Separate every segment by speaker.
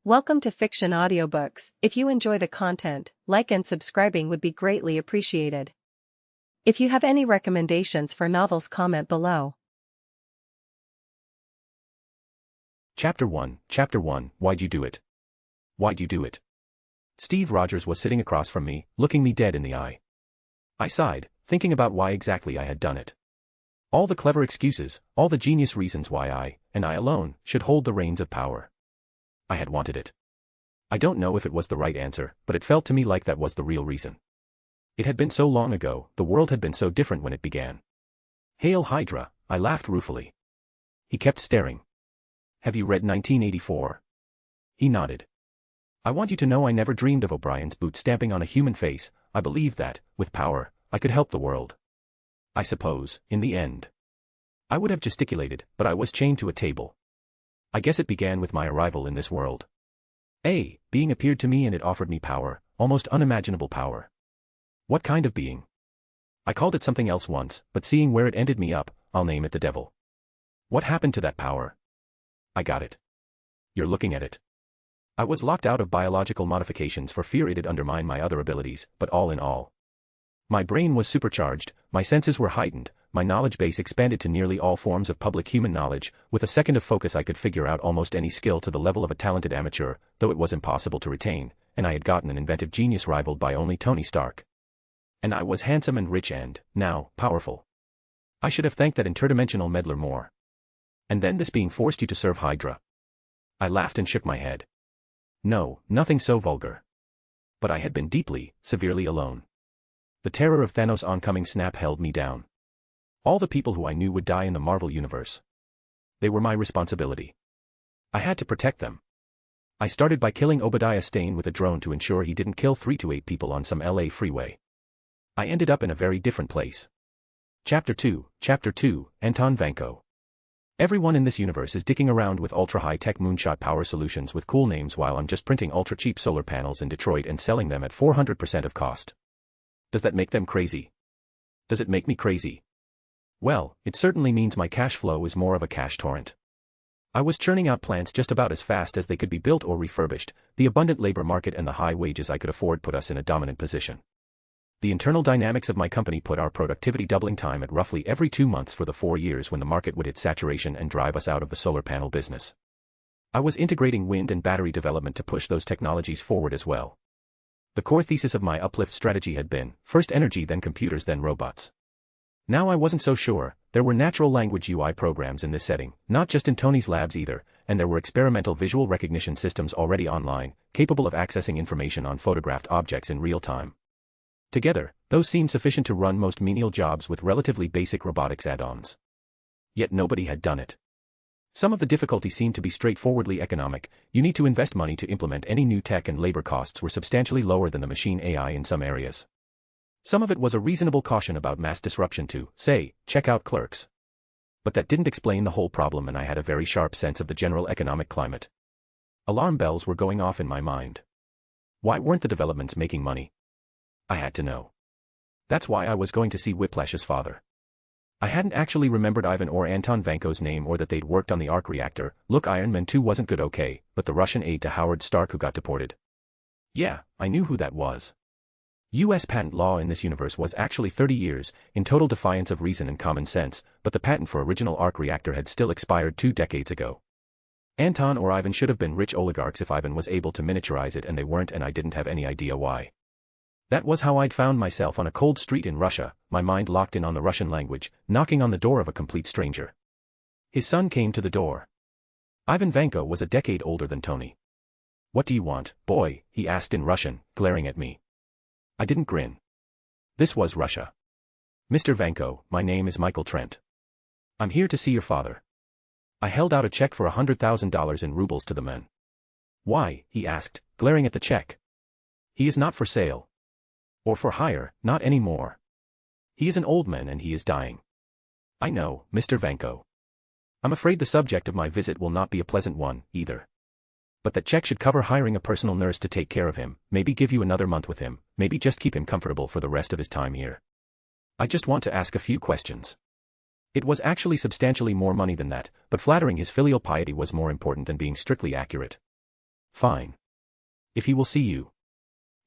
Speaker 1: Welcome to Fiction Audiobooks. If you enjoy the content, like and subscribing would be greatly appreciated. If you have any recommendations for novels, comment below.
Speaker 2: Chapter 1, Why'd you do it? Why'd you do it? Steve Rogers was sitting across from me, looking me dead in the eye. I sighed, thinking about why exactly I had done it. All the clever excuses, all the genius reasons why I, and I alone, should hold the reins of power. I had wanted it. I don't know if it was the right answer, but it felt to me like that was the real reason. It had been so long ago, the world had been so different when it began. Hail Hydra, I laughed ruefully. He kept staring. Have you read 1984? He nodded. I want you to know I never dreamed of O'Brien's boot stamping on a human face. I believed that, with power, I could help the world. I suppose, in the end. I would have gesticulated, but I was chained to a table. I guess it began with my arrival in this world. A being appeared to me and it offered me power, almost unimaginable power. What kind of being? I called it something else once, but seeing where it ended me up, I'll name it the devil. What happened to that power? I got it. You're looking at it. I was locked out of biological modifications for fear it'd undermine my other abilities, but all in all, my brain was supercharged, my senses were heightened, my knowledge base expanded to nearly all forms of public human knowledge. With a second of focus I could figure out almost any skill to the level of a talented amateur, though it was impossible to retain, and I had gotten an inventive genius rivaled by only Tony Stark. And I was handsome and rich and, now, powerful. I should have thanked that interdimensional meddler more. And then this being forced you to serve Hydra. I laughed and shook my head. No, nothing so vulgar. But I had been deeply, severely alone. The terror of Thanos' oncoming snap held me down. All the people who I knew would die in the Marvel Universe. They were my responsibility. I had to protect them. I started by killing Obadiah Stane with a drone to ensure he didn't kill 3 to 8 people on some LA freeway. I ended up in a very different place. Chapter 2, Anton Vanko. Everyone in this universe is dicking around with ultra-high-tech moonshot power solutions with cool names while I'm just printing ultra-cheap solar panels in Detroit and selling them at 400% of cost. Does that make them crazy? Does it make me crazy? Well, it certainly means my cash flow is more of a cash torrent. I was churning out plants just about as fast as they could be built or refurbished. The abundant labor market and the high wages I could afford put us in a dominant position. The internal dynamics of my company put our productivity doubling time at roughly every 2 months for the 4 years when the market would hit saturation and drive us out of the solar panel business. I was integrating wind and battery development to push those technologies forward as well. The core thesis of my uplift strategy had been, first energy then computers then robots. Now I wasn't so sure. There were natural language UI programs in this setting, not just in Tony's labs either, and there were experimental visual recognition systems already online, capable of accessing information on photographed objects in real time. Together, those seemed sufficient to run most menial jobs with relatively basic robotics add-ons. Yet nobody had done it. Some of the difficulty seemed to be straightforwardly economic. You need to invest money to implement any new tech and labor costs were substantially lower than the machine AI in some areas. Some of it was a reasonable caution about mass disruption to, say, checkout clerks. But that didn't explain the whole problem and I had a very sharp sense of the general economic climate. Alarm bells were going off in my mind. Why weren't the developments making money? I had to know. That's why I was going to see Whiplash's father. I hadn't actually remembered Ivan or Anton Vanko's name or that they'd worked on the arc reactor. Look, Iron Man 2 wasn't good, okay, but the Russian aide to Howard Stark who got deported. Yeah, I knew who that was. US patent law in this universe was actually 30 years, in total defiance of reason and common sense, but the patent for original arc reactor had still expired 2 decades ago. Anton or Ivan should have been rich oligarchs if Ivan was able to miniaturize it and they weren't, and I didn't have any idea why. That was how I'd found myself on a cold street in Russia, my mind locked in on the Russian language, knocking on the door of a complete stranger. His son came to the door. Ivan Vanko was a decade older than Tony. "What do you want, boy?" he asked in Russian, glaring at me. I didn't grin. This was Russia. "Mr. Vanko, my name is Michael Trent. I'm here to see your father." I held out a check for $100,000 in rubles to the man. "Why?" he asked, glaring at the check. "He is not for sale. Or for hire, not anymore. He is an old man and he is dying." "I know, Mr. Vanko. I'm afraid the subject of my visit will not be a pleasant one, either. But that check should cover hiring a personal nurse to take care of him, maybe give you another month with him, maybe just keep him comfortable for the rest of his time here. I just want to ask a few questions." It was actually substantially more money than that, but flattering his filial piety was more important than being strictly accurate. fine. If he will see you.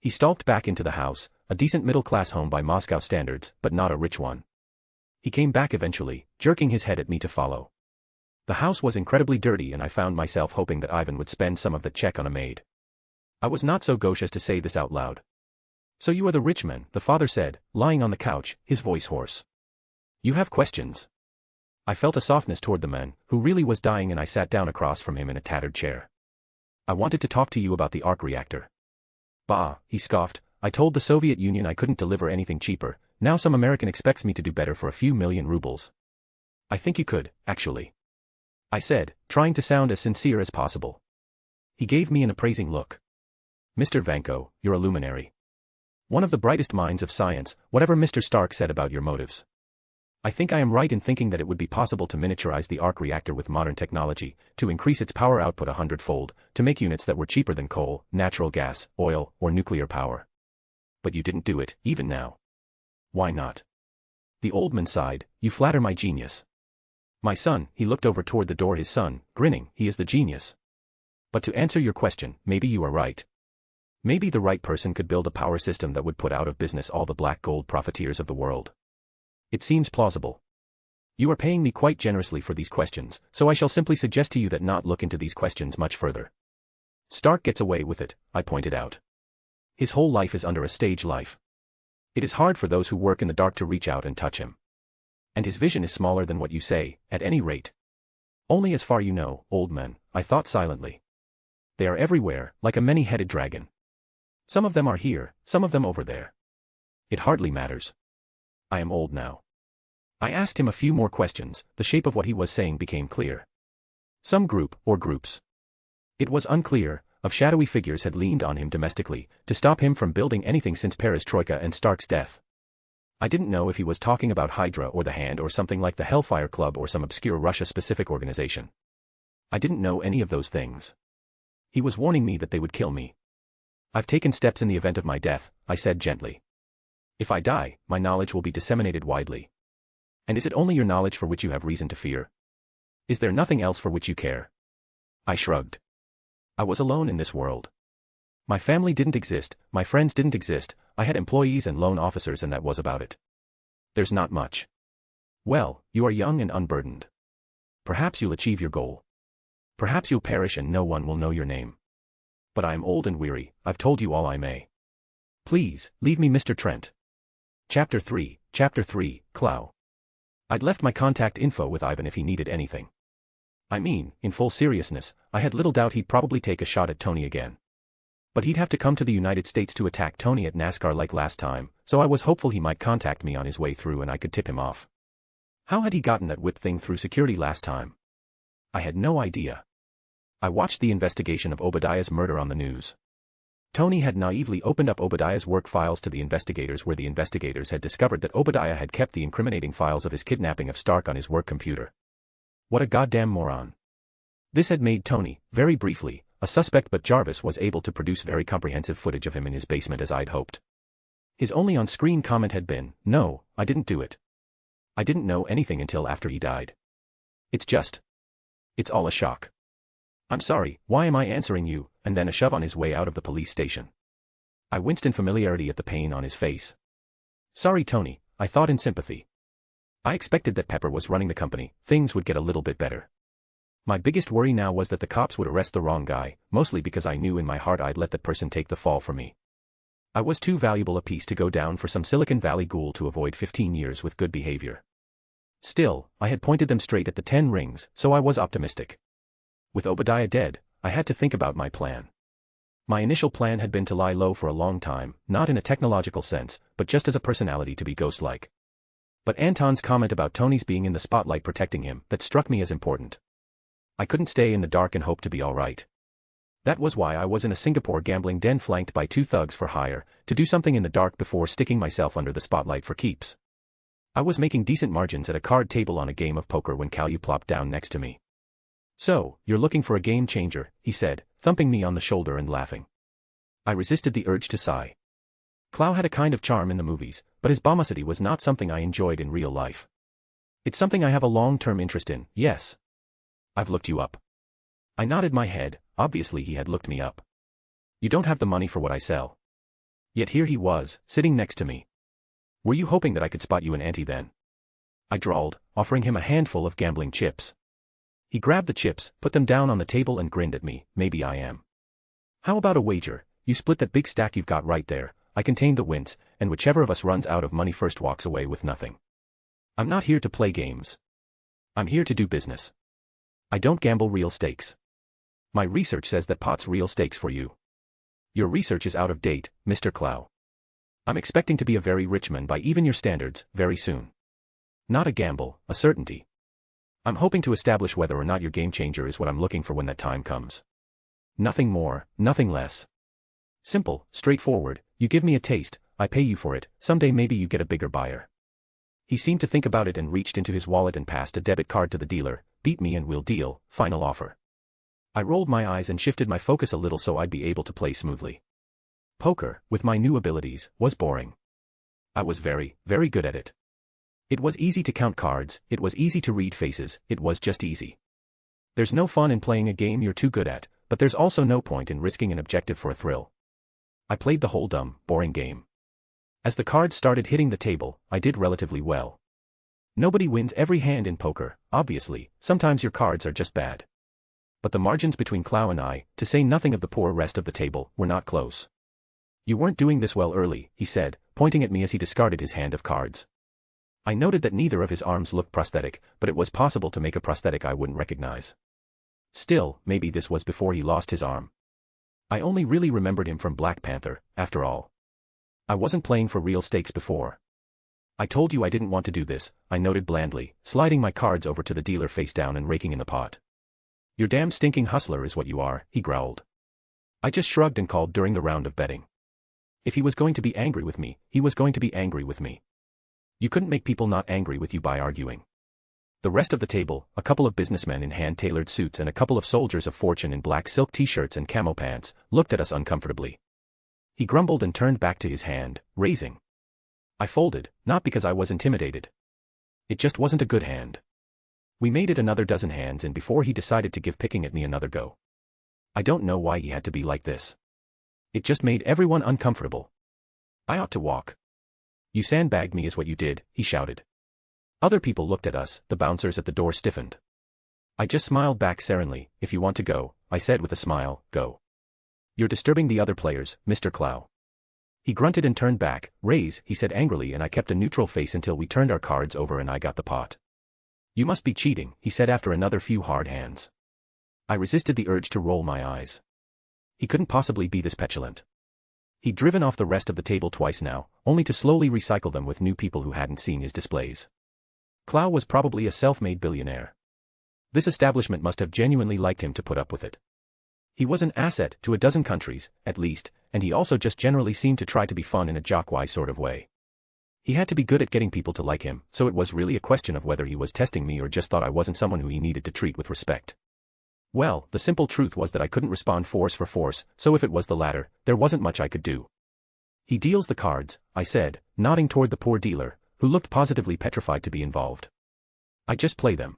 Speaker 2: He stalked back into the house, a decent middle-class home by Moscow standards, but not a rich one. He came back eventually, jerking his head at me to follow. The house was incredibly dirty and I found myself hoping that Ivan would spend some of the check on a maid. I was not so gauche as to say this out loud. So you are the rich man, the father said, lying on the couch, his voice hoarse. You have questions. I felt a softness toward the man, who really was dying, and I sat down across from him in a tattered chair. I wanted to talk to you about the arc reactor. Bah, he scoffed, I told the Soviet Union I couldn't deliver anything cheaper, now some American expects me to do better for a few million rubles. I think you could, actually. I said, trying to sound as sincere as possible. He gave me an appraising look. Mr. Vanko, you're a luminary. One of the brightest minds of science, whatever Mr. Stark said about your motives. I think I am right in thinking that it would be possible to miniaturize the arc reactor with modern technology, to increase its power output 100-fold, to make units that were cheaper than coal, natural gas, oil, or nuclear power. But you didn't do it, even now. Why not? The old man sighed, you flatter my genius. My son, he looked over toward the door, his son, grinning, he is the genius. But to answer your question, maybe you are right. Maybe the right person could build a power system that would put out of business all the black gold profiteers of the world. It seems plausible. You are paying me quite generously for these questions, so I shall simply suggest to you that not look into these questions much further. Stark gets away with it, I pointed out. His whole life is under a stage life. It is hard for those who work in the dark to reach out and touch him. And his vision is smaller than what you say, at any rate. Only as far you know, old man, I thought silently. They are everywhere, like a many-headed dragon. Some of them are here, some of them over there. It hardly matters. I am old now. I asked him a few more questions, the shape of what he was saying became clear. Some group, or groups. It was unclear, of shadowy figures had leaned on him domestically, to stop him from building anything since Perestroika and Stark's death. I didn't know if he was talking about Hydra or the Hand or something like the Hellfire Club or some obscure Russia-specific organization. I didn't know any of those things. He was warning me that they would kill me. I've taken steps in the event of my death, I said gently. If I die, my knowledge will be disseminated widely. And is it only your knowledge for which you have reason to fear? Is there nothing else for which you care? I shrugged. I was alone in this world. My family didn't exist, my friends didn't exist, I had employees and loan officers, and that was about it. There's not much. Well, you are young and unburdened. Perhaps you'll achieve your goal. Perhaps you'll perish and no one will know your name. But I am old and weary, I've told you all I may. Please, leave me, Mr. Trent. Chapter 3, Clow. I'd left my contact info with Ivan if he needed anything. I mean, in full seriousness, I had little doubt he'd probably take a shot at Tony again. But he'd have to come to the United States to attack Tony at NASCAR like last time, so I was hopeful he might contact me on his way through and I could tip him off. How had he gotten that whip thing through security last time? I had no idea. I watched the investigation of Obadiah's murder on the news. Tony had naively opened up Obadiah's work files to the investigators, where the investigators had discovered that Obadiah had kept the incriminating files of his kidnapping of Stark on his work computer. What a goddamn moron. This had made Tony, very briefly, a suspect, but Jarvis was able to produce very comprehensive footage of him in his basement as I'd hoped. His only on-screen comment had been, "No, I didn't do it. I didn't know anything until after he died. It's all a shock. I'm sorry, why am I answering you?" and then a shove on his way out of the police station. I winced in familiarity at the pain on his face. Sorry, Tony, I thought in sympathy. I expected that Pepper was running the company, things would get a little bit better. My biggest worry now was that the cops would arrest the wrong guy, mostly because I knew in my heart I'd let that person take the fall for me. I was too valuable a piece to go down for some Silicon Valley ghoul to avoid 15 years with good behavior. Still, I had pointed them straight at the 10 rings, so I was optimistic. With Obadiah dead, I had to think about my plan. My initial plan had been to lie low for a long time, not in a technological sense, but just as a personality to be ghost-like. But Anton's comment about Tony's being in the spotlight protecting him, that struck me as important. I couldn't stay in the dark and hope to be all right. That was why I was in a Singapore gambling den flanked by 2 thugs for hire, to do something in the dark before sticking myself under the spotlight for keeps. I was making decent margins at a card table on a game of poker when Caillou plopped down next to me. "So, you're looking for a game changer," he said, thumping me on the shoulder and laughing. I resisted the urge to sigh. Clow had a kind of charm in the movies, but his bombosity was not something I enjoyed in real life. It's something I have a long-term interest in, yes. I've looked you up. I nodded my head, obviously he had looked me up. You don't have the money for what I sell. Yet here he was, sitting next to me. Were you hoping that I could spot you an ante then? I drawled, offering him a handful of gambling chips. He grabbed the chips, put them down on the table and grinned at me. Maybe I am. How about a wager? You split that big stack you've got right there. I contain the wins, and whichever of us runs out of money first walks away with nothing. I'm not here to play games. I'm here to do business. I don't gamble real stakes. My research says that pot's real stakes for you. Your research is out of date, Mr. Clow. I'm expecting to be a very rich man by even your standards, very soon. Not a gamble, a certainty. I'm hoping to establish whether or not your game changer is what I'm looking for when that time comes. Nothing more, nothing less. Simple, straightforward, you give me a taste, I pay you for it, someday maybe you get a bigger buyer. He seemed to think about it and reached into his wallet and passed a debit card to the dealer. Beat me and we'll deal, final offer. I rolled my eyes and shifted my focus a little so I'd be able to play smoothly. Poker, with my new abilities, was boring. I was very, very good at it. It was easy to count cards, it was easy to read faces, it was just easy. There's no fun in playing a game you're too good at, but there's also no point in risking an objective for a thrill. I played the whole dumb, boring game. As the cards started hitting the table, I did relatively well. Nobody wins every hand in poker, obviously, sometimes your cards are just bad. But the margins between Clow and I, to say nothing of the poor rest of the table, were not close. You weren't doing this well early, he said, pointing at me as he discarded his hand of cards. I noted that neither of his arms looked prosthetic, but it was possible to make a prosthetic I wouldn't recognize. Still, maybe this was before he lost his arm. I only really remembered him from Black Panther, after all. I wasn't playing for real stakes before. I told you I didn't want to do this, I noted blandly, sliding my cards over to the dealer face down and raking in the pot. Your damn stinking hustler is what you are, he growled. I just shrugged and called during the round of betting. If he was going to be angry with me, he was going to be angry with me. You couldn't make people not angry with you by arguing. The rest of the table, a couple of businessmen in hand-tailored suits and a couple of soldiers of fortune in black silk t-shirts and camo pants, looked at us uncomfortably. He grumbled and turned back to his hand, raising. I folded, not because I was intimidated. It just wasn't a good hand. We made it another dozen hands and before he decided to give picking at me another go. I don't know why he had to be like this. It just made everyone uncomfortable. I ought to walk. You sandbagged me is what you did, he shouted. Other people looked at us, the bouncers at the door stiffened. I just smiled back serenely. If you want to go, I said with a smile, go. You're disturbing the other players, Mr. Clow. He grunted and turned back. Raise, he said angrily and I kept a neutral face until we turned our cards over and I got the pot. You must be cheating, he said after another few hard hands. I resisted the urge to roll my eyes. He couldn't possibly be this petulant. He'd driven off the rest of the table twice now, only to slowly recycle them with new people who hadn't seen his displays. Clow was probably a self-made billionaire. This establishment must have genuinely liked him to put up with it. He was an asset to a dozen countries, at least, and he also just generally seemed to try to be fun in a jockwise sort of way. He had to be good at getting people to like him, so it was really a question of whether he was testing me or just thought I wasn't someone who he needed to treat with respect. Well, the simple truth was that I couldn't respond force for force, so if it was the latter, there wasn't much I could do. He deals the cards, I said, nodding toward the poor dealer, who looked positively petrified to be involved. I just play them.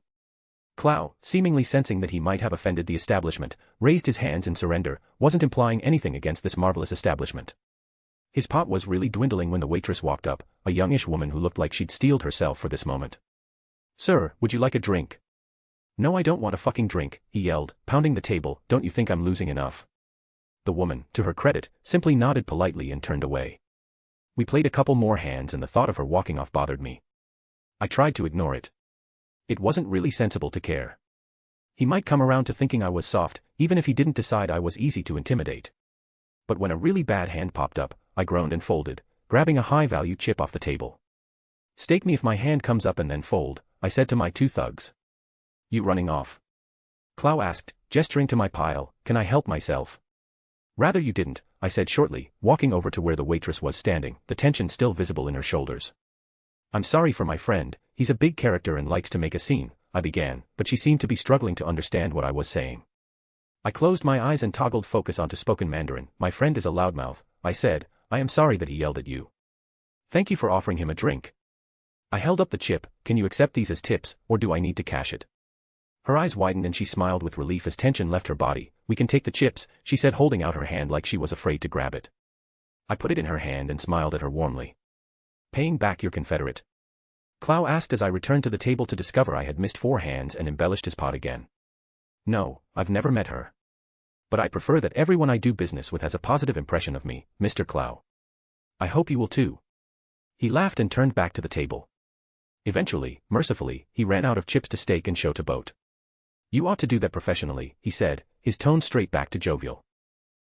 Speaker 2: Clow, seemingly sensing that he might have offended the establishment, raised his hands in surrender, wasn't implying anything against this marvelous establishment. His pot was really dwindling when the waitress walked up, a youngish woman who looked like she'd steeled herself for this moment. Sir, would you like a drink? No, I don't want a fucking drink, he yelled, pounding the table. Don't you think I'm losing enough? The woman, to her credit, simply nodded politely and turned away. We played a couple more hands and the thought of her walking off bothered me. I tried to ignore it. It wasn't really sensible to care. He might come around to thinking I was soft, even if he didn't decide I was easy to intimidate. But when a really bad hand popped up, I groaned and folded, grabbing a high-value chip off the table. Stake me if my hand comes up and then fold, I said to my two thugs. You running off? Clow asked, gesturing to my pile. Can I help myself? Rather you didn't, I said shortly, walking over to where the waitress was standing, the tension still visible in her shoulders. I'm sorry for my friend, he's a big character and likes to make a scene, I began, but she seemed to be struggling to understand what I was saying. I closed my eyes and toggled focus onto spoken Mandarin. My friend is a loudmouth, I said. I am sorry that he yelled at you. Thank you for offering him a drink. I held up the chip. Can you accept these as tips, or do I need to cash it? Her eyes widened and she smiled with relief as tension left her body. "We can take the chips," she said, holding out her hand like she was afraid to grab it. I put it in her hand and smiled at her warmly. "Paying back your Confederate?" Clow asked as I returned to the table to discover I had missed 4 hands and embellished his pot again. "No, I've never met her. But I prefer that everyone I do business with has a positive impression of me, Mr. Clow. I hope you will too." He laughed and turned back to the table. Eventually, mercifully, he ran out of chips to stake and show to boat. "You ought to do that professionally," he said, his tone straight back to jovial.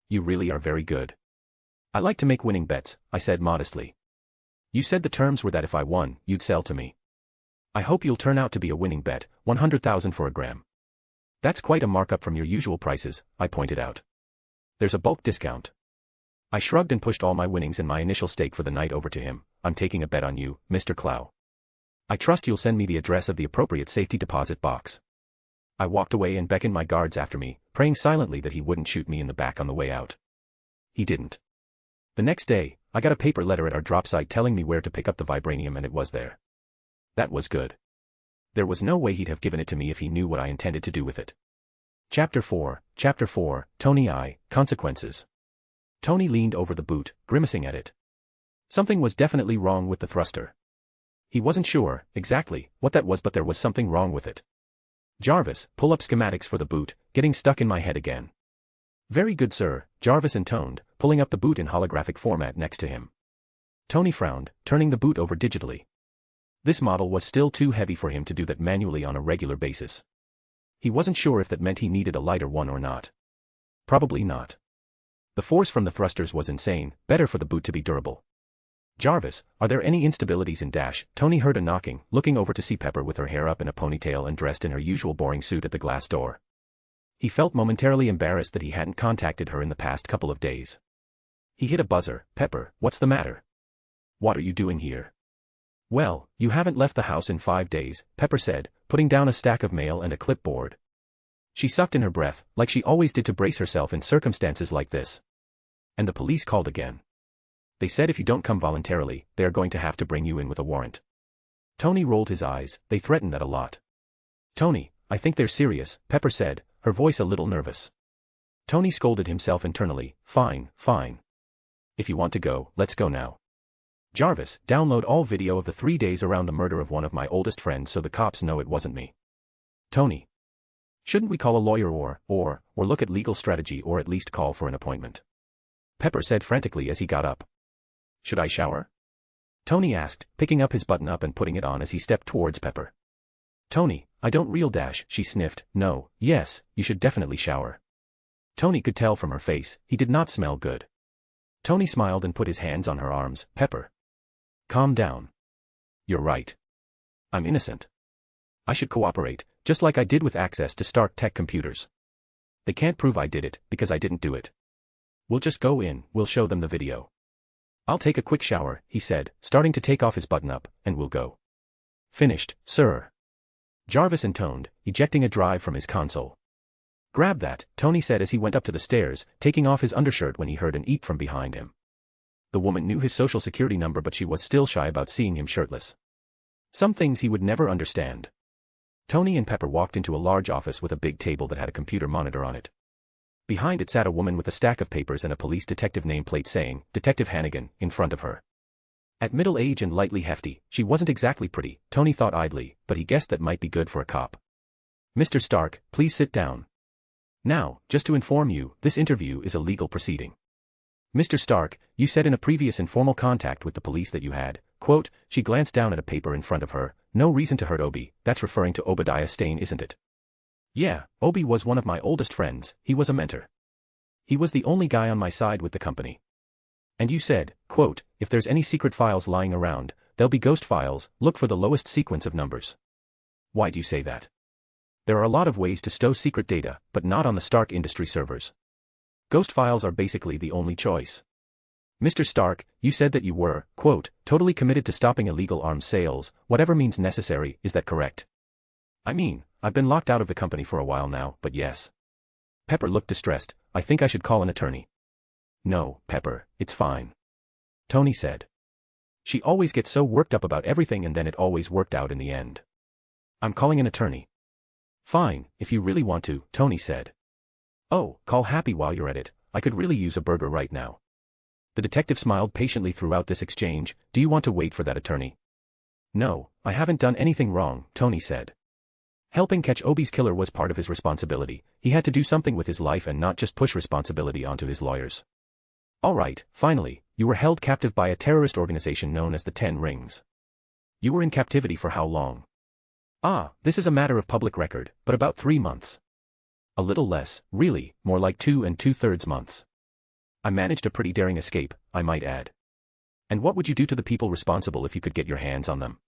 Speaker 2: "You really are very good." "I like to make winning bets," I said modestly. "You said the terms were that if I won, you'd sell to me. I hope you'll turn out to be a winning bet, 100,000 for a gram." "That's quite a markup from your usual prices," I pointed out. "There's a bulk discount." I shrugged and pushed all my winnings and my initial stake for the night over to him. "I'm taking a bet on you, Mr. Clow. I trust you'll send me the address of the appropriate safety deposit box." I walked away and beckoned my guards after me, praying silently that he wouldn't shoot me in the back on the way out. He didn't. The next day, I got a paper letter at our drop site telling me where to pick up the vibranium, and it was there. That was good. There was no way he'd have given it to me if he knew what I intended to do with it. Chapter 4, Tony I, Consequences. Tony leaned over the boot, grimacing at it. Something was definitely wrong with the thruster. He wasn't sure, exactly, what that was, but there was something wrong with it. "Jarvis, pull up schematics for the boot," getting stuck in my head again. "Very good, sir," Jarvis intoned, pulling up the boot in holographic format next to him. Tony frowned, turning the boot over digitally. This model was still too heavy for him to do that manually on a regular basis. He wasn't sure if that meant he needed a lighter one or not. Probably not. The force from the thrusters was insane, better for the boot to be durable. "Jarvis, are there any instabilities in Dash?" Tony heard a knocking, looking over to see Pepper with her hair up in a ponytail and dressed in her usual boring suit at the glass door. He felt momentarily embarrassed that he hadn't contacted her in the past couple of days. He hit a buzzer. "Pepper, what's the matter? What are you doing here?" "Well, you haven't left the house in 5 days," Pepper said, putting down a stack of mail and a clipboard. She sucked in her breath, like she always did to brace herself in circumstances like this. "And the police called again. They said if you don't come voluntarily, they are going to have to bring you in with a warrant." Tony rolled his eyes. "They threaten that a lot." "Tony, I think they're serious," Pepper said, her voice a little nervous. Tony scolded himself internally. Fine. If you want to go, let's go now. Jarvis, download all video of the 3 days around the murder of one of my oldest friends so the cops know it wasn't me." "Tony, shouldn't we call a lawyer or look at legal strategy, or at least call for an appointment?" Pepper said frantically as he got up. "Should I shower?" Tony asked, picking up his button-up and putting it on as he stepped towards Pepper. "Tony, I don't real dash," she sniffed. "No, yes, you should definitely shower." Tony could tell from her face, he did not smell good. Tony smiled and put his hands on her arms. "Pepper, calm down. You're right. I'm innocent. I should cooperate, just like I did with access to Stark Tech computers. They can't prove I did it, because I didn't do it. We'll just go in, we'll show them the video." "I'll take a quick shower," he said, starting to take off his button-up, "and we'll go." "Finished, sir," Jarvis intoned, ejecting a drive from his console. "Grab that," Tony said as he went up to the stairs, taking off his undershirt when he heard an eep from behind him. The woman knew his social security number, but she was still shy about seeing him shirtless. Some things he would never understand. Tony and Pepper walked into a large office with a big table that had a computer monitor on it. Behind it sat a woman with a stack of papers and a police detective nameplate saying, "Detective Hannigan," in front of her. At middle age and lightly hefty, she wasn't exactly pretty, Tony thought idly, but he guessed that might be good for a cop. "Mr. Stark, please sit down. Now, just to inform you, this interview is a legal proceeding. Mr. Stark, you said in a previous informal contact with the police that you had, quote," she glanced down at a paper in front of her, "no reason to hurt Obi." That's referring to Obadiah Stane, isn't it? "Yeah, Obi was one of my oldest friends, he was a mentor. He was the only guy on my side with the company. And you said, quote, if there's any secret files lying around, they'll be ghost files, look for the lowest sequence of numbers. Why do you say that? There are a lot of ways to stow secret data, but not on the Stark Industry servers. Ghost files are basically the only choice. Mr. Stark, you said that you were, quote, totally committed to stopping illegal arms sales, whatever means necessary, is that correct? I mean, I've been locked out of the company for a while now, but yes. Pepper looked distressed. I think I should call an attorney. No, Pepper, it's fine. Tony said. She always gets so worked up about everything and then it always worked out in the end. I'm calling an attorney. Fine, if you really want to, Tony said. Oh, call Happy while you're at it, I could really use a burger right now. The detective smiled patiently throughout this exchange. Do you want to wait for that attorney? No, I haven't done anything wrong, Tony said. Helping catch Obi's killer was part of his responsibility. He had to do something with his life and not just push responsibility onto his lawyers. All right, finally, you were held captive by a terrorist organization known as the Ten Rings. You were in captivity for how long? Ah, this is a matter of public record, but about 3 months. A little less, really, more like 2 2/3 months. I managed a pretty daring escape, I might add. And what would you do to the people responsible if you could get your hands on them?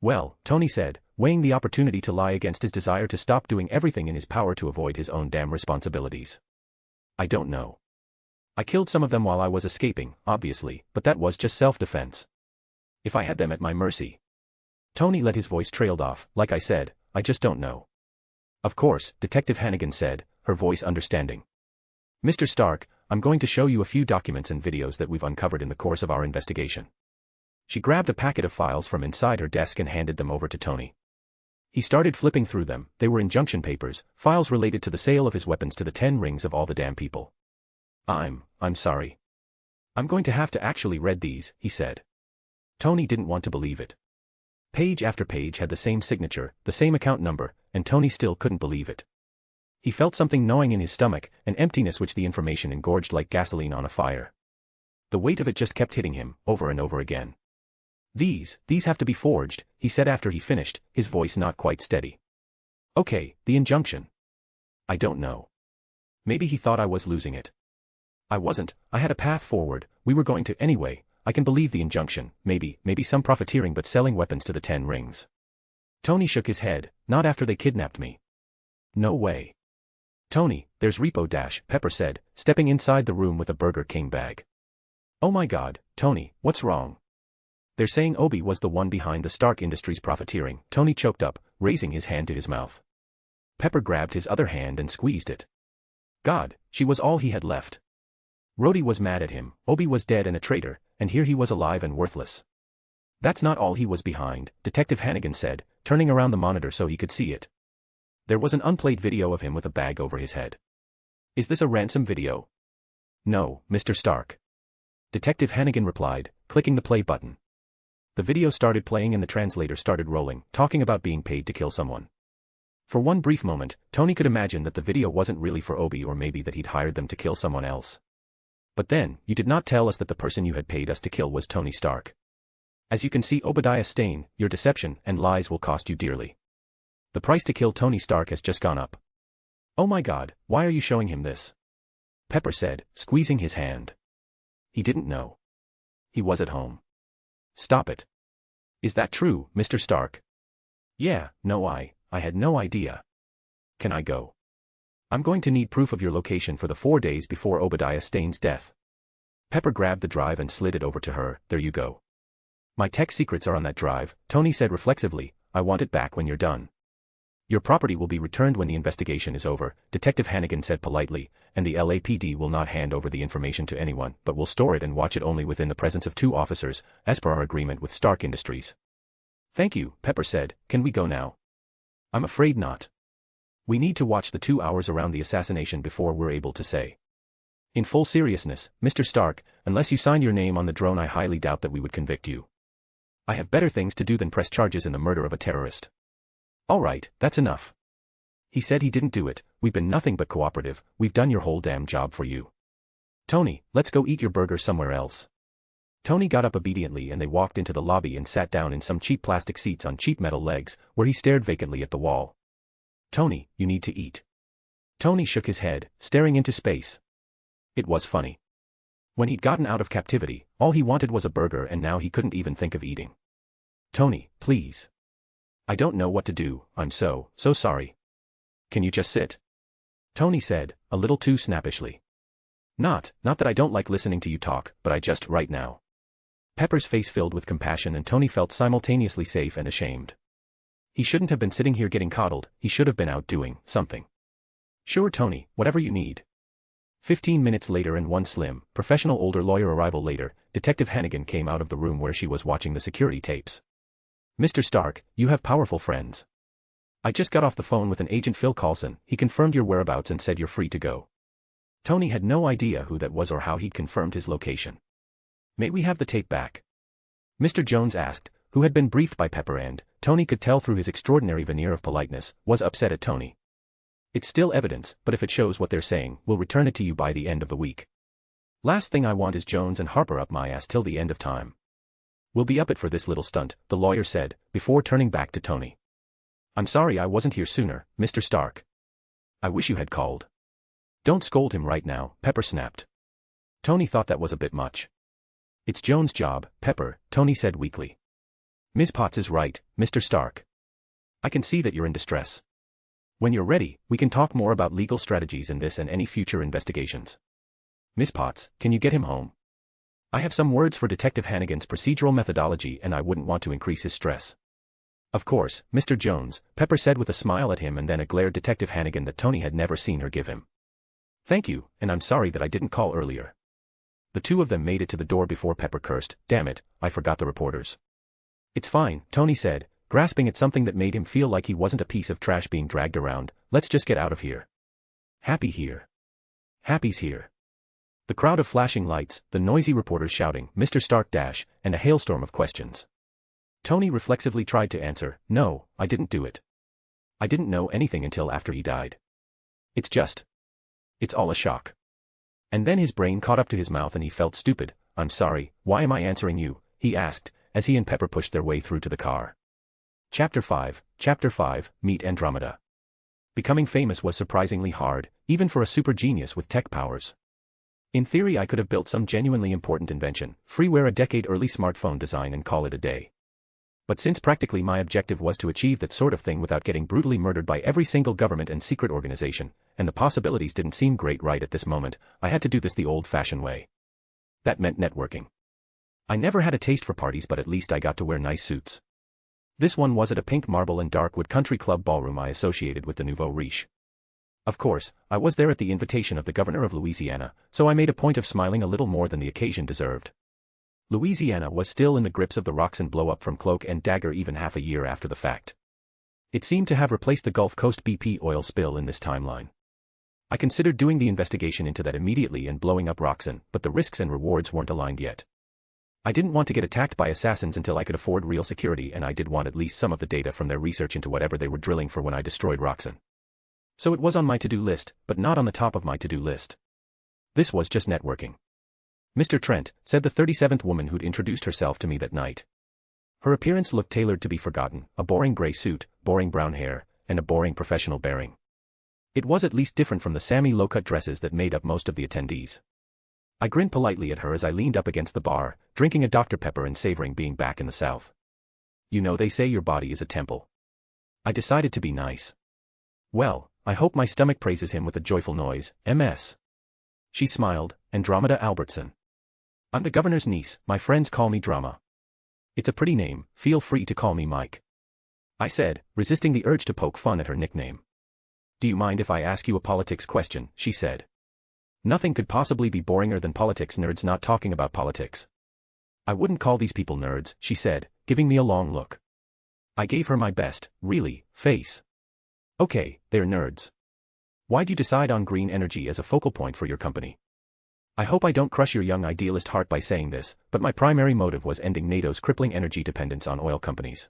Speaker 2: Well, Tony said, weighing the opportunity to lie against his desire to stop doing everything in his power to avoid his own damn responsibilities. I don't know. I killed some of them while I was escaping, obviously, but that was just self-defense. If I had them at my mercy. Tony let his voice trailed off. Like I said, I just don't know. Of course, Detective Hannigan said, her voice understanding. Mr. Stark, I'm going to show you a few documents and videos that we've uncovered in the course of our investigation. She grabbed a packet of files from inside her desk and handed them over to Tony. He started flipping through them. They were injunction papers, files related to the sale of his weapons to the 10 rings of all the damn people. I'm sorry. I'm going to have to actually read these, he said. Tony didn't want to believe it. Page after page had the same signature, the same account number, and Tony still couldn't believe it. He felt something gnawing in his stomach, an emptiness which the information engorged like gasoline on a fire. The weight of it just kept hitting him, over and over again. These have to be forged, he said after he finished, his voice not quite steady. Okay, the injunction. I don't know. Maybe he thought I was losing it. I wasn't, I had a path forward, we were going to anyway. I can believe the injunction, maybe some profiteering but selling weapons to the 10 rings. Tony shook his head, not after they kidnapped me. No way. Tony, there's Repo Dash, Pepper said, stepping inside the room with a Burger King bag. Oh my god, Tony, what's wrong? They're saying Obi was the one behind the Stark Industries profiteering. Tony choked up, raising his hand to his mouth. Pepper grabbed his other hand and squeezed it. God, she was all he had left. Roadie was mad at him. Obi was dead and a traitor, and here he was alive and worthless. That's not all he was behind, Detective Hannigan said, turning around the monitor so he could see it. There was an unplayed video of him with a bag over his head. Is this a ransom video? No, Mr. Stark. Detective Hannigan replied, clicking the play button. The video started playing and the translator started rolling, talking about being paid to kill someone. For one brief moment, Tony could imagine that the video wasn't really for Obi or maybe that he'd hired them to kill someone else. But then, you did not tell us that the person you had paid us to kill was Tony Stark. As you can see, Obadiah Stane, your deception and lies will cost you dearly. The price to kill Tony Stark has just gone up. Oh my god, why are you showing him this? Pepper said, squeezing his hand. He didn't know. He was at home. Stop it. Is that true, Mr. Stark? Yeah, no I had no idea. Can I go? I'm going to need proof of your location for the 4 days before Obadiah Stane's death. Pepper grabbed the drive and slid it over to her. There you go. My tech secrets are on that drive, Tony said reflexively. I want it back when you're done. Your property will be returned when the investigation is over, Detective Hannigan said politely, and the LAPD will not hand over the information to anyone, but will store it and watch it only within the presence of 2 officers, as per our agreement with Stark Industries. Thank you, Pepper said. Can we go now? I'm afraid not. We need to watch the 2 hours around the assassination before we're able to say. In full seriousness, Mr. Stark, unless you signed your name on the drone, I highly doubt that we would convict you. I have better things to do than press charges in the murder of a terrorist. All right, that's enough. He said he didn't do it. We've been nothing but cooperative. We've done your whole damn job for you. Tony, let's go eat your burger somewhere else. Tony got up obediently and they walked into the lobby and sat down in some cheap plastic seats on cheap metal legs, where he stared vacantly at the wall. Tony, you need to eat. Tony shook his head, staring into space. It was funny. When he'd gotten out of captivity, all he wanted was a burger and now he couldn't even think of eating. Tony, please. I don't know what to do, I'm so sorry. Can you just sit? Tony said, a little too snappishly. Not that I don't like listening to you talk, but I just right now. Pepper's face filled with compassion and Tony felt simultaneously safe and ashamed. He shouldn't have been sitting here getting coddled, he should have been out doing something. Sure Tony, whatever you need. 15 minutes later and one slim, professional older lawyer arrival later, Detective Hannigan came out of the room where she was watching the security tapes. Mr. Stark, you have powerful friends. I just got off the phone with an agent Phil Coulson, he confirmed your whereabouts and said you're free to go. Tony had no idea who that was or how he'd confirmed his location. May we have the tape back? Mr. Jones asked, who had been briefed by Pepper and, Tony could tell through his extraordinary veneer of politeness, was upset at Tony. It's still evidence, but if it shows what they're saying, we'll return it to you by the end of the week. Last thing I want is Jones and Harper up my ass till the end of time. We'll be up it for this little stunt, the lawyer said, before turning back to Tony. I'm sorry I wasn't here sooner, Mr. Stark. I wish you had called. Don't scold him right now, Pepper snapped. Tony thought that was a bit much. It's Jones' job, Pepper, Tony said weakly. Ms. Potts is right, Mr. Stark. I can see that you're in distress. When you're ready, we can talk more about legal strategies in this and any future investigations. Miss Potts, can you get him home? I have some words for Detective Hannigan's procedural methodology and I wouldn't want to increase his stress. Of course, Mr. Jones, Pepper said with a smile at him and then a glare at Detective Hannigan that Tony had never seen her give him. Thank you, and I'm sorry that I didn't call earlier. The two of them made it to the door before Pepper cursed, damn it, I forgot the reporters. It's fine, Tony said, grasping at something that made him feel like he wasn't a piece of trash being dragged around, let's just get out of here. Happy here. Happy's here. The crowd of flashing lights, the noisy reporters shouting, Mr. Stark dash, and a hailstorm of questions. Tony reflexively tried to answer, no, I didn't do it. I didn't know anything until after he died. It's all a shock. And then his brain caught up to his mouth and he felt stupid. I'm sorry, why am I answering you? He asked, as he and Pepper pushed their way through to the car. Chapter 5, Meet Andromeda. Becoming famous was surprisingly hard, even for a super genius with tech powers. In theory I could have built some genuinely important invention, freeware a decade-early smartphone design and call it a day. But since practically my objective was to achieve that sort of thing without getting brutally murdered by every single government and secret organization, and the possibilities didn't seem great right at this moment, I had to do this the old-fashioned way. That meant networking. I never had a taste for parties but at least I got to wear nice suits. This one was at a pink marble and dark wood country club ballroom I associated with the nouveau riche. Of course, I was there at the invitation of the governor of Louisiana, so I made a point of smiling a little more than the occasion deserved. Louisiana was still in the grips of the Roxanne blow-up from Cloak and Dagger even half a year after the fact. It seemed to have replaced the Gulf Coast BP oil spill in this timeline. I considered doing the investigation into that immediately and blowing up Roxanne, but the risks and rewards weren't aligned yet. I didn't want to get attacked by assassins until I could afford real security and I did want at least some of the data from their research into whatever they were drilling for when I destroyed Roxanne. So it was on my to-do list, but not on the top of my to-do list. This was just networking. Mr. Trent, said the 37th woman who'd introduced herself to me that night. Her appearance looked tailored to be forgotten, a boring gray suit, boring brown hair, and a boring professional bearing. It was at least different from the Sammy low-cut dresses that made up most of the attendees. I grinned politely at her as I leaned up against the bar, drinking a Dr. Pepper and savoring being back in the South. You know they say your body is a temple. I decided to be nice. Well, I hope my stomach praises him with a joyful noise, MS. She smiled, Andromeda Albertson. I'm the governor's niece, my friends call me Drama. It's a pretty name, feel free to call me Mike. I said, resisting the urge to poke fun at her nickname. Do you mind if I ask you a politics question, she said. Nothing could possibly be boringer than politics nerds not talking about politics. I wouldn't call these people nerds, she said, giving me a long look. I gave her my best, really, face. Okay, they're nerds. Why'd you decide on green energy as a focal point for your company? I hope I don't crush your young idealist heart by saying this, but my primary motive was ending NATO's crippling energy dependence on oil companies.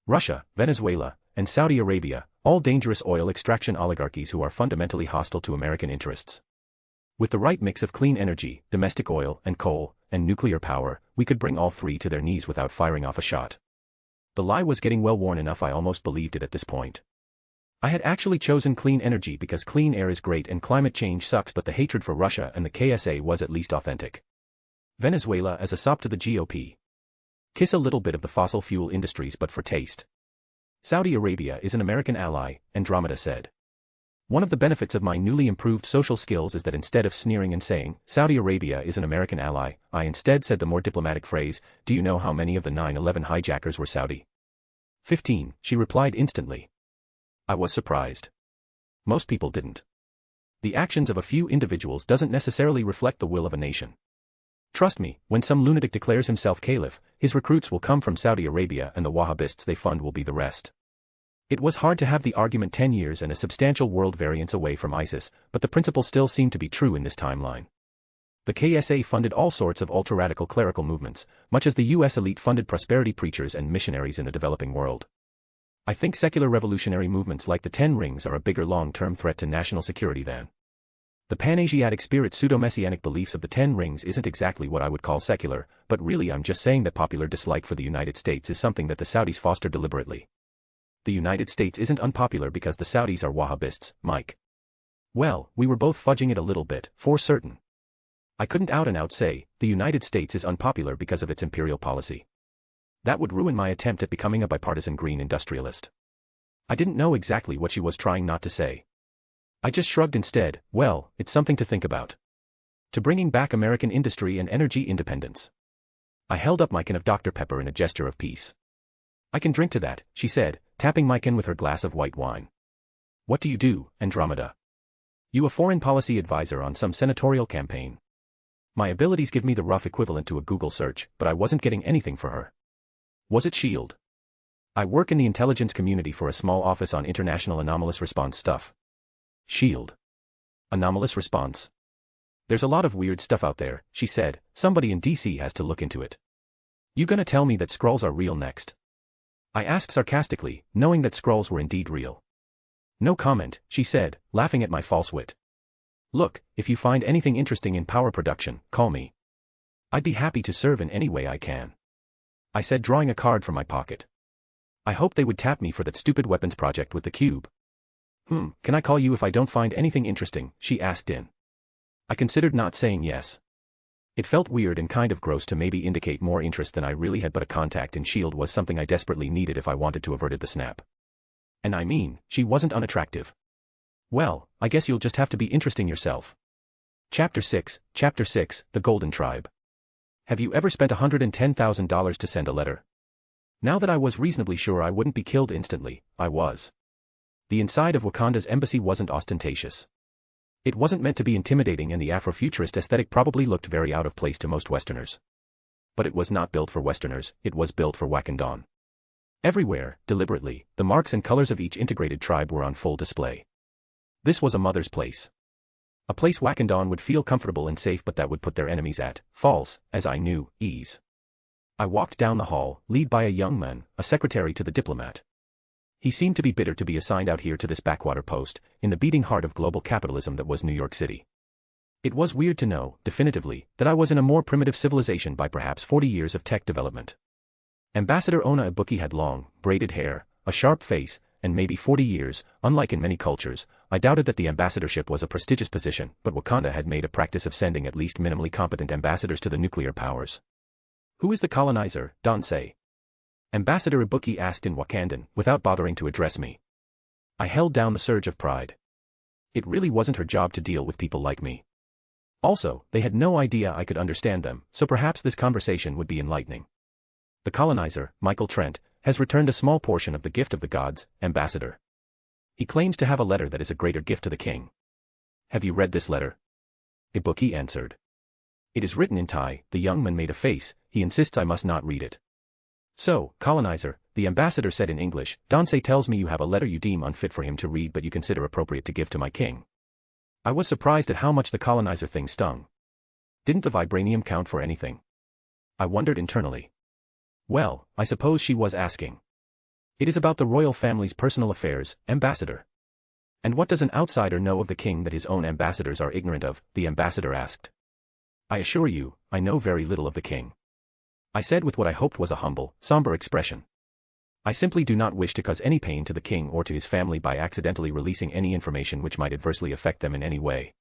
Speaker 2: Russia, Venezuela, and Saudi Arabia, all dangerous oil extraction oligarchies who are fundamentally hostile to American interests. With the right mix of clean energy, domestic oil and coal, and nuclear power, we could bring all three to their knees without firing off a shot. The lie was getting well worn enough I almost believed it at this point. I had actually chosen clean energy because clean air is great and climate change sucks, but the hatred for Russia and the KSA was at least authentic. Venezuela as a sop to the GOP. Kiss a little bit of the fossil fuel industries but for taste. Saudi Arabia is an American ally, Andromeda said. One of the benefits of my newly improved social skills is that instead of sneering and saying, Saudi Arabia is an American ally, I instead said the more diplomatic phrase, do you know how many of the 9/11 hijackers were Saudi? 15, she replied instantly. I was surprised. Most people didn't. The actions of a few individuals doesn't necessarily reflect the will of a nation. Trust me, when some lunatic declares himself caliph, his recruits will come from Saudi Arabia and the Wahhabists they fund will be the rest. It was hard to have the argument 10 years and a substantial world variance away from ISIS, but the principle still seemed to be true in this timeline. The KSA funded all sorts of ultra-radical clerical movements, much as the US elite funded prosperity preachers and missionaries in the developing world. I think secular revolutionary movements like the Ten Rings are a bigger long-term threat to national security than. The Pan-Asiatic spirit pseudo-messianic beliefs of the Ten Rings isn't exactly what I would call secular, but really I'm just saying that popular dislike for the United States is something that the Saudis foster deliberately. The United States isn't unpopular because the Saudis are Wahhabists, Mike. Well, we were both fudging it a little bit, for certain. I couldn't out and out say, the United States is unpopular because of its imperial policy. That would ruin my attempt at becoming a bipartisan green industrialist. I didn't know exactly what she was trying not to say. I just shrugged instead. Well, it's something to think about. To bringing back American industry and energy independence. I held up my can of Dr. Pepper in a gesture of peace. I can drink to that, she said, tapping my can with her glass of white wine. What do you do, Andromeda? You a foreign policy advisor on some senatorial campaign? My abilities give me the rough equivalent to a Google search, but I wasn't getting anything for her. Was it S.H.I.E.L.D.? I work in the intelligence community for a small office on international anomalous response stuff. S.H.I.E.L.D. Anomalous response. There's a lot of weird stuff out there, she said. Somebody in DC has to look into it. You gonna tell me that Skrulls are real next? I asked sarcastically, knowing that Skrulls were indeed real. No comment, she said, laughing at my false wit. Look, if you find anything interesting in power production, call me. I'd be happy to serve in any way I can. I said, drawing a card from my pocket. I hoped they would tap me for that stupid weapons project with the cube. Can I call you if I don't find anything interesting, she asked in. I considered not saying yes. It felt weird and kind of gross to maybe indicate more interest than I really had, but a contact in S.H.I.E.L.D. was something I desperately needed if I wanted to avert the snap. And I mean, she wasn't unattractive. Well, I guess you'll just have to be interesting yourself. Chapter 6, The Golden Tribe. Have you ever spent $110,000 to send a letter? Now that I was reasonably sure I wouldn't be killed instantly, I was. The inside of Wakanda's embassy wasn't ostentatious. It wasn't meant to be intimidating, and the Afrofuturist aesthetic probably looked very out of place to most Westerners. But it was not built for Westerners, it was built for Wakandan. Everywhere, deliberately, the marks and colors of each integrated tribe were on full display. This was a mother's place. A place Wakandan would feel comfortable and safe, but that would put their enemies at false, as I knew, ease. I walked down the hall, led by a young man, a secretary to the diplomat. He seemed to be bitter to be assigned out here to this backwater post, in the beating heart of global capitalism that was New York City. It was weird to know, definitively, that I was in a more primitive civilization by perhaps 40 years of tech development. Ambassador Ona Ibuki had long, braided hair, a sharp face, and maybe 40 years. Unlike in many cultures, I doubted that the ambassadorship was a prestigious position, but Wakanda had made a practice of sending at least minimally competent ambassadors to the nuclear powers. Who is the colonizer, Dansei? Ambassador Ibuki asked in Wakandan, without bothering to address me. I held down the surge of pride. It really wasn't her job to deal with people like me. Also, they had no idea I could understand them, so perhaps this conversation would be enlightening. The colonizer, Michael Trent, has returned a small portion of the gift of the gods, Ambassador. He claims to have a letter that is a greater gift to the king. Have you read this letter? Ibuki answered. It is written in Thai. The young man made a face. He insists I must not read it. So, colonizer, the ambassador said in English, Dansei tells me you have a letter you deem unfit for him to read but you consider appropriate to give to my king. I was surprised at how much the colonizer thing stung. Didn't the vibranium count for anything? I wondered internally. Well, I suppose she was asking. It is about the royal family's personal affairs, ambassador. And what does an outsider know of the king that his own ambassadors are ignorant of, the ambassador asked. I assure you, I know very little of the king. I said with what I hoped was a humble, somber expression. I simply do not wish to cause any pain to the king or to his family by accidentally releasing any information which might adversely affect them in any way.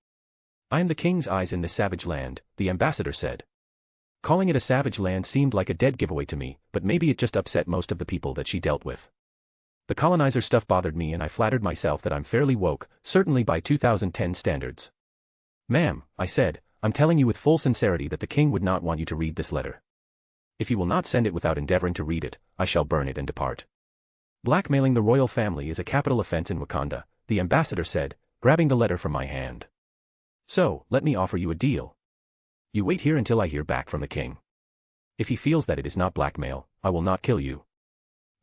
Speaker 2: I am the king's eyes in this savage land, the ambassador said. Calling it a savage land seemed like a dead giveaway to me, but maybe it just upset most of the people that she dealt with. The colonizer stuff bothered me and I flattered myself that I'm fairly woke, certainly by 2010 standards. Ma'am, I said, I'm telling you with full sincerity that the king would not want you to read this letter. If you will not send it without endeavoring to read it, I shall burn it and depart. Blackmailing the royal family is a capital offense in Wakanda, the ambassador said, grabbing the letter from my hand. So, let me offer you a deal. You wait here until I hear back from the king. If he feels that it is not blackmail, I will not kill you.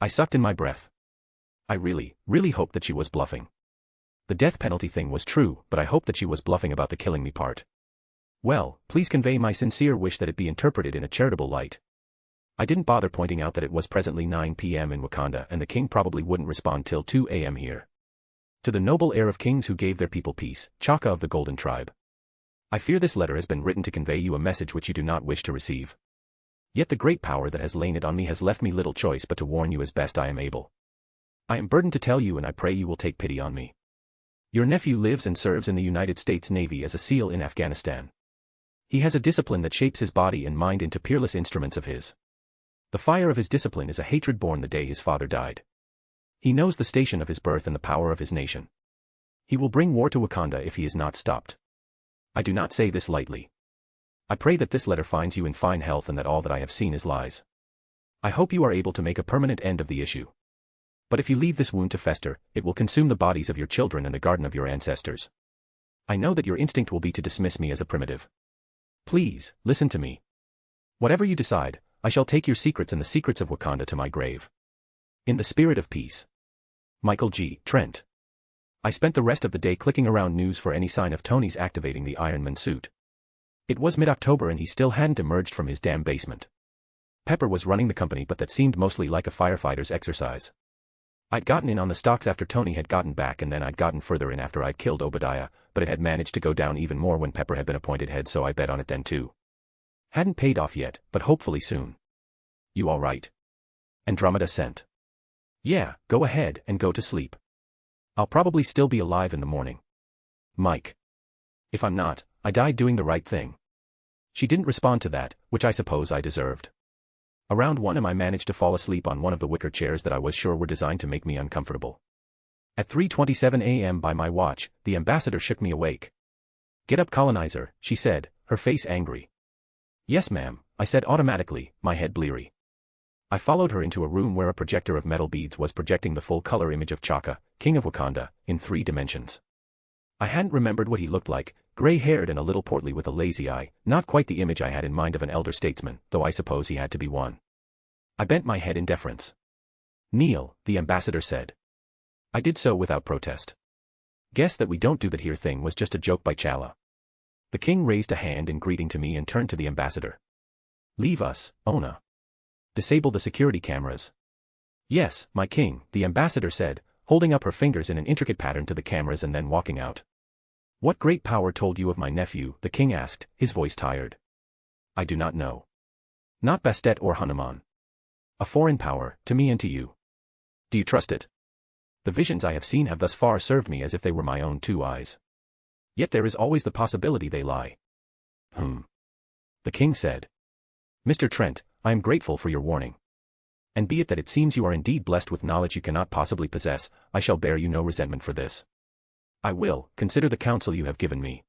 Speaker 2: I sucked in my breath. I really hoped that she was bluffing. The death penalty thing was true, but I hoped that she was bluffing about the killing me part. Well, please convey my sincere wish that it be interpreted in a charitable light. I didn't bother pointing out that it was presently 9 p.m. in Wakanda and the king probably wouldn't respond till 2 a.m. here. To the noble heir of kings who gave their people peace, Chaka of the Golden Tribe. I fear this letter has been written to convey you a message which you do not wish to receive. Yet the great power that has lain it on me has left me little choice but to warn you as best I am able. I am burdened to tell you and I pray you will take pity on me. Your nephew lives and serves in the United States Navy as a SEAL in Afghanistan. He has a discipline that shapes his body and mind into peerless instruments of his. The fire of his discipline is a hatred born the day his father died. He knows the station of his birth and the power of his nation. He will bring war to Wakanda if he is not stopped. I do not say this lightly. I pray that this letter finds you in fine health and that all that I have seen is lies. I hope you are able to make a permanent end of the issue. But if you leave this wound to fester, it will consume the bodies of your children and the garden of your ancestors. I know that your instinct will be to dismiss me as a primitive. Please, listen to me. Whatever you decide, I shall take your secrets and the secrets of Wakanda to my grave. In the spirit of peace. Michael G. Trent. I spent the rest of the day clicking around news for any sign of Tony's activating the Iron Man suit. It was mid-October and he still hadn't emerged from his damn basement. Pepper was running the company but that seemed mostly like a firefighter's exercise. I'd gotten in on the stocks after Tony had gotten back and then I'd gotten further in after I'd killed Obadiah, but it had managed to go down even more when Pepper had been appointed head so I bet on it then too. Hadn't paid off yet, but hopefully soon. You all right? Andromeda sent. Yeah, go ahead and go to sleep. I'll probably still be alive in the morning. Mike. If I'm not, I died doing the right thing. She didn't respond to that, which I suppose I deserved. Around 1 am I managed to fall asleep on one of the wicker chairs that I was sure were designed to make me uncomfortable. At 3:27 a.m. by my watch, the ambassador shook me awake. Get up, colonizer, she said, her face angry. Yes ma'am, I said automatically, my head bleary. I followed her into a room where a projector of metal beads was projecting the full-color image of Chaka, King of Wakanda, in 3 dimensions. I hadn't remembered what he looked like, gray-haired and a little portly with a lazy eye, not quite the image I had in mind of an elder statesman, though I suppose he had to be one. I bent my head in deference. Kneel, the ambassador said. I did so without protest. Guess that we don't do that here thing was just a joke by Chala. The king raised a hand in greeting to me and turned to the ambassador. Leave us, Ona. Disable the security cameras. Yes, my king, the ambassador said, holding up her fingers in an intricate pattern to the cameras and then walking out. What great power told you of my nephew? The king asked, his voice tired. I do not know. Not Bastet or Hanuman. A foreign power, to me and to you. Do you trust it? The visions I have seen have thus far served me as if they were my own 2 eyes. Yet there is always the possibility they lie. The king said. Mr. Trent, I am grateful for your warning. And be it that it seems you are indeed blessed with knowledge you cannot possibly possess, I shall bear you no resentment for this. I will, consider the counsel you have given me.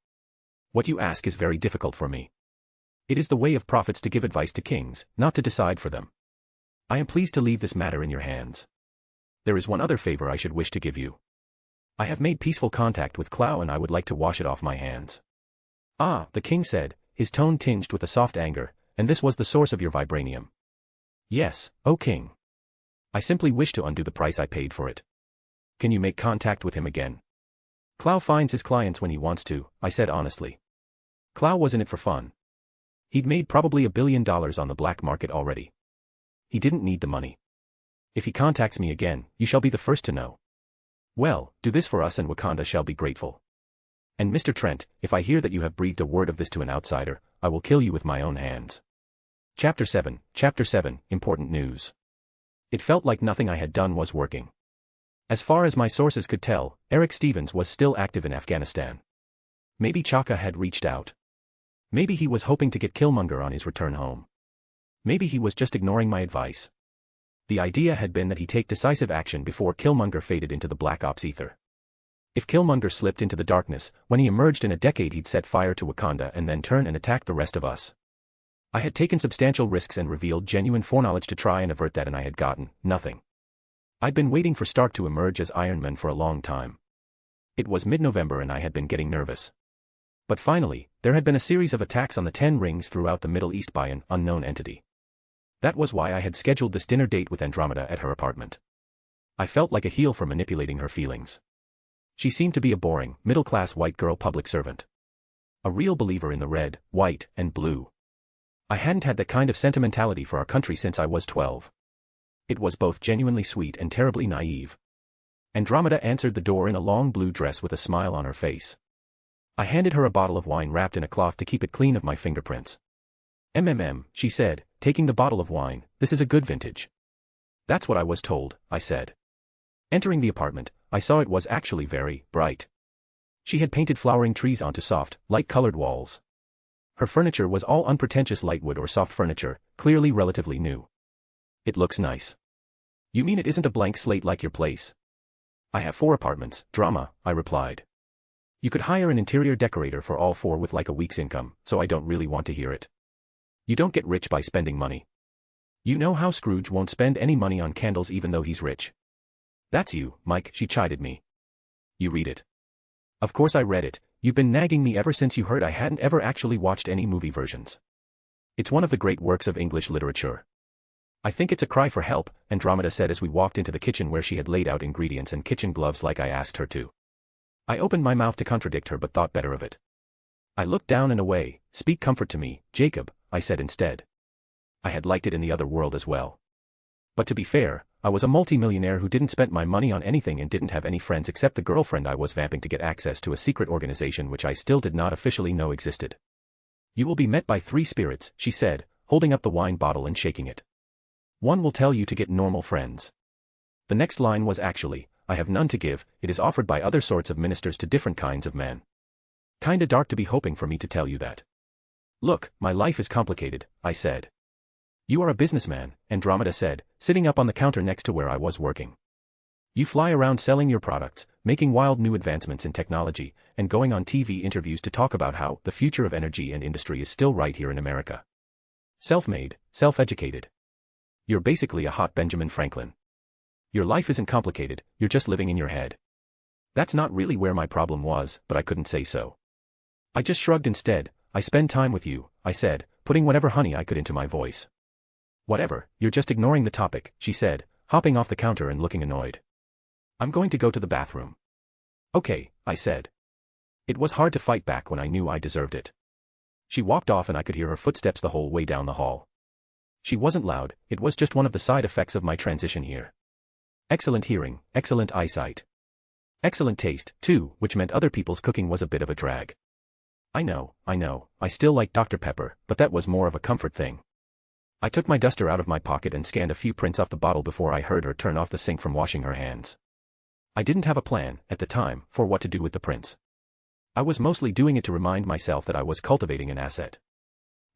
Speaker 2: What you ask is very difficult for me. It is the way of prophets to give advice to kings, not to decide for them. I am pleased to leave this matter in your hands. There is one other favor I should wish to give you. I have made peaceful contact with Clow and I would like to wash it off my hands. Ah, the king said, his tone tinged with a soft anger, and this was the source of your vibranium. Yes, O king. I simply wish to undo the price I paid for it. Can you make contact with him again? Clow finds his clients when he wants to, I said honestly. Clow was in it for fun. He'd made probably $1 billion on the black market already. He didn't need the money. If he contacts me again, you shall be the first to know. Well, do this for us and Wakanda shall be grateful. And Mr. Trent, if I hear that you have breathed a word of this to an outsider, I will kill you with my own hands. Chapter 7, Important News. It felt like nothing I had done was working. As far as my sources could tell, Eric Stevens was still active in Afghanistan. Maybe Chaka had reached out. Maybe he was hoping to get Killmonger on his return home. Maybe he was just ignoring my advice. The idea had been that he take decisive action before Killmonger faded into the Black Ops ether. If Killmonger slipped into the darkness, when he emerged in a decade he'd set fire to Wakanda and then turn and attack the rest of us. I had taken substantial risks and revealed genuine foreknowledge to try and avert that and I had gotten nothing. I'd been waiting for Stark to emerge as Iron Man for a long time. It was mid-November and I had been getting nervous. But finally, there had been a series of attacks on the 10 rings throughout the Middle East by an unknown entity. That was why I had scheduled this dinner date with Andromeda at her apartment. I felt like a heel for manipulating her feelings. She seemed to be a boring, middle-class white girl public servant. A real believer in the red, white, and blue. I hadn't had that kind of sentimentality for our country since I was 12. It was both genuinely sweet and terribly naive. Andromeda answered the door in a long blue dress with a smile on her face. I handed her a bottle of wine wrapped in a cloth to keep it clean of my fingerprints. She said, taking the bottle of wine, this is a good vintage. That's what I was told, I said. Entering the apartment, I saw it was actually very bright. She had painted flowering trees onto soft, light-colored walls. Her furniture was all unpretentious lightwood or soft furniture, clearly relatively new. It looks nice. You mean it isn't a blank slate like your place? I have 4 apartments, drama, I replied. You could hire an interior decorator for all 4 with like a week's income, so I don't really want to hear it. You don't get rich by spending money. You know how Scrooge won't spend any money on candles even though he's rich. That's you, Mike, she chided me. You read it. Of course I read it, you've been nagging me ever since you heard I hadn't ever actually watched any movie versions. It's one of the great works of English literature. I think it's a cry for help, Andromeda said as we walked into the kitchen where she had laid out ingredients and kitchen gloves like I asked her to. I opened my mouth to contradict her but thought better of it. I looked down and away. Speak comfort to me, Jacob, I said instead. I had liked it in the other world as well. But to be fair, I was a multi-millionaire who didn't spend my money on anything and didn't have any friends except the girlfriend I was vamping to get access to a secret organization which I still did not officially know existed. You will be met by 3 spirits, she said, holding up the wine bottle and shaking it. One will tell you to get normal friends. The next line was actually, I have none to give, it is offered by other sorts of ministers to different kinds of men. Kinda dark to be hoping for me to tell you that. Look, my life is complicated, I said. You are a businessman, Andromeda said, sitting up on the counter next to where I was working. You fly around selling your products, making wild new advancements in technology, and going on TV interviews to talk about how the future of energy and industry is still right here in America. Self-made, self-educated. You're basically a hot Benjamin Franklin. Your life isn't complicated, you're just living in your head. That's not really where my problem was, but I couldn't say so. I just shrugged instead. I spend time with you, I said, putting whatever honey I could into my voice. Whatever, you're just ignoring the topic, she said, hopping off the counter and looking annoyed. I'm going to go to the bathroom. Okay, I said. It was hard to fight back when I knew I deserved it. She walked off and I could hear her footsteps the whole way down the hall. She wasn't loud, it was just one of the side effects of my transition here. Excellent hearing, excellent eyesight. Excellent taste, too, which meant other people's cooking was a bit of a drag. I know, I still like Dr. Pepper, but that was more of a comfort thing. I took my duster out of my pocket and scanned a few prints off the bottle before I heard her turn off the sink from washing her hands. I didn't have a plan, at the time, for what to do with the prints. I was mostly doing it to remind myself that I was cultivating an asset.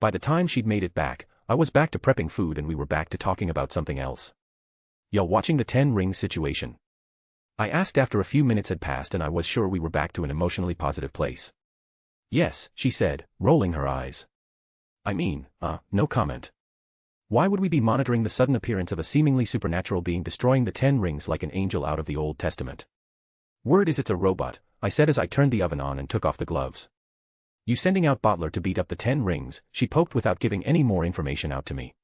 Speaker 2: By the time she'd made it back, I was back to prepping food and we were back to talking about something else. Y'all watching the 10 Rings situation? I asked after a few minutes had passed and I was sure we were back to an emotionally positive place. Yes, she said, rolling her eyes. I mean, no comment. Why would we be monitoring the sudden appearance of a seemingly supernatural being destroying the 10 Rings like an angel out of the Old Testament? Word is it's a robot, I said as I turned the oven on and took off the gloves. You sending out Bottler to beat up the 10 Rings, she poked without giving any more information out to me.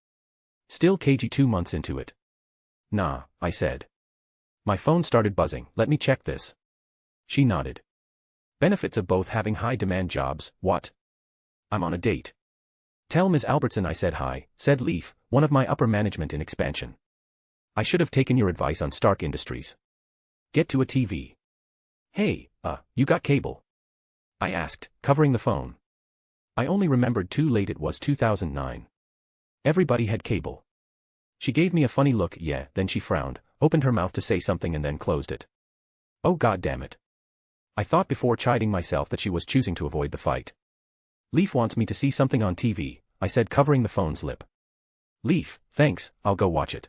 Speaker 2: Still cagey 2 months into it. Nah, I said. My phone started buzzing, let me check this. She nodded. Benefits of both having high-demand jobs, what? I'm on a date. Tell Ms. Albertson I said hi, said Leaf, one of my upper management in expansion. I should have taken your advice on Stark Industries. Get to a TV. Hey, you got cable? I asked, covering the phone. I only remembered too late it was 2009. Everybody had cable. She gave me a funny look, yeah, then she frowned, opened her mouth to say something and then closed it. Oh god damn it. I thought before chiding myself that she was choosing to avoid the fight. Leaf wants me to see something on TV, I said covering the phone's lip. Leaf, thanks, I'll go watch it.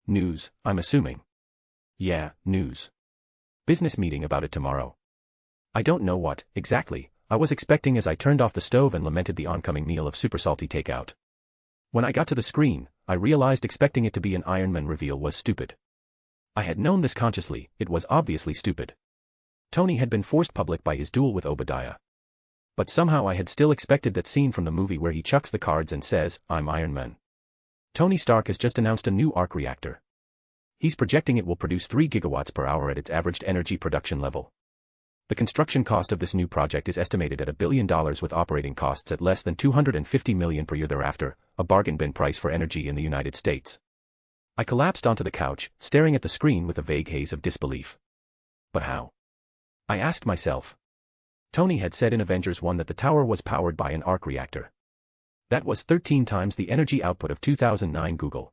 Speaker 2: News, I'm assuming. Yeah, news. Business meeting about it tomorrow. I don't know what, exactly, I was expecting as I turned off the stove and lamented the oncoming meal of super salty takeout. When I got to the screen, I realized expecting it to be an Iron Man reveal was stupid. I had known this consciously, it was obviously stupid. Tony had been forced public by his duel with Obadiah. But somehow I had still expected that scene from the movie where he chucks the cards and says, I'm Iron Man. Tony Stark has just announced a new arc reactor. He's projecting it will produce 3 gigawatts per hour at its averaged energy production level. The construction cost of this new project is estimated at $1 billion with operating costs at less than $250 million per year thereafter, a bargain bin price for energy in the United States. I collapsed onto the couch, staring at the screen with a vague haze of disbelief. But how? I asked myself. Tony had said in Avengers 1 that the tower was powered by an arc reactor. That was 13 times the energy output of 2009 Google.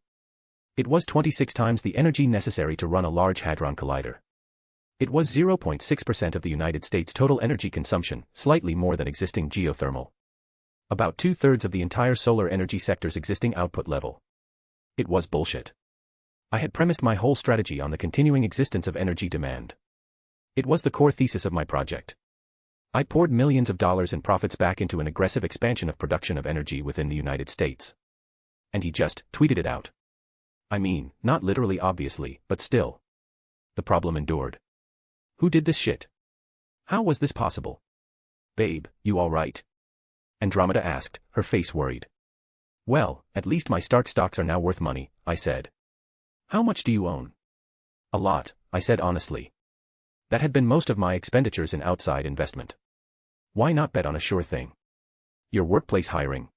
Speaker 2: It was 26 times the energy necessary to run a Large Hadron Collider. It was 0.6% of the United States' total energy consumption, slightly more than existing geothermal. About 2/3 of the entire solar energy sector's existing output level. It was bullshit. I had premised my whole strategy on the continuing existence of energy demand. It was the core thesis of my project. I poured millions of dollars in profits back into an aggressive expansion of production of energy within the United States. And he just tweeted it out. I mean, not literally obviously, but still. The problem endured. Who did this shit? How was this possible? Babe, you all right? Andromeda asked, her face worried. Well, at least my Stark stocks are now worth money, I said. How much do you own? A lot, I said honestly. That had been most of my expenditures in outside investment. Why not bet on a sure thing? Your workplace hiring.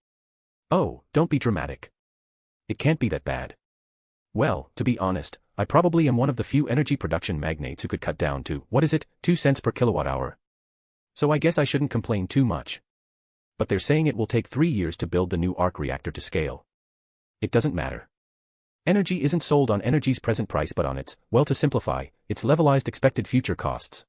Speaker 2: Oh, don't be dramatic. It can't be that bad. Well, to be honest, I probably am one of the few energy production magnates who could cut down to, 2 cents per kilowatt hour. So I guess I shouldn't complain too much. But they're saying it will take 3 years to build the new arc reactor to scale. It doesn't matter. Energy isn't sold on energy's present price but on its, well, to simplify, its levelized expected future costs.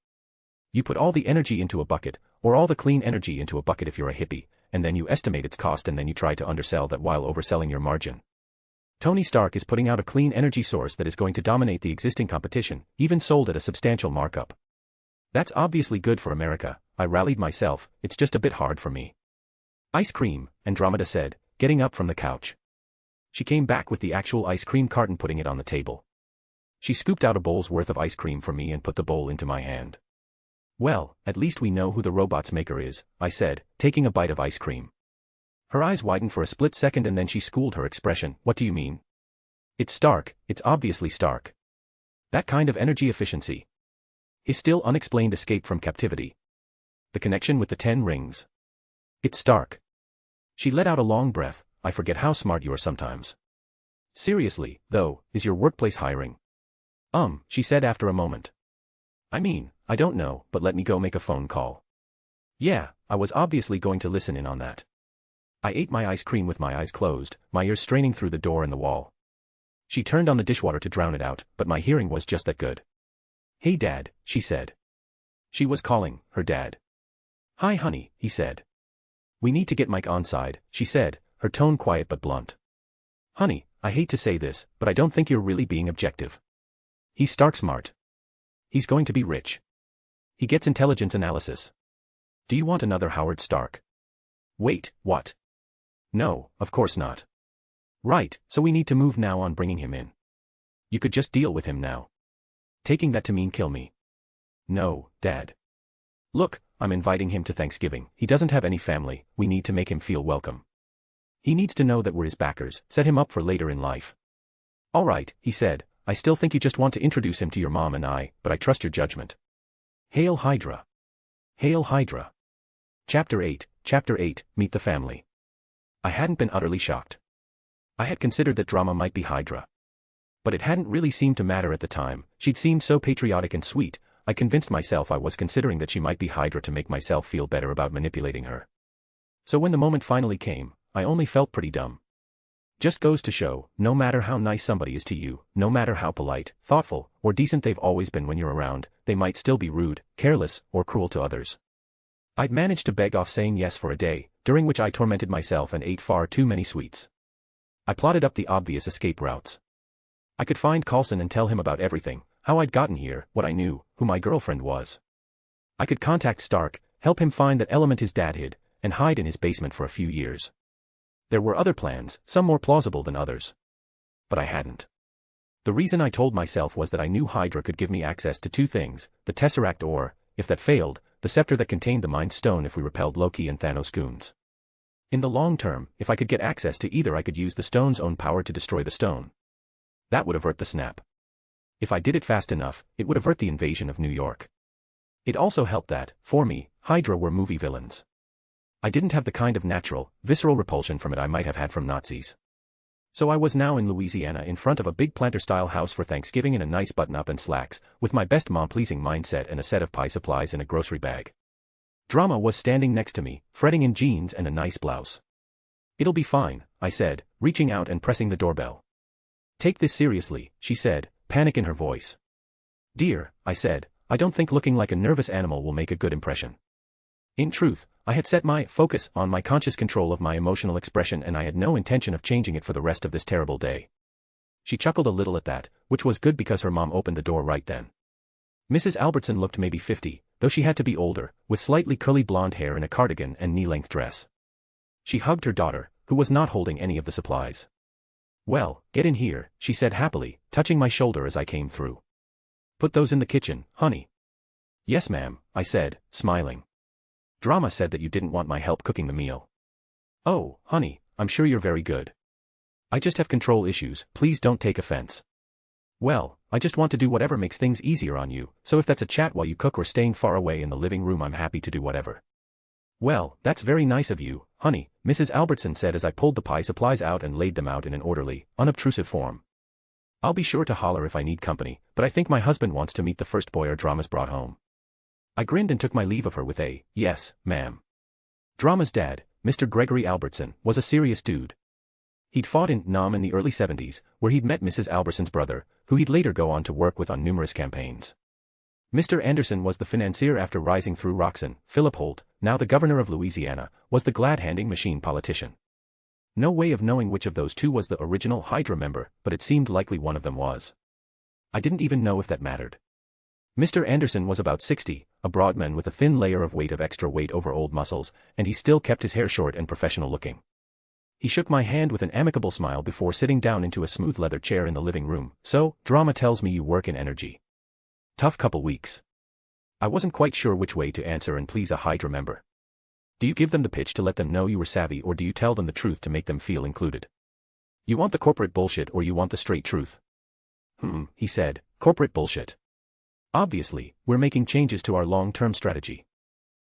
Speaker 2: You put all the energy into a bucket, or all the clean energy into a bucket if you're a hippie, and then you estimate its cost and then you try to undersell that while overselling your margin. Tony Stark is putting out a clean energy source that is going to dominate the existing competition, even sold at a substantial markup. That's obviously good for America, I rallied myself, it's just a bit hard for me. Ice cream, Andromeda said, getting up from the couch. She came back with the actual ice cream carton, putting it on the table. She scooped out a bowl's worth of ice cream for me and put the bowl into my hand. Well, at least we know who the robot's maker is, I said, taking a bite of ice cream. Her eyes widened for a split second and then she schooled her expression. What do you mean? It's Stark, it's obviously Stark. That kind of energy efficiency. His still unexplained escape from captivity. The connection with the 10 rings. It's Stark. She let out a long breath. I forget how smart you are sometimes. Seriously, though, is your workplace hiring? She said after a moment. I mean, I don't know, but let me go make a phone call. Yeah, I was obviously going to listen in on that. I ate my ice cream with my eyes closed, my ears straining through the door and the wall. She turned on the dishwater to drown it out, but my hearing was just that good. Hey Dad, she said. She was calling her dad. Hi honey, he said. We need to get Mike onside, she said, her tone quiet but blunt. Honey, I hate to say this, but I don't think you're really being objective. He's Stark smart. He's going to be rich. He gets intelligence analysis. Do you want another Howard Stark? Wait, what? No, of course not. Right, so we need to move now on bringing him in. You could just deal with him now. Taking that to mean kill me. No, Dad. Look, I'm inviting him to Thanksgiving. He doesn't have any family, we need to make him feel welcome. He needs to know that we're his backers, set him up for later in life. All right, he said, I still think you just want to introduce him to your mom and I, but I trust your judgment. Hail Hydra. Hail Hydra. Chapter 8, Meet the Family. I hadn't been utterly shocked. I had considered that drama might be Hydra. But it hadn't really seemed to matter at the time. She'd seemed so patriotic and sweet, I convinced myself I was considering that she might be Hydra to make myself feel better about manipulating her. So when the moment finally came, I only felt pretty dumb. Just goes to show, no matter how nice somebody is to you, no matter how polite, thoughtful, or decent they've always been when you're around, they might still be rude, careless, or cruel to others. I'd managed to beg off saying yes for a day, during which I tormented myself and ate far too many sweets. I plotted up the obvious escape routes. I could find Coulson and tell him about everything, how I'd gotten here, what I knew, who my girlfriend was. I could contact Stark, help him find that element his dad hid, and hide in his basement for a few years. There were other plans, some more plausible than others. But I hadn't. The reason I told myself was that I knew Hydra could give me access to two things, the Tesseract or, if that failed, the scepter that contained the Mind Stone if we repelled Loki and Thanos' goons. In the long term, if I could get access to either, I could use the stone's own power to destroy the stone. That would avert the snap. If I did it fast enough, it would avert the invasion of New York. It also helped that, for me, Hydra were movie villains. I didn't have the kind of natural, visceral repulsion from it I might have had from Nazis. So I was now in Louisiana in front of a big planter-style house for Thanksgiving in a nice button-up and slacks, with my best mom-pleasing mindset and a set of pie supplies in a grocery bag. Drama was standing next to me, fretting in jeans and a nice blouse. "It'll be fine," I said, reaching out and pressing the doorbell. "Take this seriously," she said, panic in her voice. "Dear," I said, "I don't think looking like a nervous animal will make a good impression." In truth, I had set my focus on my conscious control of my emotional expression and I had no intention of changing it for the rest of this terrible day. She chuckled a little at that, which was good because her mom opened the door right then. Mrs. Albertson looked maybe 50, though she had to be older, with slightly curly blonde hair in a cardigan and knee-length dress. She hugged her daughter, who was not holding any of the supplies. "Well, get in here," she said happily, touching my shoulder as I came through. "Put those in the kitchen, honey." "Yes, ma'am," I said, smiling. "Drama said that you didn't want my help cooking the meal." "Oh, honey, I'm sure you're very good. I just have control issues, please don't take offense." "Well, I just want to do whatever makes things easier on you, so if that's a chat while you cook or staying far away in the living room I'm happy to do whatever." "Well, that's very nice of you, honey," Mrs. Albertson said as I pulled the pie supplies out and laid them out in an orderly, unobtrusive form. "I'll be sure to holler if I need company, but I think my husband wants to meet the first boy our Drama's brought home." I grinned and took my leave of her with a, "Yes, ma'am." Drama's dad, Mr. Gregory Albertson, was a serious dude. He'd fought in Nam in the early 70s, where he'd met Mrs. Albertson's brother, who he'd later go on to work with on numerous campaigns. Mr. Anderson was the financier after rising through Roxanne. Philip Holt, now the governor of Louisiana, was the glad-handing machine politician. No way of knowing which of those two was the original Hydra member, but it seemed likely one of them was. I didn't even know if that mattered. Mr. Anderson was about 60, a broad man with a thin layer of extra weight over old muscles, and he still kept his hair short and professional looking. He shook my hand with an amicable smile before sitting down into a smooth leather chair in the living room. "So, Drama tells me you work in energy. Tough couple weeks." I wasn't quite sure which way to answer and please a Hydra member. Do you give them the pitch to let them know you were savvy or do you tell them the truth to make them feel included? You want the corporate bullshit or you want the straight truth? He said, corporate bullshit. Obviously, we're making changes to our long-term strategy.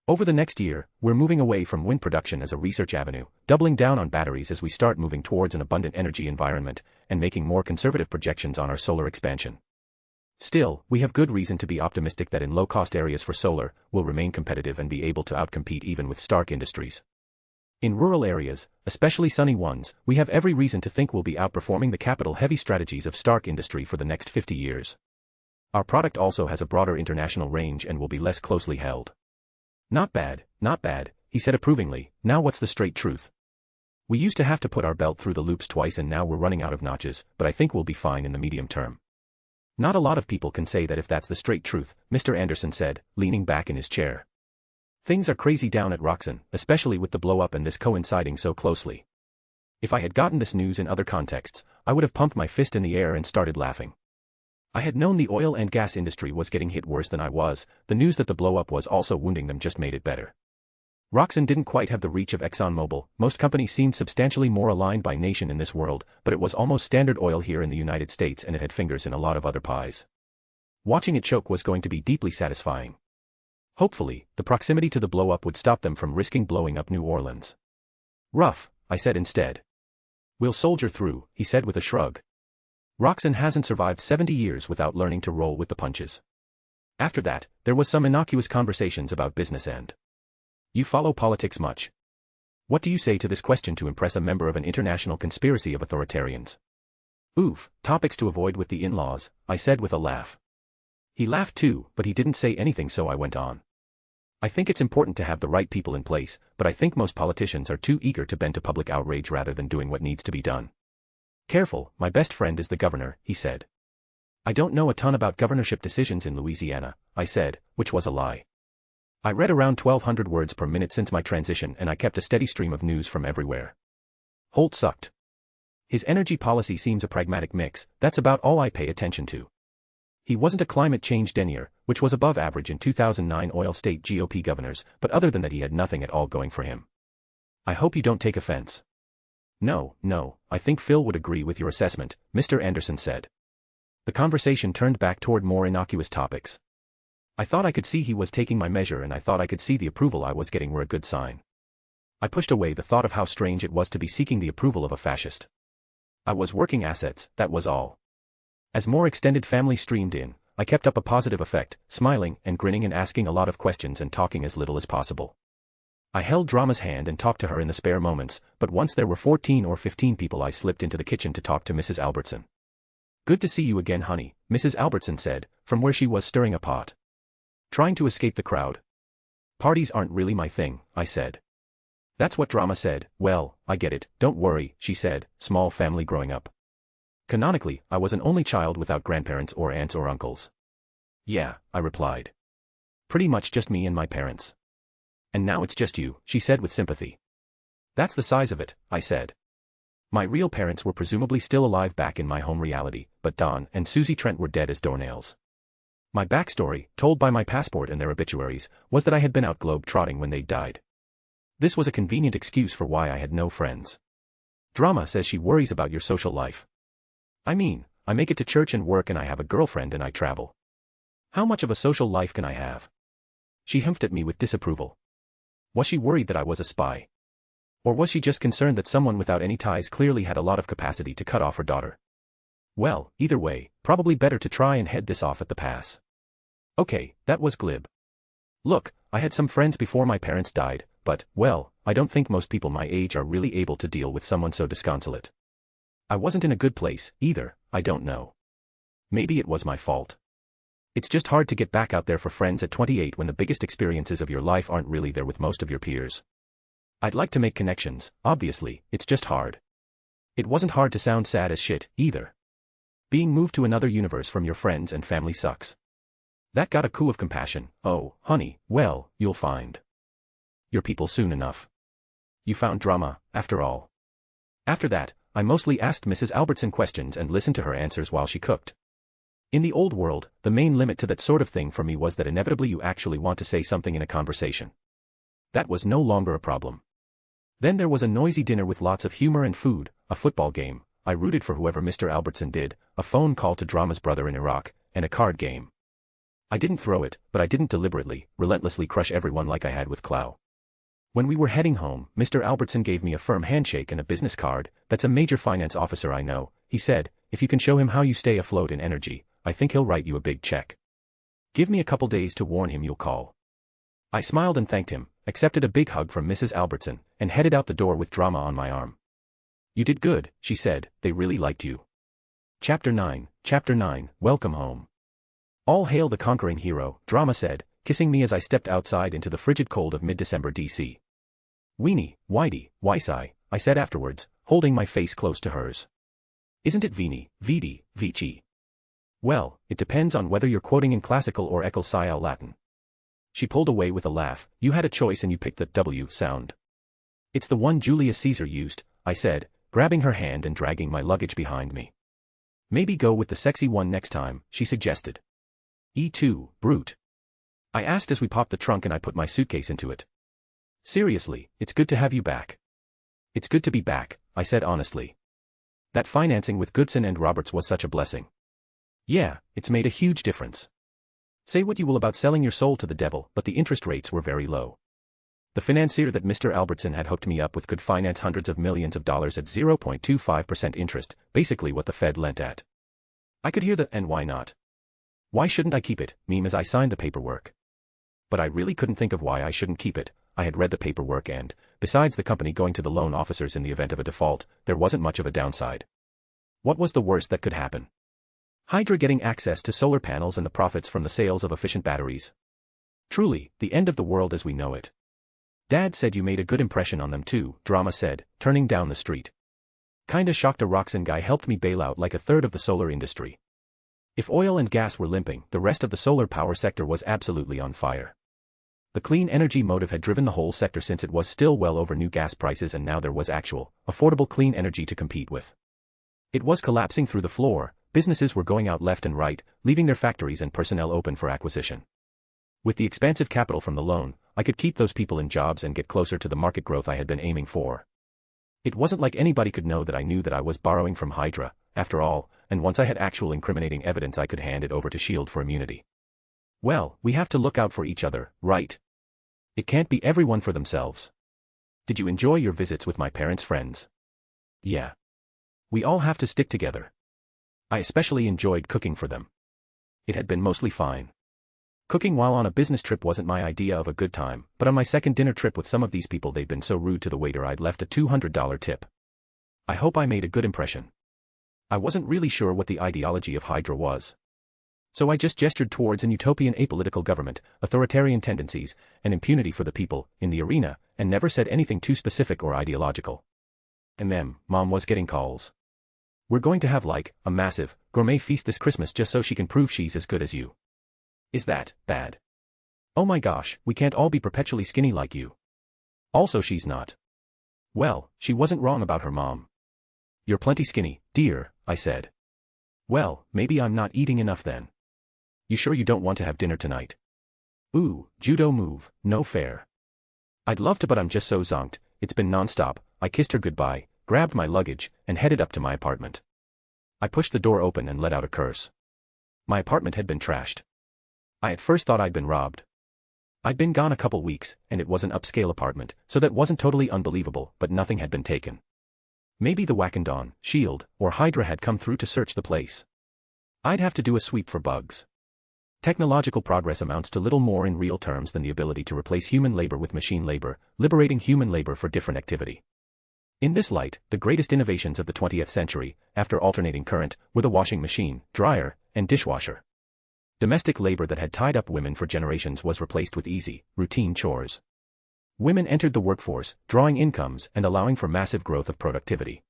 Speaker 2: Over the next year, we're moving away from wind production as a research avenue, doubling down on batteries as we start moving towards an abundant energy environment, and making more conservative projections on our solar expansion. Still, we have good reason to be optimistic that in low-cost areas for solar, we'll remain competitive and be able to outcompete even with Stark Industries. In rural areas, especially sunny ones, we have every reason to think we'll be outperforming the capital-heavy strategies of Stark Industry for the next 50 years. Our product also has a broader international range and will be less closely held. Not bad, he said approvingly. Now what's the straight truth? We used to have to put our belt through the loops twice and now we're running out of notches, but I think we'll be fine in the medium term. Not a lot of people can say that if that's the straight truth, Mr. Anderson said, leaning back in his chair. Things are crazy down at Roxanne, especially with the blow-up and this coinciding so closely. If I had gotten this news in other contexts, I would have pumped my fist in the air and started laughing. I had known the oil and gas industry was getting hit worse than I was, the news that the blow-up was also wounding them just made it better. Roxanne didn't quite have the reach of ExxonMobil, most companies seemed substantially more aligned by nation in this world, but it was almost Standard Oil here in the United States and it had fingers in a lot of other pies. Watching it choke was going to be deeply satisfying. Hopefully, the proximity to the blow-up would stop them from risking blowing up New Orleans. Rough, I said instead. We'll soldier through, he said with a shrug. Roxanne hasn't survived 70 years without learning to roll with the punches. After that, there was some innocuous conversations about business and. You follow politics much? What do you say to this question to impress a member of an international conspiracy of authoritarians? Oof, topics to avoid with the in-laws, I said with a laugh. He laughed too, but he didn't say anything so I went on. I think it's important to have the right people in place, but I think most politicians are too eager to bend to public outrage rather than doing what needs to be done. Careful, my best friend is the governor, he said. I don't know a ton about governorship decisions in Louisiana, I said, which was a lie. I read around 1,200 words per minute since my transition and I kept a steady stream of news from everywhere. Holt sucked. His energy policy seems a pragmatic mix, that's about all I pay attention to. He wasn't a climate change denier, which was above average in 2009 oil state GOP governors, but other than that he had nothing at all going for him. I hope you don't take offense. No, I think Phil would agree with your assessment, Mr. Anderson said. The conversation turned back toward more innocuous topics. I thought I could see he was taking my measure and I thought I could see the approval I was getting were a good sign. I pushed away the thought of how strange it was to be seeking the approval of a fascist. I was working assets, that was all. As more extended family streamed in, I kept up a positive effect, smiling and grinning and asking a lot of questions and talking as little as possible. I held Drama's hand and talked to her in the spare moments, but once there were 14 or 15 people I slipped into the kitchen to talk to Mrs. Albertson. "Good to see you again, honey," Mrs. Albertson said, from where she was stirring a pot. Trying to escape the crowd. "Parties aren't really my thing," I said. "That's what Drama said." "Well, I get it, don't worry," she said, "small family growing up. Canonically, I was an only child without grandparents or aunts or uncles." "Yeah," I replied. "Pretty much just me and my parents." "And now it's just you," she said with sympathy. "That's the size of it," I said. My real parents were presumably still alive back in my home reality, but Don and Susie Trent were dead as doornails. My backstory, told by my passport and their obituaries, was that I had been out globe-trotting when they died. This was a convenient excuse for why I had no friends. Drama says she worries about your social life. I mean, I make it to church and work and I have a girlfriend and I travel. How much of a social life can I have? She humphed at me with disapproval. Was she worried that I was a spy? Or was she just concerned that someone without any ties clearly had a lot of capacity to cut off her daughter? Well, either way, probably better to try and head this off at the pass. Okay, that was glib. Look, I had some friends before my parents died, but, well, I don't think most people my age are really able to deal with someone so disconsolate. I wasn't in a good place, either, I don't know. Maybe it was my fault. It's just hard to get back out there for friends at 28 when the biggest experiences of your life aren't really there with most of your peers. I'd like to make connections, obviously, it's just hard. It wasn't hard to sound sad as shit, either. Being moved to another universe from your friends and family sucks. That got a coup of compassion. "Oh, honey, well, you'll find your people soon enough. You found Drama, after all." After that, I mostly asked Mrs. Albertson questions and listened to her answers while she cooked. In the old world, the main limit to that sort of thing for me was that inevitably you actually want to say something in a conversation. That was no longer a problem. Then there was a noisy dinner with lots of humor and food, a football game, I rooted for whoever Mr. Albertson did, a phone call to Drama's brother in Iraq, and a card game. I didn't throw it, but I didn't deliberately, relentlessly crush everyone like I had with Clow. When we were heading home, Mr. Albertson gave me a firm handshake and a business card. "That's a major finance officer I know," he said. "If you can show him how you stay afloat in energy, I think he'll write you a big check. Give me a couple days to warn him you'll call." I smiled and thanked him, accepted a big hug from Mrs. Albertson, and headed out the door with Drama on my arm. "You did good," she said, "they really liked you." Chapter 9, Welcome Home. "All hail the conquering hero," Drama said, kissing me as I stepped outside into the frigid cold of mid-December DC. "Weenie, Whitey, Wisai," I said afterwards, holding my face close to hers. "Isn't it Vini, Vidi, Vici?" "Well, it depends on whether you're quoting in classical or Eccle Latin." She pulled away with a laugh. "You had a choice and you picked the W sound." "It's the one Julius Caesar used," I said, grabbing her hand and dragging my luggage behind me. "Maybe go with the sexy one next time," she suggested. "E2, brute." I asked as we popped the trunk and I put my suitcase into it. "Seriously, it's good to have you back." "It's good to be back," I said honestly. That financing with Goodson and Roberts was such a blessing. Yeah, it's made a huge difference. Say what you will about selling your soul to the devil, but the interest rates were very low. The financier that Mr. Albertson had hooked me up with could finance hundreds of millions of dollars at 0.25% interest, basically what the Fed lent at. I could hear the "and why not? Why shouldn't I keep it" meme as I signed the paperwork. But I really couldn't think of why I shouldn't keep it. I had read the paperwork and, besides the company going to the loan officers in the event of a default, there wasn't much of a downside. What was the worst that could happen? Hydra getting access to solar panels and the profits from the sales of efficient batteries. Truly, the end of the world as we know it. "Dad said you made a good impression on them too," Drama said, turning down the street. "Kinda shocked a Roxanne guy helped me bail out like a third of the solar industry. If oil and gas were limping, the rest of the solar power sector was absolutely on fire. The clean energy motive had driven the whole sector since it was still well over new gas prices and now there was actual, affordable clean energy to compete with. It was collapsing through the floor, businesses were going out left and right, leaving their factories and personnel open for acquisition. With the expansive capital from the loan, I could keep those people in jobs and get closer to the market growth I had been aiming for. It wasn't like anybody could know that I knew that I was borrowing from Hydra, after all, and once I had actual incriminating evidence I could hand it over to S.H.I.E.L.D. for immunity. Well, we have to look out for each other, right? It can't be everyone for themselves. Did you enjoy your visits with my parents' friends? Yeah. We all have to stick together. I especially enjoyed cooking for them. It had been mostly fine. Cooking while on a business trip wasn't my idea of a good time, but on my second dinner trip with some of these people they'd been so rude to the waiter I'd left a $200 tip. I hope I made a good impression. I wasn't really sure what the ideology of Hydra was. So I just gestured towards an utopian apolitical government, authoritarian tendencies, and impunity for the people, in the arena, and never said anything too specific or ideological. And then, Mom was getting calls. We're going to have like, a massive, gourmet feast this Christmas just so she can prove she's as good as you. Is that bad? Oh my gosh, we can't all be perpetually skinny like you. Also she's not. Well, she wasn't wrong about her mom. You're plenty skinny, dear, I said. Well, maybe I'm not eating enough then. You sure you don't want to have dinner tonight? Ooh, judo move, no fair. I'd love to but I'm just so zonked, it's been non-stop. I kissed her goodbye, grabbed my luggage, and headed up to my apartment. I pushed the door open and let out a curse. My apartment had been trashed. I at first thought I'd been robbed. I'd been gone a couple weeks, and it was an upscale apartment, so that wasn't totally unbelievable, but nothing had been taken. Maybe the Wakandon, S.H.I.E.L.D., or Hydra had come through to search the place. I'd have to do a sweep for bugs. Technological progress amounts to little more in real terms than the ability to replace human labor with machine labor, liberating human labor for different activity. In this light, the greatest innovations of the 20th century, after alternating current, were the washing machine, dryer, and dishwasher. Domestic labor that had tied up women for generations was replaced with easy, routine chores. Women entered the workforce, drawing incomes and allowing for massive growth of productivity.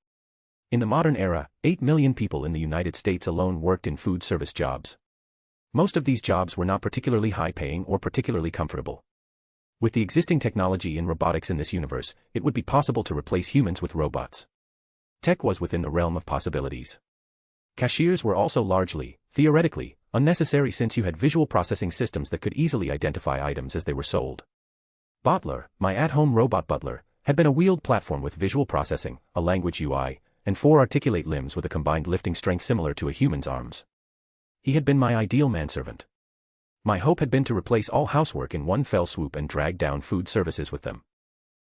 Speaker 2: In the modern era, 8 million people in the United States alone worked in food service jobs. Most of these jobs were not particularly high-paying or particularly comfortable. With the existing technology and robotics in this universe, it would be possible to replace humans with robots. Tech was within the realm of possibilities. Cashiers were also largely, theoretically, unnecessary since you had visual processing systems that could easily identify items as they were sold. Bottler, my at-home robot butler, had been a wheeled platform with visual processing, a language UI, and 4 articulate limbs with a combined lifting strength similar to a human's arms. He had been my ideal manservant. My hope had been to replace all housework in one fell swoop and drag down food services with them.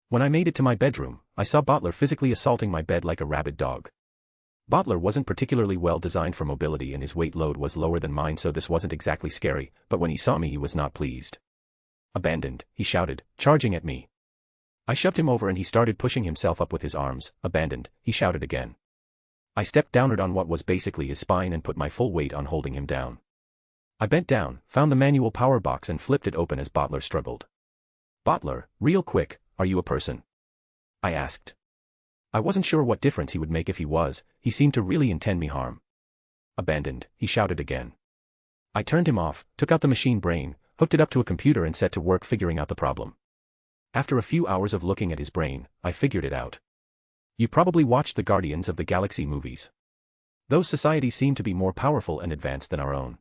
Speaker 2: When I made it to my bedroom, I saw Bottler physically assaulting my bed like a rabid dog. Bottler wasn't particularly well designed for mobility and his weight load was lower than mine, so this wasn't exactly scary, but when he saw me he was not pleased. Abandoned, he shouted, charging at me. I shoved him over and he started pushing himself up with his arms. Abandoned, he shouted again. I stepped downward on what was basically his spine and put my full weight on holding him down. I bent down, found the manual power box and flipped it open as Bottler struggled. Bottler, real quick, are you a person? I asked. I wasn't sure what difference he would make if he was, he seemed to really intend me harm. Abandoned, he shouted again. I turned him off, took out the machine brain, hooked it up to a computer and set to work figuring out the problem. After a few hours of looking at his brain, I figured it out. You probably watched the Guardians of the Galaxy movies. Those societies seemed to be more powerful and advanced than our own.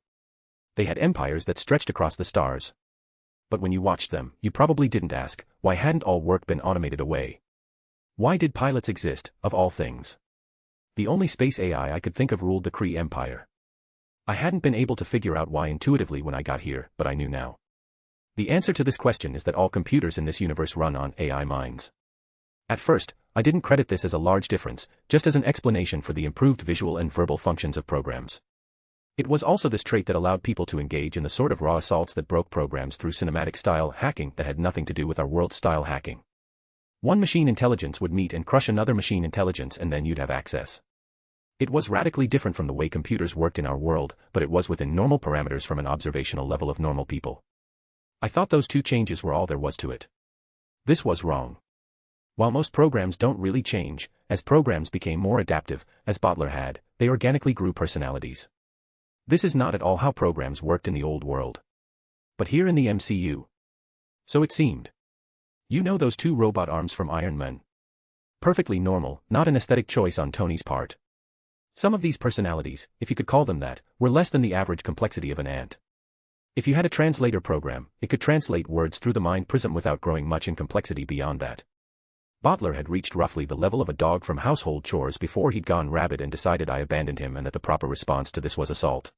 Speaker 2: They had empires that stretched across the stars. But when you watched them, you probably didn't ask, why hadn't all work been automated away? Why did pilots exist, of all things? The only space AI I could think of ruled the Kree Empire. I hadn't been able to figure out why intuitively when I got here, but I knew now. The answer to this question is that all computers in this universe run on AI minds. At first, I didn't credit this as a large difference, just as an explanation for the improved visual and verbal functions of programs. It was also this trait that allowed people to engage in the sort of raw assaults that broke programs through cinematic-style hacking that had nothing to do with our world-style hacking. One machine intelligence would meet and crush another machine intelligence and then you'd have access. It was radically different from the way computers worked in our world, but it was within normal parameters from an observational level of normal people. I thought those two changes were all there was to it. This was wrong. While most programs don't really change, as programs became more adaptive, as Bottler had, they organically grew personalities. This is not at all how programs worked in the old world. But here in the MCU. So it seemed. You know those 2 robot arms from Iron Man? Perfectly normal, not an aesthetic choice on Tony's part. Some of these personalities, if you could call them that, were less than the average complexity of an ant. If you had a translator program, it could translate words through the mind prism without growing much in complexity beyond that. Bottler had reached roughly the level of a dog from household chores before he'd gone rabid and decided I abandoned him and that the proper response to this was assault.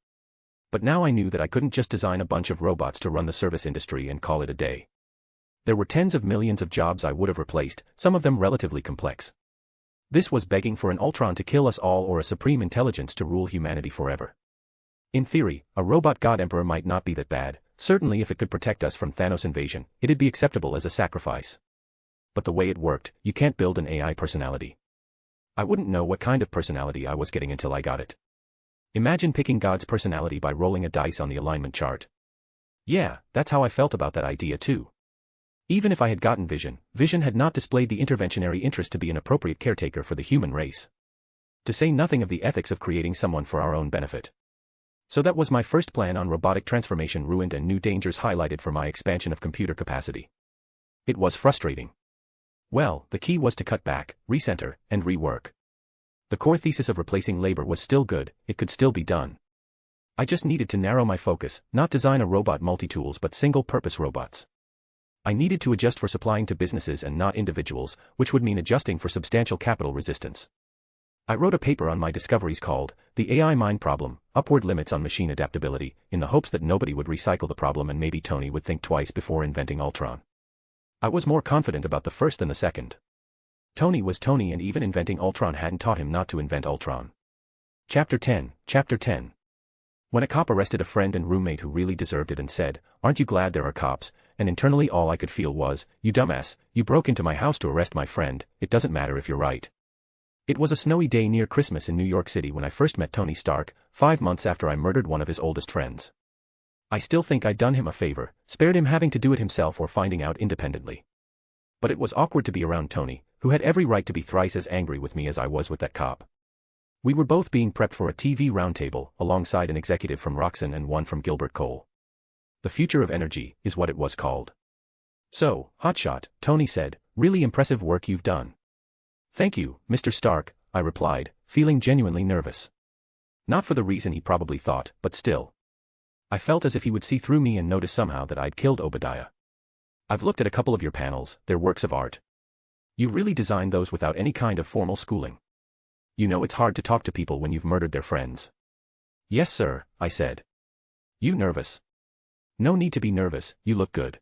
Speaker 2: But now I knew that I couldn't just design a bunch of robots to run the service industry and call it a day. There were tens of millions of jobs I would have replaced, some of them relatively complex. This was begging for an Ultron to kill us all or a supreme intelligence to rule humanity forever. In theory, a robot god emperor might not be that bad, certainly if it could protect us from Thanos' invasion, it'd be acceptable as a sacrifice. But the way it worked, you can't build an AI personality. I wouldn't know what kind of personality I was getting until I got it. Imagine picking God's personality by rolling a dice on the alignment chart. Yeah, that's how I felt about that idea too. Even if I had gotten Vision, Vision had not displayed the interventionary interest to be an appropriate caretaker for the human race. To say nothing of the ethics of creating someone for our own benefit. So that was my first plan on robotic transformation ruined and new dangers highlighted for my expansion of computer capacity. It was frustrating. Well, the key was to cut back, recenter, and rework. The core thesis of replacing labor was still good, it could still be done. I just needed to narrow my focus, not design a robot multi-tools but single-purpose robots. I needed to adjust for supplying to businesses and not individuals, which would mean adjusting for substantial capital resistance. I wrote a paper on my discoveries called, The AI Mind Problem, Upward Limits on Machine Adaptability, in the hopes that nobody would recycle the problem and maybe Tony would think twice before inventing Ultron. I was more confident about the first than the second. Tony was Tony and even inventing Ultron hadn't taught him not to invent Ultron. Chapter 10. When a cop arrested a friend and roommate who really deserved it and said, "Aren't you glad there are cops?" and internally all I could feel was, "You dumbass, you broke into my house to arrest my friend, it doesn't matter if you're right." It was a snowy day near Christmas in New York City when I first met Tony Stark, 5 months after I murdered one of his oldest friends. I still think I'd done him a favor, spared him having to do it himself or finding out independently. But it was awkward to be around Tony, who had every right to be thrice as angry with me as I was with that cop. We were both being prepped for a TV roundtable, alongside an executive from Roxxon and one from Gilbert Cole. The Future of Energy, is what it was called. "So, hotshot," Tony said, "really impressive work you've done." "Thank you, Mr. Stark," I replied, feeling genuinely nervous. Not for the reason he probably thought, but still. I felt as if he would see through me and notice somehow that I'd killed Obadiah. "I've looked at a couple of your panels, they're works of art. You really designed those without any kind of formal schooling. You know it's hard to talk to people when you've murdered their friends." "Yes sir," I said. "You nervous?" "No need to be nervous, you look good."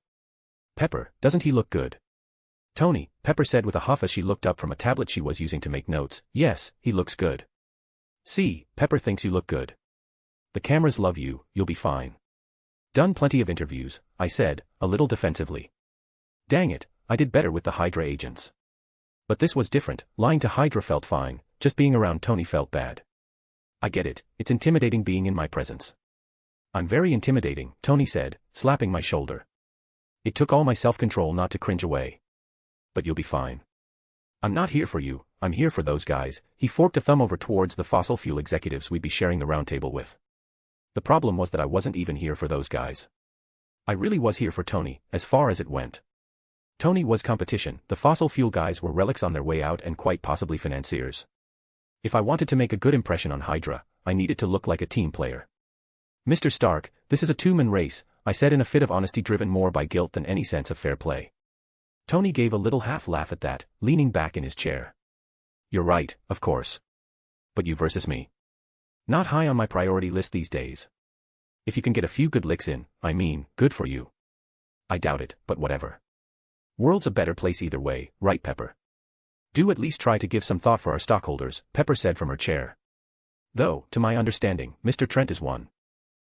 Speaker 2: "Pepper, doesn't he look good?" "Tony," Pepper said with a huff as she looked up from a tablet she was using to make notes, "yes, he looks good." "See, Pepper thinks you look good. The cameras love you, you'll be fine." "Done plenty of interviews," I said, a little defensively. Dang it, I did better with the Hydra agents. But this was different, lying to Hydra felt fine, just being around Tony felt bad. "I get it, it's intimidating being in my presence." "I'm very intimidating," Tony said, slapping my shoulder. It took all my self-control not to cringe away. "But you'll be fine. I'm not here for you, I'm here for those guys." He forked a thumb over towards the fossil fuel executives we'd be sharing the roundtable with. The problem was that I wasn't even here for those guys. I really was here for Tony, as far as it went. Tony was competition, the fossil fuel guys were relics on their way out and quite possibly financiers. If I wanted to make a good impression on Hydra, I needed to look like a team player. "Mr. Stark, this is a two-man race," I said in a fit of honesty driven more by guilt than any sense of fair play. Tony gave a little half-laugh at that, leaning back in his chair. "You're right, of course. But you versus me. Not high on my priority list these days. If you can get a few good licks in, I mean, good for you. I doubt it, but whatever. World's a better place either way, right Pepper?" "Do at least try to give some thought for our stockholders," Pepper said from her chair. "Though, to my understanding, Mr. Trent is one.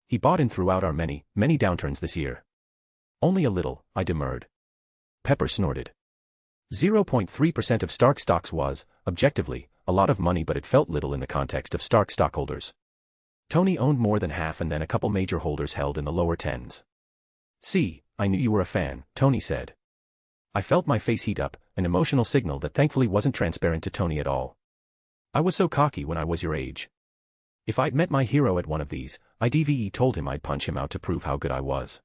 Speaker 2: He bought in throughout our many downturns this year." "Only a little," I demurred. Pepper snorted. 0.3% of Stark stocks was, objectively, a lot of money, but it felt little in the context of Stark stockholders. Tony owned more than half and then a couple major holders held in the lower tens. "See, I knew you were a fan," Tony said. I felt my face heat up, an emotional signal that thankfully wasn't transparent to Tony at all. "I was so cocky when I was your age. If I'd met my hero at one of these, I'd told him I'd punch him out to prove how good I was."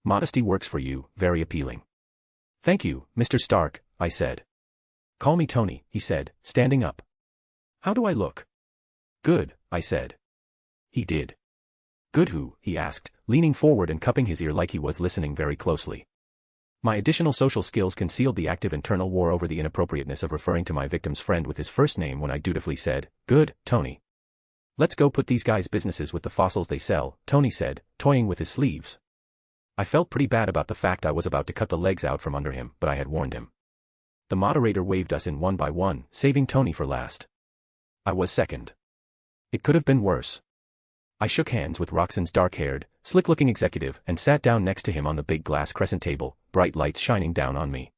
Speaker 2: "Modesty works for you, very appealing." "Thank you, Mr. Stark," I said. "Call me Tony," he said, standing up. "How do I look?" "Good," I said. He did. "Good who?" he asked, leaning forward and cupping his ear like he was listening very closely. My additional social skills concealed the active internal war over the inappropriateness of referring to my victim's friend with his first name when I dutifully said, "Good, Tony. Let's go put these guys' businesses with the fossils they sell," Tony said, toying with his sleeves. I felt pretty bad about the fact I was about to cut the legs out from under him, but I had warned him. The moderator waved us in one by one, saving Tony for last. I was second. It could have been worse. I shook hands with Roxanne's dark-haired, slick-looking executive and sat down next to him on the big glass crescent table, bright lights shining down on me.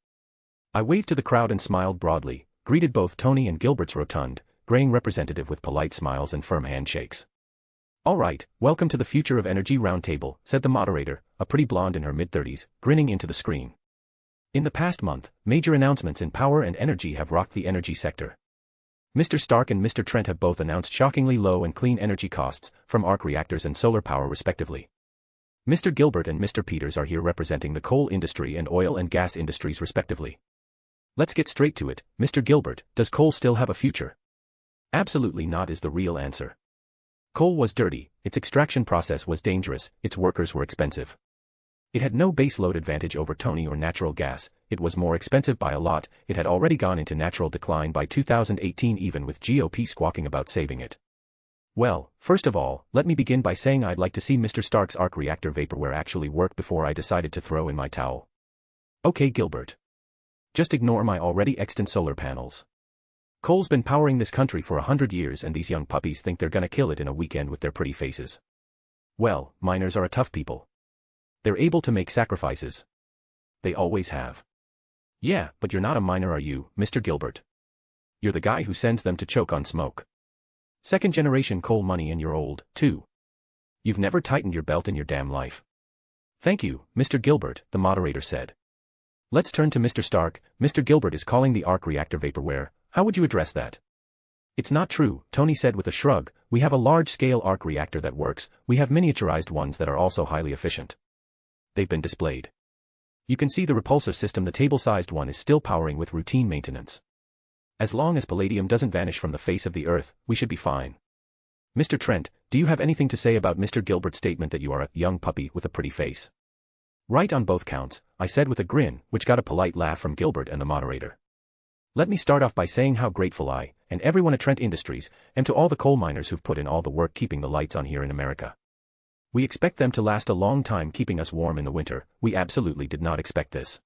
Speaker 2: I waved to the crowd and smiled broadly, greeted both Tony and Gilbert's rotund, graying representative with polite smiles and firm handshakes. "All right, welcome to the Future of Energy Roundtable," said the moderator, a pretty blonde in her mid-30s, grinning into the screen. In the past month, major announcements in power and energy have rocked the energy sector. Mr. Stark and Mr. Trent have both announced shockingly low and clean energy costs, from arc reactors and solar power respectively. Mr. Gilbert and Mr. Peters are here representing the coal industry and oil and gas industries respectively. Let's get straight to it. Mr. Gilbert, does coal still have a future? Absolutely not is the real answer. Coal was dirty, its extraction process was dangerous, its workers were expensive. It had no baseload advantage over Tony or natural gas, it was more expensive by a lot, it had already gone into natural decline by 2018 even with GOP squawking about saving it. Well, first of all, let me begin by saying I'd like to see Mr. Stark's arc reactor vaporware actually work before I decided to throw in my towel. Okay, Gilbert. Just ignore my already extant solar panels. Coal's been powering this country for 100 years and these young puppies think they're gonna kill it in a weekend with their pretty faces. Well, miners are a tough people. They're able to make sacrifices. They always have. Yeah, but you're not a miner, are you, Mr. Gilbert? You're the guy who sends them to choke on smoke. Second-generation coal money and you're old, too. You've never tightened your belt in your damn life. Thank you, Mr. Gilbert, the moderator said. Let's turn to Mr. Stark. Mr. Gilbert is calling the arc reactor vaporware. How would you address that? It's not true, Tony said with a shrug. We have a large-scale arc reactor that works, we have miniaturized ones that are also highly efficient. They've been displayed. You can see the repulsor system. The table-sized one is still powering with routine maintenance. As long as palladium doesn't vanish from the face of the earth, we should be fine. Mr. Trent, do you have anything to say about Mr. Gilbert's statement that you are a young puppy with a pretty face? Right on both counts, I said with a grin, which got a polite laugh from Gilbert and the moderator. Let me start off by saying how grateful I, and everyone at Trent Industries, am to all the coal miners who've put in all the work keeping the lights on here in America. We expect them to last a long time keeping us warm in the winter. We absolutely did not expect this.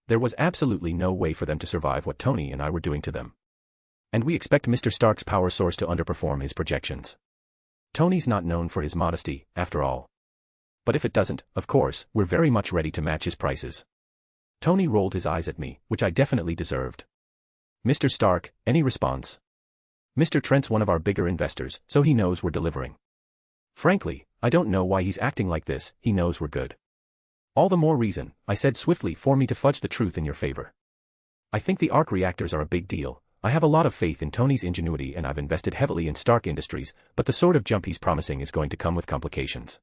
Speaker 2: There was absolutely no way for them to survive what Tony and I were doing to them. And we expect Mr. Stark's power source to underperform his projections. Tony's not known for his modesty, after all. But if it doesn't, of course, we're very much ready to match his prices. Tony rolled his eyes at me, which I definitely deserved. Mr. Stark, any response? Mr. Trent's one of our bigger investors, so he knows we're delivering. Frankly, I don't know why he's acting like this. He knows we're good. All the more reason, I said swiftly, for me to fudge the truth in your favor. I think the arc reactors are a big deal. I have a lot of faith in Tony's ingenuity and I've invested heavily in Stark Industries, but the sort of jump he's promising is going to come with complications.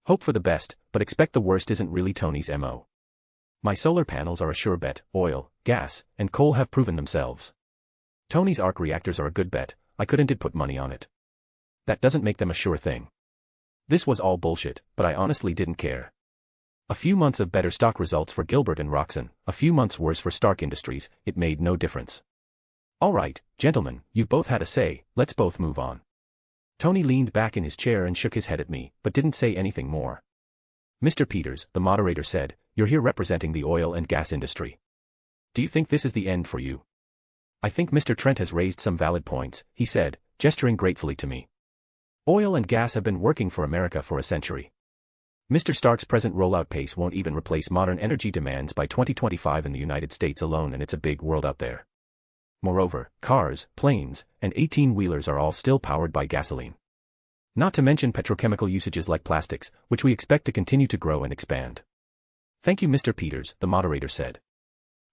Speaker 2: Hope for the best, but expect the worst isn't really Tony's MO. My solar panels are a sure bet. Oil, gas, and coal have proven themselves. Tony's arc reactors are a good bet. I couldn't put money on it. That doesn't make them a sure thing. This was all bullshit, but I honestly didn't care. A few months of better stock results for Gilbert and Roxanne, a few months worse for Stark Industries, it made no difference. All right, gentlemen, you've both had a say, let's both move on. Tony leaned back in his chair and shook his head at me, but didn't say anything more. Mr. Peters, the moderator said, you're here representing the oil and gas industry. Do you think this is the end for you? I think Mr. Trent has raised some valid points, he said, gesturing gratefully to me. Oil and gas have been working for America for a century. Mr. Stark's present rollout pace won't even replace modern energy demands by 2025 in the United States alone, and it's a big world out there. Moreover, cars, planes, and 18-wheelers are all still powered by gasoline. Not to mention petrochemical usages like plastics, which we expect to continue to grow and expand. Thank you, Mr. Peters, the moderator said.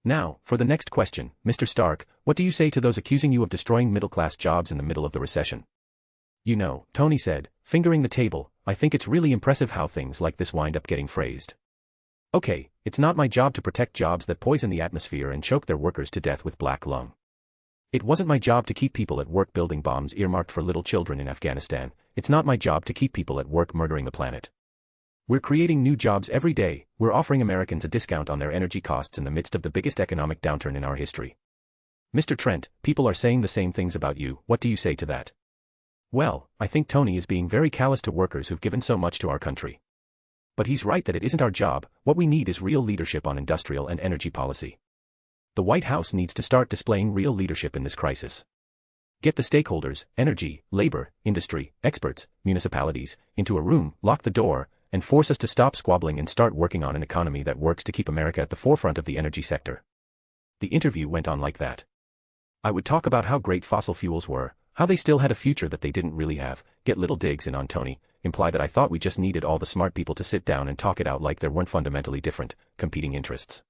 Speaker 2: Now, for the next question, Mr. Stark, what do you say to those accusing you of destroying middle-class jobs in the middle of the recession? You know, Tony said, fingering the table, I think it's really impressive how things like this wind up getting phrased. Okay, it's not my job to protect jobs that poison the atmosphere and choke their workers to death with black lung. It wasn't my job to keep people at work building bombs earmarked for little children in Afghanistan. It's not my job to keep people at work murdering the planet. We're creating new jobs every day, we're offering Americans a discount on their energy costs in the midst of the biggest economic downturn in our history. Mr. Trent, people are saying the same things about you, what do you say to that? Well, I think Tony is being very callous to workers who've given so much to our country. But he's right that it isn't our job, what we need is real leadership on industrial and energy policy. The White House needs to start displaying real leadership in this crisis. Get the stakeholders, energy, labor, industry, experts, municipalities, into a room, lock the door, and force us to stop squabbling and start working on an economy that works to keep America at the forefront of the energy sector. The interview went on like that. I would talk about how great fossil fuels were, how they still had a future that they didn't really have, get little digs in on Tony, imply that I thought we just needed all the smart people to sit down and talk it out like there weren't fundamentally different, competing interests.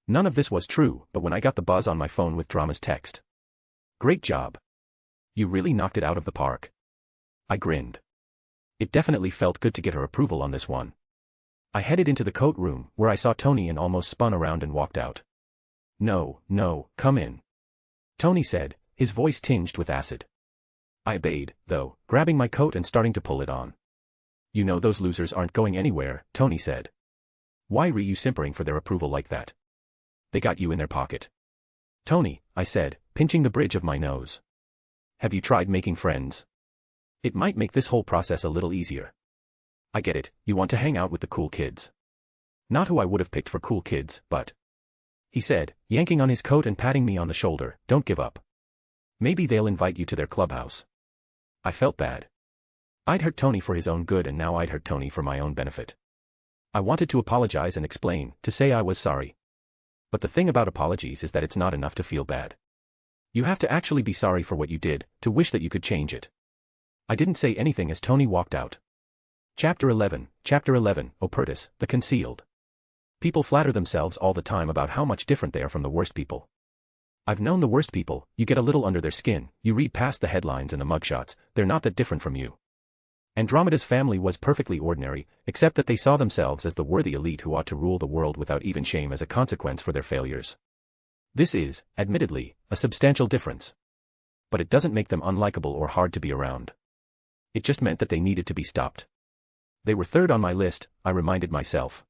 Speaker 2: None of this was true, but when I got the buzz on my phone with Drama's text. Great job. You really knocked it out of the park. I grinned. It definitely felt good to get her approval on this one. I headed into the coat room, where I saw Tony and almost spun around and walked out. No, come in. Tony said, his voice tinged with acid. I obeyed, though, grabbing my coat and starting to pull it on. You know those losers aren't going anywhere, Tony said. Why were you simpering for their approval like that? They got you in their pocket. Tony, I said, pinching the bridge of my nose. Have you tried making friends? It might make this whole process a little easier. I get it, you want to hang out with the cool kids. Not who I would have picked for cool kids, but... He said, yanking on his coat and patting me on the shoulder, don't give up. Maybe they'll invite you to their clubhouse. I felt bad. I'd hurt Tony for his own good and now I'd hurt Tony for my own benefit. I wanted to apologize and explain, to say I was sorry. But the thing about apologies is that it's not enough to feel bad. You have to actually be sorry for what you did, to wish that you could change it. I didn't say anything as Tony walked out. Chapter 11, Opertis, the Concealed. People flatter themselves all the time about how much different they are from the worst people. I've known the worst people, you get a little under their skin, you read past the headlines and the mugshots, they're not that different from you. Andromeda's family was perfectly ordinary, except that they saw themselves as the worthy elite who ought to rule the world without even shame as a consequence for their failures. This is, admittedly, a substantial difference. But it doesn't make them unlikable or hard to be around. It just meant that they needed to be stopped. They were third on my list, I reminded myself.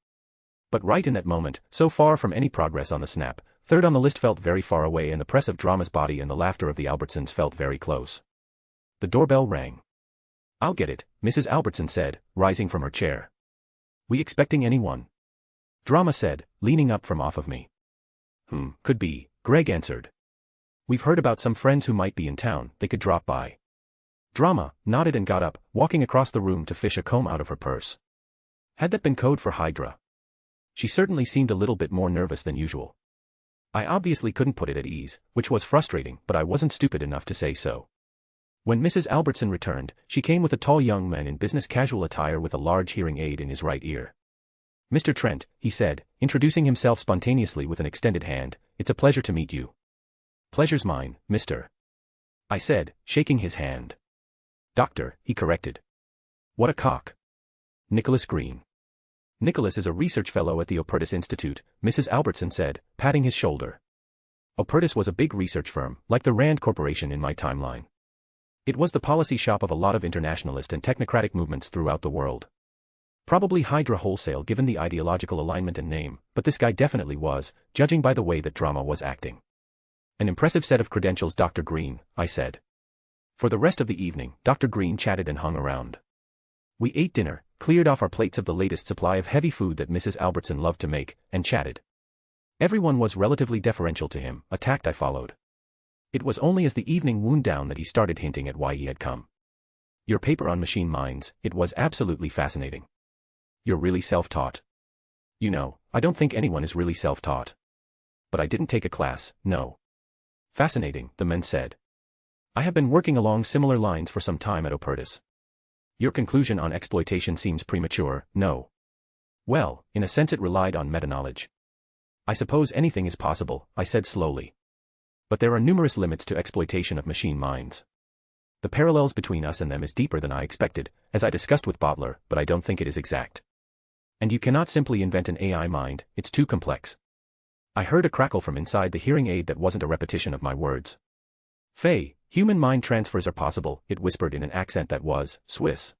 Speaker 2: But right in that moment, so far from any progress on the snap, third on the list felt very far away and the press of Drama's body and the laughter of the Albertsons felt very close. The doorbell rang. I'll get it, Mrs. Albertson said, rising from her chair. We expecting anyone? Drama said, leaning up from off of me. Could be, Greg answered. We've heard about some friends who might be in town, they could drop by. Drama nodded and got up, walking across the room to fish a comb out of her purse. Had that been code for Hydra? She certainly seemed a little bit more nervous than usual. I obviously couldn't put it at ease, which was frustrating, but I wasn't stupid enough to say so. When Mrs. Albertson returned, she came with a tall young man in business casual attire with a large hearing aid in his right ear. Mr. Trent, he said, introducing himself spontaneously with an extended hand, it's a pleasure to meet you. Pleasure's mine, mister. I said, shaking his hand. Doctor, he corrected. What a cock. Nicholas Green. Nicholas is a research fellow at the Opertis Institute, Mrs. Albertson said, patting his shoulder. Opertis was a big research firm, like the Rand Corporation in my timeline. It was the policy shop of a lot of internationalist and technocratic movements throughout the world. Probably Hydra wholesale given the ideological alignment and name, but this guy definitely was, judging by the way that Drama was acting. An impressive set of credentials, Dr. Green, I said. For the rest of the evening, Dr. Green chatted and hung around. We ate dinner, cleared off our plates of the latest supply of heavy food that Mrs. Albertson loved to make, and chatted. Everyone was relatively deferential to him, a tact I followed. It was only as the evening wound down that he started hinting at why he had come. Your paper on machine minds, it was absolutely fascinating. You're really self-taught. You know, I don't think anyone is really self-taught. But I didn't take a class, no. Fascinating, the men said. I have been working along similar lines for some time at Opertis. Your conclusion on exploitation seems premature, no. Well, in a sense it relied on meta-knowledge. I suppose anything is possible, I said slowly. But there are numerous limits to exploitation of machine minds. The parallels between us and them is deeper than I expected, as I discussed with Bottler, but I don't think it is exact. And you cannot simply invent an AI mind, it's too complex. I heard a crackle from inside the hearing aid that wasn't a repetition of my words. Faye, human mind transfers are possible, it whispered in an accent that was Swiss.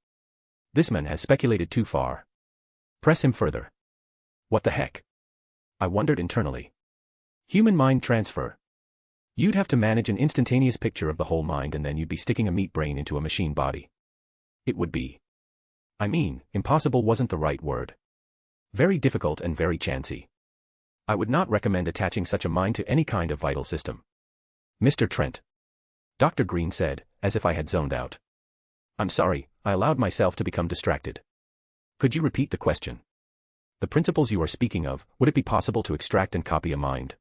Speaker 2: This man has speculated too far. Press him further. What the heck? I wondered internally. Human mind transfer. You'd have to manage an instantaneous picture of the whole mind and then you'd be sticking a meat brain into a machine body. It would be. I mean, impossible wasn't the right word. Very difficult and very chancy. I would not recommend attaching such a mind to any kind of vital system. Mr. Trent. Dr. Green said, as if I had zoned out. I'm sorry, I allowed myself to become distracted. Could you repeat the question? The principles you are speaking of, would it be possible to extract and copy a mind?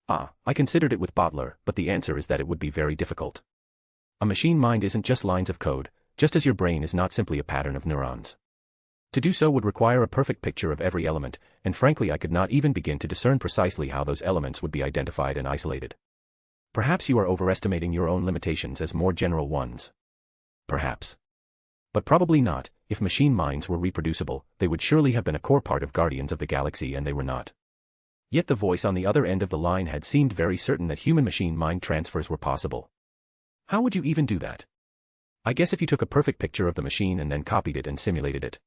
Speaker 2: I considered it with Bottler, but the answer is that it would be very difficult. A machine mind isn't just lines of code, just as your brain is not simply a pattern of neurons. To do so would require a perfect picture of every element, and frankly I could not even begin to discern precisely how those elements would be identified and isolated. Perhaps you are overestimating your own limitations as more general ones. Perhaps. But probably not. If machine minds were reproducible, they would surely have been a core part of Guardians of the Galaxy, and they were not. Yet the voice on the other end of the line had seemed very certain that human-machine mind transfers were possible. How would you even do that? I guess if you took a perfect picture of the machine and then copied it and simulated it.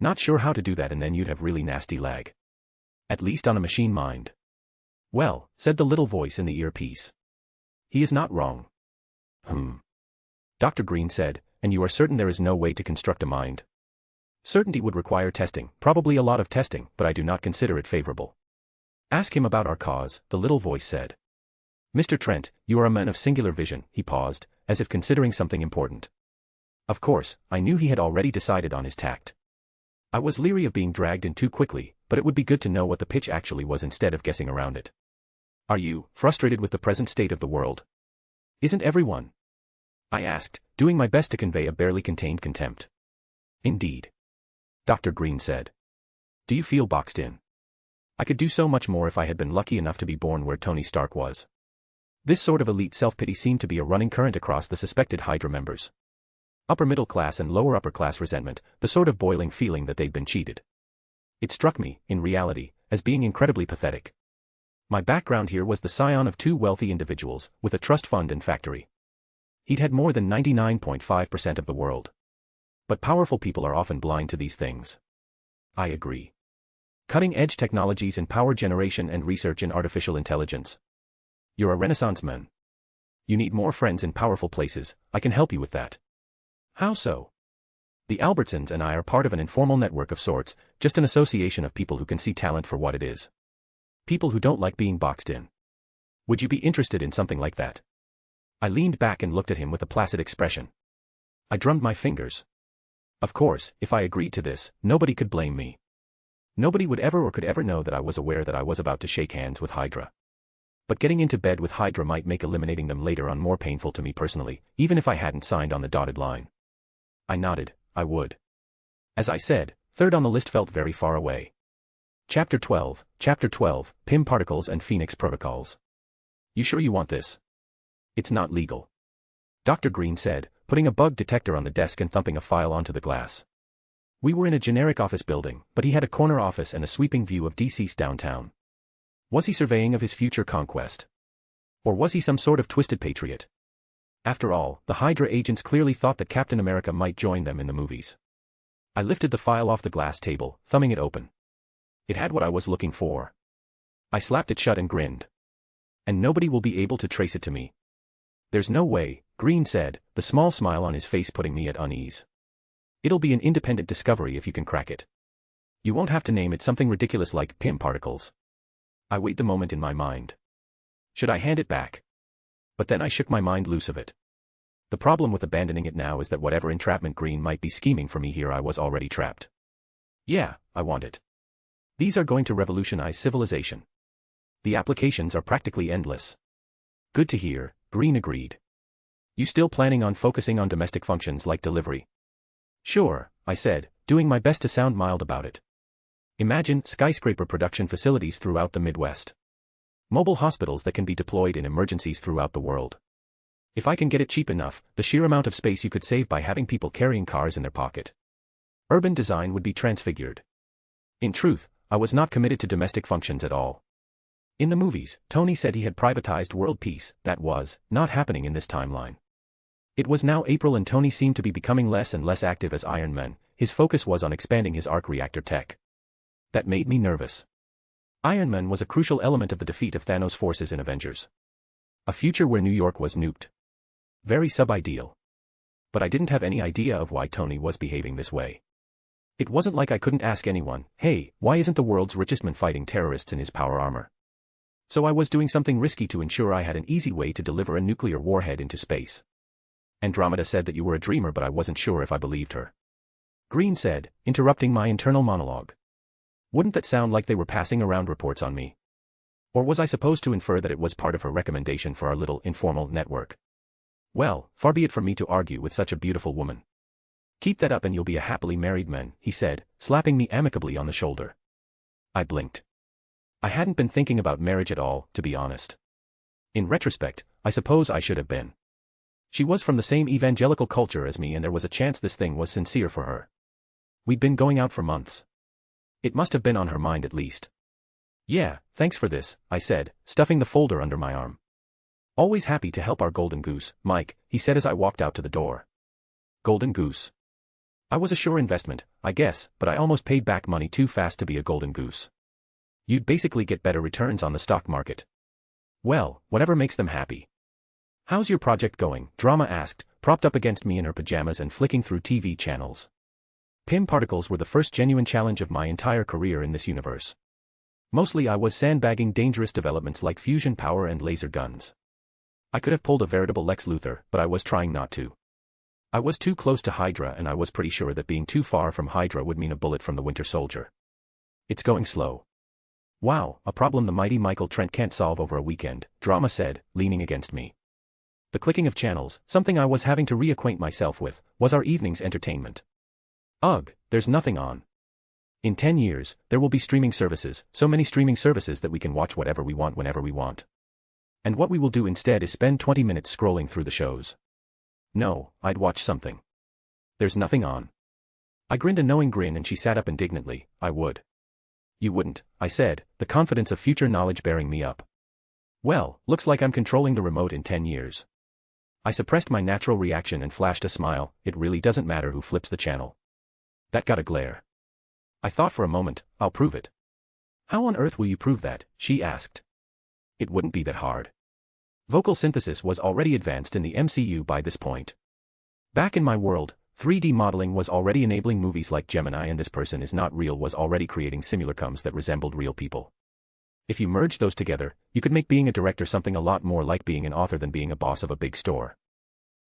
Speaker 2: Not sure how to do that, and then you'd have really nasty lag. At least on a machine mind. Well, said the little voice in the earpiece. He is not wrong. Dr. Green said, and you are certain there is no way to construct a mind? Certainty would require testing, probably a lot of testing, but I do not consider it favorable. Ask him about our cause, the little voice said. Mr. Trent, you are a man of singular vision, he paused, as if considering something important. Of course, I knew he had already decided on his tact. I was leery of being dragged in too quickly, but it would be good to know what the pitch actually was instead of guessing around it. Are you frustrated with the present state of the world? Isn't everyone? I asked, doing my best to convey a barely contained contempt. Indeed. Dr. Green said. Do you feel boxed in? I could do so much more if I had been lucky enough to be born where Tony Stark was. This sort of elite self-pity seemed to be a running current across the suspected Hydra members. Upper middle class and lower upper class resentment, the sort of boiling feeling that they'd been cheated. It struck me, in reality, as being incredibly pathetic. My background here was the scion of two wealthy individuals, with a trust fund and factory. He'd had more than 99.5% of the world. But powerful people are often blind to these things. I agree. Cutting-edge technologies in power generation and research in artificial intelligence. You're a Renaissance man. You need more friends in powerful places, I can help you with that. How so? The Albertsons and I are part of an informal network of sorts, just an association of people who can see talent for what it is. People who don't like being boxed in. Would you be interested in something like that? I leaned back and looked at him with a placid expression. I drummed my fingers. Of course, if I agreed to this, nobody could blame me. Nobody would ever or could ever know that I was aware that I was about to shake hands with Hydra. But getting into bed with Hydra might make eliminating them later on more painful to me personally, even if I hadn't signed on the dotted line. I nodded, I would. As I said, third on the list felt very far away. Chapter 12, Pim Particles and Phoenix Protocols. You sure you want this? It's not legal. Dr. Green said, putting a bug detector on the desk and thumping a file onto the glass. We were in a generic office building, but he had a corner office and a sweeping view of DC's downtown. Was he surveying of his future conquest? Or was he some sort of twisted patriot? After all, the Hydra agents clearly thought that Captain America might join them in the movies. I lifted the file off the glass table, thumbing it open. It had what I was looking for. I slapped it shut and grinned. And nobody will be able to trace it to me. There's no way, Green said, the small smile on his face putting me at unease. It'll be an independent discovery if you can crack it. You won't have to name it something ridiculous like Pim Particles. I weighed the moment in my mind. Should I hand it back? But then I shook my mind loose of it. The problem with abandoning it now is that whatever entrapment Green might be scheming for me here, I was already trapped. Yeah, I want it. These are going to revolutionize civilization. The applications are practically endless. Good to hear, Green agreed. You still planning on focusing on domestic functions like delivery? Sure, I said, doing my best to sound mild about it. Imagine skyscraper production facilities throughout the Midwest. Mobile hospitals that can be deployed in emergencies throughout the world. If I can get it cheap enough, the sheer amount of space you could save by having people carrying cars in their pocket. Urban design would be transfigured. In truth, I was not committed to domestic functions at all. In the movies, Tony said he had privatized world peace. That was not happening in this timeline. It was now April and Tony seemed to be becoming less and less active as Iron Man, his focus was on expanding his arc reactor tech. That made me nervous. Iron Man was a crucial element of the defeat of Thanos' forces in Avengers. A future where New York was nuked. Very sub-ideal. But I didn't have any idea of why Tony was behaving this way. It wasn't like I couldn't ask anyone, hey, why isn't the world's richest man fighting terrorists in his power armor? So I was doing something risky to ensure I had an easy way to deliver a nuclear warhead into space. Andromeda said that you were a dreamer, but I wasn't sure if I believed her. Green said, interrupting my internal monologue. Wouldn't that sound like they were passing around reports on me? Or was I supposed to infer that it was part of her recommendation for our little informal network? Well, far be it from me to argue with such a beautiful woman. Keep that up and you'll be a happily married man, he said, slapping me amicably on the shoulder. I blinked. I hadn't been thinking about marriage at all, to be honest. In retrospect, I suppose I should have been. She was from the same evangelical culture as me and there was a chance this thing was sincere for her. We'd been going out for months. It must have been on her mind at least. Yeah, thanks for this, I said, stuffing the folder under my arm. Always happy to help our golden goose, Mike, he said as I walked out to the door. Golden goose. I was a sure investment, I guess, but I almost paid back money too fast to be a golden goose. You'd basically get better returns on the stock market. Well, whatever makes them happy. How's your project going? Drama asked, propped up against me in her pajamas and flicking through TV channels. Pim Particles were the first genuine challenge of my entire career in this universe. Mostly I was sandbagging dangerous developments like fusion power and laser guns. I could have pulled a veritable Lex Luthor, but I was trying not to. I was too close to Hydra and I was pretty sure that being too far from Hydra would mean a bullet from the Winter Soldier. It's going slow. Wow, a problem the mighty Michael Trent can't solve over a weekend, Drama said, leaning against me. The clicking of channels, something I was having to reacquaint myself with, was our evening's entertainment. Ugh, there's nothing on. In 10 years, there will be streaming services, so many streaming services that we can watch whatever we want whenever we want. And what we will do instead is spend 20 minutes scrolling through the shows. No, I'd watch something. There's nothing on. I grinned a knowing grin and she sat up indignantly, I would. You wouldn't, I said, the confidence of future knowledge bearing me up. Well, looks like I'm controlling the remote in 10 years. I suppressed my natural reaction and flashed a smile, it really doesn't matter who flips the channel. That got a glare. I thought for a moment, I'll prove it. How on earth will you prove that? She asked. It wouldn't be that hard. Vocal synthesis was already advanced in the MCU by this point. Back in my world, 3D modeling was already enabling movies like Gemini and This Person Is Not Real was already creating simulacrums that resembled real people. If you merge those together, you could make being a director something a lot more like being an author than being a boss of a big store.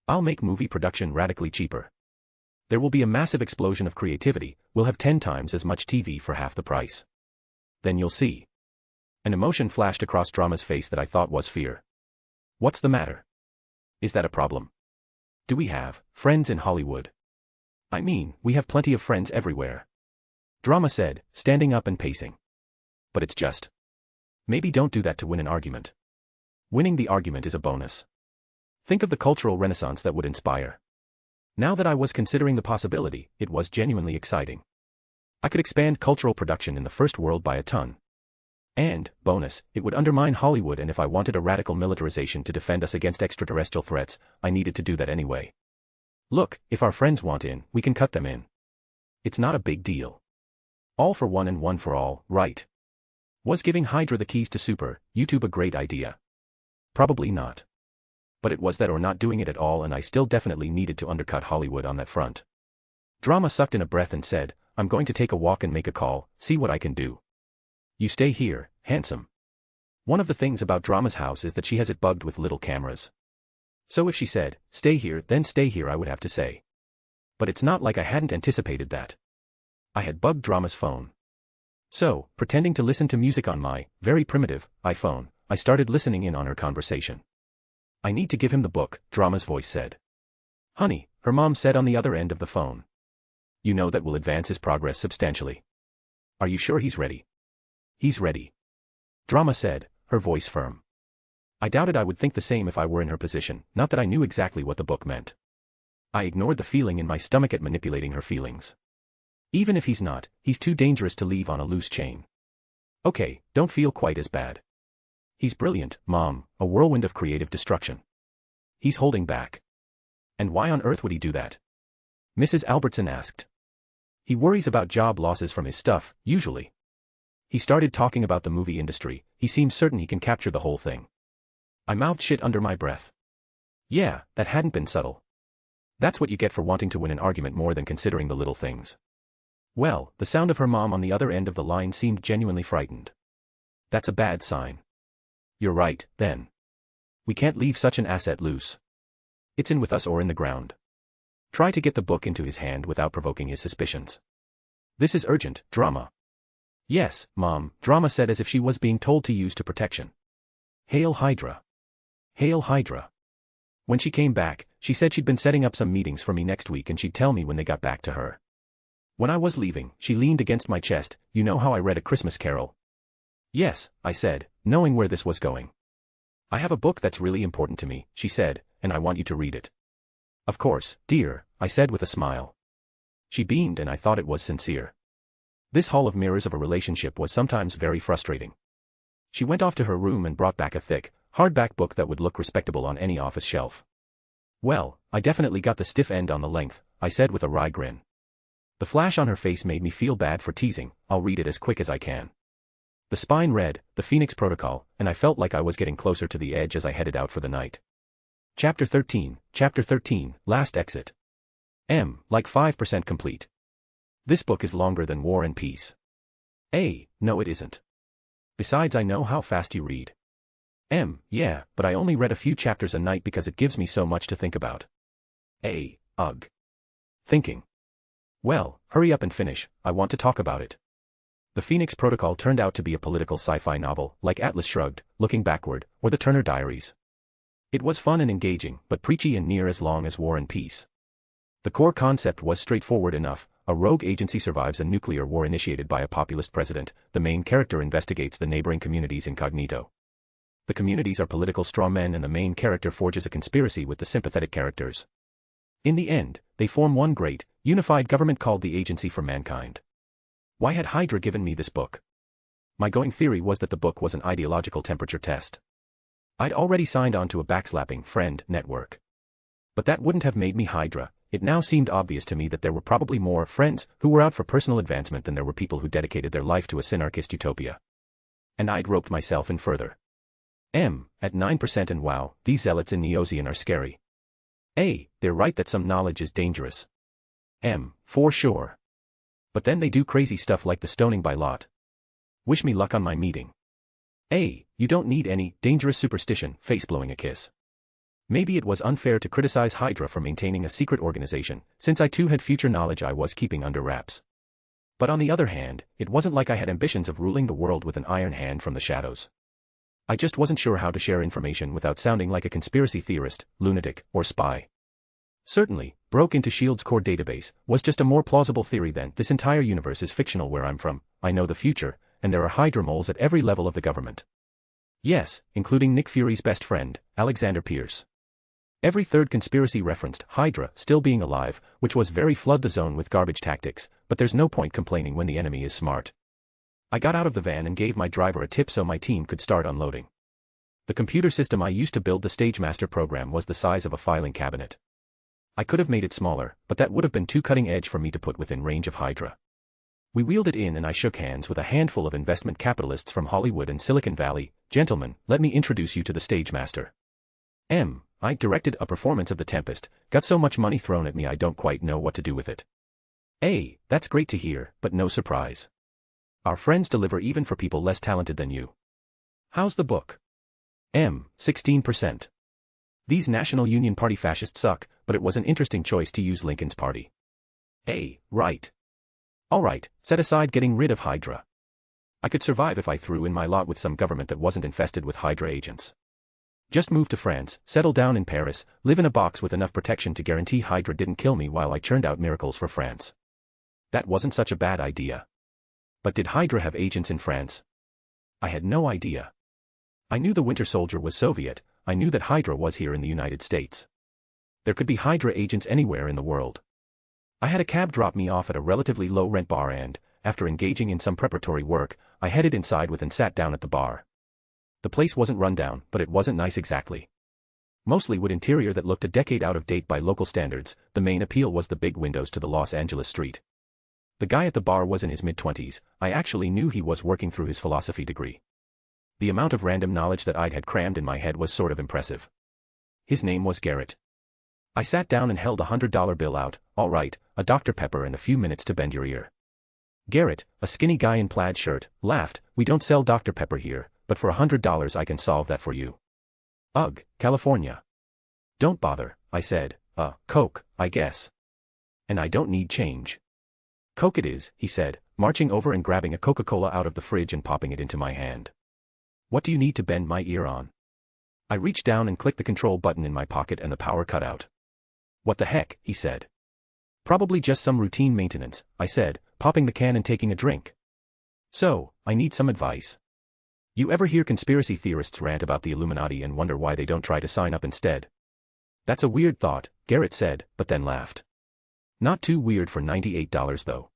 Speaker 2: I'll make movie production radically cheaper. There will be a massive explosion of creativity, we'll have 10 times as much TV for half the price. Then you'll see. An emotion flashed across Drama's face that I thought was fear. What's the matter? Is that a problem? Do we have friends in Hollywood? I mean, we have plenty of friends everywhere. Drama said, standing up and pacing. But it's just. Maybe don't do that to win an argument. Winning the argument is a bonus. Think of the cultural renaissance that would inspire. Now that I was considering the possibility, it was genuinely exciting. I could expand cultural production in the first world by a ton. And, bonus, it would undermine Hollywood, and if I wanted a radical militarization to defend us against extraterrestrial threats, I needed to do that anyway. Look, if our friends want in, we can cut them in. It's not a big deal. All for one and one for all, right? Was giving Hydra the keys to Super YouTube a great idea? Probably not. But it was that or not doing it at all, and I still definitely needed to undercut Hollywood on that front. Drama sucked in a breath and said, I'm going to take a walk and make a call, see what I can do. You stay here, handsome. One of the things about Drama's house is that she has it bugged with little cameras. So if she said, stay here, then stay here, I would have to say. But it's not like I hadn't anticipated that. I had bugged Drama's phone. So, pretending to listen to music on my, very primitive, iPhone, I started listening in on her conversation. I need to give him the book, Drama's voice said. Honey, her mom said on the other end of the phone. You know that will advance his progress substantially. Are you sure he's ready? He's ready. Drama said, her voice firm. I doubted I would think the same if I were in her position, not that I knew exactly what the book meant. I ignored the feeling in my stomach at manipulating her feelings. Even if he's not, he's too dangerous to leave on a loose chain. Okay, don't feel quite as bad. He's brilliant, Mom, a whirlwind of creative destruction. He's holding back. And why on earth would he do that? Mrs. Albertson asked. He worries about job losses from his stuff, usually. He started talking about the movie industry. He seems certain he can capture the whole thing. I mouthed shit under my breath. Yeah, that hadn't been subtle. That's what you get for wanting to win an argument more than considering the little things. Well, the sound of her mom on the other end of the line seemed genuinely frightened. That's a bad sign. You're right, then. We can't leave such an asset loose. It's in with us or in the ground. Try to get the book into his hand without provoking his suspicions. This is urgent, Drama. Yes, Mom, Drama said as if she was being told to use to protection. Hail Hydra. Hail Hydra. When she came back, she said she'd been setting up some meetings for me next week and she'd tell me when they got back to her. When I was leaving, she leaned against my chest. You know how I read A Christmas Carol? Yes, I said, knowing where this was going. I have a book that's really important to me, she said, and I want you to read it. Of course, dear, I said with a smile. She beamed and I thought it was sincere. This hall of mirrors of a relationship was sometimes very frustrating. She went off to her room and brought back a thick, hardback book that would look respectable on any office shelf. Well, I definitely got the stiff end on the length, I said with a wry grin. The flash on her face made me feel bad for teasing. I'll read it as quick as I can. The spine read, The Phoenix Protocol, and I felt like I was getting closer to the edge as I headed out for the night. Chapter 13, Last Exit. Like 5% complete. This book is longer than War and Peace. No it isn't. Besides I know how fast you read. Yeah, but I only read a few chapters a night because it gives me so much to think about. Ugh. Thinking. Well, hurry up and finish, I want to talk about it. The Phoenix Protocol turned out to be a political sci-fi novel, like Atlas Shrugged, Looking Backward, or The Turner Diaries. It was fun and engaging, but preachy and near as long as War and Peace. The core concept was straightforward enough. A rogue agency survives a nuclear war initiated by a populist president. The main character investigates the neighboring communities incognito. The communities are political strawmen and the main character forges a conspiracy with the sympathetic characters. In the end, they form one great, unified government called the Agency for Mankind. Why had Hydra given me this book? My going theory was that the book was an ideological temperature test. I'd already signed on to a backslapping friend network. But that wouldn't have made me Hydra. It now seemed obvious to me that there were probably more friends who were out for personal advancement than there were people who dedicated their life to a synarchist utopia. And I'd roped myself in further. At 9% and wow, these zealots in Neosian are scary. They're right that some knowledge is dangerous. For sure. But then they do crazy stuff like the stoning by lot. Wish me luck on my meeting. You don't need any dangerous superstition, face blowing a kiss. Maybe it was unfair to criticize Hydra for maintaining a secret organization, since I too had future knowledge I was keeping under wraps. But on the other hand, it wasn't like I had ambitions of ruling the world with an iron hand from the shadows. I just wasn't sure how to share information without sounding like a conspiracy theorist, lunatic, or spy. Certainly, broke into S.H.I.E.L.D.'s core database was just a more plausible theory than this entire universe is fictional where I'm from, I know the future, and there are Hydra moles at every level of the government. Yes, including Nick Fury's best friend, Alexander Pierce. Every third conspiracy referenced Hydra still being alive, which was very flood the zone with garbage tactics, but there's no point complaining when the enemy is smart. I got out of the van and gave my driver a tip so my team could start unloading. The computer system I used to build the StageMaster program was the size of a filing cabinet. I could have made it smaller, but that would have been too cutting edge for me to put within range of Hydra. We wheeled it in and I shook hands with a handful of investment capitalists from Hollywood and Silicon Valley. Gentlemen, let me introduce you to the StageMaster. I directed a performance of The Tempest, got so much money thrown at me I don't quite know what to do with it. That's great to hear, but no surprise. Our friends deliver even for people less talented than you. How's the book? 16%. These National Union Party fascists suck, but it was an interesting choice to use Lincoln's party. Right. Alright, set aside getting rid of Hydra. I could survive if I threw in my lot with some government that wasn't infested with Hydra agents. Just move to France, settle down in Paris, live in a box with enough protection to guarantee Hydra didn't kill me while I churned out miracles for France. That wasn't such a bad idea. But did Hydra have agents in France? I had no idea. I knew the Winter Soldier was Soviet, I knew that Hydra was here in the United States. There could be Hydra agents anywhere in the world. I had a cab drop me off at a relatively low-rent bar and, after engaging in some preparatory work, I headed inside with and sat down at the bar. The place wasn't run down, but it wasn't nice exactly. Mostly wood interior that looked a decade out of date by local standards. The main appeal was the big windows to the Los Angeles street. The guy at the bar was in his mid-20s. I actually knew he was working through his philosophy degree. The amount of random knowledge that I'd had crammed in my head was sort of impressive. His name was Garrett. I sat down and held a $100 bill out. All right, a Dr. Pepper and a few minutes to bend your ear. Garrett, a skinny guy in plaid shirt, laughed. We don't sell Dr. Pepper here, but for $100 I can solve that for you. Ugh, California. Don't bother, I said. Coke, I guess. And I don't need change. Coke it is, he said, marching over and grabbing a Coca-Cola out of the fridge and popping it into my hand. What do you need to bend my ear on? I reached down and clicked the control button in my pocket and the power cut out. What the heck, he said. Probably just some routine maintenance, I said, popping the can and taking a drink. So, I need some advice. You ever hear conspiracy theorists rant about the Illuminati and wonder why they don't try to sign up instead? That's a weird thought, Garrett said, but then laughed. Not too weird for $98 though.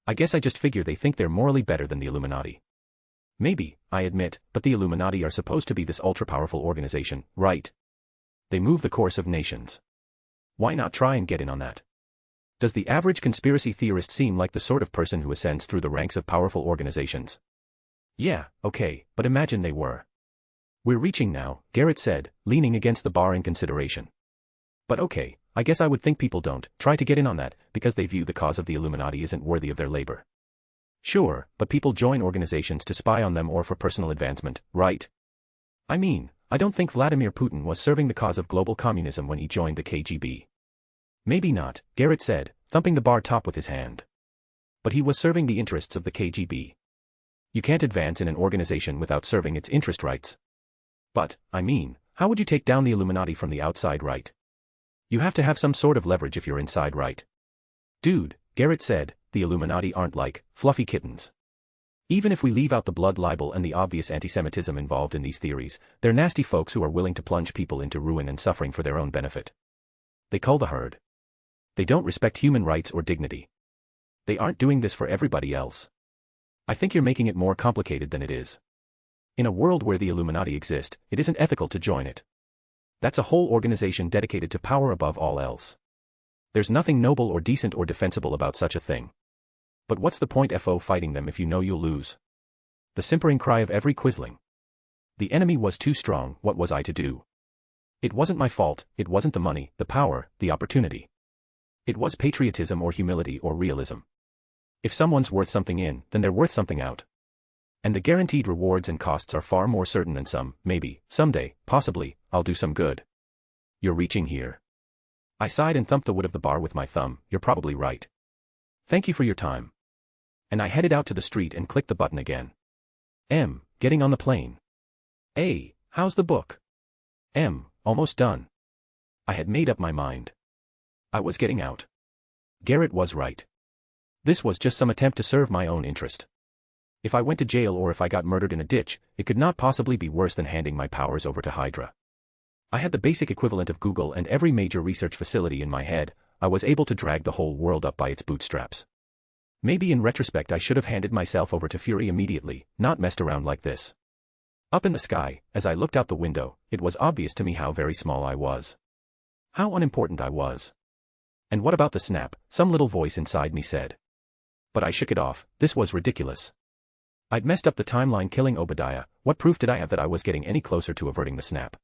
Speaker 2: I guess I just figure they think they're morally better than the Illuminati. Maybe, I admit, but the Illuminati are supposed to be this ultra-powerful organization, right? They move the course of nations. Why not try and get in on that? Does the average conspiracy theorist seem like the sort of person who ascends through the ranks of powerful organizations? Yeah, okay, but imagine they were. We're reaching now, Garrett said, leaning against the bar in consideration. But okay, I guess I would think people don't try to get in on that because they view the cause of the Illuminati isn't worthy of their labor. Sure, but people join organizations to spy on them or for personal advancement, right? I mean, I don't think Vladimir Putin was serving the cause of global communism when he joined the KGB. Maybe not, Garrett said, thumping the bar top with his hand. But he was serving the interests of the KGB. You can't advance in an organization without serving its interest rights. But, I mean, how would you take down the Illuminati from the outside, right? You have to have some sort of leverage if you're inside, right? Dude, Garrett said, the Illuminati aren't like fluffy kittens. Even if we leave out the blood libel and the obvious anti-Semitism involved in these theories, they're nasty folks who are willing to plunge people into ruin and suffering for their own benefit. They cull the herd. They don't respect human rights or dignity. They aren't doing this for everybody else. I think you're making it more complicated than it is. In a world where the Illuminati exist, it isn't ethical to join it. That's a whole organization dedicated to power above all else. There's nothing noble or decent or defensible about such a thing. But what's the point FO fighting them if you know you'll lose? The simpering cry of every Quisling. The enemy was too strong, what was I to do? It wasn't my fault, it wasn't the money, the power, the opportunity. It was patriotism or humility or realism. If someone's worth something in, then they're worth something out. And the guaranteed rewards and costs are far more certain than some, maybe, someday, possibly, I'll do some good. You're reaching here. I sighed and thumped the wood of the bar with my thumb. You're probably right. Thank you for your time. And I headed out to the street and clicked the button again. M, getting on the plane. A, how's the book? M, almost done. I had made up my mind. I was getting out. Garrett was right. This was just some attempt to serve my own interest. If I went to jail or if I got murdered in a ditch, it could not possibly be worse than handing my powers over to Hydra. I had the basic equivalent of Google and every major research facility in my head. I was able to drag the whole world up by its bootstraps. Maybe in retrospect I should have handed myself over to Fury immediately, not messed around like this. Up in the sky, as I looked out the window, it was obvious to me how very small I was. How unimportant I was. And what about the snap? Some little voice inside me said. But I shook it off. This was ridiculous. I'd messed up the timeline killing Obadiah. What proof did I have that I was getting any closer to averting the snap?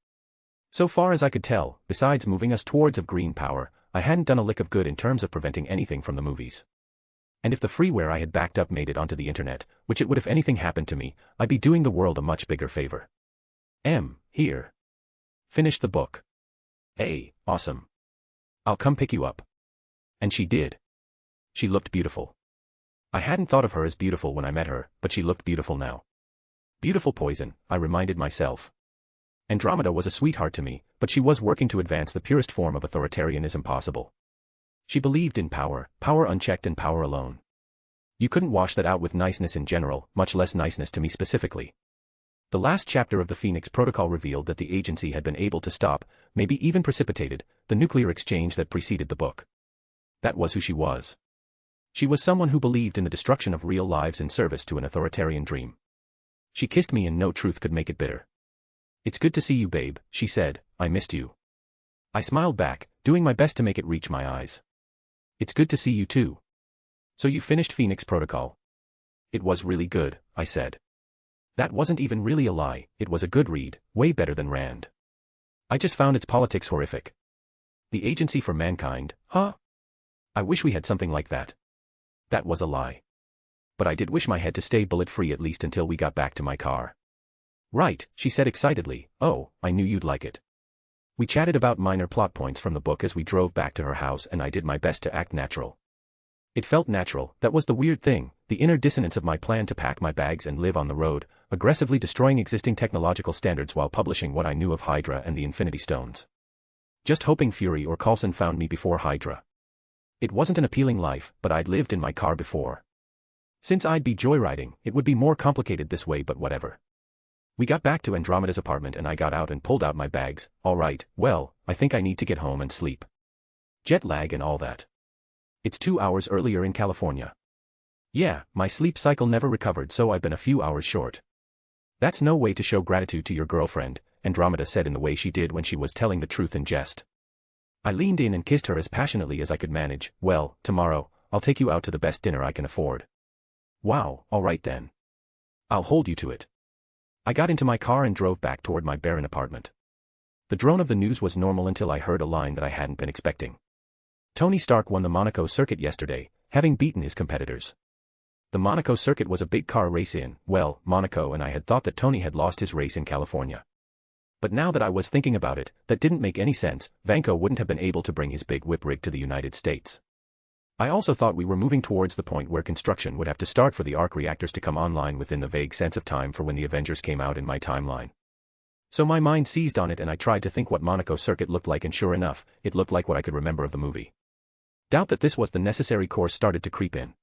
Speaker 2: So far as I could tell, besides moving us towards of green power, I hadn't done a lick of good in terms of preventing anything from the movies. And if the freeware I had backed up made it onto the internet, which it would if anything happened to me, I'd be doing the world a much bigger favor. Here. Finish the book. A, awesome. I'll come pick you up. And she did. She looked beautiful. I hadn't thought of her as beautiful when I met her, but she looked beautiful now. Beautiful poison, I reminded myself. Andromeda was a sweetheart to me, but she was working to advance the purest form of authoritarianism possible. She believed in power, power unchecked and power alone. You couldn't wash that out with niceness in general, much less niceness to me specifically. The last chapter of the Phoenix Protocol revealed that the agency had been able to stop, maybe even precipitated, the nuclear exchange that preceded the book. That was who she was. She was someone who believed in the destruction of real lives in service to an authoritarian dream. She kissed me and no truth could make it bitter. It's good to see you, babe, she said, I missed you. I smiled back, doing my best to make it reach my eyes. It's good to see you too. So you finished Phoenix Protocol? It was really good, I said. That wasn't even really a lie, it was a good read, way better than Rand. I just found its politics horrific. The Agency for Mankind, huh? I wish we had something like that. That was a lie. But I did wish my head to stay bullet-free at least until we got back to my car. Right, she said excitedly, oh, I knew you'd like it. We chatted about minor plot points from the book as we drove back to her house and I did my best to act natural. It felt natural, that was the weird thing, the inner dissonance of my plan to pack my bags and live on the road, aggressively destroying existing technological standards while publishing what I knew of Hydra and the Infinity Stones. Just hoping Fury or Coulson found me before Hydra. It wasn't an appealing life, but I'd lived in my car before. Since I'd be joyriding, it would be more complicated this way, but whatever. We got back to Andromeda's apartment and I got out and pulled out my bags. All right, well, I think I need to get home and sleep. Jet lag and all that. It's 2 hours earlier in California. Yeah, my sleep cycle never recovered, so I've been a few hours short. That's no way to show gratitude to your girlfriend, Andromeda said in the way she did when she was telling the truth in jest. I leaned in and kissed her as passionately as I could manage. Well, tomorrow, I'll take you out to the best dinner I can afford. Wow, all right then. I'll hold you to it. I got into my car and drove back toward my barren apartment. The drone of the news was normal until I heard a line that I hadn't been expecting. Tony Stark won the Monaco circuit yesterday, having beaten his competitors. The Monaco circuit was a big car race in, well, Monaco, and I had thought that Tony had lost his race in California. But now that I was thinking about it, that didn't make any sense. Vanko wouldn't have been able to bring his big whip rig to the United States. I also thought we were moving towards the point where construction would have to start for the arc reactors to come online within the vague sense of time for when the Avengers came out in my timeline. So my mind seized on it and I tried to think what Monaco circuit looked like, and sure enough, it looked like what I could remember of the movie. Doubt that this was the necessary course started to creep in.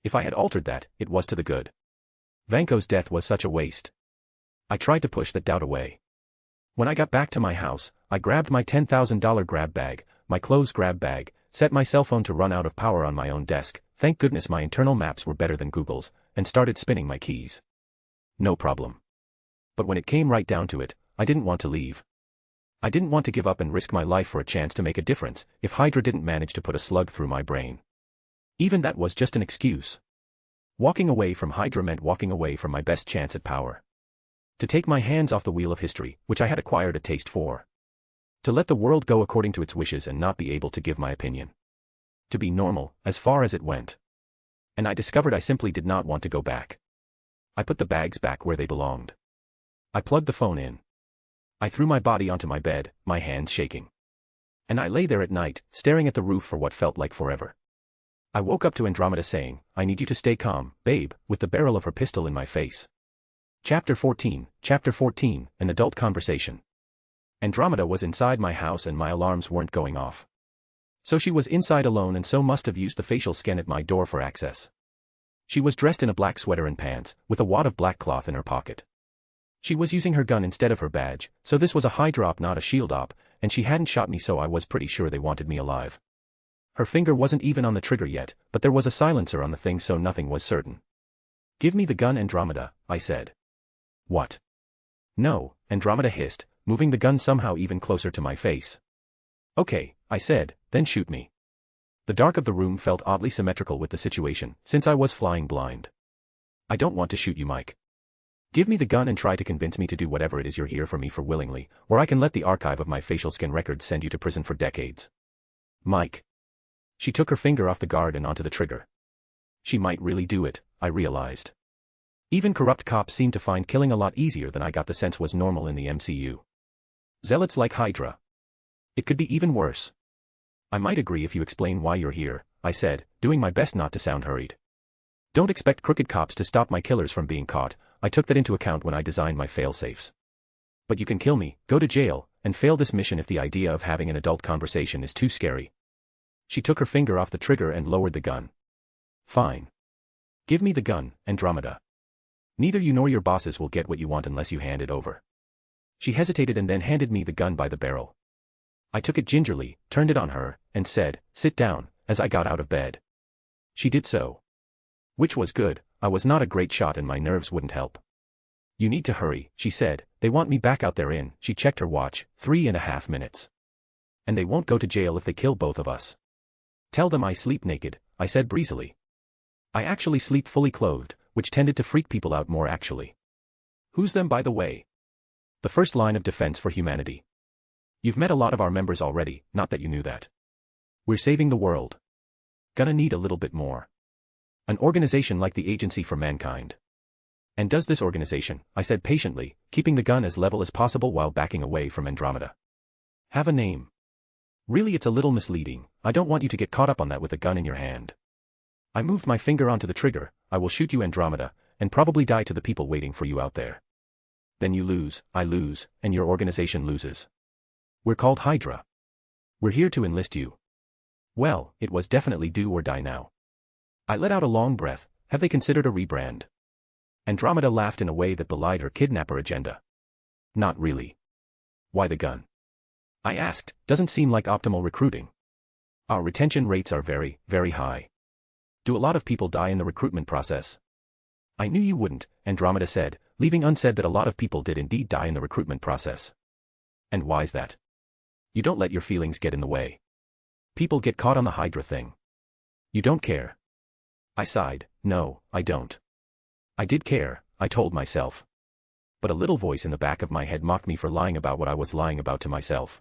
Speaker 2: If I had altered that, it was to the good. Vanko's death was such a waste. I tried to push that doubt away. When I got back to my house, I grabbed my $10,000 grab bag, my clothes grab bag, set my cell phone to run out of power on my own desk, thank goodness my internal maps were better than Google's, and started spinning my keys. No problem. But when it came right down to it, I didn't want to leave. I didn't want to give up and risk my life for a chance to make a difference if Hydra didn't manage to put a slug through my brain. Even that was just an excuse. Walking away from Hydra meant walking away from my best chance at power. To take my hands off the wheel of history, which I had acquired a taste for. To let the world go according to its wishes and not be able to give my opinion. To be normal, as far as it went. And I discovered I simply did not want to go back. I put the bags back where they belonged. I plugged the phone in. I threw my body onto my bed, my hands shaking. And I lay there at night, staring at the roof for what felt like forever. I woke up to Andromeda saying, I need you to stay calm, babe, with the barrel of her pistol in my face. Chapter 14, an adult conversation. Andromeda was inside my house and my alarms weren't going off. So she was inside alone and so must have used the facial scan at my door for access. She was dressed in a black sweater and pants, with a wad of black cloth in her pocket. She was using her gun instead of her badge, so this was a Hydra op, not a shield op, and she hadn't shot me, so I was pretty sure they wanted me alive. Her finger wasn't even on the trigger yet, but there was a silencer on the thing, so nothing was certain. Give me the gun, Andromeda, I said. What? No, Andromeda hissed, moving the gun somehow even closer to my face. Okay, I said, then shoot me. The dark of the room felt oddly symmetrical with the situation, since I was flying blind. I don't want to shoot you, Mike. Give me the gun and try to convince me to do whatever it is you're here for me for willingly, or I can let the archive of my facial scan records send you to prison for decades. Mike. She took her finger off the guard and onto the trigger. She might really do it, I realized. Even corrupt cops seemed to find killing a lot easier than I got the sense was normal in the MCU. Zealots like Hydra. It could be even worse. I might agree if you explain why you're here, I said, doing my best not to sound hurried. Don't expect crooked cops to stop my killers from being caught. I took that into account when I designed my failsafes. But you can kill me, go to jail, and fail this mission if the idea of having an adult conversation is too scary. She took her finger off the trigger and lowered the gun. Fine. Give me the gun, Andromeda. Neither you nor your bosses will get what you want unless you hand it over. She hesitated and then handed me the gun by the barrel. I took it gingerly, turned it on her, and said, sit down, as I got out of bed. She did so. Which was good, I was not a great shot and my nerves wouldn't help. You need to hurry, she said, they want me back out there in, she checked her watch, 3.5 minutes. And they won't go to jail if they kill both of us. Tell them I sleep naked, I said breezily. I actually sleep fully clothed, which tended to freak people out more actually. Who's them by the way? The first line of defense for humanity. You've met a lot of our members already, not that you knew that. We're saving the world. Gonna need a little bit more. An organization like the Agency for Mankind. And does this organization, I said patiently, keeping the gun as level as possible while backing away from Andromeda. Have a name. Really, it's a little misleading. I don't want you to get caught up on that with a gun in your hand. I moved my finger onto the trigger. I will shoot you, Andromeda, and probably die to the people waiting for you out there. Then you lose, I lose, and your organization loses. We're called Hydra. We're here to enlist you. Well, it was definitely do or die now. I let out a long breath. Have they considered a rebrand? Andromeda laughed in a way that belied her kidnapper agenda. Not really. Why the gun? I asked. Doesn't seem like optimal recruiting. Our retention rates are very, very high. Do a lot of people die in the recruitment process? I knew you wouldn't, Andromeda said, leaving unsaid that a lot of people did indeed die in the recruitment process. And why's that? You don't let your feelings get in the way. People get caught on the Hydra thing. You don't care. I sighed. No, I don't. I did care, I told myself. But a little voice in the back of my head mocked me for lying about what I was lying about to myself.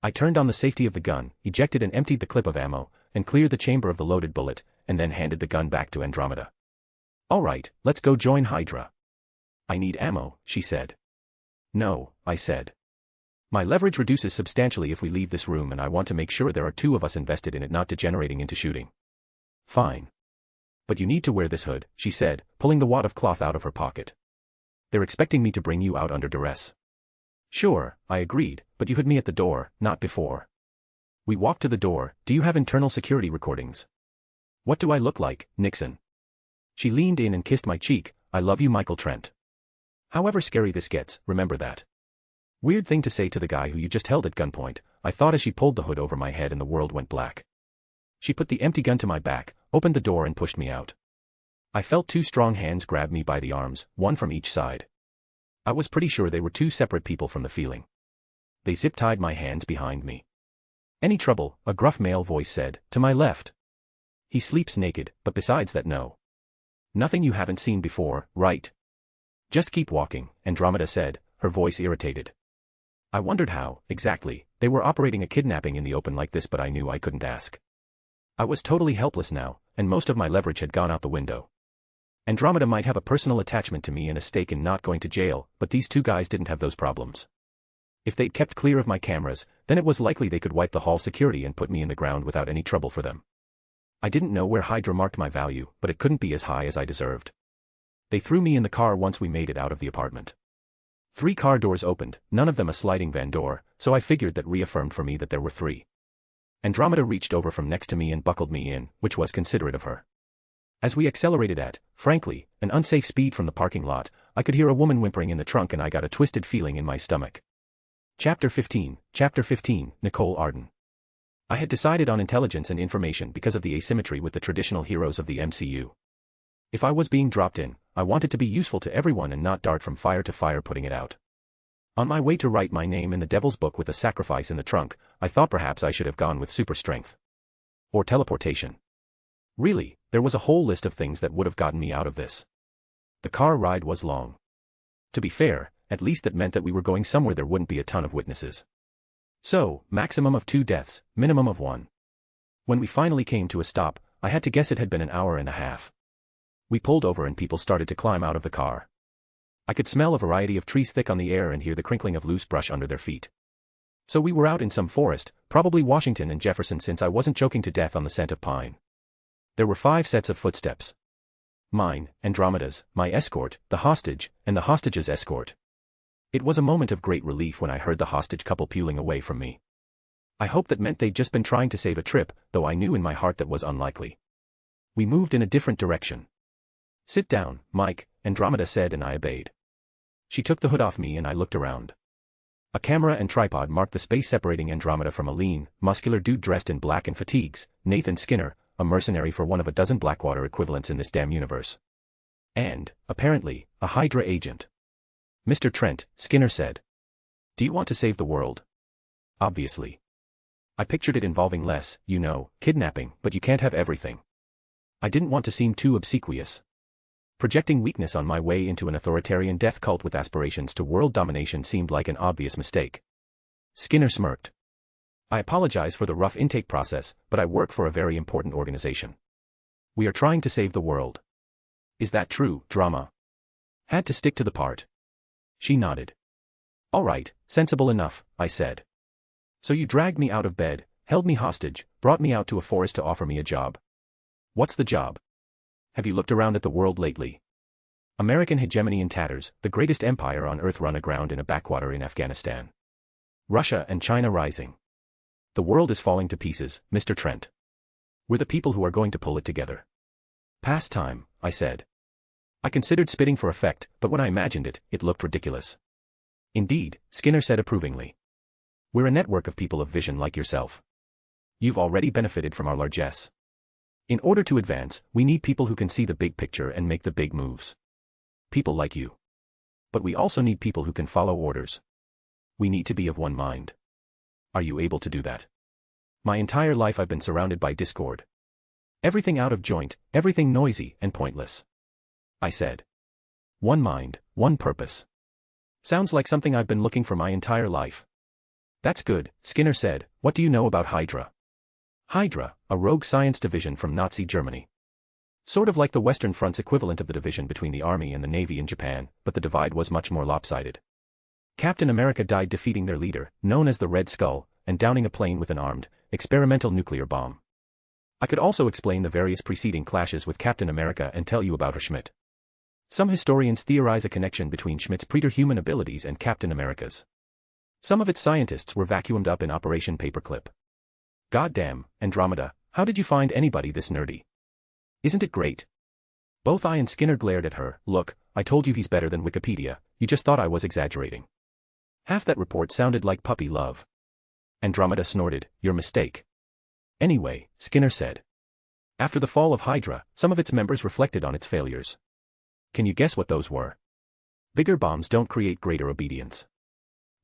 Speaker 2: I turned on the safety of the gun, ejected and emptied the clip of ammo, and cleared the chamber of the loaded bullet, and then handed the gun back to Andromeda. All right, let's go join Hydra. I need ammo, she said. No, I said. My leverage reduces substantially if we leave this room, and I want to make sure there are two of us invested in it, not degenerating into shooting. Fine. But you need to wear this hood, she said, pulling the wad of cloth out of her pocket. They're expecting me to bring you out under duress. Sure, I agreed, but you hid me at the door, not before. We walked to the door. Do you have internal security recordings? What do I look like, Nixon? She leaned in and kissed my cheek. I love you, Michael Trent. However scary this gets, remember that. Weird thing to say to the guy who you just held at gunpoint, I thought as she pulled the hood over my head and the world went black. She put the empty gun to my back, opened the door and pushed me out. I felt two strong hands grab me by the arms, one from each side. I was pretty sure they were two separate people from the feeling. They zip-tied my hands behind me. Any trouble? A gruff male voice said, to my left. He sleeps naked, but besides that, no. Nothing you haven't seen before, right? Just keep walking, Andromeda said, her voice irritated. I wondered how, exactly, they were operating a kidnapping in the open like this, but I knew I couldn't ask. I was totally helpless now, and most of my leverage had gone out the window. Andromeda might have a personal attachment to me and a stake in not going to jail, but these two guys didn't have those problems. If they'd kept clear of my cameras, then it was likely they could wipe the hall security and put me in the ground without any trouble for them. I didn't know where Hydra marked my value, but it couldn't be as high as I deserved. They threw me in the car once we made it out of the apartment. 3 car doors opened, none of them a sliding van door, so I figured that reaffirmed for me that there were 3. Andromeda reached over from next to me and buckled me in, which was considerate of her. As we accelerated at, frankly, an unsafe speed from the parking lot, I could hear a woman whimpering in the trunk and I got a twisted feeling in my stomach. Chapter 15, Nicole Arden. I had decided on intelligence and information because of the asymmetry with the traditional heroes of the MCU. If I was being dropped in, I wanted to be useful to everyone and not dart from fire to fire putting it out. On my way to write my name in the Devil's Book with a sacrifice in the trunk, I thought perhaps I should have gone with super strength. Or teleportation. Really, there was a whole list of things that would have gotten me out of this. The car ride was long. To be fair, at least that meant that we were going somewhere there wouldn't be a ton of witnesses. So, maximum of 2 deaths, minimum of 1. When we finally came to a stop, I had to guess it had been an hour and a half. We pulled over and people started to climb out of the car. I could smell a variety of trees thick on the air and hear the crinkling of loose brush under their feet. So we were out in some forest, probably Washington and Jefferson, since I wasn't choking to death on the scent of pine. There were 5 sets of footsteps. Mine, Andromeda's, my escort, the hostage, and the hostage's escort. It was a moment of great relief when I heard the hostage couple peeling away from me. I hoped that meant they'd just been trying to save a trip, though I knew in my heart that was unlikely. We moved in a different direction. Sit down, Mike, Andromeda said, and I obeyed. She took the hood off me and I looked around. A camera and tripod marked the space separating Andromeda from a lean, muscular dude dressed in black and fatigues, Nathan Skinner, a mercenary for one of a dozen Blackwater equivalents in this damn universe. And, apparently, a Hydra agent. Mr. Trent, Skinner said. Do you want to save the world? Obviously. I pictured it involving less, kidnapping, but you can't have everything. I didn't want to seem too obsequious. Projecting weakness on my way into an authoritarian death cult with aspirations to world domination seemed like an obvious mistake. Skinner smirked. I apologize for the rough intake process, but I work for a very important organization. We are trying to save the world. Is that true, drama? Had to stick to the part. She nodded. All right, sensible enough, I said. So you dragged me out of bed, held me hostage, brought me out to a forest to offer me a job. What's the job? Have you looked around at the world lately? American hegemony in tatters, the greatest empire on earth run aground in a backwater in Afghanistan. Russia and China rising. The world is falling to pieces, Mr. Trent. We're the people who are going to pull it together. Past time, I said. I considered spitting for effect, but when I imagined it, it looked ridiculous. Indeed, Skinner said approvingly. We're a network of people of vision like yourself. You've already benefited from our largesse. In order to advance, we need people who can see the big picture and make the big moves. People like you. But we also need people who can follow orders. We need to be of one mind. Are you able to do that? My entire life I've been surrounded by discord. Everything out of joint, everything noisy and pointless. I said. One mind, one purpose. Sounds like something I've been looking for my entire life. That's good, Skinner said. What do you know about Hydra? Hydra, a rogue science division from Nazi Germany. Sort of like the Western Front's equivalent of the division between the Army and the Navy in Japan, but the divide was much more lopsided. Captain America died defeating their leader, known as the Red Skull, and downing a plane with an armed, experimental nuclear bomb. I could also explain the various preceding clashes with Captain America and tell you about her Schmidt. Some historians theorize a connection between Schmidt's preterhuman abilities and Captain America's. Some of its scientists were vacuumed up in Operation Paperclip. Goddamn, Andromeda, how did you find anybody this nerdy? Isn't it great? Both I and Skinner glared at her. Look, I told you he's better than Wikipedia, you just thought I was exaggerating. Half that report sounded like puppy love. Andromeda snorted, your mistake. Anyway, Skinner said. After the fall of Hydra, some of its members reflected on its failures. Can you guess what those were? Bigger bombs don't create greater obedience.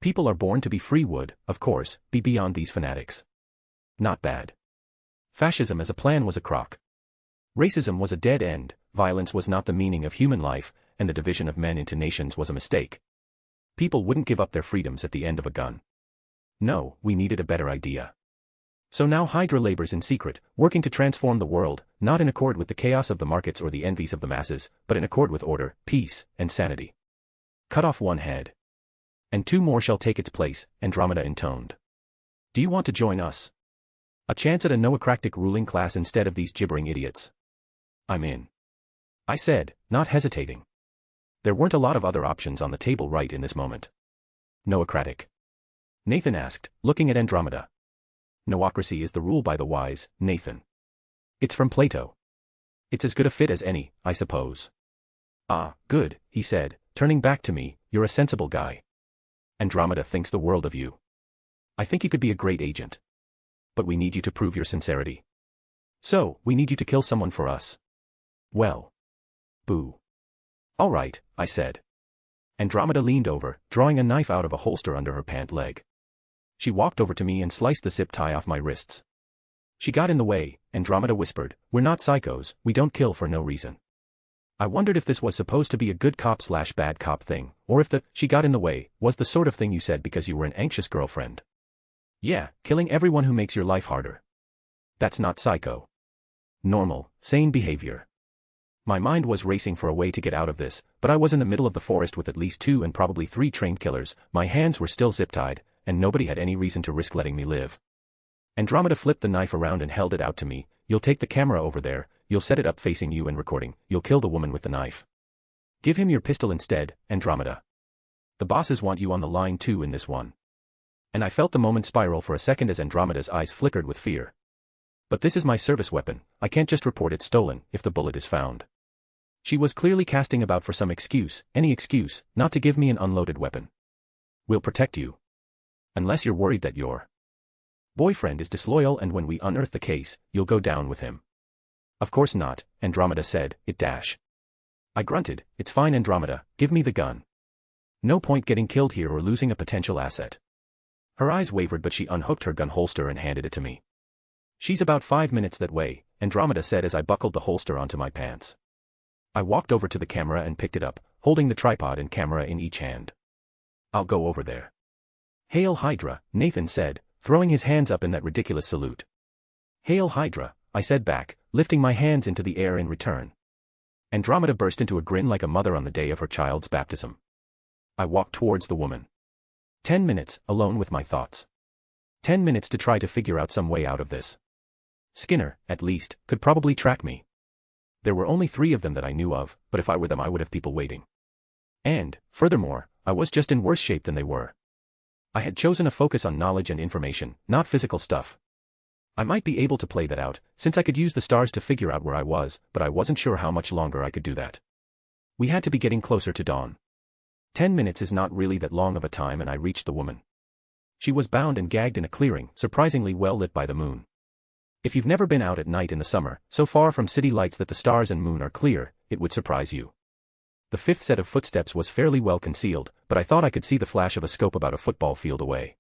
Speaker 2: People are born to be free would, of course, be beyond these fanatics. Not bad. Fascism as a plan was a crock. Racism was a dead end, violence was not the meaning of human life, and the division of men into nations was a mistake. People wouldn't give up their freedoms at the end of a gun. No, we needed a better idea. So now Hydra labors in secret, working to transform the world, not in accord with the chaos of the markets or the envies of the masses, but in accord with order, peace, and sanity. Cut off one head. And 2 more shall take its place, Andromeda intoned. Do you want to join us? A chance at a noocratic ruling class instead of these gibbering idiots. I'm in. I said, not hesitating. There weren't a lot of other options on the table right in this moment. Noocratic? Nathan asked, looking at Andromeda. Noocracy is the rule by the wise, Nathan. It's from Plato. It's as good a fit as any, I suppose. Ah, good, he said, turning back to me, you're a sensible guy. Andromeda thinks the world of you. I think you could be a great agent. But we need you to prove your sincerity. So, we need you to kill someone for us. Well. Boo. All right, I said. Andromeda leaned over, drawing a knife out of a holster under her pant leg. She walked over to me and sliced the zip tie off my wrists. She got in the way, Andromeda whispered, we're not psychos, we don't kill for no reason. I wondered if this was supposed to be a good cop/bad cop thing, or if the she got in the way was the sort of thing you said because you were an anxious girlfriend. Yeah, killing everyone who makes your life harder. That's not psycho. Normal, sane behavior. My mind was racing for a way to get out of this, but I was in the middle of the forest with at least 2 and probably 3 trained killers, my hands were still zip-tied, and nobody had any reason to risk letting me live. Andromeda flipped the knife around and held it out to me. You'll take the camera over there, you'll set it up facing you and recording, you'll kill the woman with the knife. Give him your pistol instead, Andromeda. The bosses want you on the line too in this one. And I felt the moment spiral for a second as Andromeda's eyes flickered with fear. But this is my service weapon, I can't just report it stolen if the bullet is found. She was clearly casting about for some excuse, any excuse, not to give me an unloaded weapon. We'll protect you. Unless you're worried that your boyfriend is disloyal and when we unearth the case, you'll go down with him. Of course not, Andromeda said, it dash. I grunted, it's fine Andromeda, give me the gun. No point getting killed here or losing a potential asset. Her eyes wavered but she unhooked her gun holster and handed it to me. "She's about 5 minutes that way," Andromeda said as I buckled the holster onto my pants. I walked over to the camera and picked it up, holding the tripod and camera in each hand. "I'll go over there." "Hail Hydra," Nathan said, throwing his hands up in that ridiculous salute. "Hail Hydra," I said back, lifting my hands into the air in return. Andromeda burst into a grin like a mother on the day of her child's baptism. I walked towards the woman. 10 minutes, alone with my thoughts. 10 minutes to try to figure out some way out of this. Skinner, at least, could probably track me. There were only 3 of them that I knew of, but if I were them I would have people waiting. And, furthermore, I was just in worse shape than they were. I had chosen a focus on knowledge and information, not physical stuff. I might be able to play that out, since I could use the stars to figure out where I was, but I wasn't sure how much longer I could do that. We had to be getting closer to dawn. 10 minutes is not really that long of a time, and I reached the woman. She was bound and gagged in a clearing, surprisingly well lit by the moon. If you've never been out at night in the summer, so far from city lights that the stars and moon are clear, it would surprise you. The 5th set of footsteps was fairly well concealed, but I thought I could see the flash of a scope about a football field away.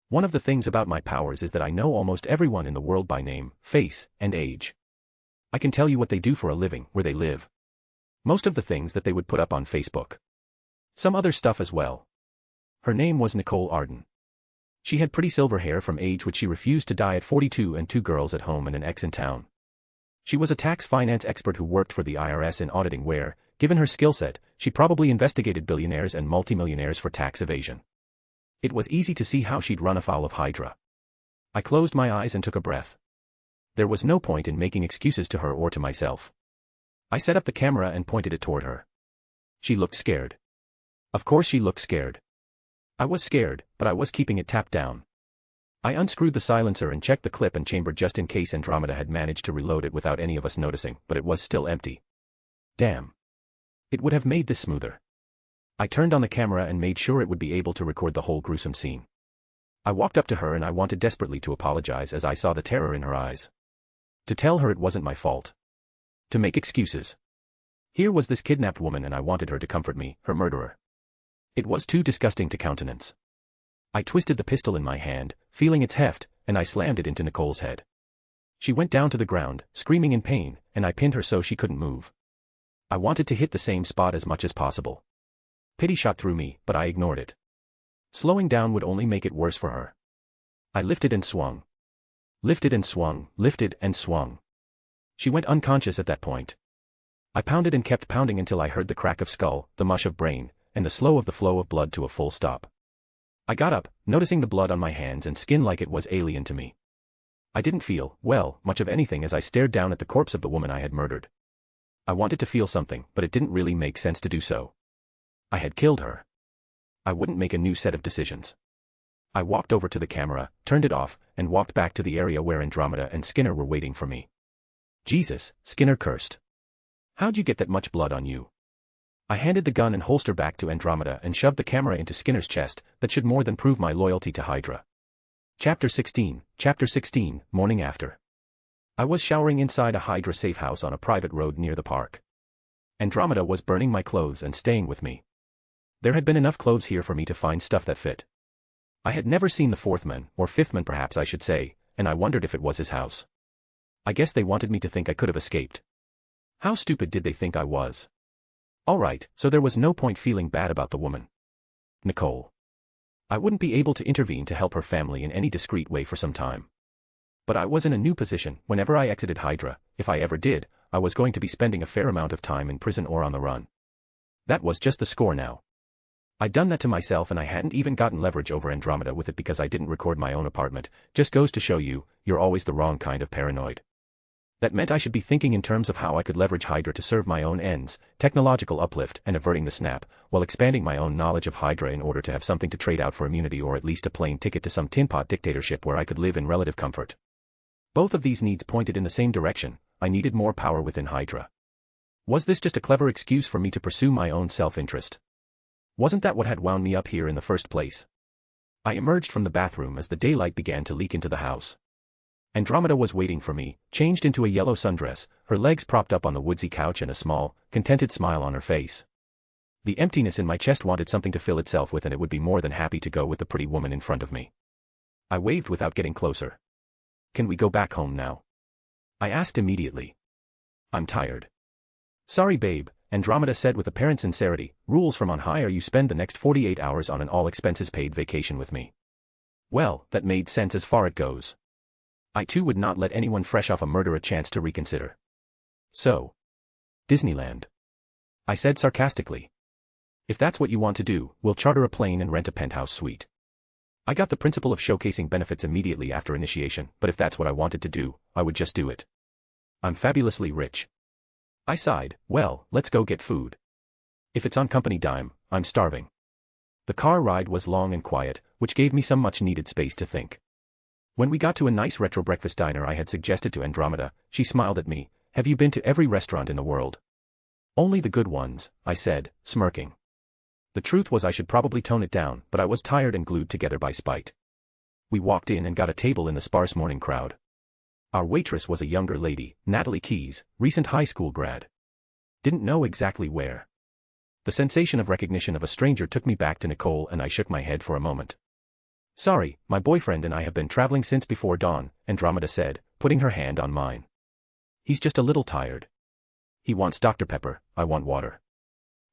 Speaker 2: One of the things about my powers is that I know almost everyone in the world by name, face, and age. I can tell you what they do for a living, where they live. Most of the things that they would put up on Facebook. Some other stuff as well. Her name was Nicole Arden. She had pretty silver hair from age which she refused to dye at 42 and 2 girls at home and an ex in town. She was a tax finance expert who worked for the IRS in auditing where, given her skill set, she probably investigated billionaires and multimillionaires for tax evasion. It was easy to see how she'd run afoul of Hydra. I closed my eyes and took a breath. There was no point in making excuses to her or to myself. I set up the camera and pointed it toward her. She looked scared. Of course she looked scared. I was scared, but I was keeping it tapped down. I unscrewed the silencer and checked the clip and chamber just in case Andromeda had managed to reload it without any of us noticing, but it was still empty. Damn. It would have made this smoother. I turned on the camera and made sure it would be able to record the whole gruesome scene. I walked up to her and I wanted desperately to apologize as I saw the terror in her eyes. To tell her it wasn't my fault. To make excuses. Here was this kidnapped woman and I wanted her to comfort me, her murderer. It was too disgusting to countenance. I twisted the pistol in my hand, feeling its heft, and I slammed it into Nicole's head. She went down to the ground, screaming in pain, and I pinned her so she couldn't move. I wanted to hit the same spot as much as possible. Pity shot through me, but I ignored it. Slowing down would only make it worse for her. I lifted and swung. Lifted and swung, lifted and swung. She went unconscious at that point. I pounded and kept pounding until I heard the crack of skull, the mush of brain, and the slow of the flow of blood to a full stop. I got up, noticing the blood on my hands and skin like it was alien to me. I didn't feel, well, much of anything as I stared down at the corpse of the woman I had murdered. I wanted to feel something, but it didn't really make sense to do so. I had killed her. I wouldn't make a new set of decisions. I walked over to the camera, turned it off, and walked back to the area where Andromeda and Skinner were waiting for me. Jesus, Skinner cursed. How'd you get that much blood on you? I handed the gun and holster back to Andromeda and shoved the camera into Skinner's chest. That should more than prove my loyalty to Hydra. Chapter 16, morning after. I was showering inside a Hydra safe house on a private road near the park. Andromeda was burning my clothes and staying with me. There had been enough clothes here for me to find stuff that fit. I had never seen the 4th man, or 5th man perhaps I should say, and I wondered if it was his house. I guess they wanted me to think I could have escaped. How stupid did they think I was? Alright, so there was no point feeling bad about the woman. Nicole. I wouldn't be able to intervene to help her family in any discreet way for some time. But I was in a new position. Whenever I exited Hydra, if I ever did, I was going to be spending a fair amount of time in prison or on the run. That was just the score now. I'd done that to myself and I hadn't even gotten leverage over Andromeda with it because I didn't record my own apartment. Just goes to show you, you're always the wrong kind of paranoid. That meant I should be thinking in terms of how I could leverage Hydra to serve my own ends, technological uplift and averting the snap, while expanding my own knowledge of Hydra in order to have something to trade out for immunity or at least a plane ticket to some tin-pot dictatorship where I could live in relative comfort. Both of these needs pointed in the same direction. I needed more power within Hydra. Was this just a clever excuse for me to pursue my own self-interest? Wasn't that what had wound me up here in the first place? I emerged from the bathroom as the daylight began to leak into the house. Andromeda was waiting for me, changed into a yellow sundress, her legs propped up on the woodsy couch and a small, contented smile on her face. The emptiness in my chest wanted something to fill itself with and it would be more than happy to go with the pretty woman in front of me. I waved without getting closer. Can we go back home now? I asked immediately. I'm tired. Sorry babe, Andromeda said with apparent sincerity, rules from on high are you spend the next 48 hours on an all-expenses-paid vacation with me. Well, that made sense as far as it goes. I too would not let anyone fresh off a murder a chance to reconsider. So. Disneyland. I said sarcastically. If that's what you want to do, we'll charter a plane and rent a penthouse suite. I got the principle of showcasing benefits immediately after initiation, but if that's what I wanted to do, I would just do it. I'm fabulously rich. I sighed, well, let's go get food. If it's on company dime, I'm starving. The car ride was long and quiet, which gave me some much-needed space to think. When we got to a nice retro breakfast diner I had suggested to Andromeda, she smiled at me. Have you been to every restaurant in the world? Only the good ones, I said, smirking. The truth was I should probably tone it down, but I was tired and glued together by spite. We walked in and got a table in the sparse morning crowd. Our waitress was a younger lady, Natalie Keyes, recent high school grad. Didn't know exactly where. The sensation of recognition of a stranger took me back to Nicole and I shook my head for a moment. Sorry, my boyfriend and I have been traveling since before dawn, Andromeda said, putting her hand on mine. He's just a little tired. He wants Dr. Pepper, I want water.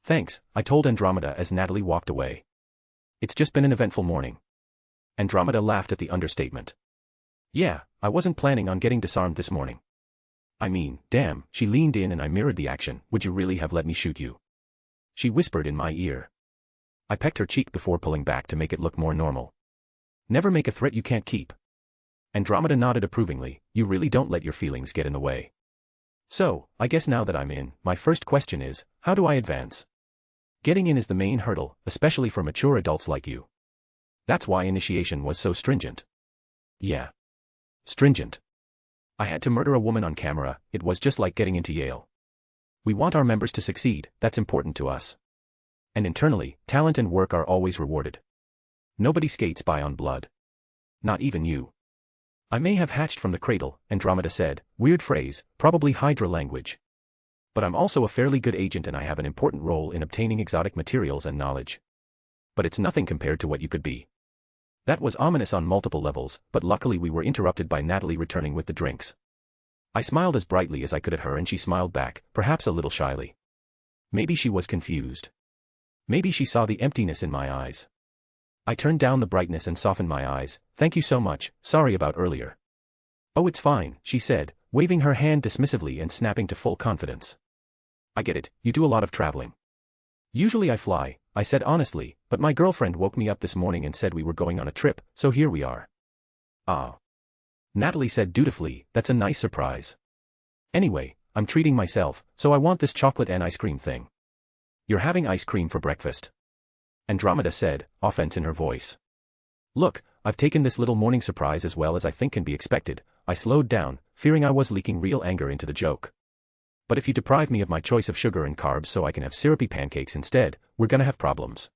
Speaker 2: Thanks, I told Andromeda as Natalie walked away. It's just been an eventful morning. Andromeda laughed at the understatement. Yeah, I wasn't planning on getting disarmed this morning. I mean, damn, she leaned in and I mirrored the action, would you really have let me shoot you? She whispered in my ear. I pecked her cheek before pulling back to make it look more normal. Never make a threat you can't keep. Andromeda nodded approvingly, you really don't let your feelings get in the way. So, I guess now that I'm in, my first question is, how do I advance? Getting in is the main hurdle, especially for mature adults like you. That's why initiation was so stringent. Yeah. Stringent. I had to murder a woman on camera, it was just like getting into Yale. We want our members to succeed, that's important to us. And internally, talent and work are always rewarded. Nobody skates by on blood. Not even you. I may have hatched from the cradle, Andromeda said, weird phrase, probably Hydra language. But I'm also a fairly good agent and I have an important role in obtaining exotic materials and knowledge. But it's nothing compared to what you could be. That was ominous on multiple levels, but luckily we were interrupted by Natalie returning with the drinks. I smiled as brightly as I could at her and she smiled back, perhaps a little shyly. Maybe she was confused. Maybe she saw the emptiness in my eyes. I turned down the brightness and softened my eyes. Thank you so much, sorry about earlier. Oh, it's fine, she said, waving her hand dismissively and snapping to full confidence. I get it, you do a lot of traveling. Usually I fly, I said honestly, but my girlfriend woke me up this morning and said we were going on a trip, so here we are. Ah. Natalie said dutifully, that's a nice surprise. Anyway, I'm treating myself, so I want this chocolate and ice cream thing. You're having ice cream for breakfast. Andromeda said, offense in her voice. Look, I've taken this little morning surprise as well as I think can be expected. I slowed down, fearing I was leaking real anger into the joke. But if you deprive me of my choice of sugar and carbs so I can have syrupy pancakes instead, we're gonna have problems.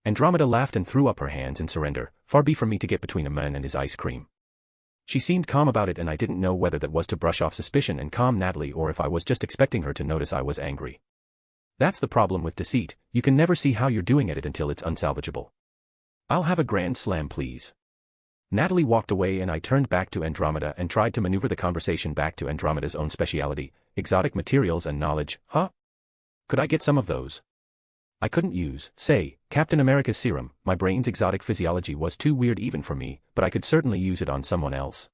Speaker 2: Andromeda laughed and threw up her hands in surrender, far be from me to get between a man and his ice cream. She seemed calm about it and I didn't know whether that was to brush off suspicion and calm Natalie or if I was just expecting her to notice I was angry. That's the problem with deceit, you can never see how you're doing at it until it's unsalvageable. I'll have a grand slam please. Natalie walked away and I turned back to Andromeda and tried to maneuver the conversation back to Andromeda's own speciality, exotic materials and knowledge, huh? Could I get some of those? I couldn't use, say, Captain America's serum, my brain's exotic physiology was too weird even for me, but I could certainly use it on someone else.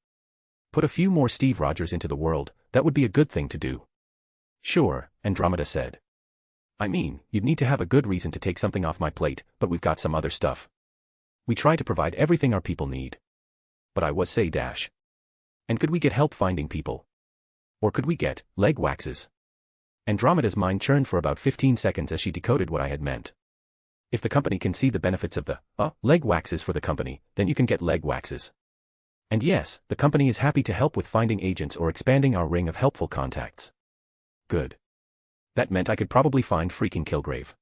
Speaker 2: Put a few more Steve Rogers into the world, that would be a good thing to do. Sure, Andromeda said. I mean, you'd need to have a good reason to take something off my plate, but we've got some other stuff. We try to provide everything our people need. But I was say dash. And could we get help finding people? Or could we get leg waxes? Andromeda's mind churned for about 15 seconds as she decoded what I had meant. If the company can see the benefits of the leg waxes for the company, then you can get leg waxes. And yes, the company is happy to help with finding agents or expanding our ring of helpful contacts. Good. That meant I could probably find freaking Kilgrave.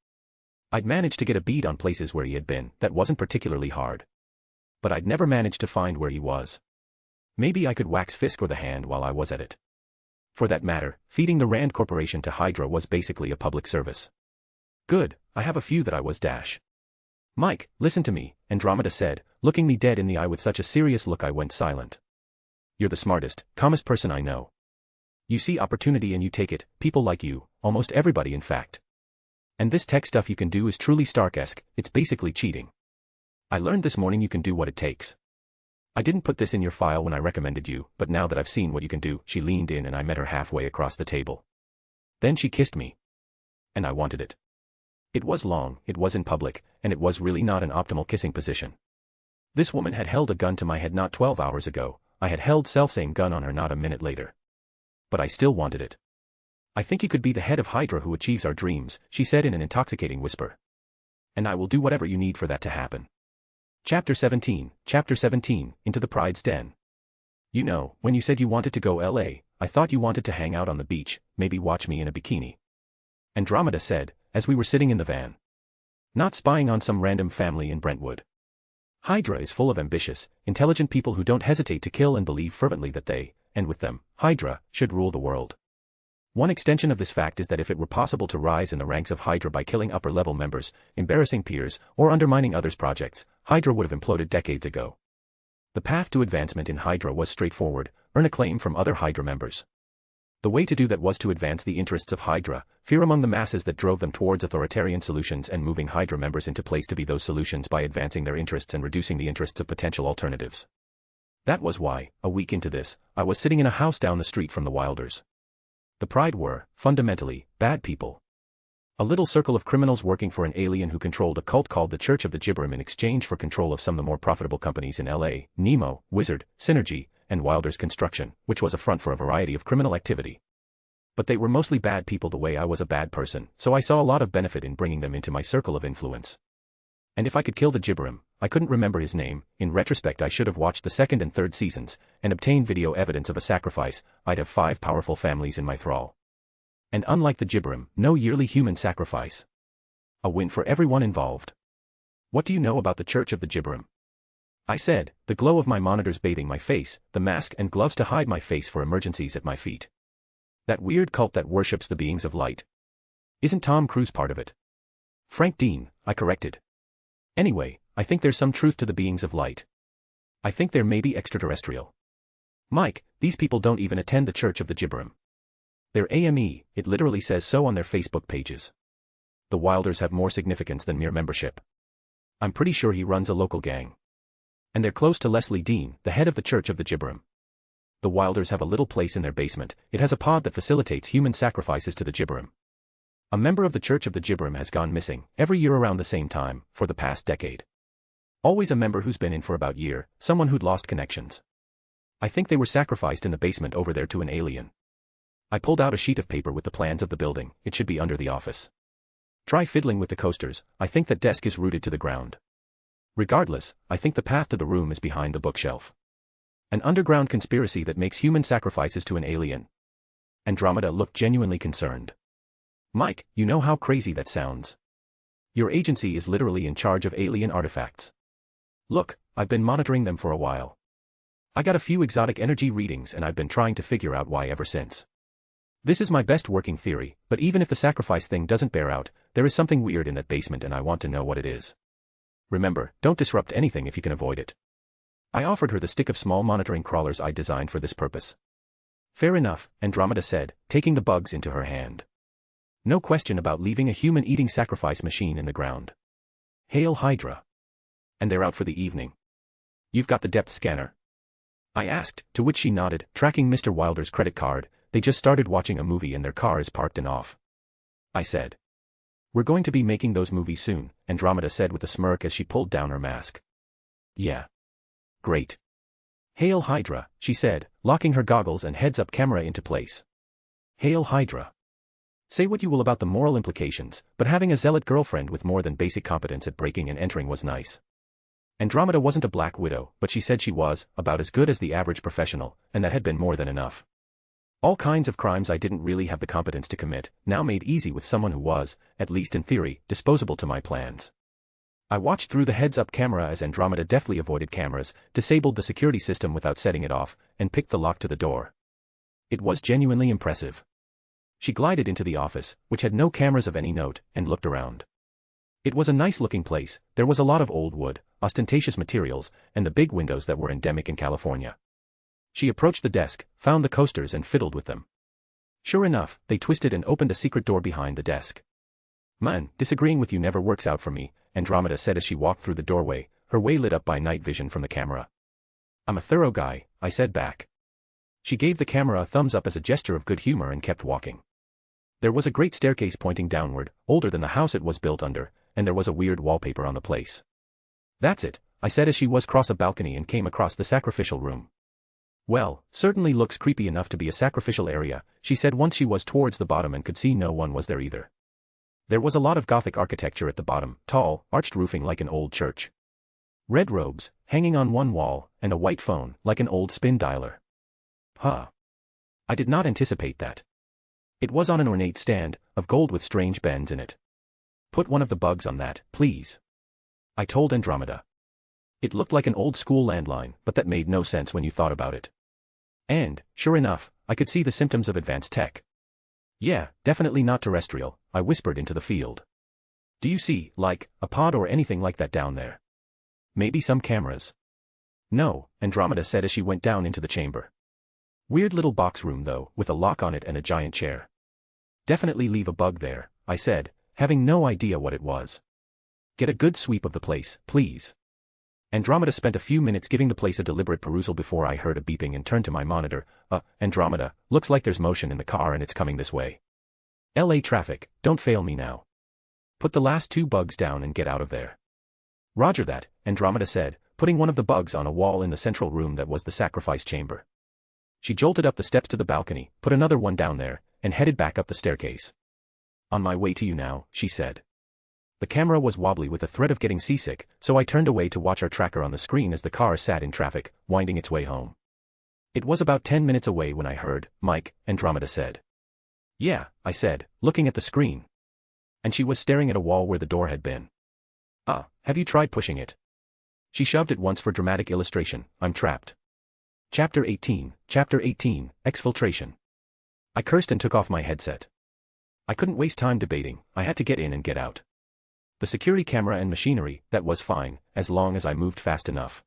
Speaker 2: I'd managed to get a bead on places where he had been, that wasn't particularly hard. But I'd never managed to find where he was. Maybe I could wax Fisk or the Hand while I was at it. For that matter, feeding the Rand Corporation to Hydra was basically a public service. Good, I have a few that I was dash. Mike, listen to me, Andromeda said, looking me dead in the eye with such a serious look I went silent. You're the smartest, calmest person I know. You see opportunity and you take it, people like you, almost everybody in fact. And this tech stuff you can do is truly Stark-esque, it's basically cheating. I learned this morning you can do what it takes. I didn't put this in your file when I recommended you, but now that I've seen what you can do, she leaned in and I met her halfway across the table. Then she kissed me. And I wanted it. It was long, it was in public, and it was really not an optimal kissing position. This woman had held a gun to my head not 12 hours ago, I had held self-same gun on her not a minute later. But I still wanted it. I think you could be the head of Hydra who achieves our dreams, she said in an intoxicating whisper. And I will do whatever you need for that to happen. Chapter 17, Into the Pride's Den. You know, when you said you wanted to go LA, I thought you wanted to hang out on the beach, maybe watch me in a bikini. Andromeda said, as we were sitting in the van. Not spying on some random family in Brentwood. Hydra is full of ambitious, intelligent people who don't hesitate to kill and believe fervently that they, and with them, Hydra, should rule the world. One extension of this fact is that if it were possible to rise in the ranks of Hydra by killing upper-level members, embarrassing peers, or undermining others' projects, Hydra would have imploded decades ago. The path to advancement in Hydra was straightforward, earn acclaim from other Hydra members. The way to do that was to advance the interests of Hydra, fear among the masses that drove them towards authoritarian solutions and moving Hydra members into place to be those solutions by advancing their interests and reducing the interests of potential alternatives. That was why, a week into this, I was sitting in a house down the street from the Wilders. The Pride were, fundamentally, bad people. A little circle of criminals working for an alien who controlled a cult called the Church of the Gibberum in exchange for control of some of the more profitable companies in LA, Nemo, Wizard, Synergy, and Wilders Construction, which was a front for a variety of criminal activity. But they were mostly bad people the way I was a bad person, so I saw a lot of benefit in bringing them into my circle of influence. And if I could kill the Gibberum, I couldn't remember his name, in retrospect I should have watched the second and third seasons, and obtained video evidence of a sacrifice, I'd have 5 powerful families in my thrall. And unlike the Gibberum, no yearly human sacrifice. A win for everyone involved. What do you know about the Church of the Gibberum? I said, the glow of my monitors bathing my face, the mask and gloves to hide my face for emergencies at my feet. That weird cult that worships the beings of light. Isn't Tom Cruise part of it? Frank Dean, I corrected. Anyway, I think there's some truth to the beings of light. I think they're maybe extraterrestrial. Mike, these people don't even attend the Church of the Gibberum. They're AME, it literally says so on their Facebook pages. The Wilders have more significance than mere membership. I'm pretty sure he runs a local gang. And they're close to Leslie Dean, the head of the Church of the Gibberum. The Wilders have a little place in their basement, it has a pod that facilitates human sacrifices to the Gibberum. A member of the Church of the Gibberum has gone missing, every year around the same time, for the past decade. Always a member who's been in for about a year, someone who'd lost connections. I think they were sacrificed in the basement over there to an alien. I pulled out a sheet of paper with the plans of the building, it should be under the office. Try fiddling with the coasters, I think that desk is rooted to the ground. Regardless, I think the path to the room is behind the bookshelf. An underground conspiracy that makes human sacrifices to an alien. Andromeda looked genuinely concerned. Mike, you know how crazy that sounds. Your agency is literally in charge of alien artifacts. Look, I've been monitoring them for a while. I got a few exotic energy readings and I've been trying to figure out why ever since. This is my best working theory, but even if the sacrifice thing doesn't bear out, there is something weird in that basement and I want to know what it is. Remember, don't disrupt anything if you can avoid it. I offered her the stick of small monitoring crawlers I designed for this purpose. Fair enough, Andromeda said, taking the bugs into her hand. No question about leaving a human-eating sacrifice machine in the ground. Hail Hydra. And they're out for the evening. You've got the depth scanner? I asked, to which she nodded, tracking Mr. Wilder's credit card. They just started watching a movie and their car is parked and off. I said. We're going to be making those movies soon, Andromeda said with a smirk as she pulled down her mask. Yeah. Great. Hail Hydra, she said, locking her goggles and heads-up camera into place. Hail Hydra. Say what you will about the moral implications, but having a zealot girlfriend with more than basic competence at breaking and entering was nice. Andromeda wasn't a black widow, but she said she was, about as good as the average professional, and that had been more than enough. All kinds of crimes I didn't really have the competence to commit, now made easy with someone who was, at least in theory, disposable to my plans. I watched through the heads-up camera as Andromeda deftly avoided cameras, disabled the security system without setting it off, and picked the lock to the door. It was genuinely impressive. She glided into the office, which had no cameras of any note, and looked around. It was a nice-looking place, there was a lot of old wood, ostentatious materials, and the big windows that were endemic in California. She approached the desk, found the coasters and fiddled with them. Sure enough, they twisted and opened a secret door behind the desk. Man, disagreeing with you never works out for me, Andromeda said as she walked through the doorway, her way lit up by night vision from the camera. I'm a thorough guy, I said back. She gave the camera a thumbs up as a gesture of good humor and kept walking. There was a great staircase pointing downward, older than the house it was built under, and there was a weird wallpaper on the place. That's it, I said as she was across a balcony and came across the sacrificial room. Well, certainly looks creepy enough to be a sacrificial area, she said once she was towards the bottom and could see no one was there either. There was a lot of Gothic architecture at the bottom, tall, arched roofing like an old church. Red robes, hanging on one wall, and a white phone, like an old spin dialer. Huh. I did not anticipate that. It was on an ornate stand, of gold with strange bends in it. Put one of the bugs on that, please. I told Andromeda. It looked like an old-school landline, but that made no sense when you thought about it. And, sure enough, I could see the symptoms of advanced tech. Yeah, definitely not terrestrial, I whispered into the field. Do you see, like, a pod or anything like that down there? Maybe some cameras. No, Andromeda said as she went down into the chamber. Weird little box room though, with a lock on it and a giant chair. Definitely leave a bug there, I said, having no idea what it was. Get a good sweep of the place, please. Andromeda spent a few minutes giving the place a deliberate perusal before I heard a beeping and turned to my monitor. Andromeda, looks like there's motion in the car and it's coming this way. LA traffic, don't fail me now. Put the last 2 bugs down and get out of there. Roger that, Andromeda said, putting one of the bugs on a wall in the central room that was the sacrifice chamber. She jolted up the steps to the balcony, put another one down there, and headed back up the staircase. On my way to you now, she said. The camera was wobbly with the threat of getting seasick, so I turned away to watch our tracker on the screen as the car sat in traffic, winding its way home. It was about 10 minutes away when I heard, Mike, Andromeda said. Yeah, I said, looking at the screen. And she was staring at a wall where the door had been. Have you tried pushing it? She shoved it once for dramatic illustration. I'm trapped. Chapter 18, Exfiltration. I cursed and took off my headset. I couldn't waste time debating, I had to get in and get out. The security camera and machinery, that was fine, as long as I moved fast enough.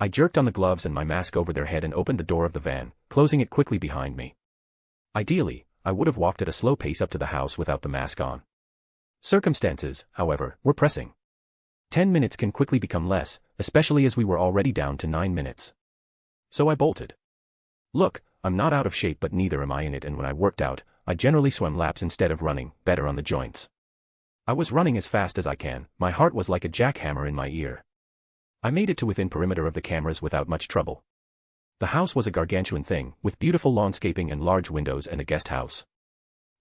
Speaker 2: I jerked on the gloves and my mask over their head and opened the door of the van, closing it quickly behind me. Ideally, I would have walked at a slow pace up to the house without the mask on. Circumstances, however, were pressing. 10 minutes can quickly become less, especially as we were already down to 9 minutes. So I bolted. Look, I'm not out of shape but neither am I in it, and when I worked out, I generally swam laps instead of running, better on the joints. I was running as fast as I can, my heart was like a jackhammer in my ear. I made it to within perimeter of the cameras without much trouble. The house was a gargantuan thing, with beautiful lawnscaping and large windows and a guest house.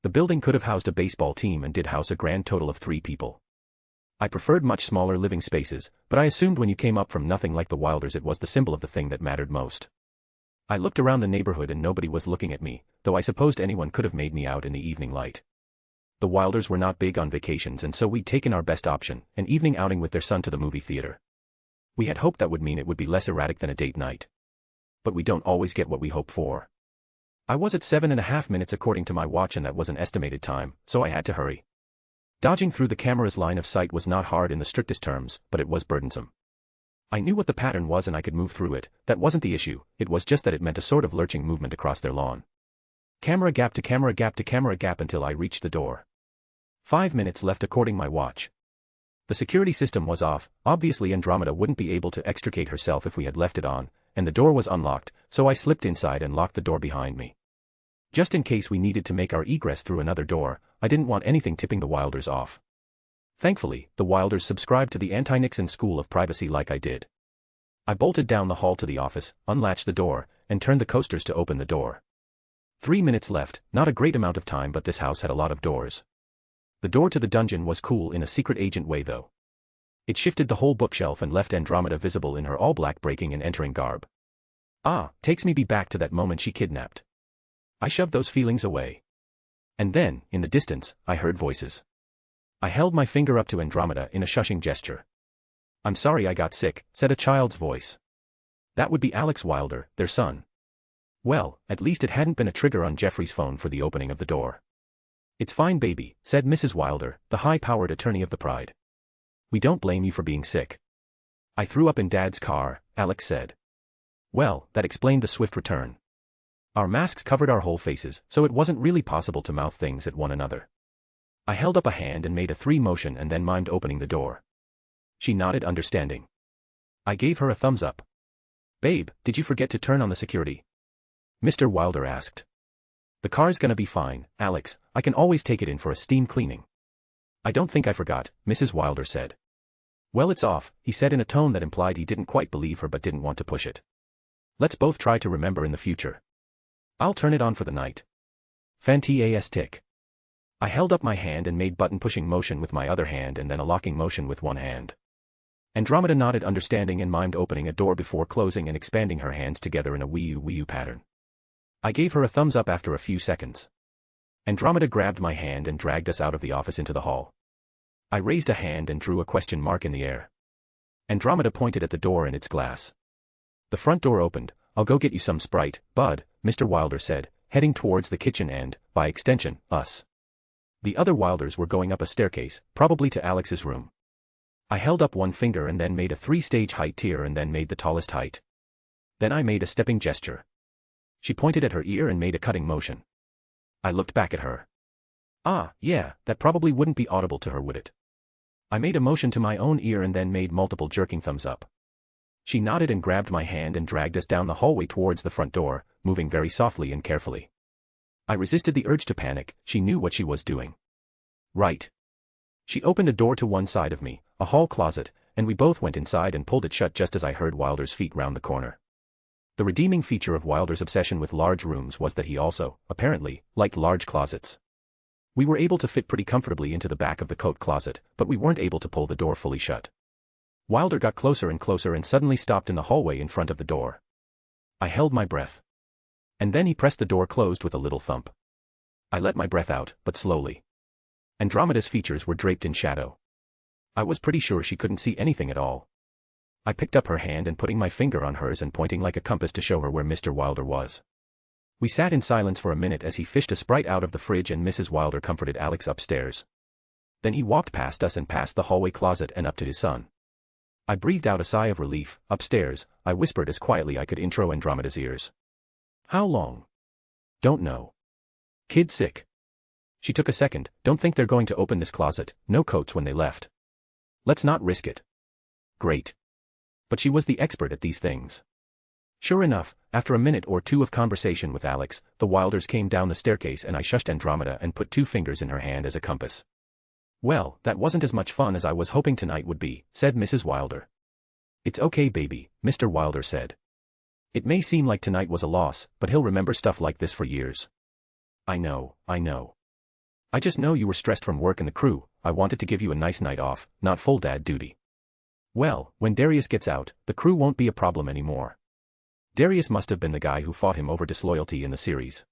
Speaker 2: The building could have housed a baseball team and did house a grand total of 3 people. I preferred much smaller living spaces, but I assumed when you came up from nothing like the Wilders it was the symbol of the thing that mattered most. I looked around the neighborhood and nobody was looking at me, though I supposed anyone could have made me out in the evening light. The Wilders were not big on vacations and so we'd taken our best option, an evening outing with their son to the movie theater. We had hoped that would mean it would be less erratic than a date night. But we don't always get what we hope for. I was at 7.5 minutes according to my watch and that was an estimated time, so I had to hurry. Dodging through the camera's line of sight was not hard in the strictest terms, but it was burdensome. I knew what the pattern was and I could move through it, that wasn't the issue, it was just that it meant a sort of lurching movement across their lawn. Camera gap to camera gap to camera gap until I reached the door. 5 minutes left according my watch. The security system was off, obviously Andromeda wouldn't be able to extricate herself if we had left it on, and the door was unlocked, so I slipped inside and locked the door behind me. Just in case we needed to make our egress through another door, I didn't want anything tipping the Wilders off. Thankfully, the Wilders subscribed to the anti-Nixon school of privacy like I did. I bolted down the hall to the office, unlatched the door, and turned the coasters to open the door. 3 minutes left, not a great amount of time but this house had a lot of doors. The door to the dungeon was cool in a secret agent way though. It shifted the whole bookshelf and left Andromeda visible in her all-black breaking and entering garb. Takes me back to that moment she kidnapped. I shoved those feelings away. And then, in the distance, I heard voices. I held my finger up to Andromeda in a shushing gesture. I'm sorry I got sick, said a child's voice. That would be Alex Wilder, their son. Well, at least it hadn't been a trigger on Jeffrey's phone for the opening of the door. It's fine baby, said Mrs. Wilder, the high-powered attorney of the Pride. We don't blame you for being sick. I threw up in Dad's car, Alex said. Well, that explained the swift return. Our masks covered our whole faces, so it wasn't really possible to mouth things at one another. I held up a hand and made a 3 motion and then mimed opening the door. She nodded understanding. I gave her a thumbs up. Babe, did you forget to turn on the security? Mr. Wilder asked. The car's gonna be fine, Alex, I can always take it in for a steam cleaning. I don't think I forgot, Mrs. Wilder said. Well, it's off, he said in a tone that implied he didn't quite believe her but didn't want to push it. Let's both try to remember in the future. I'll turn it on for the night. Fantastic. I held up my hand and made button-pushing motion with my other hand and then a locking motion with one hand. Andromeda nodded understanding and mimed opening a door before closing and expanding her hands together in a wee-oo pattern. I gave her a thumbs up after a few seconds. Andromeda grabbed my hand and dragged us out of the office into the hall. I raised a hand and drew a question mark in the air. Andromeda pointed at the door in its glass. The front door opened. I'll go get you some Sprite, bud, Mr. Wilder said, heading towards the kitchen and, by extension, us. The other Wilders were going up a staircase, probably to Alex's room. I held up one finger and then made a 3-stage height tier and then made the tallest height. Then I made a stepping gesture. She pointed at her ear and made a cutting motion. I looked back at her. Ah, yeah, that probably wouldn't be audible to her, would it? I made a motion to my own ear and then made multiple jerking thumbs up. She nodded and grabbed my hand and dragged us down the hallway towards the front door, moving very softly and carefully. I resisted the urge to panic, she knew what she was doing. Right. She opened a door to one side of me, a hall closet, and we both went inside and pulled it shut just as I heard Wilder's feet round the corner. The redeeming feature of Wilder's obsession with large rooms was that he also, apparently, liked large closets. We were able to fit pretty comfortably into the back of the coat closet, but we weren't able to pull the door fully shut. Wilder got closer and closer and suddenly stopped in the hallway in front of the door. I held my breath. And then he pressed the door closed with a little thump. I let my breath out, but slowly. Andromeda's features were draped in shadow. I was pretty sure she couldn't see anything at all. I picked up her hand and putting my finger on hers and pointing like a compass to show her where Mr. Wilder was. We sat in silence for a minute as he fished a Sprite out of the fridge and Mrs. Wilder comforted Alex upstairs. Then he walked past us and past the hallway closet and up to his son. I breathed out a sigh of relief. Upstairs, I whispered as quietly I could intro Andromeda's ears. How long? Don't know. Kid sick. She took a second. Don't think they're going to open this closet, no coats when they left. Let's not risk it. Great. But she was the expert at these things. Sure enough, after a minute or two of conversation with Alex, the Wilders came down the staircase and I shushed Andromeda and put 2 fingers in her hand as a compass. Well, that wasn't as much fun as I was hoping tonight would be, said Mrs. Wilder. It's okay, baby, Mr. Wilder said. It may seem like tonight was a loss, but he'll remember stuff like this for years. I know. I just know you were stressed from work and the crew. I wanted to give you a nice night off, not full dad duty. Well, when Darius gets out, the crew won't be a problem anymore. Darius must have been the guy who fought him over disloyalty in the series.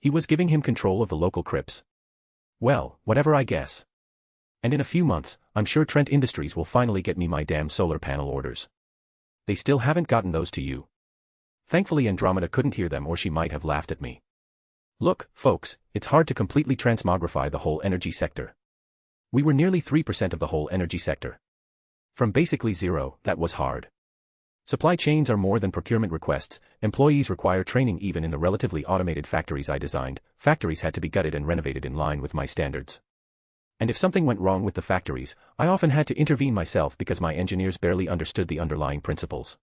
Speaker 2: He was giving him control of the local crypts. Well, whatever I guess. And in a few months, I'm sure Trent Industries will finally get me my damn solar panel orders. They still haven't gotten those to you. Thankfully Andromeda couldn't hear them or she might have laughed at me. Look, folks, it's hard to completely transmogrify the whole energy sector. We were nearly 3% of the whole energy sector. From basically zero, that was hard. Supply chains are more than procurement requests, employees require training even in the relatively automated factories I designed. Factories had to be gutted and renovated in line with my standards. And if something went wrong with the factories, I often had to intervene myself because my engineers barely understood the underlying principles.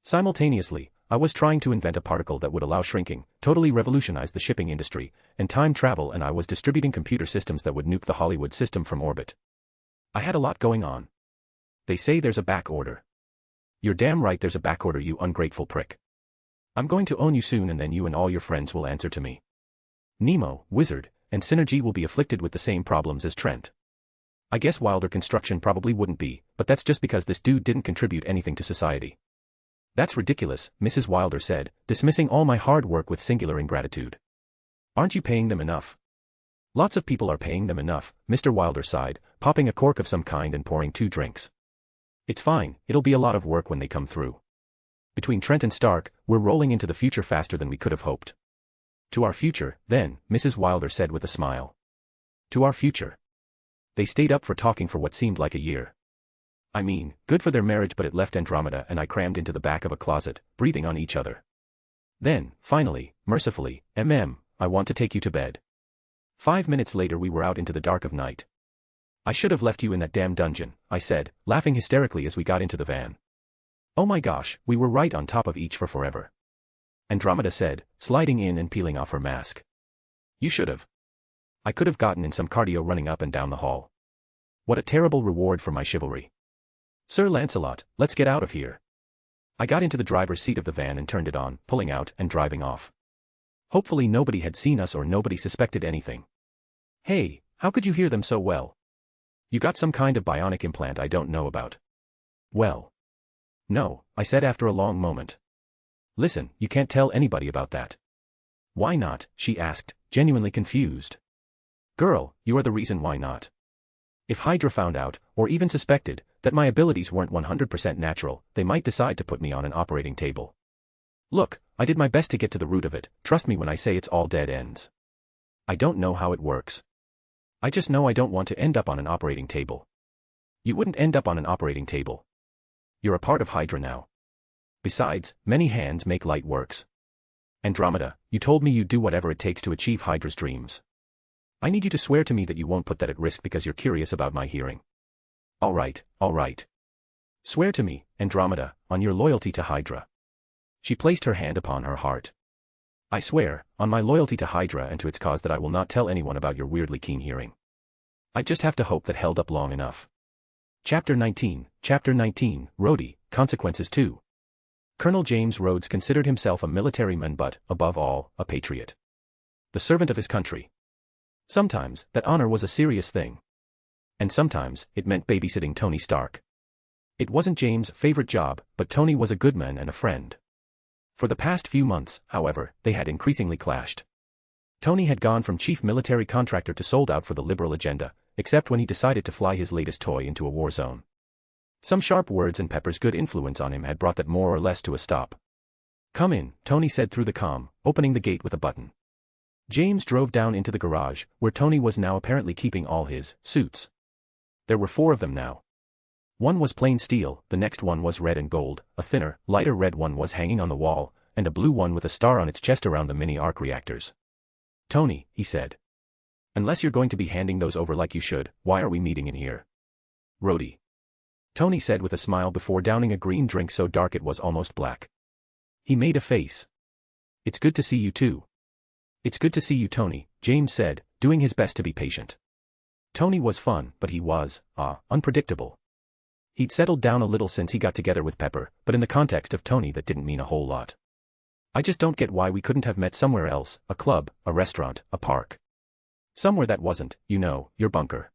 Speaker 2: Simultaneously, I was trying to invent a particle that would allow shrinking, totally revolutionize the shipping industry, and time travel, and I was distributing computer systems that would nuke the Hollywood system from orbit. I had a lot going on. They say there's a back order. You're damn right there's a back order, you ungrateful prick. I'm going to own you soon and then you and all your friends will answer to me. Nemo, Wizard, and Synergy will be afflicted with the same problems as Trent. I guess Wilder Construction probably wouldn't be, but that's just because this dude didn't contribute anything to society. That's ridiculous, Mrs. Wilder said, dismissing all my hard work with singular ingratitude. Aren't you paying them enough? Lots of people are paying them enough, Mr. Wilder sighed, popping a cork of some kind and pouring 2 drinks. It's fine, it'll be a lot of work when they come through. Between Trent and Stark, we're rolling into the future faster than we could have hoped. To our future, then, Mrs. Wilder said with a smile. To our future. They stayed up for talking for what seemed like a year. I mean, good for their marriage, but it left Andromeda and I crammed into the back of a closet, breathing on each other. Then, finally, mercifully, I want to take you to bed. 5 minutes later we were out into the dark of night. I should have left you in that damn dungeon, I said, laughing hysterically as we got into the van. Oh my gosh, we were right on top of each for forever. Andromeda said, sliding in and peeling off her mask. You should have. I could have gotten in some cardio running up and down the hall. What a terrible reward for my chivalry. Sir Lancelot, let's get out of here. I got into the driver's seat of the van and turned it on, pulling out and driving off. Hopefully nobody had seen us or nobody suspected anything. Hey, how could you hear them so well? You got some kind of bionic implant I don't know about. Well. No, I said after a long moment. Listen, you can't tell anybody about that. Why not? She asked, genuinely confused. Girl, you are the reason why not. If Hydra found out, or even suspected, that my abilities weren't 100% natural, they might decide to put me on an operating table. Look, I did my best to get to the root of it, trust me when I say it's all dead ends. I don't know how it works. I just know I don't want to end up on an operating table. You wouldn't end up on an operating table. You're a part of Hydra now. Besides, many hands make light works. Andromeda, you told me you'd do whatever it takes to achieve Hydra's dreams. I need you to swear to me that you won't put that at risk because you're curious about my hearing. All right. Swear to me, Andromeda, on your loyalty to Hydra. She placed her hand upon her heart. I swear, on my loyalty to Hydra and to its cause that I will not tell anyone about your weirdly keen hearing. I just have to hope that held up long enough. Chapter 19, Roadie, Consequences 2. Colonel James Rhodes considered himself a military man but, above all, a patriot. The servant of his country. Sometimes, that honor was a serious thing. And sometimes, it meant babysitting Tony Stark. It wasn't James' favorite job, but Tony was a good man and a friend. For the past few months, however, they had increasingly clashed. Tony had gone from chief military contractor to sold out for the liberal agenda, except when he decided to fly his latest toy into a war zone. Some sharp words and Pepper's good influence on him had brought that more or less to a stop. Come in, Tony said through the comm, opening the gate with a button. James drove down into the garage, where Tony was now apparently keeping all his suits. There were 4 of them now. One was plain steel, the next one was red and gold, a thinner, lighter red one was hanging on the wall, and a blue one with a star on its chest around the mini arc reactors. Tony, he said. Unless you're going to be handing those over like you should, why are we meeting in here? Roadie. Tony said with a smile before downing a green drink so dark it was almost black. He made a face. It's good to see you too. It's good to see you, Tony, James said, doing his best to be patient. Tony was fun, but he was, unpredictable. He'd settled down a little since he got together with Pepper, but in the context of Tony that didn't mean a whole lot. I just don't get why we couldn't have met somewhere else, a club, a restaurant, a park. Somewhere that wasn't, your bunker.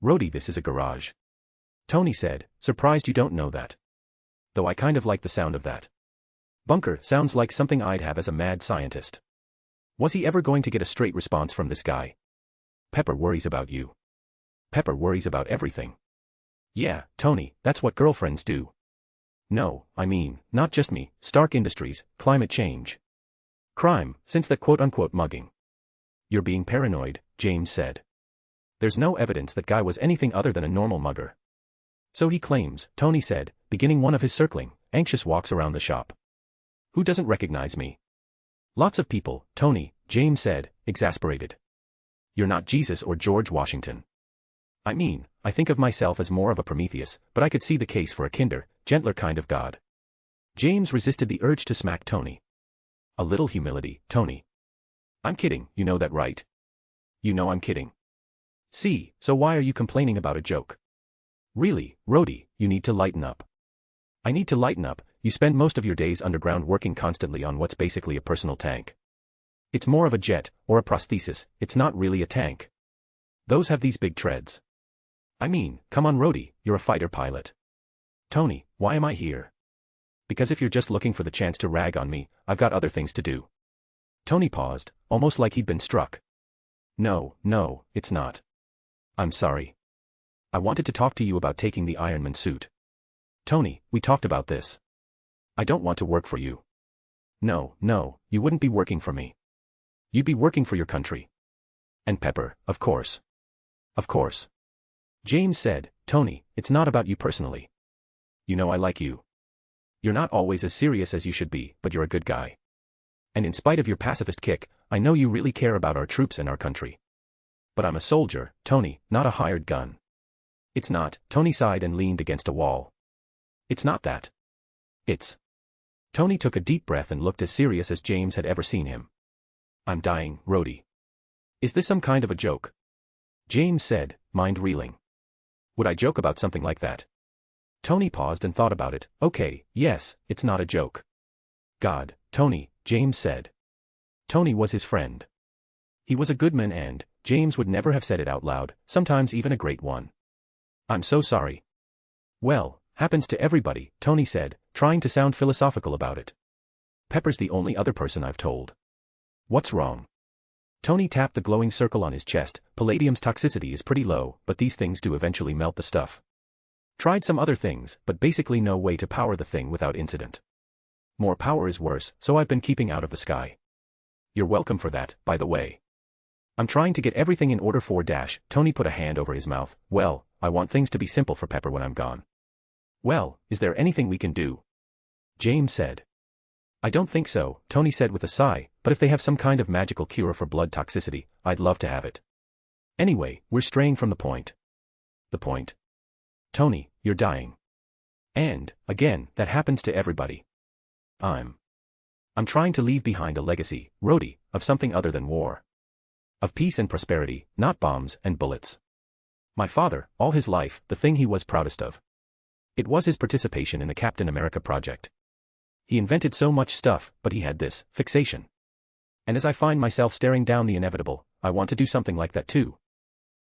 Speaker 2: Roadie, this is a garage. Tony said, surprised you don't know that. Though I kind of like the sound of that. Bunker sounds like something I'd have as a mad scientist. Was he ever going to get a straight response from this guy? Pepper worries about you. Pepper worries about everything. Yeah, Tony, that's what girlfriends do. No, I mean, not just me, Stark Industries, climate change. Crime, since that quote-unquote mugging. You're being paranoid, James said. There's no evidence that guy was anything other than a normal mugger. So he claims, Tony said, beginning one of his circling, anxious walks around the shop. Who doesn't recognize me? Lots of people, Tony, James said, exasperated. You're not Jesus or George Washington. I mean, I think of myself as more of a Prometheus, but I could see the case for a kinder, gentler kind of God. James resisted the urge to smack Tony. A little humility, Tony. I'm kidding, you know that right? You know I'm kidding. See, so why are you complaining about a joke? Really, Roadie, you need to lighten up. I need to lighten up, you spend most of your days underground working constantly on what's basically a personal tank. It's more of a jet, or a prosthesis, it's not really a tank. Those have these big treads. I mean, come on Roadie, you're a fighter pilot. Tony, why am I here? Because if you're just looking for the chance to rag on me, I've got other things to do. Tony paused, almost like he'd been struck. No, it's not. I'm sorry. I wanted to talk to you about taking the Iron Man suit. Tony, we talked about this. I don't want to work for you. No, you wouldn't be working for me. You'd be working for your country. And Pepper, of course. Of course. James said, Tony, it's not about you personally. You know I like you. You're not always as serious as you should be, but you're a good guy. And in spite of your pacifist kick, I know you really care about our troops and our country. But I'm a soldier, Tony, not a hired gun. It's not, Tony sighed and leaned against a wall. It's not that. It's. Tony took a deep breath and looked as serious as James had ever seen him. I'm dying, Roadie. Is this some kind of a joke? James said, mind reeling. Would I joke about something like that? Tony paused and thought about it. Okay, yes, it's not a joke. God, Tony, James said. Tony was his friend. He was a good man and, James would never have said it out loud, sometimes even a great one. I'm so sorry. Well, happens to everybody, Tony said, trying to sound philosophical about it. Pepper's the only other person I've told. What's wrong? Tony tapped the glowing circle on his chest. Palladium's toxicity is pretty low, but these things do eventually melt the stuff. Tried some other things, but basically no way to power the thing without incident. More power is worse, so I've been keeping out of the sky. You're welcome for that, by the way. I'm trying to get everything in order for Tony put a hand over his mouth. Well, I want things to be simple for Pepper when I'm gone. Well, is there anything we can do? James said. I don't think so, Tony said with a sigh, but if they have some kind of magical cure for blood toxicity, I'd love to have it. Anyway, we're straying from the point. The point? Tony, you're dying. And, again, that happens to everybody. I'm trying to leave behind a legacy, Roadie, of something other than war. Of peace and prosperity, not bombs and bullets. My father, all his life, the thing he was proudest of. It was his participation in the Captain America project. He invented so much stuff, but he had this fixation. And as I find myself staring down the inevitable, I want to do something like that too.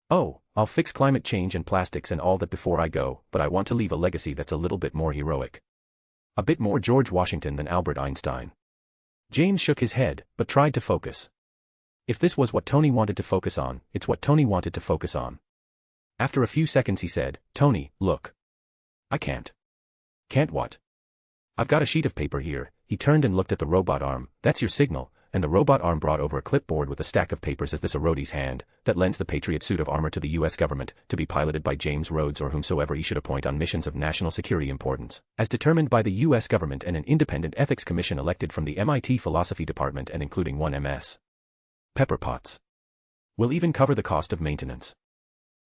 Speaker 2: Oh, I'll fix climate change and plastics and all that before I go, but I want to leave a legacy that's a little bit more heroic. A bit more George Washington than Albert Einstein. James shook his head, but tried to focus. If this was what Tony wanted to focus on, it's what Tony wanted to focus on. After a few seconds he said, Tony, look. I can't. Can't what? I've got a sheet of paper here. He turned and looked at the robot arm. That's your signal. And the robot arm brought over a clipboard with a stack of papers as this a Roadie's hand, that lends the Patriot suit of armor to the U.S. government, to be piloted by James Rhodes or whomsoever he should appoint on missions of national security importance, as determined by the U.S. government and an independent ethics commission elected from the MIT philosophy department and including one MS. Pepper Potts. Will even cover the cost of maintenance.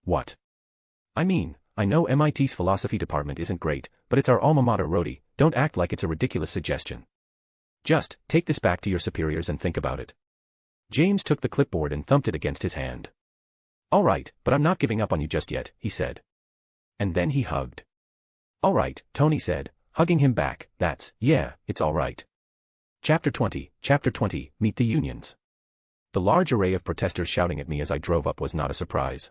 Speaker 2: What? I mean, I know MIT's philosophy department isn't great, but it's our alma mater, Roadie. Don't act like it's a ridiculous suggestion. Just, take this back to your superiors and think about it. James took the clipboard and thumped it against his hand. All right, but I'm not giving up on you just yet, he said. And then he hugged. All right, Tony said, hugging him back. Yeah, it's all right. Chapter 20, Meet the Unions. The large array of protesters shouting at me as I drove up was not a surprise.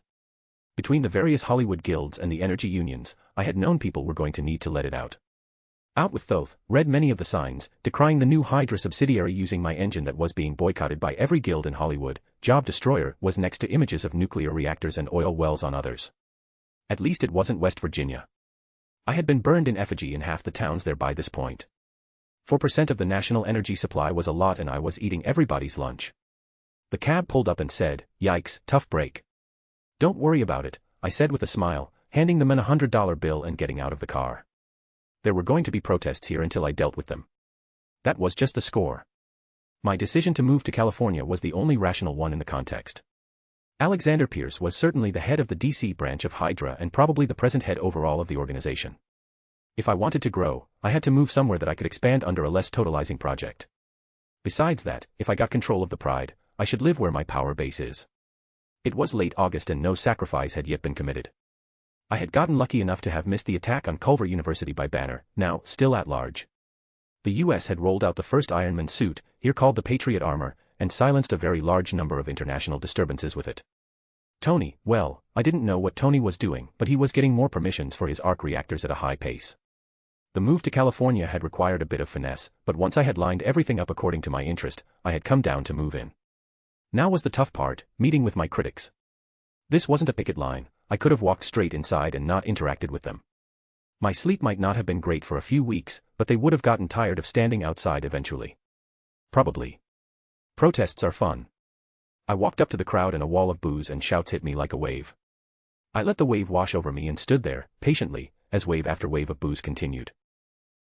Speaker 2: Between the various Hollywood guilds and the energy unions, I had known people were going to need to let it out. Out with Thoth, read many of the signs, decrying the new Hydra subsidiary using my engine that was being boycotted by every guild in Hollywood. Job Destroyer was next to images of nuclear reactors and oil wells on others. At least it wasn't West Virginia. I had been burned in effigy in half the towns there by this point. 4% of the national energy supply was a lot and I was eating everybody's lunch. The cab pulled up and said, "Yikes, tough break." "Don't worry about it," I said with a smile, handing them an $100 bill and getting out of the car. There were going to be protests here until I dealt with them. That was just the score. My decision to move to California was the only rational one in the context. Alexander Pierce was certainly the head of the DC branch of Hydra and probably the present head overall of the organization. If I wanted to grow, I had to move somewhere that I could expand under a less totalizing project. Besides that, if I got control of the Pride, I should live where my power base is. It was late August and no sacrifice had yet been committed. I had gotten lucky enough to have missed the attack on Culver University by Banner, now still at large. The US had rolled out the first Iron Man suit, here called the Patriot armor, and silenced a very large number of international disturbances with it. Tony, well, I didn't know what Tony was doing, but he was getting more permissions for his arc reactors at a high pace. The move to California had required a bit of finesse, but once I had lined everything up according to my interest, I had come down to move in. Now was the tough part, meeting with my critics. This wasn't a picket line. I could have walked straight inside and not interacted with them. My sleep might not have been great for a few weeks, but they would have gotten tired of standing outside eventually. Probably. Protests are fun. I walked up to the crowd and a wall of boos and shouts hit me like a wave. I let the wave wash over me and stood there, patiently, as wave after wave of boos continued.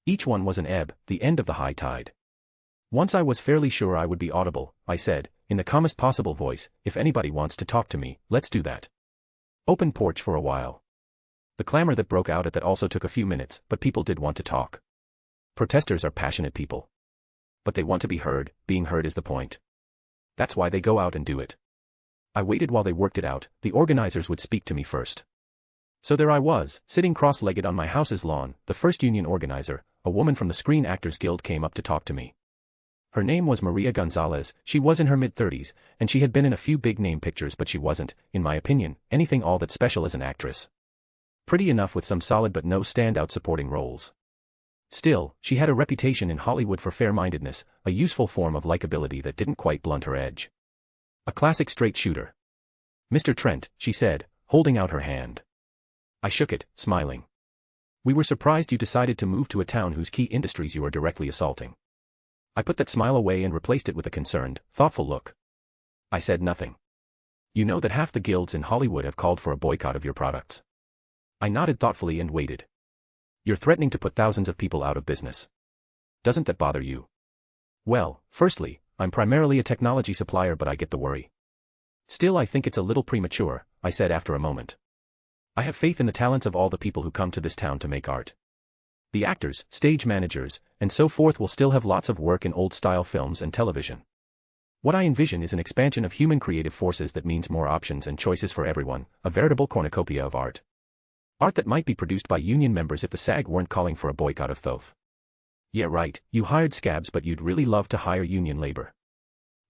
Speaker 2: Each one was an ebb, the end of the high tide. Once I was fairly sure I would be audible, I said, in the calmest possible voice, if anybody wants to talk to me, let's do that. Open porch for a while. The clamor that broke out at that also took a few minutes, but people did want to talk. Protesters are passionate people. But they want to be heard, being heard is the point. That's why they go out and do it. I waited while they worked it out, the organizers would speak to me first. So there I was, sitting cross-legged on my house's lawn, the first union organizer, a woman from the Screen Actors Guild came up to talk to me. Her name was Maria Gonzalez, she was in her mid-30s, and she had been in a few big-name pictures but she wasn't, in my opinion, anything all that special as an actress. Pretty enough with some solid but no standout supporting roles. Still, she had a reputation in Hollywood for fair-mindedness, a useful form of likability that didn't quite blunt her edge. A classic straight shooter. Mr. Trent, she said, holding out her hand. I shook it, smiling. We were surprised you decided to move to a town whose key industries you are directly assaulting. I put that smile away and replaced it with a concerned, thoughtful look. I said nothing. You know that half the guilds in Hollywood have called for a boycott of your products. I nodded thoughtfully and waited. You're threatening to put thousands of people out of business. Doesn't that bother you? Well, firstly, I'm primarily a technology supplier but I get the worry. Still I think it's a little premature, I said after a moment. I have faith in the talents of all the people who come to this town to make art. The actors, stage managers, and so forth will still have lots of work in old-style films and television. What I envision is an expansion of human creative forces that means more options and choices for everyone, a veritable cornucopia of art. Art that might be produced by union members if the SAG weren't calling for a boycott of Thoth. Yeah right, you hired scabs but you'd really love to hire union labor.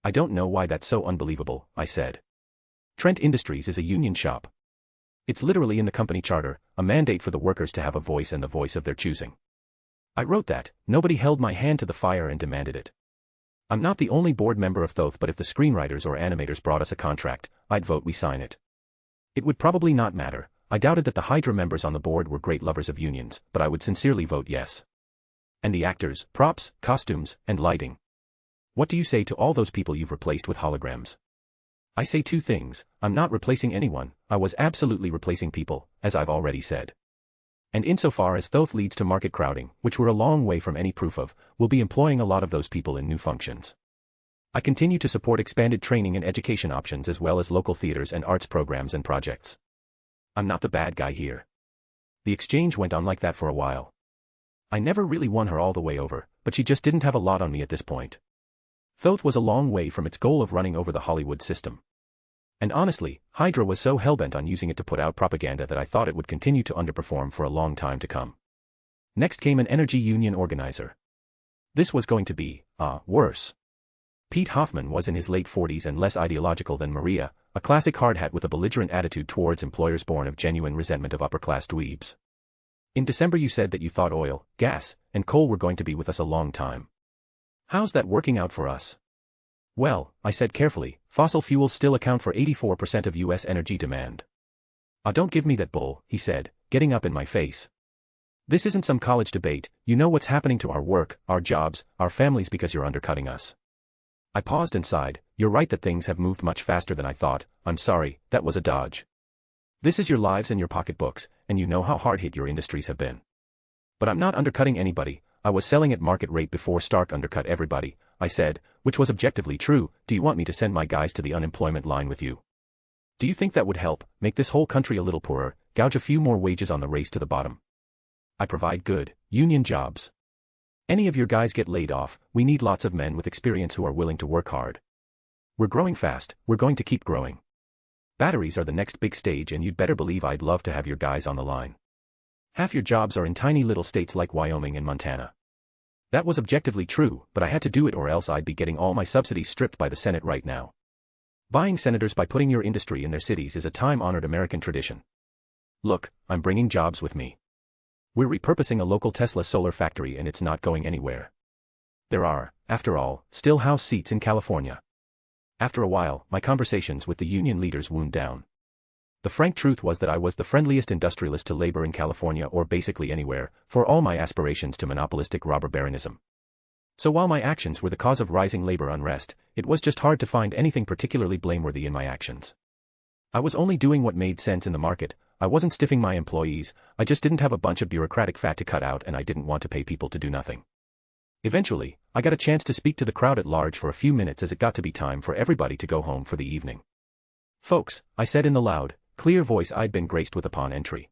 Speaker 2: I don't know why that's so unbelievable, I said. Trent Industries is a union shop. It's literally in the company charter, a mandate for the workers to have a voice and the voice of their choosing. I wrote that, nobody held my hand to the fire and demanded it. I'm not the only board member of Thoth but if the screenwriters or animators brought us a contract, I'd vote we sign it. It would probably not matter, I doubted that the Hydra members on the board were great lovers of unions, but I would sincerely vote yes. And the actors, props, costumes, and lighting. What do you say to all those people you've replaced with holograms? I say two things, I'm not replacing anyone, I was absolutely replacing people, as I've already said. And insofar as Thoth leads to market crowding, which we're a long way from any proof of, we'll be employing a lot of those people in new functions. I continue to support expanded training and education options as well as local theaters and arts programs and projects. I'm not the bad guy here. The exchange went on like that for a while. I never really won her all the way over, but she just didn't have a lot on me at this point. Thoth was a long way from its goal of running over the Hollywood system. And honestly, Hydra was so hellbent on using it to put out propaganda that I thought it would continue to underperform for a long time to come. Next came an energy union organizer. This was going to be, worse. Pete Hoffman was in his late 40s and less ideological than Maria, a classic hardhat with a belligerent attitude towards employers born of genuine resentment of upper-class dweebs. In December you said that you thought oil, gas, and coal were going to be with us a long time. How's that working out for us? Well, I said carefully, fossil fuels still account for 84% of US energy demand. Don't give me that bull, he said, getting up in my face. This isn't some college debate, you know what's happening to our work, our jobs, our families because you're undercutting us. I paused and sighed, you're right that things have moved much faster than I thought, I'm sorry, that was a dodge. This is your lives and your pocketbooks, and you know how hard hit your industries have been. But I'm not undercutting anybody, I was selling at market rate before Stark undercut everybody, I said, which was objectively true, do you want me to send my guys to the unemployment line with you? Do you think that would help, make this whole country a little poorer, gouge a few more wages on the race to the bottom? I provide good, union jobs. Any of your guys get laid off, we need lots of men with experience who are willing to work hard. We're growing fast, we're going to keep growing. Batteries are the next big stage and you'd better believe I'd love to have your guys on the line. Half your jobs are in tiny little states like Wyoming and Montana. That was objectively true, but I had to do it or else I'd be getting all my subsidies stripped by the Senate right now. Buying senators by putting your industry in their cities is a time-honored American tradition. Look, I'm bringing jobs with me. We're repurposing a local Tesla solar factory and it's not going anywhere. There are, after all, still House seats in California. After a while, my conversations with the union leaders wound down. The frank truth was that I was the friendliest industrialist to labor in California or basically anywhere, for all my aspirations to monopolistic robber baronism. So while my actions were the cause of rising labor unrest, it was just hard to find anything particularly blameworthy in my actions. I was only doing what made sense in the market, I wasn't stiffing my employees, I just didn't have a bunch of bureaucratic fat to cut out and I didn't want to pay people to do nothing. Eventually, I got a chance to speak to the crowd at large for a few minutes as it got to be time for everybody to go home for the evening. Folks, I said in the loud, clear voice I'd been graced with upon entry.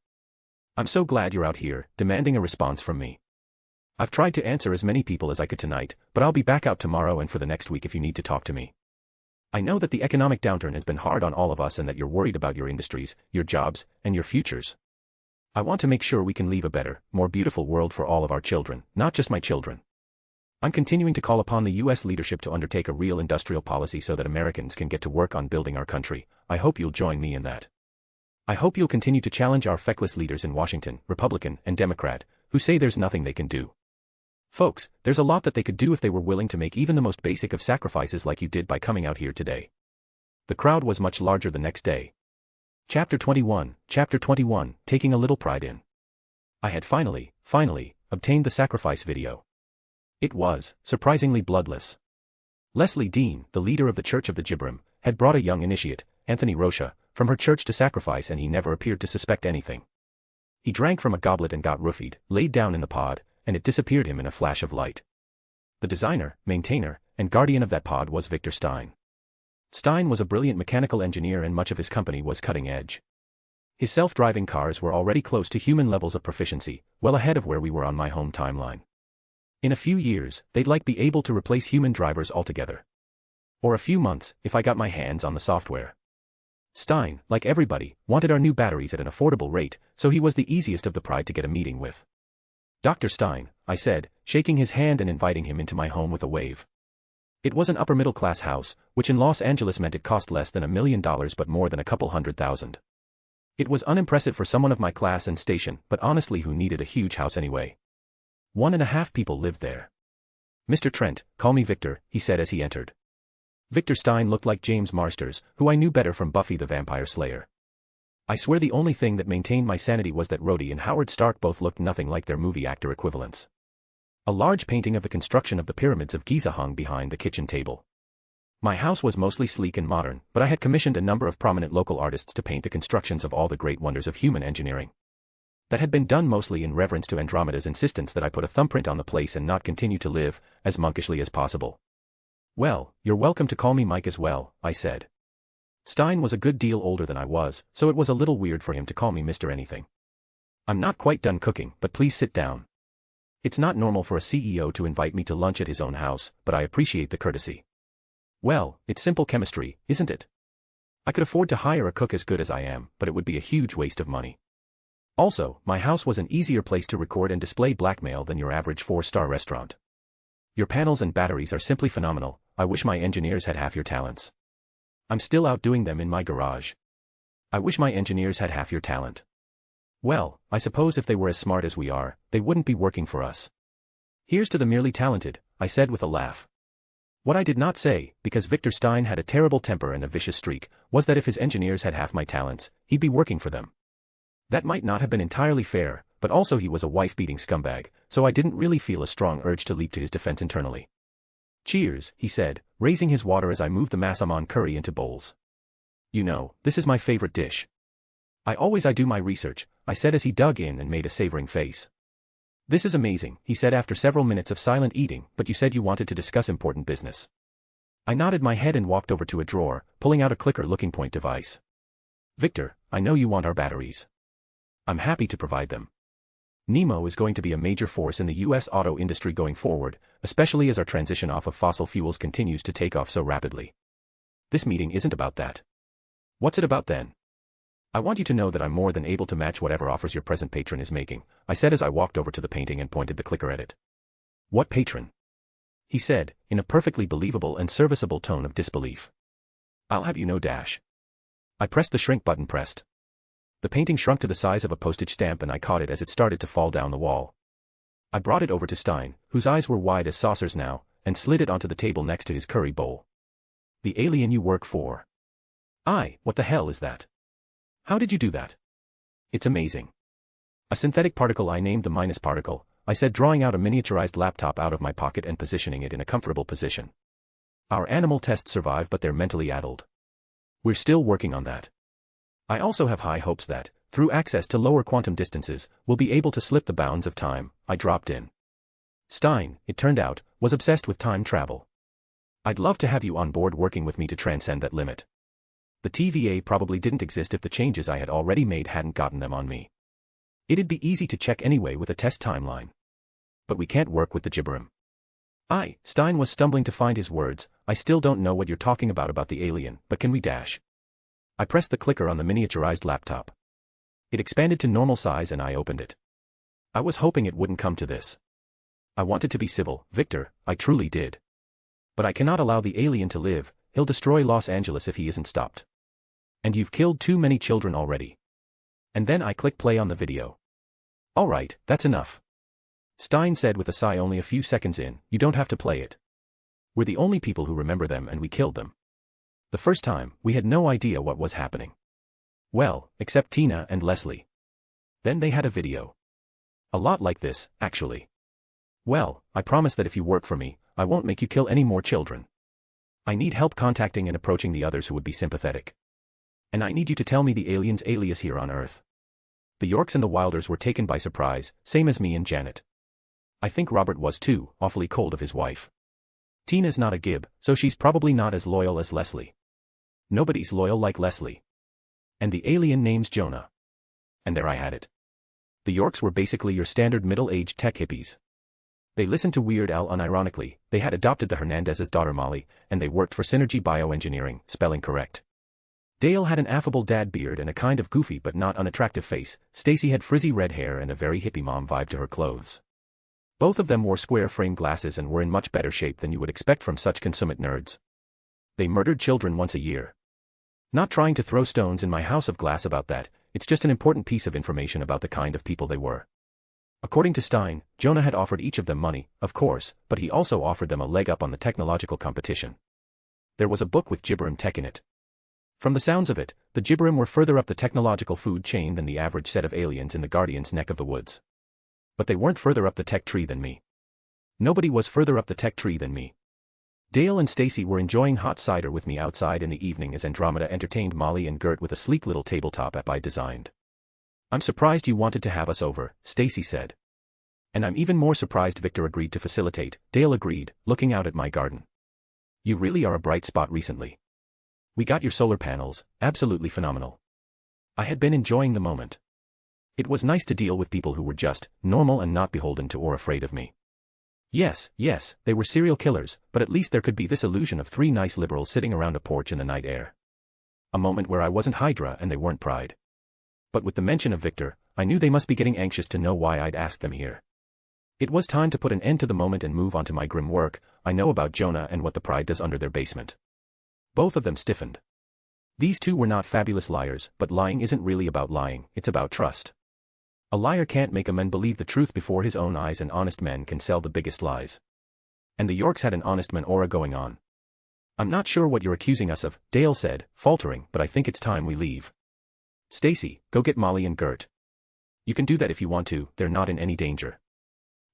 Speaker 2: I'm so glad you're out here, demanding a response from me. I've tried to answer as many people as I could tonight, but I'll be back out tomorrow and for the next week if you need to talk to me. I know that the economic downturn has been hard on all of us and that you're worried about your industries, your jobs, and your futures. I want to make sure we can leave a better, more beautiful world for all of our children, not just my children. I'm continuing to call upon the U.S. leadership to undertake a real industrial policy so that Americans can get to work on building our country. I hope you'll join me in that. I hope you'll continue to challenge our feckless leaders in Washington, Republican and Democrat, who say there's nothing they can do. Folks, there's a lot that they could do if they were willing to make even the most basic of sacrifices like you did by coming out here today. The crowd was much larger the next day. Chapter 21, taking a little pride in. I had finally, obtained the sacrifice video. It was, surprisingly bloodless. Leslie Dean, the leader of the Church of the Gibram, had brought a young initiate, Anthony Rocha, from her church to sacrifice and he never appeared to suspect anything. He drank from a goblet and got roofied, laid down in the pod, and it disappeared him in a flash of light. The designer, maintainer, and guardian of that pod was Victor Stein. Stein was a brilliant mechanical engineer and much of his company was cutting edge. His self-driving cars were already close to human levels of proficiency, well ahead of where we were on my home timeline. In a few years, they'd be able to replace human drivers altogether. Or a few months, if I got my hands on the software. Stein, like everybody, wanted our new batteries at an affordable rate, so he was the easiest of the pride to get a meeting with. Dr. Stein, I said, shaking his hand and inviting him into my home with a wave. It was an upper-middle-class house, which in Los Angeles meant it cost less than $1 million but more than a couple $100,000. It was unimpressive for someone of my class and station, but honestly who needed a huge house anyway. 1.5 people lived there. Mr. Trent, call me Victor, he said as he entered. Victor Stein looked like James Marsters, who I knew better from Buffy the Vampire Slayer. I swear the only thing that maintained my sanity was that Roadie and Howard Stark both looked nothing like their movie actor equivalents. A large painting of the construction of the pyramids of Giza hung behind the kitchen table. My house was mostly sleek and modern, but I had commissioned a number of prominent local artists to paint the constructions of all the great wonders of human engineering. That had been done mostly in reverence to Andromeda's insistence that I put a thumbprint on the place and not continue to live, as monkishly as possible. Well, you're welcome to call me Mike as well, I said. Stein was a good deal older than I was, so it was a little weird for him to call me Mr. Anything. I'm not quite done cooking, but please sit down. It's not normal for a CEO to invite me to lunch at his own house, but I appreciate the courtesy. Well, it's simple chemistry, isn't it? I could afford to hire a cook as good as I am, but it would be a huge waste of money. Also, my house was an easier place to record and display blackmail than your average 4-star restaurant. Your panels and batteries are simply phenomenal. I wish my engineers had half your talents. I'm still outdoing them in my garage. I wish my engineers had half your talent. Well, I suppose if they were as smart as we are, they wouldn't be working for us. Here's to the merely talented, I said with a laugh. What I did not say, because Victor Stein had a terrible temper and a vicious streak, was that if his engineers had half my talents, he'd be working for them. That might not have been entirely fair, but also he was a wife-beating scumbag, so I didn't really feel a strong urge to leap to his defense internally. Cheers, he said, raising his water as I moved the massaman curry into bowls. You know, this is my favorite dish. I do my research, I said as he dug in and made a savoring face. This is amazing, he said after several minutes of silent eating, but you said you wanted to discuss important business. I nodded my head and walked over to a drawer, pulling out a clicker looking point device. Victor, I know you want our batteries. I'm happy to provide them. Nemo is going to be a major force in the U.S. auto industry going forward, especially as our transition off of fossil fuels continues to take off so rapidly. This meeting isn't about that. What's it about then? I want you to know that I'm more than able to match whatever offers your present patron is making, I said as I walked over to the painting and pointed the clicker at it. What patron? He said, in a perfectly believable and serviceable tone of disbelief. I'll have you know dash. I pressed the shrink button pressed. The painting shrunk to the size of a postage stamp and I caught it as it started to fall down the wall. I brought it over to Stein, whose eyes were wide as saucers now, and slid it onto the table next to his curry bowl. The alien you work for. What the hell is that? How did you do that? It's amazing. A synthetic particle I named the minus particle, I said drawing out a miniaturized laptop out of my pocket and positioning it in a comfortable position. Our animal tests survive but they're mentally addled. We're still working on that. I also have high hopes that, through access to lower quantum distances, we'll be able to slip the bounds of time, I dropped in. Stein, it turned out, was obsessed with time travel. I'd love to have you on board working with me to transcend that limit. The TVA probably didn't exist if the changes I had already made hadn't gotten them on me. It'd be easy to check anyway with a test timeline. But we can't work with the gibberum. Stein was stumbling to find his words. I still don't know what you're talking about the alien, but can we dash? I pressed the clicker on the miniaturized laptop. It expanded to normal size and I opened it. I was hoping it wouldn't come to this. I wanted to be civil, Victor, I truly did. But I cannot allow the alien to live, he'll destroy Los Angeles if he isn't stopped. And you've killed too many children already. And then I clicked play on the video. Alright, that's enough. Stein said with a sigh only a few seconds in, you don't have to play it. We're the only people who remember them and we killed them. The first time, we had no idea what was happening. Well, except Tina and Leslie. Then they had a video. A lot like this, actually. Well, I promise that if you work for me, I won't make you kill any more children. I need help contacting and approaching the others who would be sympathetic. And I need you to tell me the alien's alias here on Earth. The Yorks and the Wilders were taken by surprise, same as me and Janet. I think Robert was too, awfully cold of his wife. Tina's not a Gib, so she's probably not as loyal as Leslie. Nobody's loyal like Leslie. And the alien name's Jonah. And there I had it. The Yorks were basically your standard middle-aged tech hippies. They listened to Weird Al unironically, they had adopted the Hernandez's daughter Molly, and they worked for Synergy Bioengineering, spelling correct. Dale had an affable dad beard and a kind of goofy but not unattractive face. Stacy had frizzy red hair and a very hippie mom vibe to her clothes. Both of them wore square-frame glasses and were in much better shape than you would expect from such consummate nerds. They murdered children once a year. Not trying to throw stones in my house of glass about that, it's just an important piece of information about the kind of people they were. According to Stein, Jonah had offered each of them money, of course, but he also offered them a leg up on the technological competition. There was a book with gibberum tech in it. From the sounds of it, the gibberum were further up the technological food chain than the average set of aliens in the Guardian's neck of the woods. But they weren't further up the tech tree than me. Nobody was further up the tech tree than me. Dale and Stacy were enjoying hot cider with me outside in the evening as Andromeda entertained Molly and Gert with a sleek little tabletop app I designed. I'm surprised you wanted to have us over, Stacy said. And I'm even more surprised Victor agreed to facilitate, Dale agreed, looking out at my garden. You really are a bright spot recently. We got your solar panels, absolutely phenomenal. I had been enjoying the moment. It was nice to deal with people who were just normal and not beholden to or afraid of me. Yes, they were serial killers, but at least there could be this illusion of three nice liberals sitting around a porch in the night air. A moment where I wasn't Hydra and they weren't Pride. But with the mention of Victor, I knew they must be getting anxious to know why I'd asked them here. It was time to put an end to the moment and move on to my grim work. I know about Jonah and what the Pride does under their basement. Both of them stiffened. These two were not fabulous liars, but lying isn't really about lying, it's about trust. A liar can't make a man believe the truth before his own eyes, and honest men can sell the biggest lies. And the Yorks had an honest man aura going on. I'm not sure what you're accusing us of, Dale said, faltering, but I think it's time we leave. Stacy, go get Molly and Gert. You can do that if you want to, they're not in any danger.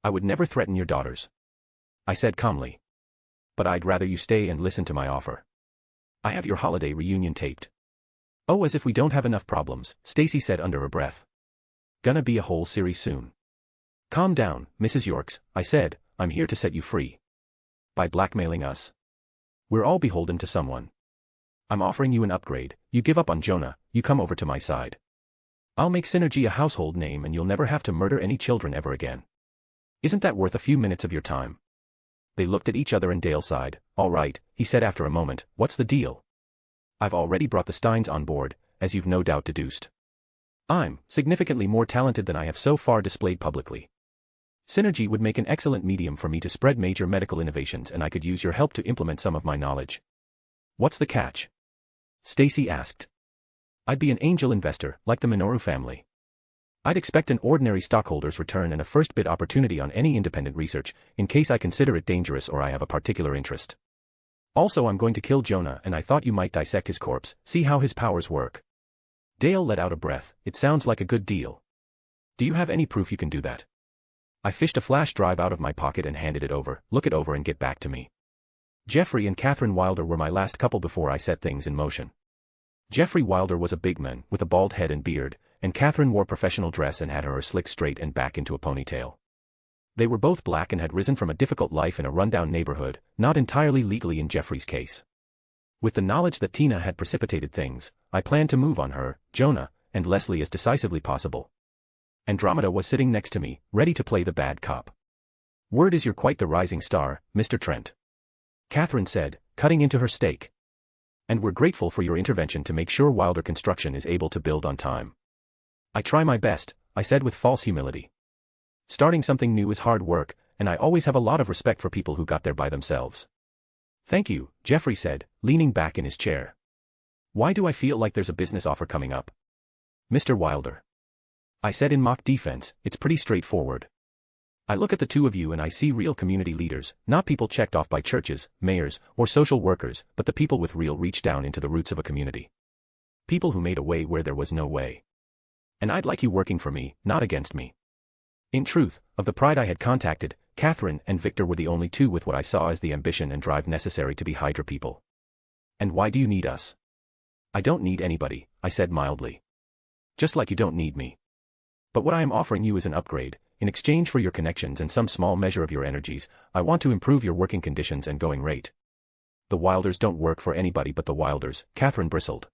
Speaker 2: I would never threaten your daughters. I said calmly. But I'd rather you stay and listen to my offer. I have your holiday reunion taped. Oh, as if we don't have enough problems, Stacy said under her breath. Gonna be a whole series soon. Calm down, Mrs. Yorks, I said, I'm here to set you free. By blackmailing us. We're all beholden to someone. I'm offering you an upgrade, you give up on Jonah, you come over to my side. I'll make Synergy a household name and you'll never have to murder any children ever again. Isn't that worth a few minutes of your time? They looked at each other and Dale sighed. All right, he said after a moment, what's the deal? I've already brought the Steins on board, as you've no doubt deduced. I'm significantly more talented than I have so far displayed publicly. Synergy would make an excellent medium for me to spread major medical innovations, and I could use your help to implement some of my knowledge. What's the catch? Stacy asked. I'd be an angel investor, like the Minoru family. I'd expect an ordinary stockholder's return and a first bid opportunity on any independent research, in case I consider it dangerous or I have a particular interest. Also, I'm going to kill Jonah, and I thought you might dissect his corpse, see how his powers work. Dale let out a breath. It sounds like a good deal. Do you have any proof you can do that? I fished a flash drive out of my pocket and handed it over. Look it over and get back to me. Jeffrey and Catherine Wilder were my last couple before I set things in motion. Jeffrey Wilder was a big man, with a bald head and beard, and Catherine wore professional dress and had her slick straight and back into a ponytail. They were both black and had risen from a difficult life in a rundown neighborhood, not entirely legally in Jeffrey's case. With the knowledge that Tina had precipitated things, I planned to move on her, Jonah, and Leslie as decisively possible. Andromeda was sitting next to me, ready to play the bad cop. "Word is you're quite the rising star, Mr. Trent," Catherine said, cutting into her steak. "And we're grateful for your intervention to make sure Wilder Construction is able to build on time." "I try my best," I said with false humility. "Starting something new is hard work, and I always have a lot of respect for people who got there by themselves." "Thank you," Jeffrey said, leaning back in his chair. "Why do I feel like there's a business offer coming up?" "Mr. Wilder," I said in mock defense, "it's pretty straightforward. I look at the two of you and I see real community leaders, not people checked off by churches, mayors, or social workers, but the people with real reach down into the roots of a community. People who made a way where there was no way. And I'd like you working for me, not against me." In truth, of the pride I had contacted, Catherine and Victor were the only two with what I saw as the ambition and drive necessary to be Hydra people. "And why do you need us?" "I don't need anybody," I said mildly. "Just like you don't need me. But what I am offering you is an upgrade. In exchange for your connections and some small measure of your energies, I want to improve your working conditions and going rate." "The Wilders don't work for anybody but the Wilders," Catherine bristled.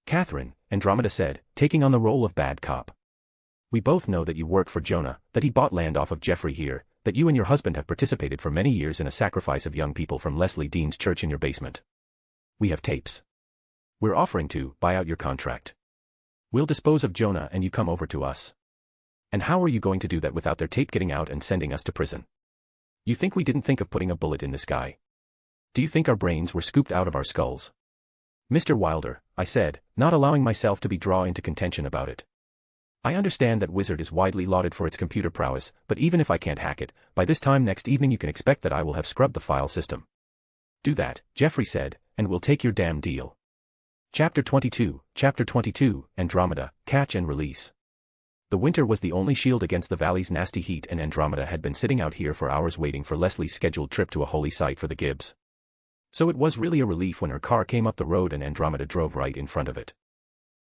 Speaker 2: "Catherine," Andromeda said, taking on the role of bad cop. "We both know that you work for Jonah, that he bought land off of Jeffrey here, that you and your husband have participated for many years in a sacrifice of young people from Leslie Dean's church in your basement. We have tapes. We're offering to buy out your contract. We'll dispose of Jonah and you come over to us. And how are you going to do that without their tape getting out and sending us to prison? You think we didn't think of putting a bullet in this guy? Do you think our brains were scooped out of our skulls?" "Mr. Wilder," I said, not allowing myself to be drawn into contention about it. "I understand that Wizard is widely lauded for its computer prowess, but even if I can't hack it, by this time next evening you can expect that I will have scrubbed the file system." "Do that," Jeffrey said, "and we'll take your damn deal." Chapter 22, Andromeda, Catch and Release. The winter was the only shield against the valley's nasty heat, and Andromeda had been sitting out here for hours waiting for Leslie's scheduled trip to a holy site for the Gibbs. So it was really a relief when her car came up the road and Andromeda drove right in front of it.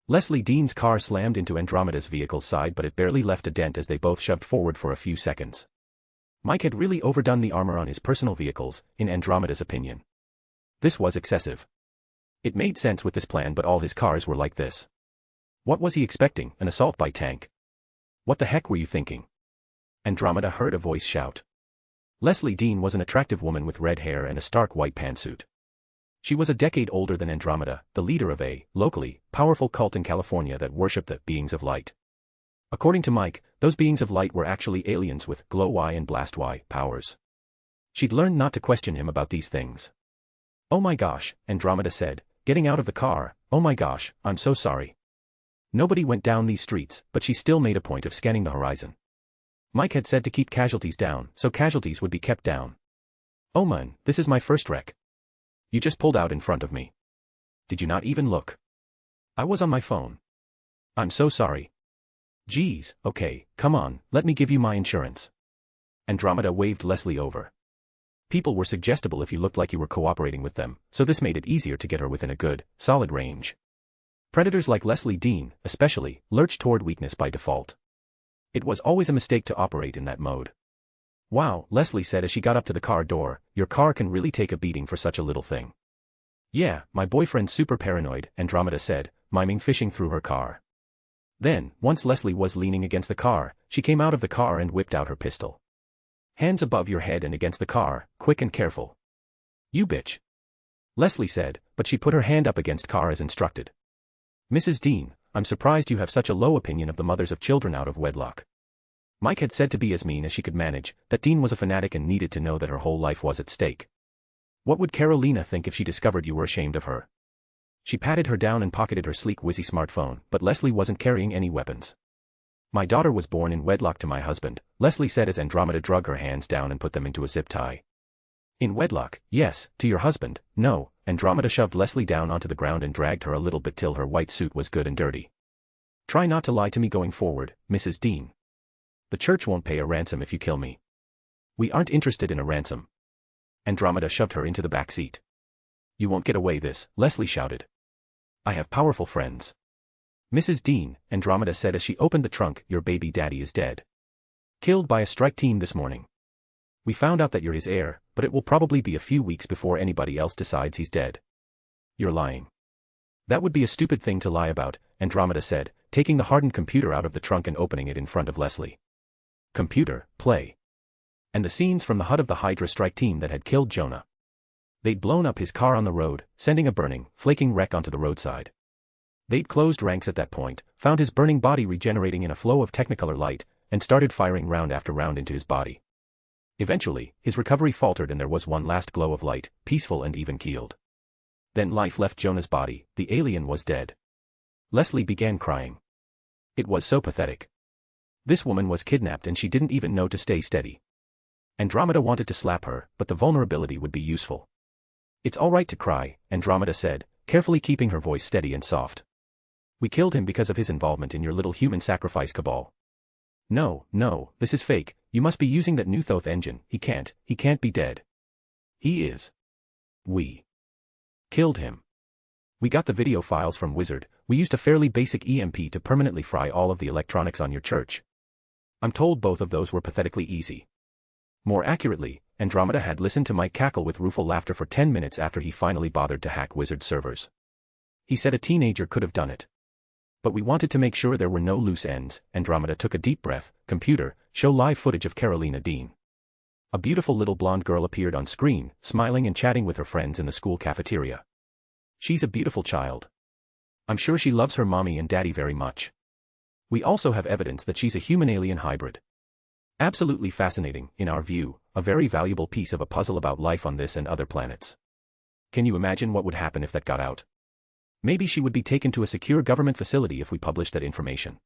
Speaker 2: Leslie Dean's car slammed into Andromeda's vehicle's side, but it barely left a dent as they both shoved forward for a few seconds. Mike had really overdone the armor on his personal vehicles, in Andromeda's opinion. This was excessive. It made sense with this plan, but all his cars were like this. What was he expecting, an assault by tank? "What the heck were you thinking?" Andromeda heard a voice shout. Leslie Dean was an attractive woman with red hair and a stark white pantsuit. She was a decade older than Andromeda, the leader of a, locally, powerful cult in California that worshipped the beings of light. According to Mike, those beings of light were actually aliens with glow-eye and blast-eye powers. She'd learned not to question him about these things. "Oh my gosh," Andromeda said, getting out of the car, "oh my gosh, I'm so sorry." Nobody went down these streets, but she still made a point of scanning the horizon. Mike had said to keep casualties down, so casualties would be kept down. "Oh man, this is my first wreck. You just pulled out in front of me. Did you not even look?" "I was on my phone." "I'm so sorry." "Geez, okay, come on, let me give you my insurance." Andromeda waved Leslie over. People were suggestible if you looked like you were cooperating with them, so this made it easier to get her within a good, solid range. Predators like Leslie Dean, especially, lurched toward weakness by default. It was always a mistake to operate in that mode. "Wow," Leslie said as she got up to the car door, "your car can really take a beating for such a little thing." "Yeah, my boyfriend's super paranoid," Andromeda said, miming fishing through her car. Then, once Leslie was leaning against the car, she came out of the car and whipped out her pistol. "Hands above your head and against the car, quick and careful." "You bitch," Leslie said, but she put her hand up against car as instructed. "Mrs. Dean, I'm surprised you have such a low opinion of the mothers of children out of wedlock." Mike had said to be as mean as she could manage, that Dean was a fanatic and needed to know that her whole life was at stake. "What would Carolina think if she discovered you were ashamed of her?" She patted her down and pocketed her sleek Wizzy smartphone, but Leslie wasn't carrying any weapons. "My daughter was born in wedlock to my husband," Leslie said as Andromeda drug her hands down and put them into a zip tie. "In wedlock, yes, to your husband, no." Andromeda shoved Leslie down onto the ground and dragged her a little bit till her white suit was good and dirty. "Try not to lie to me going forward, Mrs. Dean. The church won't pay a ransom if you kill me. We aren't interested in a ransom." Andromeda shoved her into the back seat. "You won't get away this," Leslie shouted. "I have powerful friends. Mrs. Dean, Andromeda said as she opened the trunk, your baby daddy is dead. Killed by a strike team this morning. We found out that you're his heir, but it will probably be a few weeks before anybody else decides he's dead. You're lying. That would be a stupid thing to lie about, Andromeda said, taking the hardened computer out of the trunk and opening it in front of Leslie. Computer, play. And the scenes from the hut of the Hydra strike team that had killed Jonah. They'd blown up his car on the road, sending a burning, flaking wreck onto the roadside. They'd closed ranks at that point, found his burning body regenerating in a flow of technicolor light, and started firing round after round into his body. Eventually, his recovery faltered and there was one last glow of light, peaceful and even-keeled. Then life left Jonah's body, the alien was dead. Leslie began crying. It was so pathetic. This woman was kidnapped and she didn't even know to stay steady. Andromeda wanted to slap her, but the vulnerability would be useful. It's all right to cry, Andromeda said, carefully keeping her voice steady and soft. We killed him because of his involvement in your little human sacrifice cabal. No, this is fake, you must be using that new Thoth engine, he can't be dead. He is. We killed him. We got the video files from Wizard, we used a fairly basic EMP to permanently fry all of the electronics on your church. I'm told both of those were pathetically easy. More accurately, Andromeda had listened to Mike cackle with rueful laughter for 10 minutes after he finally bothered to hack Wizard's servers. He said a teenager could have done it. But we wanted to make sure there were no loose ends. Andromeda took a deep breath. Computer, show live footage of Carolina Dean. A beautiful little blonde girl appeared on screen, smiling and chatting with her friends in the school cafeteria. She's a beautiful child. I'm sure she loves her mommy and daddy very much. We also have evidence that she's a human-alien hybrid. Absolutely fascinating, in our view, a very valuable piece of a puzzle about life on this and other planets. Can you imagine what would happen if that got out? Maybe she would be taken to a secure government facility if we published that information.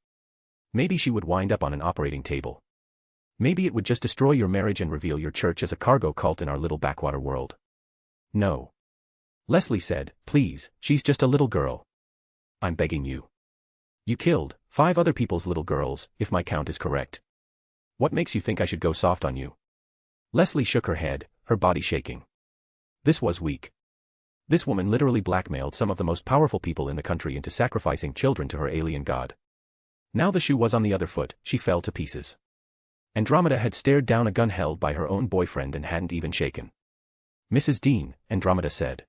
Speaker 2: Maybe she would wind up on an operating table. Maybe it would just destroy your marriage and reveal your church as a cargo cult in our little backwater world. No. Leslie said, please, she's just a little girl. I'm begging you. You killed 5 other people's little girls, if my count is correct. What makes you think I should go soft on you? Leslie shook her head, her body shaking. This was weak. This woman literally blackmailed some of the most powerful people in the country into sacrificing children to her alien god. Now the shoe was on the other foot, she fell to pieces. Andromeda had stared down a gun held by her own boyfriend and hadn't even shaken. Mrs. Dean, Andromeda said.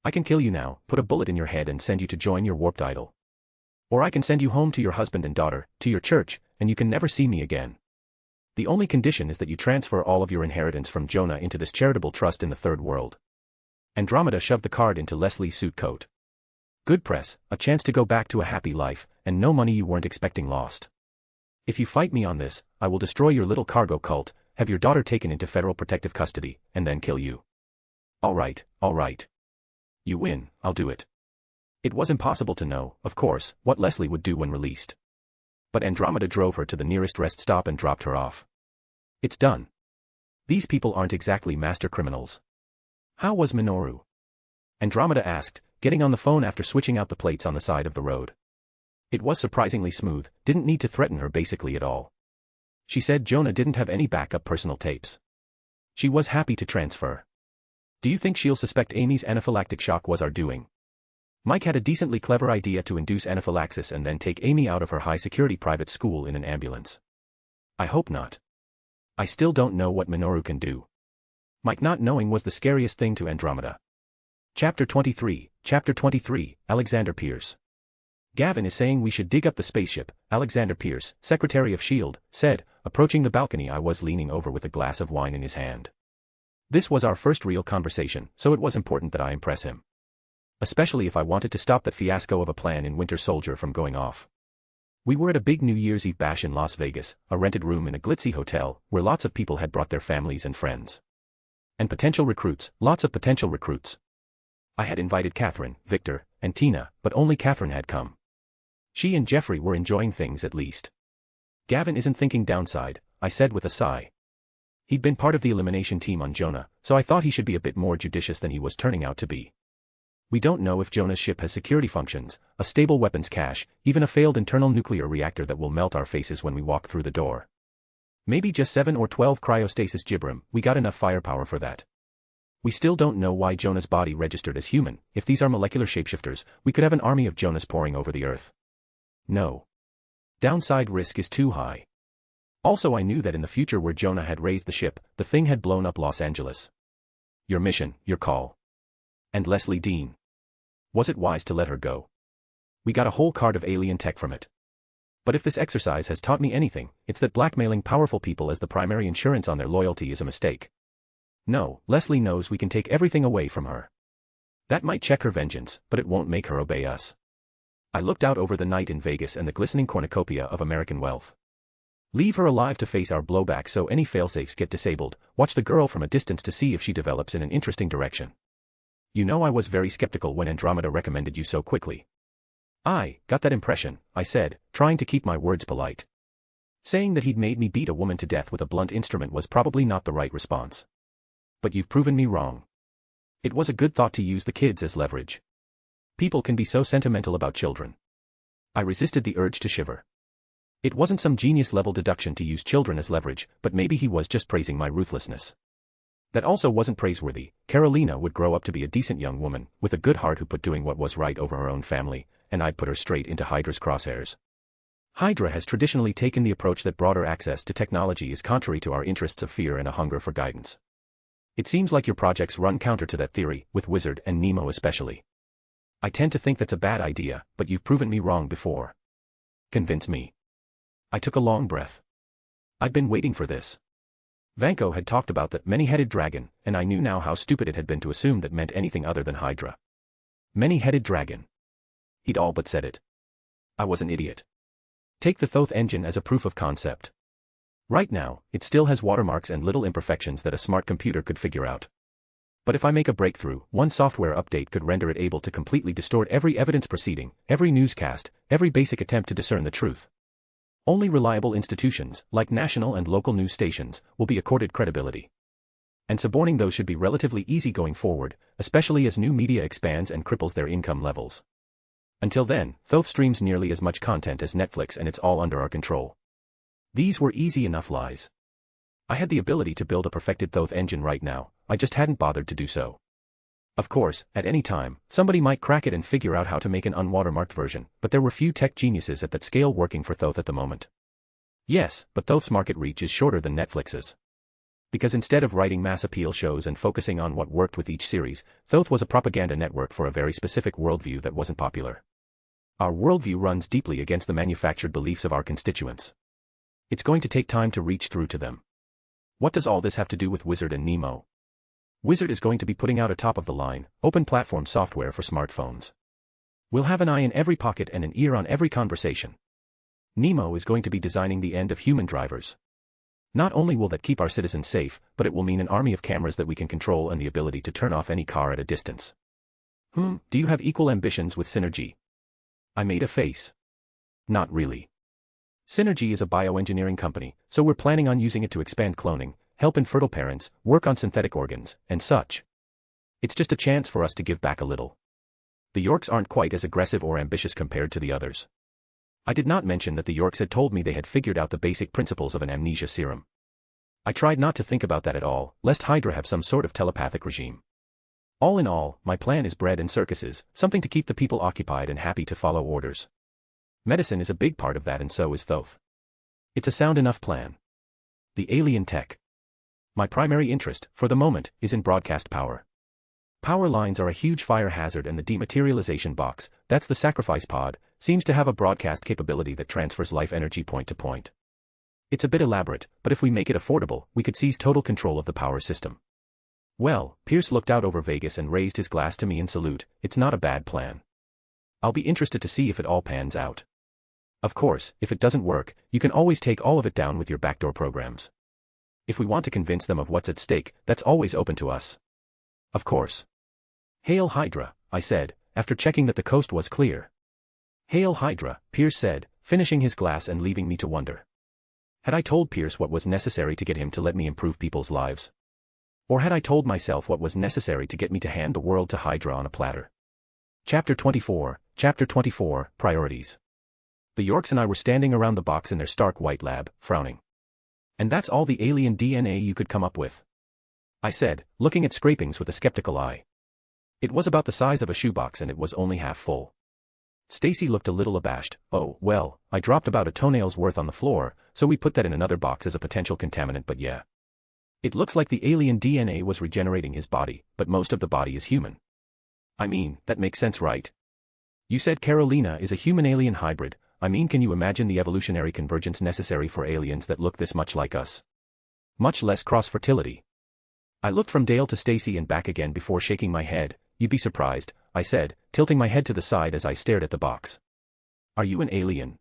Speaker 2: I can kill you now, put a bullet in your head and send you to join your warped idol. Or I can send you home to your husband and daughter, to your church, and you can never see me again. The only condition is that you transfer all of your inheritance from Jonah into this charitable trust in the third world. Andromeda shoved the card into Leslie's suit coat. Good press, a chance to go back to a happy life, and no money you weren't expecting lost. If you fight me on this, I will destroy your little cargo cult, have your daughter taken into federal protective custody, and then kill you. All right. You win, I'll do it. It was impossible to know, of course, what Leslie would do when released. But Andromeda drove her to the nearest rest stop and dropped her off. It's done. These people aren't exactly master criminals. How was Minoru? Andromeda asked, getting on the phone after switching out the plates on the side of the road. It was surprisingly smooth, didn't need to threaten her basically at all. She said Jonah didn't have any backup personal tapes. She was happy to transfer. Do you think she'll suspect Amy's anaphylactic shock was our doing? Mike had a decently clever idea to induce anaphylaxis and then take Amy out of her high-security private school in an ambulance. I hope not. I still don't know what Minoru can do. Mike not knowing was the scariest thing to Andromeda. Chapter 23, Alexander Pierce. Gavin is saying we should dig up the spaceship, Alexander Pierce, Secretary of S.H.I.E.L.D., said, approaching the balcony. I was leaning over with a glass of wine in his hand. This was our first real conversation, so it was important that I impress him. Especially if I wanted to stop that fiasco of a plan in Winter Soldier from going off. We were at a big New Year's Eve bash in Las Vegas, a rented room in a glitzy hotel, where lots of people had brought their families and friends. And potential recruits, lots of potential recruits. I had invited Catherine, Victor, and Tina, but only Catherine had come. She and Jeffrey were enjoying things at least. Gavin isn't thinking downside, I said with a sigh. He'd been part of the elimination team on Jonah, so I thought he should be a bit more judicious than he was turning out to be. We don't know if Jonah's ship has security functions, a stable weapons cache, even a failed internal nuclear reactor that will melt our faces when we walk through the door. Maybe just 7 or 12 cryostasis gibram, we got enough firepower for that. We still don't know why Jonah's body registered as human. If these are molecular shapeshifters, we could have an army of Jonahs pouring over the Earth. No. Downside risk is too high. Also, I knew that in the future where Jonah had raised the ship, the thing had blown up Los Angeles. Your mission, your call. And Leslie Dean. Was it wise to let her go? We got a whole cart of alien tech from it. But if this exercise has taught me anything, it's that blackmailing powerful people as the primary insurance on their loyalty is a mistake. No, Leslie knows we can take everything away from her. That might check her vengeance, but it won't make her obey us. I looked out over the night in Vegas and the glistening cornucopia of American wealth. Leave her alive to face our blowback so any failsafes get disabled, watch the girl from a distance to see if she develops in an interesting direction. You know I was very skeptical when Andromeda recommended you so quickly. I got that impression, I said, trying to keep my words polite. Saying that he'd made me beat a woman to death with a blunt instrument was probably not the right response. But you've proven me wrong. It was a good thought to use the kids as leverage. People can be so sentimental about children. I resisted the urge to shiver. It wasn't some genius-level deduction to use children as leverage, but maybe he was just praising my ruthlessness. That also wasn't praiseworthy. Carolina would grow up to be a decent young woman, with a good heart who put doing what was right over her own family, and I'd put her straight into Hydra's crosshairs. Hydra has traditionally taken the approach that broader access to technology is contrary to our interests of fear and a hunger for guidance. It seems like your projects run counter to that theory, with Wizard and Nemo especially. I tend to think that's a bad idea, but you've proven me wrong before. Convince me. I took a long breath. I'd been waiting for this. Vanko had talked about that many-headed dragon, and I knew now how stupid it had been to assume that meant anything other than Hydra. Many-headed dragon. He'd all but said it. I was an idiot. Take the Thoth engine as a proof of concept. Right now, it still has watermarks and little imperfections that a smart computer could figure out. But if I make a breakthrough, one software update could render it able to completely distort every evidence proceeding, every newscast, every basic attempt to discern the truth. Only reliable institutions, like national and local news stations, will be accorded credibility. And suborning those should be relatively easy going forward, especially as new media expands and cripples their income levels. Until then, Thoth streams nearly as much content as Netflix and it's all under our control. These were easy enough lies. I had the ability to build a perfected Thoth engine right now, I just hadn't bothered to do so. Of course, at any time, somebody might crack it and figure out how to make an unwatermarked version, but there were few tech geniuses at that scale working for Thoth at the moment. Yes, but Thoth's market reach is shorter than Netflix's. Because instead of writing mass appeal shows and focusing on what worked with each series, Thoth was a propaganda network for a very specific worldview that wasn't popular. Our worldview runs deeply against the manufactured beliefs of our constituents. It's going to take time to reach through to them. What does all this have to do with Wizard and Nemo? Wizard is going to be putting out a top-of-the-line, open-platform software for smartphones. We'll have an eye in every pocket and an ear on every conversation. Nemo is going to be designing the end of human drivers. Not only will that keep our citizens safe, but it will mean an army of cameras that we can control and the ability to turn off any car at a distance. Do you have equal ambitions with Synergy? I made a face. Not really. Synergy is a bioengineering company, so we're planning on using it to expand cloning, help infertile parents, work on synthetic organs, and such. It's just a chance for us to give back a little. The Yorks aren't quite as aggressive or ambitious compared to the others. I did not mention that the Yorks had told me they had figured out the basic principles of an amnesia serum. I tried not to think about that at all, lest Hydra have some sort of telepathic regime. All in all, my plan is bread and circuses, something to keep the people occupied and happy to follow orders. Medicine is a big part of that and so is Thoth. It's a sound enough plan. The alien tech. My primary interest, for the moment, is in broadcast power. Power lines are a huge fire hazard and the dematerialization box, that's the sacrifice pod, seems to have a broadcast capability that transfers life energy point to point. It's a bit elaborate, but if we make it affordable, we could seize total control of the power system. Well, Pierce looked out over Vegas and raised his glass to me in salute. It's not a bad plan. I'll be interested to see if it all pans out. Of course, if it doesn't work, you can always take all of it down with your backdoor programs. If we want to convince them of what's at stake, that's always open to us. Of course. Hail Hydra, I said, after checking that the coast was clear. Hail Hydra, Pierce said, finishing his glass and leaving me to wonder. Had I told Pierce what was necessary to get him to let me improve people's lives? Or had I told myself what was necessary to get me to hand the world to Hydra on a platter? Chapter 24, Priorities. The Yorks and I were standing around the box in their stark white lab, frowning. And that's all the alien DNA you could come up with? I said, looking at scrapings with a skeptical eye. It was about the size of a shoebox and it was only half full. Stacy looked a little abashed. Oh, well, I dropped about a toenail's worth on the floor, so we put that in another box as a potential contaminant, but yeah. It looks like the alien DNA was regenerating his body, but most of the body is human. I mean, that makes sense, right? You said Carolina is a human-alien hybrid. I mean, can you imagine the evolutionary convergence necessary for aliens that look this much like us? Much less cross-fertility. I looked from Dale to Stacy and back again before shaking my head. You'd be surprised, I said, tilting my head to the side as I stared at the box. Are you an alien?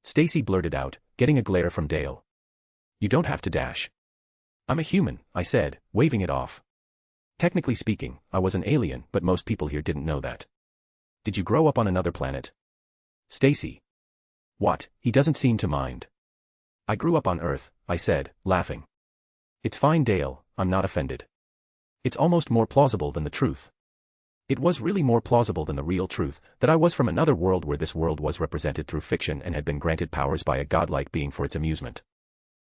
Speaker 2: Stacy blurted out, getting a glare from Dale. You don't have to dash. I'm a human, I said, waving it off. Technically speaking, I was an alien, but most people here didn't know that. Did you grow up on another planet? Stacy. What, he doesn't seem to mind. I grew up on Earth, I said, laughing. It's fine, Dale, I'm not offended. It's almost more plausible than the truth. It was really more plausible than the real truth, that I was from another world where this world was represented through fiction and had been granted powers by a godlike being for its amusement.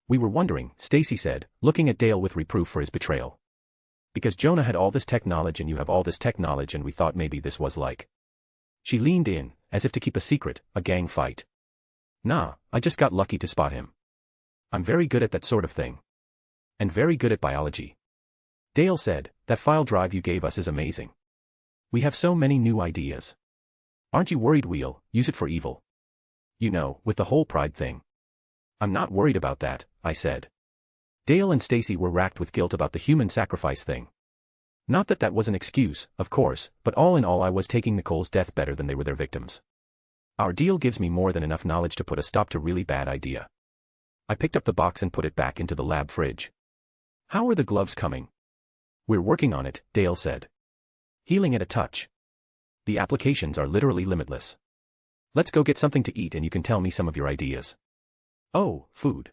Speaker 2: We were wondering, Stacy said, looking at Dale with reproof for his betrayal. Because Jonah had all this tech knowledge and you have all this tech knowledge and we thought maybe this was like. She leaned in, as if to keep a secret, a gang fight. Nah, I just got lucky to spot him. I'm very good at that sort of thing. And very good at biology. Dale said, that file drive you gave us is amazing. We have so many new ideas. Aren't you worried we'll use it for evil? You know, with the whole pride thing. I'm not worried about that, I said. Dale and Stacy were racked with guilt about the human sacrifice thing. Not that that was an excuse, of course, but all in all I was taking Nicole's death better than they were their victims. Our deal gives me more than enough knowledge to put a stop to really bad idea. I picked up the box and put it back into the lab fridge. How are the gloves coming? We're working on it, Dale said. Healing at a touch. The applications are literally limitless. Let's go get something to eat and you can tell me some of your ideas. Oh, food.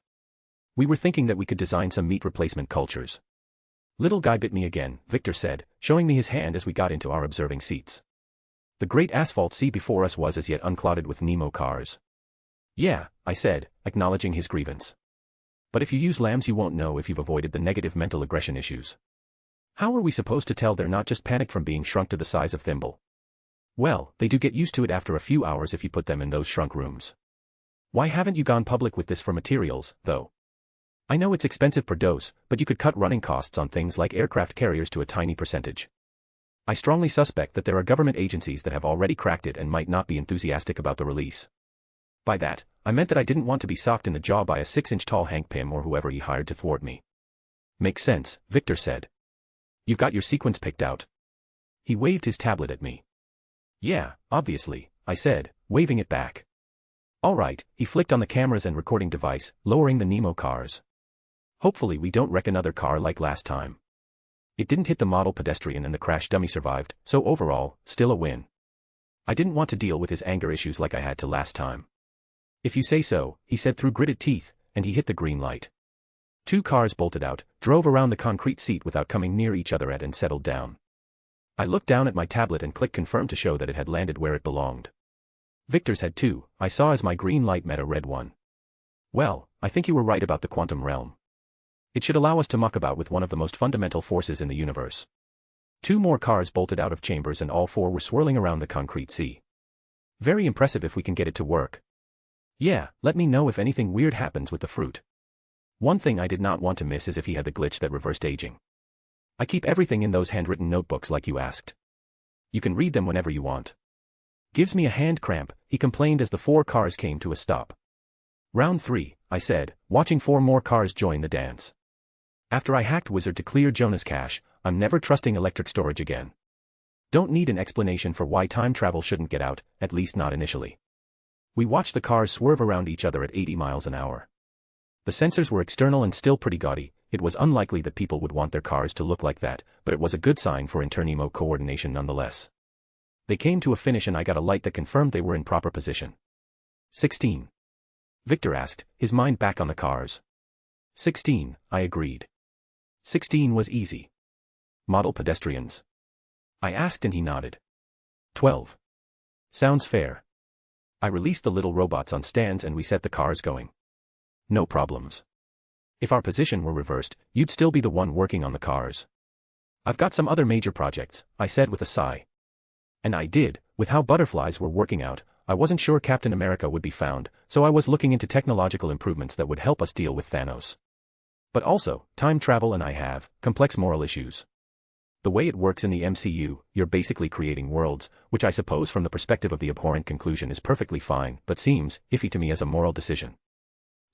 Speaker 2: We were thinking that we could design some meat replacement cultures. Little guy bit me again, Victor said, showing me his hand as we got into our observing seats. The great asphalt sea before us was as yet unclouded with Nemo cars. Yeah, I said, acknowledging his grievance. But if you use lambs you won't know if you've avoided the negative mental aggression issues. How are we supposed to tell they're not just panicked from being shrunk to the size of thimble? Well, they do get used to it after a few hours if you put them in those shrunk rooms. Why haven't you gone public with this for materials, though? I know it's expensive per dose, but you could cut running costs on things like aircraft carriers to a tiny percentage. I strongly suspect that there are government agencies that have already cracked it and might not be enthusiastic about the release. By that, I meant that I didn't want to be socked in the jaw by a 6-inch-tall Hank Pym or whoever he hired to thwart me. Makes sense, Victor said. You've got your sequence picked out. He waved his tablet at me. Yeah, obviously, I said, waving it back. All right, he flicked on the cameras and recording device, lowering the Nemo cars. Hopefully we don't wreck another car like last time. It didn't hit the model pedestrian and the crash dummy survived, so overall, still a win. I didn't want to deal with his anger issues like I had to last time. If you say so, he said through gritted teeth, and he hit the green light. 2 cars bolted out, drove around the concrete seat without coming near each other and settled down. I looked down at my tablet and clicked confirm to show that it had landed where it belonged. Victor's had too, I saw as my green light met a red one. Well, I think you were right about the quantum realm. It should allow us to muck about with one of the most fundamental forces in the universe. 2 more cars bolted out of chambers and all 4 were swirling around the concrete sea. Very impressive if we can get it to work. Yeah, let me know if anything weird happens with the fruit. One thing I did not want to miss is if he had the glitch that reversed aging. I keep everything in those handwritten notebooks like you asked. You can read them whenever you want. Gives me a hand cramp, he complained as the 4 cars came to a stop. Round 3, I said, watching 4 more cars join the dance. After I hacked Wizard to clear Jonah's cache, I'm never trusting electric storage again. Don't need an explanation for why time travel shouldn't get out, at least not initially. We watched the cars swerve around each other at 80 miles an hour. The sensors were external and still pretty gaudy. It was unlikely that people would want their cars to look like that, but it was a good sign for inter-Nemo coordination nonetheless. They came to a finish and I got a light that confirmed they were in proper position. 16. Victor asked, his mind back on the cars. 16, I agreed. 16 was easy. Model pedestrians? I asked and he nodded. 12. Sounds fair. I released the little robots on stands and we set the cars going. No problems. If our position were reversed, you'd still be the one working on the cars. I've got some other major projects, I said with a sigh. And I did, With how butterflies were working out, I wasn't sure Captain America would be found, so I was looking into technological improvements that would help us deal with Thanos. But also, time travel and I have complex moral issues. The way it works in the MCU, you're basically creating worlds, which I suppose from the perspective of the abhorrent conclusion is perfectly fine, but seems iffy to me as a moral decision.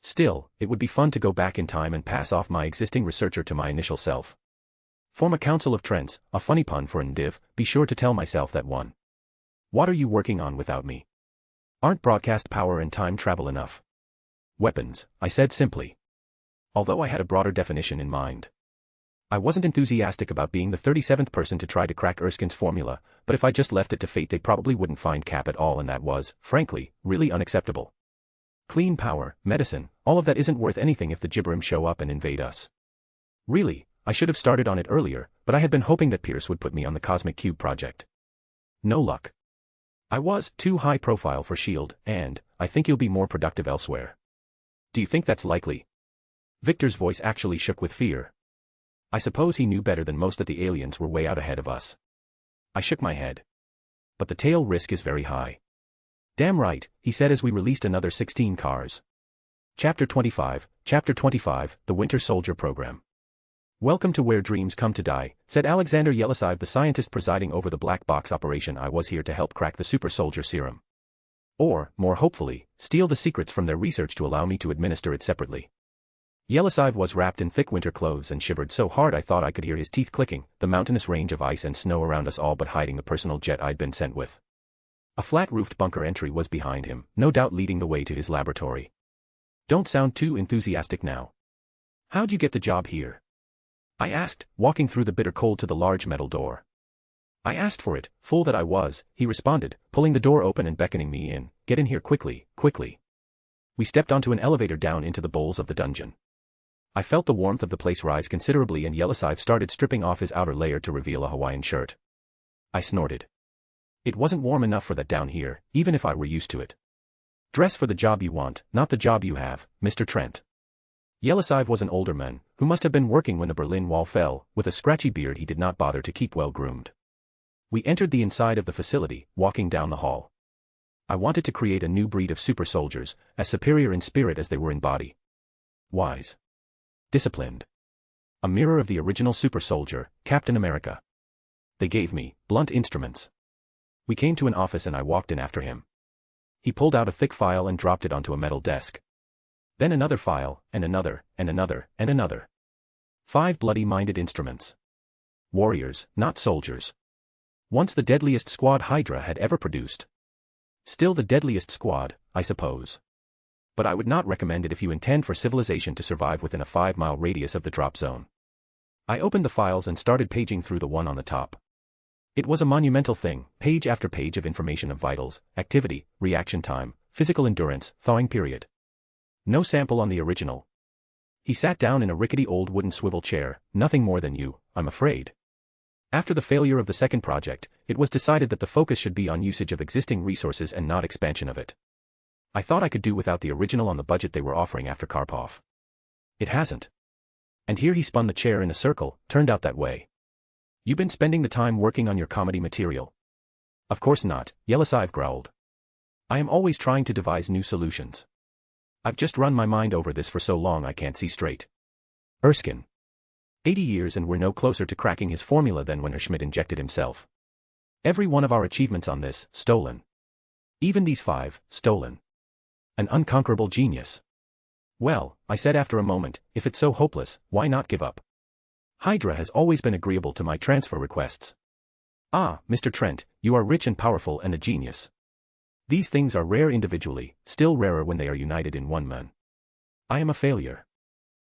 Speaker 2: Still, it would be fun to go back in time and pass off my existing researcher to my initial self. Form a council of Trents, a funny pun for an div, be sure to tell myself that one. What are you working on without me? Aren't broadcast power and time travel enough? Weapons, I said simply. Although I had a broader definition in mind. I wasn't enthusiastic about being the 37th person to try to crack Erskine's formula, but if I just left it to fate they probably wouldn't find Cap at all and that was, frankly, really unacceptable. Clean power, medicine, all of that isn't worth anything if the Gibberim show up and invade us. Really, I should have started on it earlier, but I had been hoping that Pierce would put me on the Cosmic Cube project. No luck. I was too high profile for S.H.I.E.L.D., and I think you'll be more productive elsewhere. Do you think that's likely? Victor's voice actually shook with fear. I suppose he knew better than most that the aliens were way out ahead of us. I shook my head. But the tail risk is very high. Damn right, he said as we released another 16 cars. Chapter 25, The Winter Soldier Program. Welcome to Where Dreams Come to Die, said Alexander Yelisive, the scientist presiding over the black box operation. I was here to help crack the super soldier serum. Or, more hopefully, steal the secrets from their research to allow me to administer it separately. Yelisive was wrapped in thick winter clothes and shivered so hard I thought I could hear his teeth clicking, the mountainous range of ice and snow around us all but hiding the personal jet I'd been sent with. A flat-roofed bunker entry was behind him, no doubt leading the way to his laboratory. Don't sound too enthusiastic now. How'd you get the job here? I asked, walking through the bitter cold to the large metal door. I asked for it, fool that I was, he responded, pulling the door open and beckoning me in. Get in here quickly, quickly. We stepped onto an elevator down into the bowels of the dungeon. I felt the warmth of the place rise considerably and Yelisive started stripping off his outer layer to reveal a Hawaiian shirt. I snorted. It wasn't warm enough for that down here, even if I were used to it. Dress for the job you want, not the job you have, Mr. Trent. Yelisive was an older man, who must have been working when the Berlin Wall fell, with a scratchy beard he did not bother to keep well groomed. We entered the inside of the facility, walking down the hall. I wanted to create a new breed of super soldiers, as superior in spirit as they were in body. Wise. Disciplined. A mirror of the original super soldier, Captain America. They gave me blunt instruments. We came to an office and I walked in after him. He pulled out a thick file and dropped it onto a metal desk. Then another file, and another, and another, and another. 5 bloody-minded instruments. Warriors, not soldiers. Once the deadliest squad Hydra had ever produced. Still the deadliest squad, I suppose. But I would not recommend it if you intend for civilization to survive within a 5-mile radius of the drop zone. I opened the files and started paging through the one on the top. It was a monumental thing, page after page of information of vitals, activity, reaction time, physical endurance, thawing period. No sample on the original. He sat down in a rickety old wooden swivel chair, nothing more than you, I'm afraid. After the failure of the second project, it was decided that the focus should be on usage of existing resources and not expansion of it. I thought I could do without the original on the budget they were offering after Karpov. It hasn't. And here he spun the chair in a circle, turned out that way. You been spending the time working on your comedy material? Of course not, Yelisive growled. I am always trying to devise new solutions. I've just run my mind over this for so long I can't see straight. Erskine. 80 years and we're no closer to cracking his formula than when Schmidt injected himself. Every one of our achievements on this, stolen. Even these 5, stolen. An unconquerable genius. Well, I said after a moment, if it's so hopeless, why not give up? Hydra has always been agreeable to my transfer requests. Ah, Mr. Trent, you are rich and powerful and a genius. These things are rare individually, still rarer when they are united in one man. I am a failure.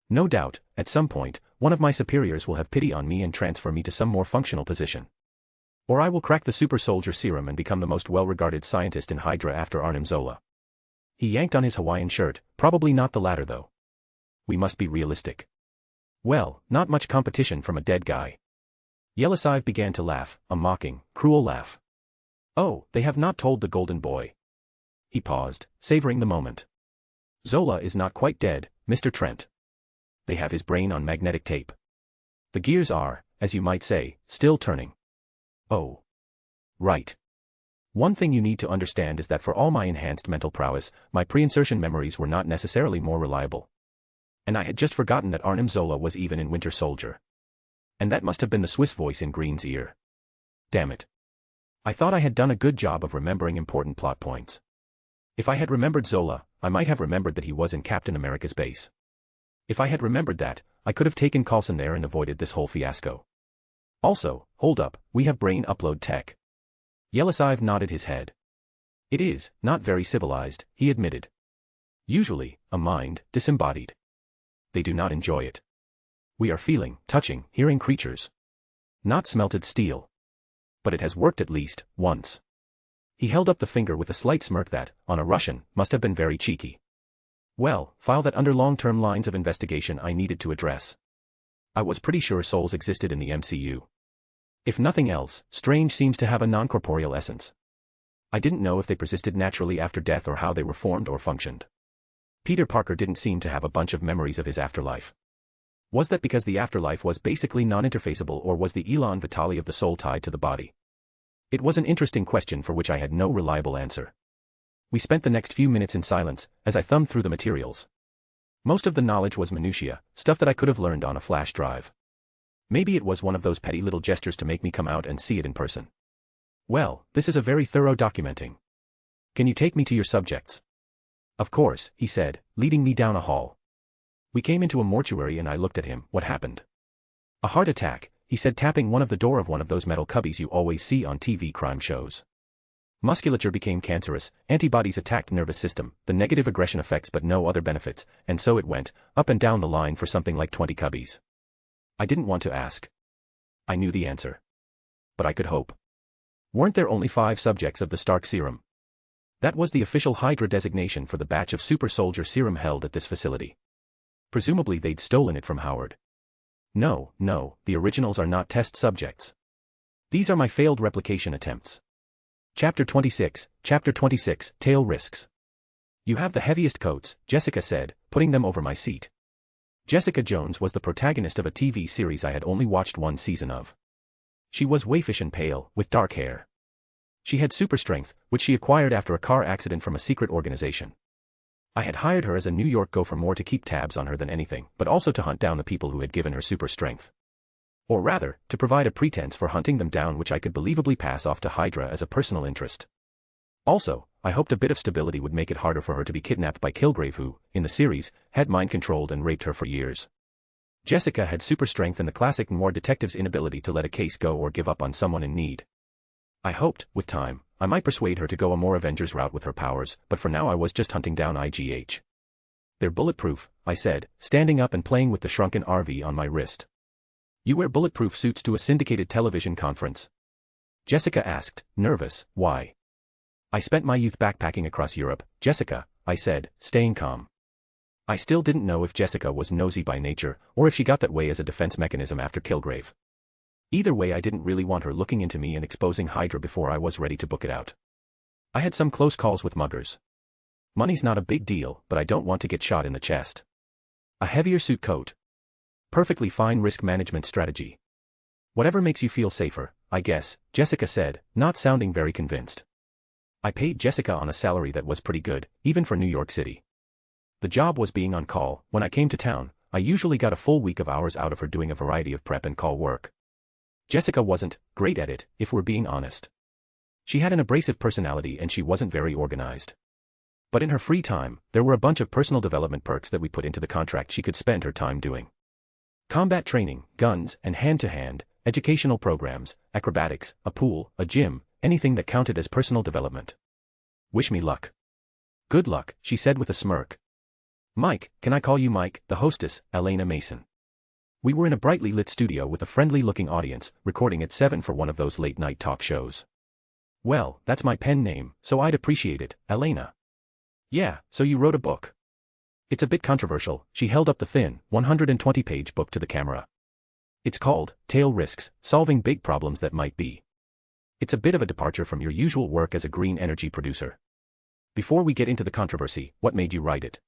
Speaker 2: No doubt, at some point, one of my superiors will have pity on me and transfer me to some more functional position. Or I will crack the super soldier serum and become the most well-regarded scientist in Hydra after Arnim Zola. He yanked on his Hawaiian shirt, probably not the latter though. We must be realistic. Well, not much competition from a dead guy. Yelisive began to laugh, a mocking, cruel laugh. Oh, they have not told the golden boy. He paused, savoring the moment. Zola is not quite dead, Mr. Trent. They have his brain on magnetic tape. The gears are, as you might say, still turning. Oh. Right. One thing you need to understand is that for all my enhanced mental prowess, my pre-insertion memories were not necessarily more reliable. And I had just forgotten that Arnim Zola was even in Winter Soldier. And that must have been the Swiss voice in Green's ear. Damn it. I thought I had done a good job of remembering important plot points. If I had remembered Zola, I might have remembered that he was in Captain America's base. If I had remembered that, I could have taken Coulson there and avoided this whole fiasco. Also, hold up, we have brain upload tech. Yellowsive nodded his head. It is, not very civilized, he admitted. Usually, a mind, disembodied. They do not enjoy it. We are feeling, touching, hearing creatures. Not smelted steel. But it has worked at least, once. He held up the finger with a slight smirk that, on a Russian, must have been very cheeky. Well, file that under long-term lines of investigation I needed to address. I was pretty sure souls existed in the MCU. If nothing else, Strange seems to have a non-corporeal essence. I didn't know if they persisted naturally after death or how they were formed or functioned. Peter Parker didn't seem to have a bunch of memories of his afterlife. Was that because the afterlife was basically non-interfaceable, or was the elan vitale of the soul tied to the body? It was an interesting question for which I had no reliable answer. We spent the next few minutes in silence, as I thumbed through the materials. Most of the knowledge was minutiae, stuff that I could have learned on a flash drive. Maybe it was one of those petty little gestures to make me come out and see it in person. Well, this is a very thorough documenting. Can you take me to your subjects? Of course, he said, leading me down a hall. We came into a mortuary and I looked at him. What happened? A heart attack, he said, tapping one of the door of one of those metal cubbies you always see on TV crime shows. Musculature became cancerous, antibodies attacked nervous system, the negative aggression effects but no other benefits, and so it went, up and down the line for something like 20 cubbies. I didn't want to ask. I knew the answer. But I could hope. Weren't there only 5 subjects of the Stark serum? That was the official Hydra designation for the batch of super soldier serum held at this facility. Presumably they'd stolen it from Howard. No, the originals are not test subjects. These are my failed replication attempts. Chapter 26, Tail Risks. You have the heaviest coats, Jessica said, putting them over my seat. Jessica Jones was the protagonist of a TV series I had only watched one season of. She was waifish and pale, with dark hair. She had super strength, which she acquired after a car accident from a secret organization. I had hired her as a New York gopher more to keep tabs on her than anything, but also to hunt down the people who had given her super strength. Or rather, to provide a pretense for hunting them down which I could believably pass off to Hydra as a personal interest. Also, I hoped a bit of stability would make it harder for her to be kidnapped by Kilgrave who, in the series, had mind-controlled and raped her for years. Jessica had super strength and the classic noir detective's inability to let a case go or give up on someone in need. I hoped, with time, I might persuade her to go a more Avengers route with her powers, but for now I was just hunting down IGH. They're bulletproof, I said, standing up and playing with the shrunken RV on my wrist. You wear bulletproof suits to a syndicated television conference? Jessica asked, nervous. Why? I spent my youth backpacking across Europe, Jessica, I said, staying calm. I still didn't know if Jessica was nosy by nature, or if she got that way as a defense mechanism after Kilgrave. Either way, I didn't really want her looking into me and exposing Hydra before I was ready to book it out. I had some close calls with muggers. Money's not a big deal, but I don't want to get shot in the chest. A heavier suit coat. Perfectly fine risk management strategy. Whatever makes you feel safer, I guess, Jessica said, not sounding very convinced. I paid Jessica on a salary that was pretty good, even for New York City. The job was being on call. When I came to town, I usually got a full week of hours out of her doing a variety of prep and call work. Jessica wasn't great at it, if we're being honest. She had an abrasive personality and she wasn't very organized. But in her free time, there were a bunch of personal development perks that we put into the contract she could spend her time doing. Combat training, guns, and hand-to-hand, educational programs, acrobatics, a pool, a gym, anything that counted as personal development. Wish me luck. Good luck, she said with a smirk. Mike, can I call you Mike? The hostess, Elena Mason. We were in a brightly lit studio with a friendly-looking audience, recording at 7 for one of those late-night talk shows. Well, that's my pen name, so I'd appreciate it, Elena. Yeah, so you wrote a book. It's a bit controversial. She held up the thin, 120-page book to the camera. It's called Tail Risks, Solving Big Problems That Might Be. It's a bit of a departure from your usual work as a green energy producer. Before we get into the controversy, what made you write it?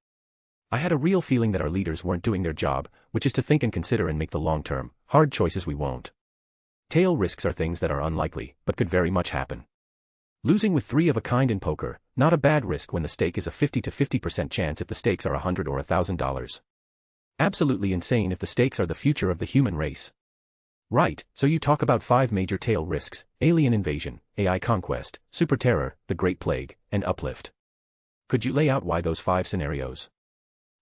Speaker 2: I had a real feeling that our leaders weren't doing their job, which is to think and consider and make the long-term, hard choices we won't. Tail risks are things that are unlikely, but could very much happen. Losing with 3 of a kind in poker, not a bad risk when the stake is a 50 to 50% chance if the stakes are $100 or $1,000. Absolutely insane if the stakes are the future of the human race. Right, so you talk about 5 major tail risks: alien invasion, AI conquest, super terror, the Great Plague, and uplift. Could you lay out why those 5 scenarios?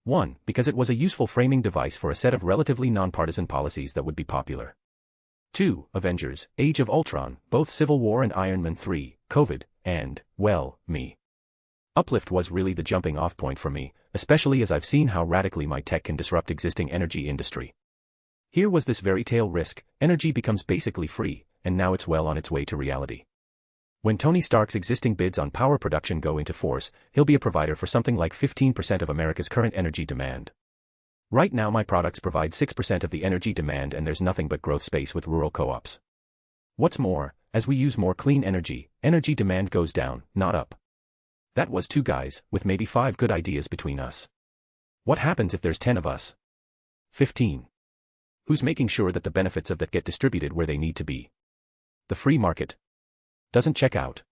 Speaker 2: 1. Because it was a useful framing device for a set of relatively nonpartisan policies that would be popular. 2. Avengers, Age of Ultron, both Civil War and Iron Man 3, COVID, and, well, me. Uplift was really the jumping off point for me, especially as I've seen how radically my tech can disrupt existing energy industry. Here was this very tail risk: energy becomes basically free, and now it's well on its way to reality. When Tony Stark's existing bids on power production go into force, he'll be a provider for something like 15% of America's current energy demand. Right now my products provide 6% of the energy demand, and there's nothing but growth space with rural co-ops. What's more, as we use more clean energy, energy demand goes down, not up. That was 2 guys, with maybe 5 good ideas between us. What happens if there's 10 of us? 15. Who's making sure that the benefits of that get distributed where they need to be? The free market doesn't check out.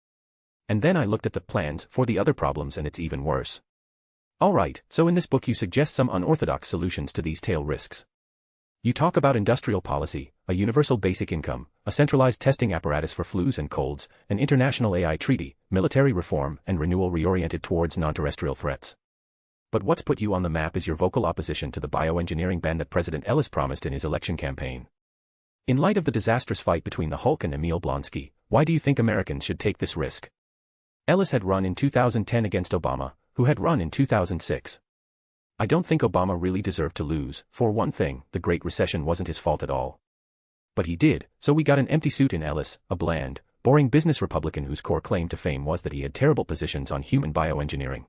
Speaker 2: And then I looked at the plans for the other problems, and it's even worse. Alright, so in this book you suggest some unorthodox solutions to these tail risks. You talk about industrial policy, a universal basic income, a centralized testing apparatus for flus and colds, an international AI treaty, military reform, and renewal reoriented towards non-terrestrial threats. But what's put you on the map is your vocal opposition to the bioengineering ban that President Ellis promised in his election campaign. In light of the disastrous fight between the Hulk and Emil Blonsky, why do you think Americans should take this risk? Ellis had run in 2010 against Obama, who had run in 2006. I don't think Obama really deserved to lose. For one thing, the Great Recession wasn't his fault at all. But he did, so we got an empty suit in Ellis, a bland, boring business Republican whose core claim to fame was that he had terrible positions on human bioengineering.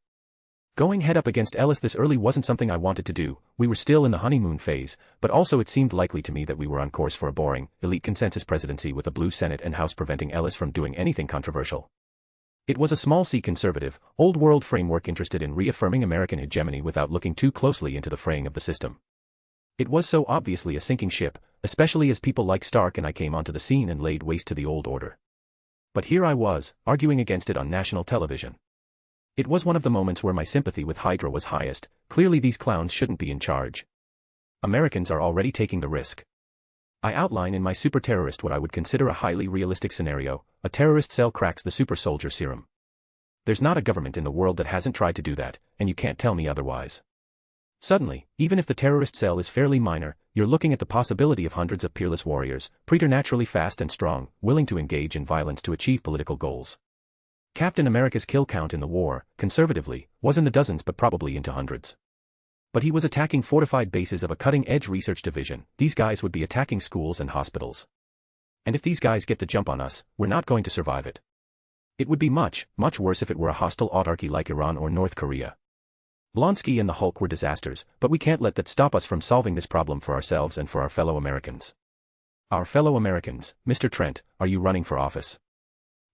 Speaker 2: Going head up against Ellis this early wasn't something I wanted to do. We were still in the honeymoon phase, but also it seemed likely to me that we were on course for a boring, elite consensus presidency with a blue Senate and House preventing Ellis from doing anything controversial. It was a small-c conservative, old-world framework interested in reaffirming American hegemony without looking too closely into the fraying of the system. It was so obviously a sinking ship, especially as people like Stark and I came onto the scene and laid waste to the old order. But here I was, arguing against it on national television. It was one of the moments where my sympathy with Hydra was highest. Clearly these clowns shouldn't be in charge. Americans are already taking the risk. I outline in my Super Terrorist what I would consider a highly realistic scenario: a terrorist cell cracks the super soldier serum. There's not a government in the world that hasn't tried to do that, and you can't tell me otherwise. Suddenly, even if the terrorist cell is fairly minor, you're looking at the possibility of hundreds of peerless warriors, preternaturally fast and strong, willing to engage in violence to achieve political goals. Captain America's kill count in the war, conservatively, was in the dozens but probably into hundreds. But he was attacking fortified bases of a cutting-edge research division. These guys would be attacking schools and hospitals. And if these guys get the jump on us, we're not going to survive it. It would be much, much worse if it were a hostile autarky like Iran or North Korea. Blonsky and the Hulk were disasters, but we can't let that stop us from solving this problem for ourselves and for our fellow Americans. Our fellow Americans, Mr. Trent, are you running for office?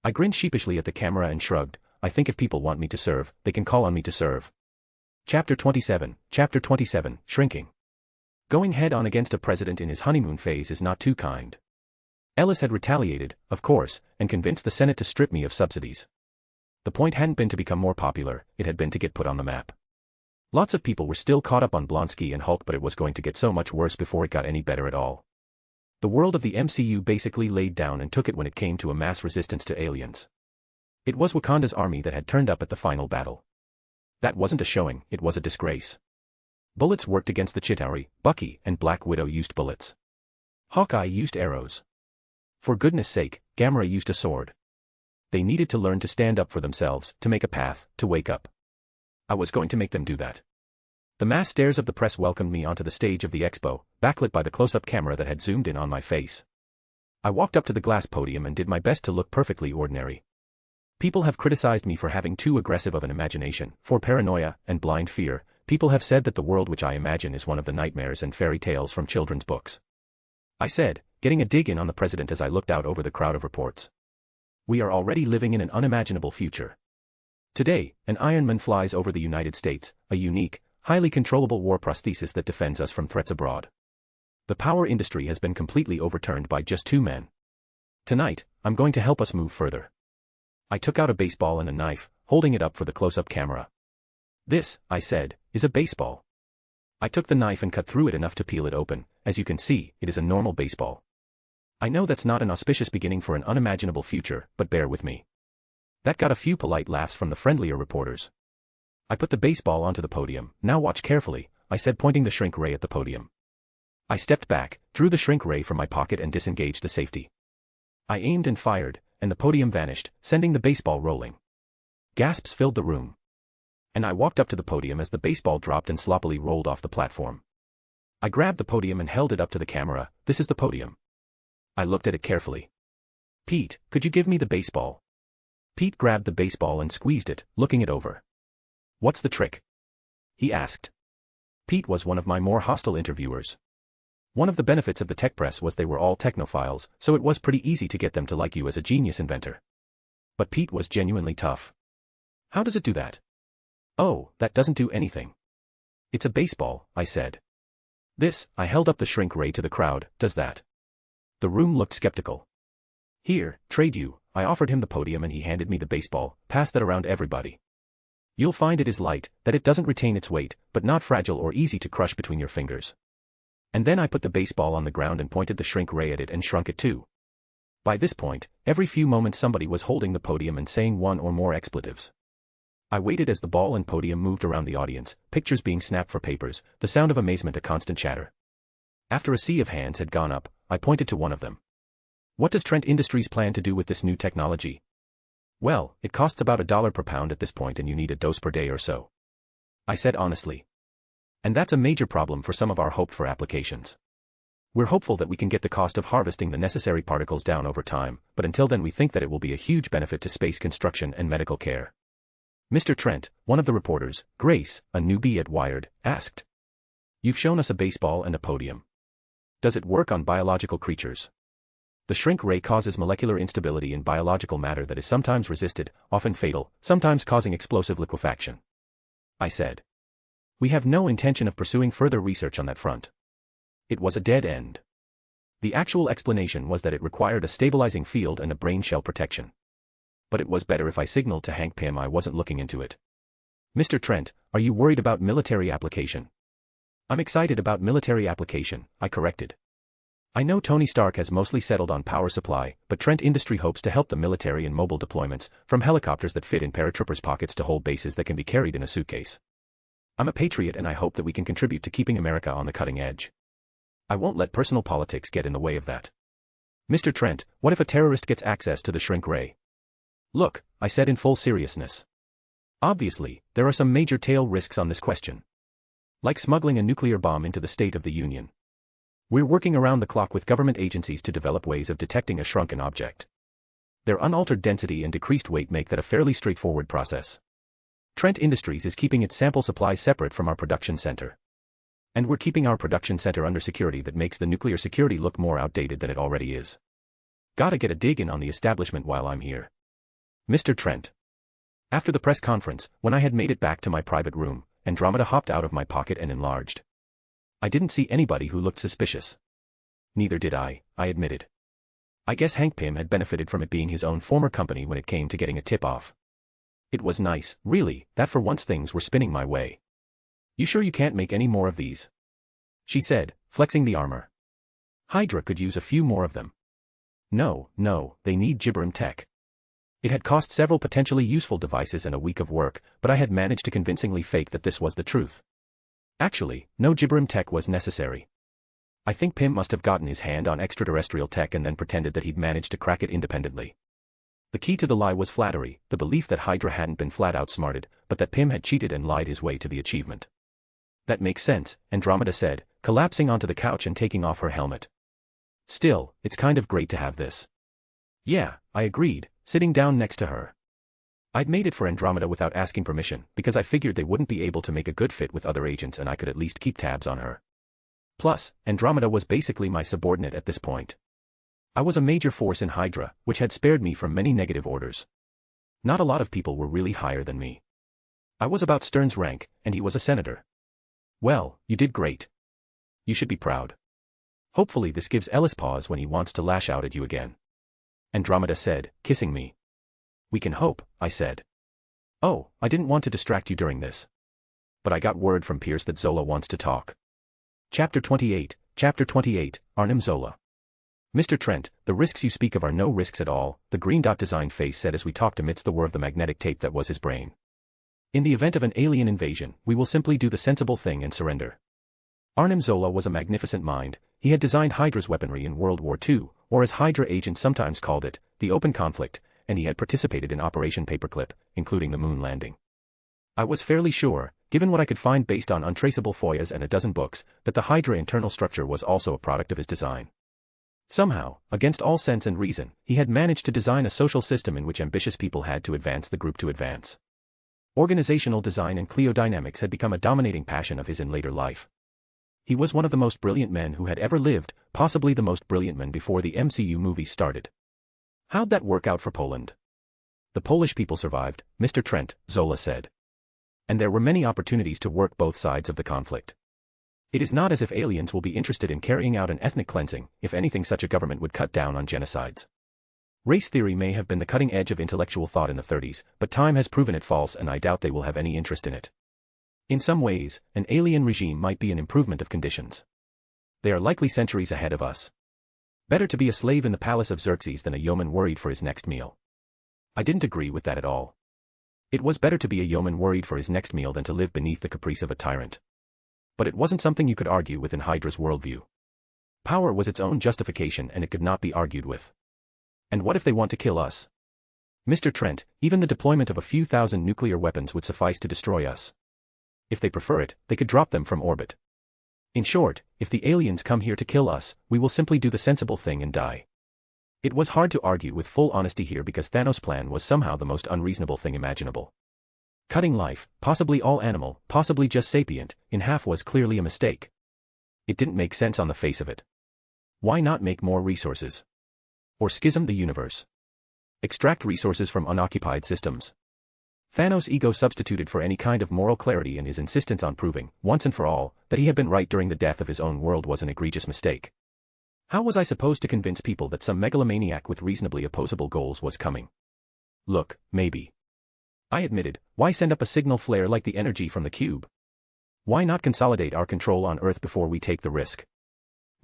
Speaker 2: I grinned sheepishly at the camera and shrugged. I think if people want me to serve, they can call on me to serve. Chapter 27, Shrinking. Going head-on against a president in his honeymoon phase is not too kind. Ellis had retaliated, of course, and convinced the Senate to strip me of subsidies. The point hadn't been to become more popular, it had been to get put on the map. Lots of people were still caught up on Blonsky and Hulk, but it was going to get so much worse before it got any better at all. The world of the MCU basically laid down and took it when it came to a mass resistance to aliens. It was Wakanda's army that had turned up at the final battle. That wasn't a showing, it was a disgrace. Bullets worked against the Chitauri. Bucky and Black Widow used bullets. Hawkeye used arrows. For goodness sake, Gamora used a sword. They needed to learn to stand up for themselves, to make a path, to wake up. I was going to make them do that. The mass stares of the press welcomed me onto the stage of the expo, backlit by the close-up camera that had zoomed in on my face. I walked up to the glass podium and did my best to look perfectly ordinary. People have criticized me for having too aggressive of an imagination, for paranoia and blind fear. People have said that the world which I imagine is one of the nightmares and fairy tales from children's books. I said, getting a dig in on the president as I looked out over the crowd of reports. We are already living in an unimaginable future. Today, an Iron Man flies over the United States, a unique, highly controllable war prosthesis that defends us from threats abroad. The power industry has been completely overturned by just 2 men. Tonight, I'm going to help us move further. I took out a baseball and a knife, holding it up for the close-up camera. This, I said, is a baseball. I took the knife and cut through it enough to peel it open. As you can see, it is a normal baseball. I know that's not an auspicious beginning for an unimaginable future, but bear with me. That got a few polite laughs from the friendlier reporters. I put the baseball onto the podium. Now watch carefully, I said, pointing the shrink ray at the podium. I stepped back, drew the shrink ray from my pocket and disengaged the safety. I aimed and fired, and the podium vanished, sending the baseball rolling. Gasps filled the room. And I walked up to the podium as the baseball dropped and sloppily rolled off the platform. I grabbed the podium and held it up to the camera. This is the podium. I looked at it carefully. Pete, could you give me the baseball? Pete grabbed the baseball and squeezed it, looking it over. What's the trick? He asked. Pete was one of my more hostile interviewers. One of the benefits of the tech press was they were all technophiles, so it was pretty easy to get them to like you as a genius inventor. But Pete was genuinely tough. How does it do that? Oh, that doesn't do anything. It's a baseball, I said. This, I held up the shrink ray to the crowd, does that. The room looked skeptical. Here, trade you, I offered him the podium and he handed me the baseball. Pass that around everybody. You'll find it is light, that it doesn't retain its weight, but not fragile or easy to crush between your fingers. And then I put the baseball on the ground and pointed the shrink ray at it and shrunk it too. By this point, every few moments somebody was holding the podium and saying one or more expletives. I waited as the ball and podium moved around the audience, pictures being snapped for papers, the sound of amazement, a constant chatter. After a sea of hands had gone up, I pointed to one of them. What does Trent Industries plan to do with this new technology? Well, it costs about $1 per pound at this point and you need a dose per day or so. I said honestly. And that's a major problem for some of our hoped-for applications. We're hopeful that we can get the cost of harvesting the necessary particles down over time, but until then we think that it will be a huge benefit to space construction and medical care. Mr. Trent, one of the reporters, Grace, a newbie at Wired, asked. You've shown us a baseball and a podium. Does it work on biological creatures? The shrink ray causes molecular instability in biological matter that is sometimes resisted, often fatal, sometimes causing explosive liquefaction. I said. We have no intention of pursuing further research on that front. It was a dead end. The actual explanation was that it required a stabilizing field and a brain shell protection. But it was better if I signaled to Hank Pym I wasn't looking into it. Mr. Trent, are you worried about military application? I'm excited about military application, I corrected. I know Tony Stark has mostly settled on power supply, but Trent Industry hopes to help the military in mobile deployments, from helicopters that fit in paratroopers' pockets to whole bases that can be carried in a suitcase. I'm a patriot and I hope that we can contribute to keeping America on the cutting edge. I won't let personal politics get in the way of that. Mr. Trent, what if a terrorist gets access to the shrink ray? Look, I said in full seriousness. Obviously, there are some major tail risks on this question. Like smuggling a nuclear bomb into the State of the Union. We're working around the clock with government agencies to develop ways of detecting a shrunken object. Their unaltered density and decreased weight make that a fairly straightforward process. Trent Industries is keeping its sample supply separate from our production center. And we're keeping our production center under security that makes the nuclear security look more outdated than it already is. Gotta get a dig in on the establishment while I'm here. Mr. Trent. After the press conference, when I had made it back to my private room, Andromeda hopped out of my pocket and enlarged. I didn't see anybody who looked suspicious. Neither did I admitted. I guess Hank Pym had benefited from it being his own former company when it came to getting a tip-off. It was nice, really, that for once things were spinning my way. You sure you can't make any more of these? She said, flexing the armor. Hydra could use a few more of them. No, they need Gibberum tech. It had cost several potentially useful devices and a week of work, but I had managed to convincingly fake that this was the truth. Actually, no Gibberum tech was necessary. I think Pym must have gotten his hand on extraterrestrial tech and then pretended that he'd managed to crack it independently. The key to the lie was flattery, the belief that Hydra hadn't been flat outsmarted, but that Pym had cheated and lied his way to the achievement. That makes sense, Andromeda said, collapsing onto the couch and taking off her helmet. Still, it's kind of great to have this. Yeah, I agreed, sitting down next to her. I'd made it for Andromeda without asking permission, because I figured they wouldn't be able to make a good fit with other agents and I could at least keep tabs on her. Plus, Andromeda was basically my subordinate at this point. I was a major force in Hydra, which had spared me from many negative orders. Not a lot of people were really higher than me. I was about Stern's rank, and he was a senator. Well, you did great. You should be proud. Hopefully this gives Ellis pause when he wants to lash out at you again. Andromeda said, kissing me. We can hope, I said. Oh, I didn't want to distract you during this. But I got word from Pierce that Zola wants to talk. Chapter 28, Arnim Zola. Mr. Trent, the risks you speak of are no risks at all, the green dot design face said as we talked amidst the whir of the magnetic tape that was his brain. In the event of an alien invasion, we will simply do the sensible thing and surrender. Arnim Zola was a magnificent mind. He had designed Hydra's weaponry in World War II, or as Hydra agents sometimes called it, the open conflict, and he had participated in Operation Paperclip, including the moon landing. I was fairly sure, given what I could find based on untraceable FOIAs and a dozen books, that the Hydra internal structure was also a product of his design. Somehow, against all sense and reason, he had managed to design a social system in which ambitious people had to advance the group to advance. Organizational design and cliodynamics had become a dominating passion of his in later life. He was one of the most brilliant men who had ever lived, possibly the most brilliant man before the MCU movies started. How'd that work out for Poland? The Polish people survived, Mr. Trent, Zola said. And there were many opportunities to work both sides of the conflict. It is not as if aliens will be interested in carrying out an ethnic cleansing. If anything, such a government would cut down on genocides. Race theory may have been the cutting edge of intellectual thought in the 30s, but time has proven it false, and I doubt they will have any interest in it. In some ways, an alien regime might be an improvement of conditions. They are likely centuries ahead of us. Better to be a slave in the palace of Xerxes than a yeoman worried for his next meal. I didn't agree with that at all. It was better to be a yeoman worried for his next meal than to live beneath the caprice of a tyrant. But it wasn't something you could argue with in Hydra's worldview. Power was its own justification and it could not be argued with. And what if they want to kill us? Mr. Trent, even the deployment of a few thousand nuclear weapons would suffice to destroy us. If they prefer it, they could drop them from orbit. In short, if the aliens come here to kill us, we will simply do the sensible thing and die. It was hard to argue with full honesty here because Thanos' plan was somehow the most unreasonable thing imaginable. Cutting life, possibly all animal, possibly just sapient, in half was clearly a mistake. It didn't make sense on the face of it. Why not make more resources? Or schism the universe? Extract resources from unoccupied systems. Thanos' ego substituted for any kind of moral clarity, and his insistence on proving, once and for all, that he had been right during the death of his own world was an egregious mistake. How was I supposed to convince people that some megalomaniac with reasonably opposable goals was coming? Look, maybe. I admitted, why send up a signal flare like the energy from the cube? Why not consolidate our control on Earth before we take the risk?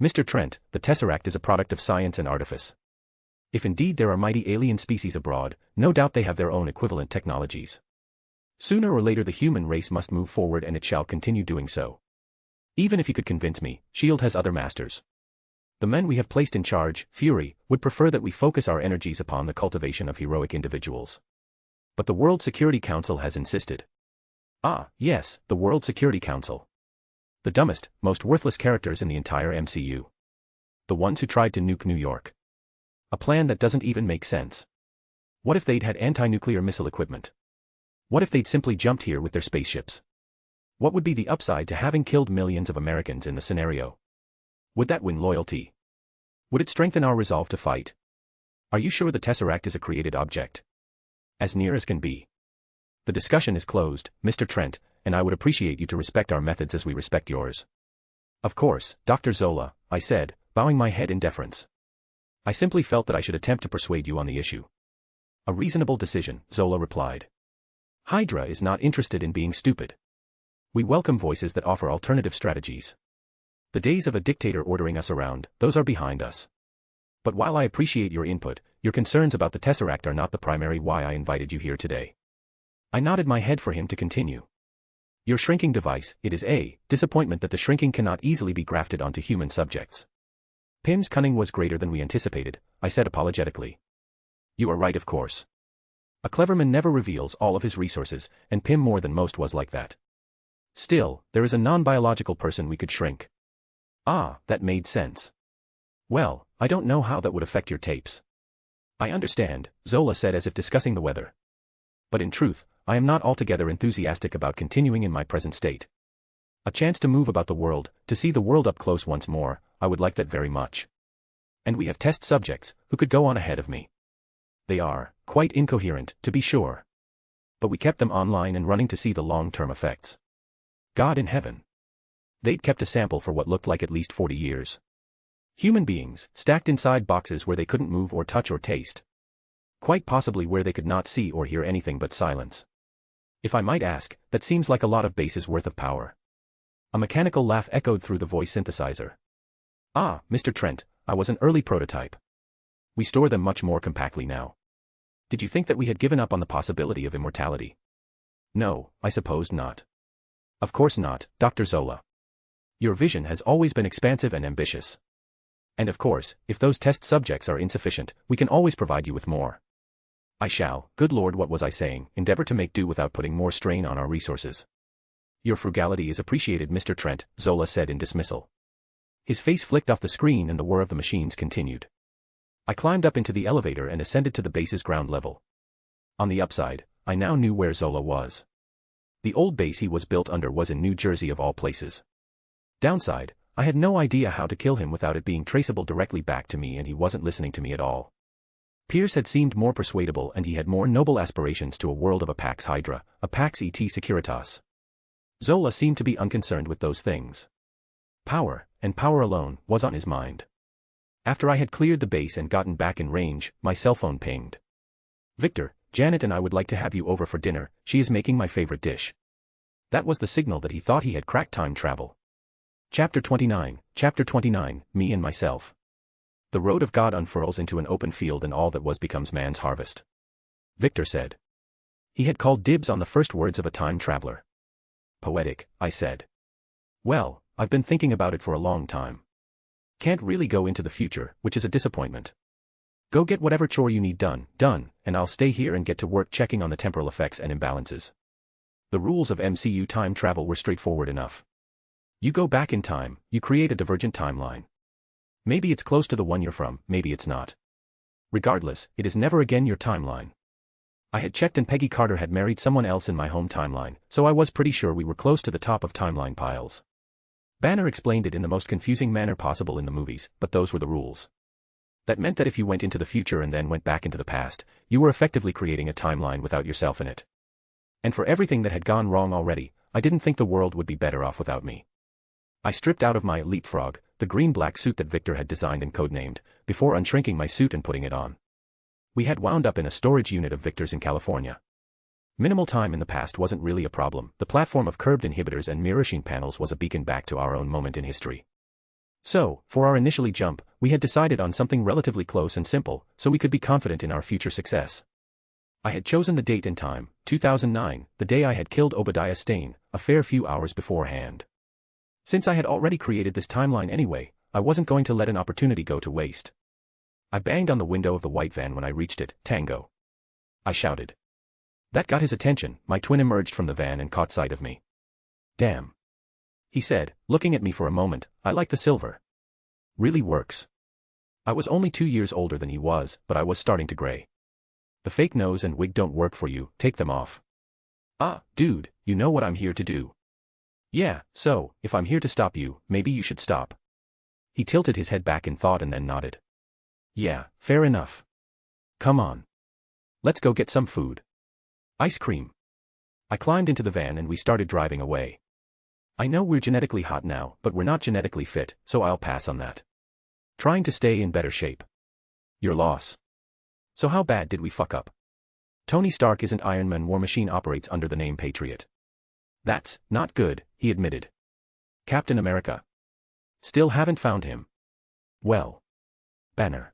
Speaker 2: Mr. Trent, the Tesseract is a product of science and artifice. If indeed there are mighty alien species abroad, no doubt they have their own equivalent technologies. Sooner or later the human race must move forward, and it shall continue doing so. Even if you could convince me, S.H.I.E.L.D. has other masters. The men we have placed in charge, Fury, would prefer that we focus our energies upon the cultivation of heroic individuals. But the World Security Council has insisted. Ah, yes, the World Security Council. The dumbest, most worthless characters in the entire MCU. The ones who tried to nuke New York. A plan that doesn't even make sense. What if they'd had anti-nuclear missile equipment? What if they'd simply jumped here with their spaceships? What would be the upside to having killed millions of Americans in the scenario? Would that win loyalty? Would it strengthen our resolve to fight? Are you sure the Tesseract is a created object? As near as can be. The discussion is closed, Mr. Trent, and I would appreciate you to respect our methods as we respect yours. Of course, Dr. Zola, I said, bowing my head in deference. I simply felt that I should attempt to persuade you on the issue. A reasonable decision, Zola replied. Hydra is not interested in being stupid. We welcome voices that offer alternative strategies. The days of a dictator ordering us around, those are behind us. But while I appreciate your input, your concerns about the Tesseract are not the primary why I invited you here today. I nodded my head for him to continue. Your shrinking device, it is a disappointment that the shrinking cannot easily be grafted onto human subjects. Pim's cunning was greater than we anticipated, I said apologetically. You are right, of course. A clever man never reveals all of his resources, and Pim more than most was like that. Still, there is a non-biological person we could shrink. Ah, that made sense. Well, I don't know how that would affect your tapes. I understand, Zola said as if discussing the weather. But in truth, I am not altogether enthusiastic about continuing in my present state. A chance to move about the world, to see the world up close once more, I would like that very much. And we have test subjects, who could go on ahead of me. They are, quite incoherent, to be sure. But we kept them online and running to see the long-term effects. God in heaven. They'd kept a sample for what looked like at least 40 years. Human beings, stacked inside boxes where they couldn't move or touch or taste. Quite possibly where they could not see or hear anything but silence. If I might ask, that seems like a lot of bases worth of power. A mechanical laugh echoed through the voice synthesizer. Ah, Mr. Trent, I was an early prototype. We store them much more compactly now. Did you think that we had given up on the possibility of immortality? No, I supposed not. Of course not, Dr. Zola. Your vision has always been expansive and ambitious. And of course, if those test subjects are insufficient, we can always provide you with more. I shall, good Lord, what was I saying, endeavor to make do without putting more strain on our resources. Your frugality is appreciated, Mr. Trent, Zola said in dismissal. His face flicked off the screen and the whir of the machines continued. I climbed up into the elevator and ascended to the base's ground level. On the upside, I now knew where Zola was. The old base he was built under was in New Jersey of all places. Downside, I had no idea how to kill him without it being traceable directly back to me, and he wasn't listening to me at all. Pierce had seemed more persuadable, and he had more noble aspirations to a world of a Pax Hydra, a Pax et Securitas. Zola seemed to be unconcerned with those things. Power, and power alone, was on his mind. After I had cleared the base and gotten back in range, my cell phone pinged. Victor, Janet and I would like to have you over for dinner, she is making my favorite dish. That was the signal that he thought he had cracked time travel. Chapter 29, Me and Myself. The road of God unfurls into an open field, and all that was becomes man's harvest. Victor said. He had called dibs on the first words of a time traveler. Poetic, I said. Well, I've been thinking about it for a long time. Can't really go into the future, which is a disappointment. Go get whatever chore you need done, and I'll stay here and get to work checking on the temporal effects and imbalances. The rules of MCU time travel were straightforward enough. You go back in time, you create a divergent timeline. Maybe it's close to the one you're from, maybe it's not. Regardless, it is never again your timeline. I had checked and Peggy Carter had married someone else in my home timeline, so I was pretty sure we were close to the top of timeline piles. Banner explained it in the most confusing manner possible in the movies, but those were the rules. That meant that if you went into the future and then went back into the past, you were effectively creating a timeline without yourself in it. And for everything that had gone wrong already, I didn't think the world would be better off without me. I stripped out of my leapfrog, the green-black suit that Victor had designed and codenamed, before unshrinking my suit and putting it on. We had wound up in a storage unit of Victor's in California. Minimal time in the past wasn't really a problem. The platform of curved inhibitors and mirroring panels was a beacon back to our own moment in history. So, for our initially jump, we had decided on something relatively close and simple, so we could be confident in our future success. I had chosen the date and time, 2009, the day I had killed Obadiah Stane, a fair few hours beforehand. Since I had already created this timeline anyway, I wasn't going to let an opportunity go to waste. I banged on the window of the white van when I reached it. Tango. I shouted. That got his attention. My twin emerged from the van and caught sight of me. Damn. He said, looking at me for a moment, I like the silver. Really works. I was only 2 years older than he was, but I was starting to gray. The fake nose and wig don't work for you, take them off. Ah, dude, you know what I'm here to do. Yeah, so, if I'm here to stop you, maybe you should stop. He tilted his head back in thought and then nodded. Yeah, fair enough. Come on. Let's go get some food. Ice cream. I climbed into the van and we started driving away. I know we're genetically hot now, but we're not genetically fit, so I'll pass on that. Trying to stay in better shape. Your loss. So how bad did we fuck up? Tony Stark isn't Iron Man. War Machine operates under the name Patriot. That's not good, he admitted. Captain America. Still haven't found him. Well. Banner.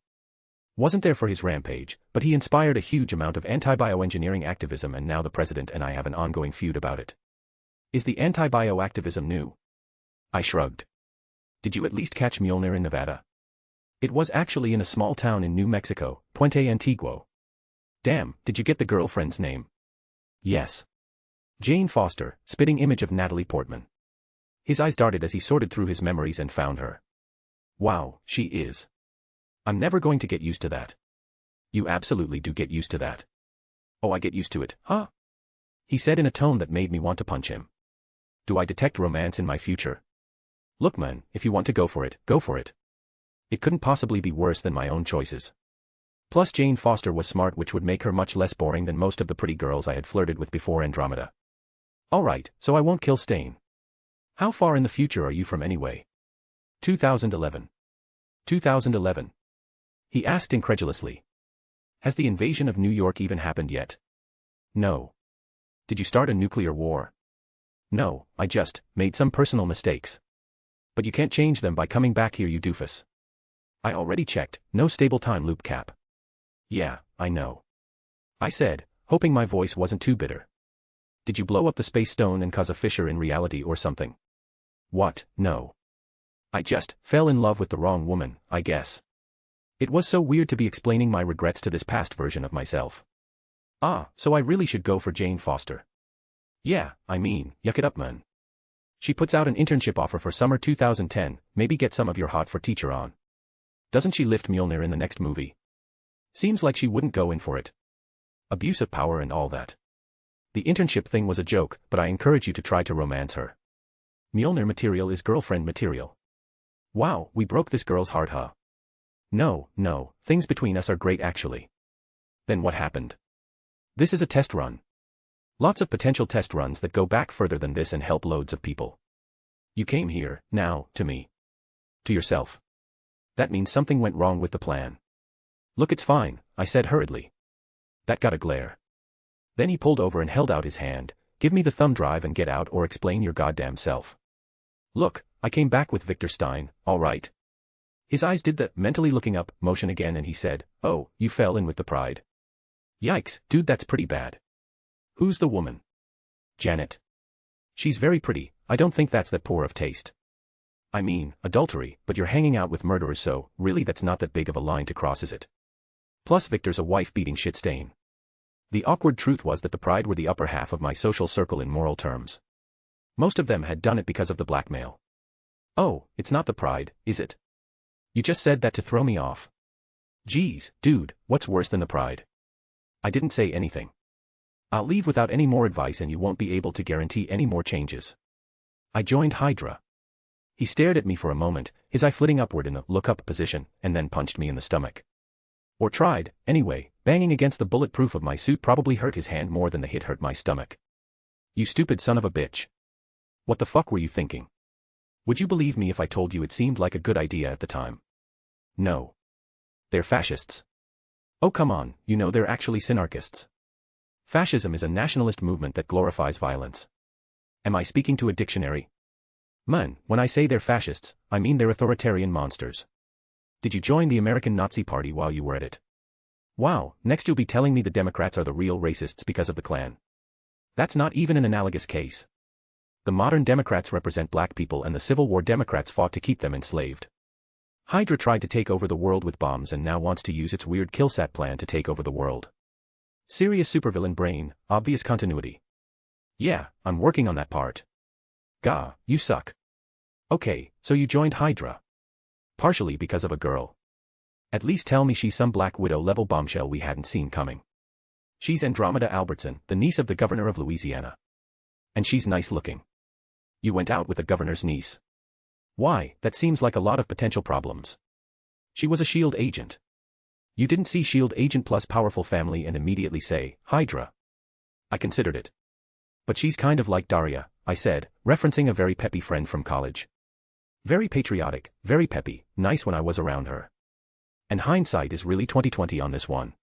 Speaker 2: Wasn't there for his rampage, but he inspired a huge amount of anti-bioengineering activism, and now the president and I have an ongoing feud about it. Is the anti-bioactivism new? I shrugged. Did you at least catch Mjolnir in Nevada? It was actually in a small town in New Mexico, Puente Antiguo. Damn, did you get the girlfriend's name? Yes. Jane Foster, spitting image of Natalie Portman. His eyes darted as he sorted through his memories and found her. Wow, she is. I'm never going to get used to that. You absolutely do get used to that. Oh, I get used to it, huh? He said in a tone that made me want to punch him. Do I detect romance in my future? Look man, if you want to go for it, go for it. It couldn't possibly be worse than my own choices. Plus Jane Foster was smart, which would make her much less boring than most of the pretty girls I had flirted with before Andromeda. Alright, so I won't kill Stane. How far in the future are you from anyway? 2011. 2011. He asked incredulously. Has the invasion of New York even happened yet? No. Did you start a nuclear war? No, I just made some personal mistakes. But you can't change them by coming back here, you doofus. I already checked, no stable time loop cap. Yeah, I know. I said, hoping my voice wasn't too bitter. Did you blow up the space stone and cause a fissure in reality or something? What? No. I just fell in love with the wrong woman, I guess. It was so weird to be explaining my regrets to this past version of myself. Ah, so I really should go for Jane Foster. Yeah, I mean, yuck it up, man. She puts out an internship offer for summer 2010, maybe get some of your hot for teacher on. Doesn't she lift Mjolnir in the next movie? Seems like she wouldn't go in for it. Abuse of power and all that. The internship thing was a joke, but I encourage you to try to romance her. Mjolnir material is girlfriend material. Wow, we broke this girl's heart, huh? No, things between us are great actually. Then what happened? This is a test run. Lots of potential test runs that go back further than this and help loads of people. You came here, now, to me. To yourself. That means something went wrong with the plan. Look, it's fine, I said hurriedly. That got a glare. Then he pulled over and held out his hand. Give me the thumb drive and get out or explain your goddamn self. Look, I came back with Victor Stein, all right. His eyes did the mentally looking up motion again and he said, oh, you fell in with the pride. Yikes, dude, that's pretty bad. Who's the woman? Janet. She's very pretty, I don't think that's that poor of taste. I mean, adultery, but you're hanging out with murderers, so really that's not that big of a line to cross, is it? Plus Victor's a wife-beating shit stain. The awkward truth was that the pride were the upper half of my social circle in moral terms. Most of them had done it because of the blackmail. Oh, it's not the pride, is it? You just said that to throw me off. Geez, dude, what's worse than the pride? I didn't say anything. I'll leave without any more advice and you won't be able to guarantee any more changes. I joined Hydra. He stared at me for a moment, his eye flitting upward in the look-up position, and then punched me in the stomach. Or tried, anyway, banging against the bulletproof of my suit probably hurt his hand more than the hit hurt my stomach. You stupid son of a bitch. What the fuck were you thinking? Would you believe me if I told you it seemed like a good idea at the time? No. They're fascists. Oh come on, you know they're actually synarchists. Fascism is a nationalist movement that glorifies violence. Am I speaking to a dictionary? Man, when I say they're fascists, I mean they're authoritarian monsters. Did you join the American Nazi Party while you were at it? Wow, next you'll be telling me the Democrats are the real racists because of the Klan. That's not even an analogous case. The modern Democrats represent black people and the Civil War Democrats fought to keep them enslaved. Hydra tried to take over the world with bombs and now wants to use its weird killsat plan to take over the world. Serious supervillain brain, obvious continuity. Yeah, I'm working on that part. Gah, you suck. Okay, so you joined Hydra. Partially because of a girl. At least tell me she's some Black Widow level bombshell we hadn't seen coming. She's Andromeda Albertson, the niece of the governor of Louisiana. And she's nice looking. You went out with the governor's niece. Why, that seems like a lot of potential problems. She was a S.H.I.E.L.D. agent. You didn't see S.H.I.E.L.D. agent plus powerful family and immediately say, Hydra. I considered it. But she's kind of like Daria, I said, referencing a very peppy friend from college. Very patriotic, very peppy, nice when I was around her. And hindsight is really 20/20 on this one.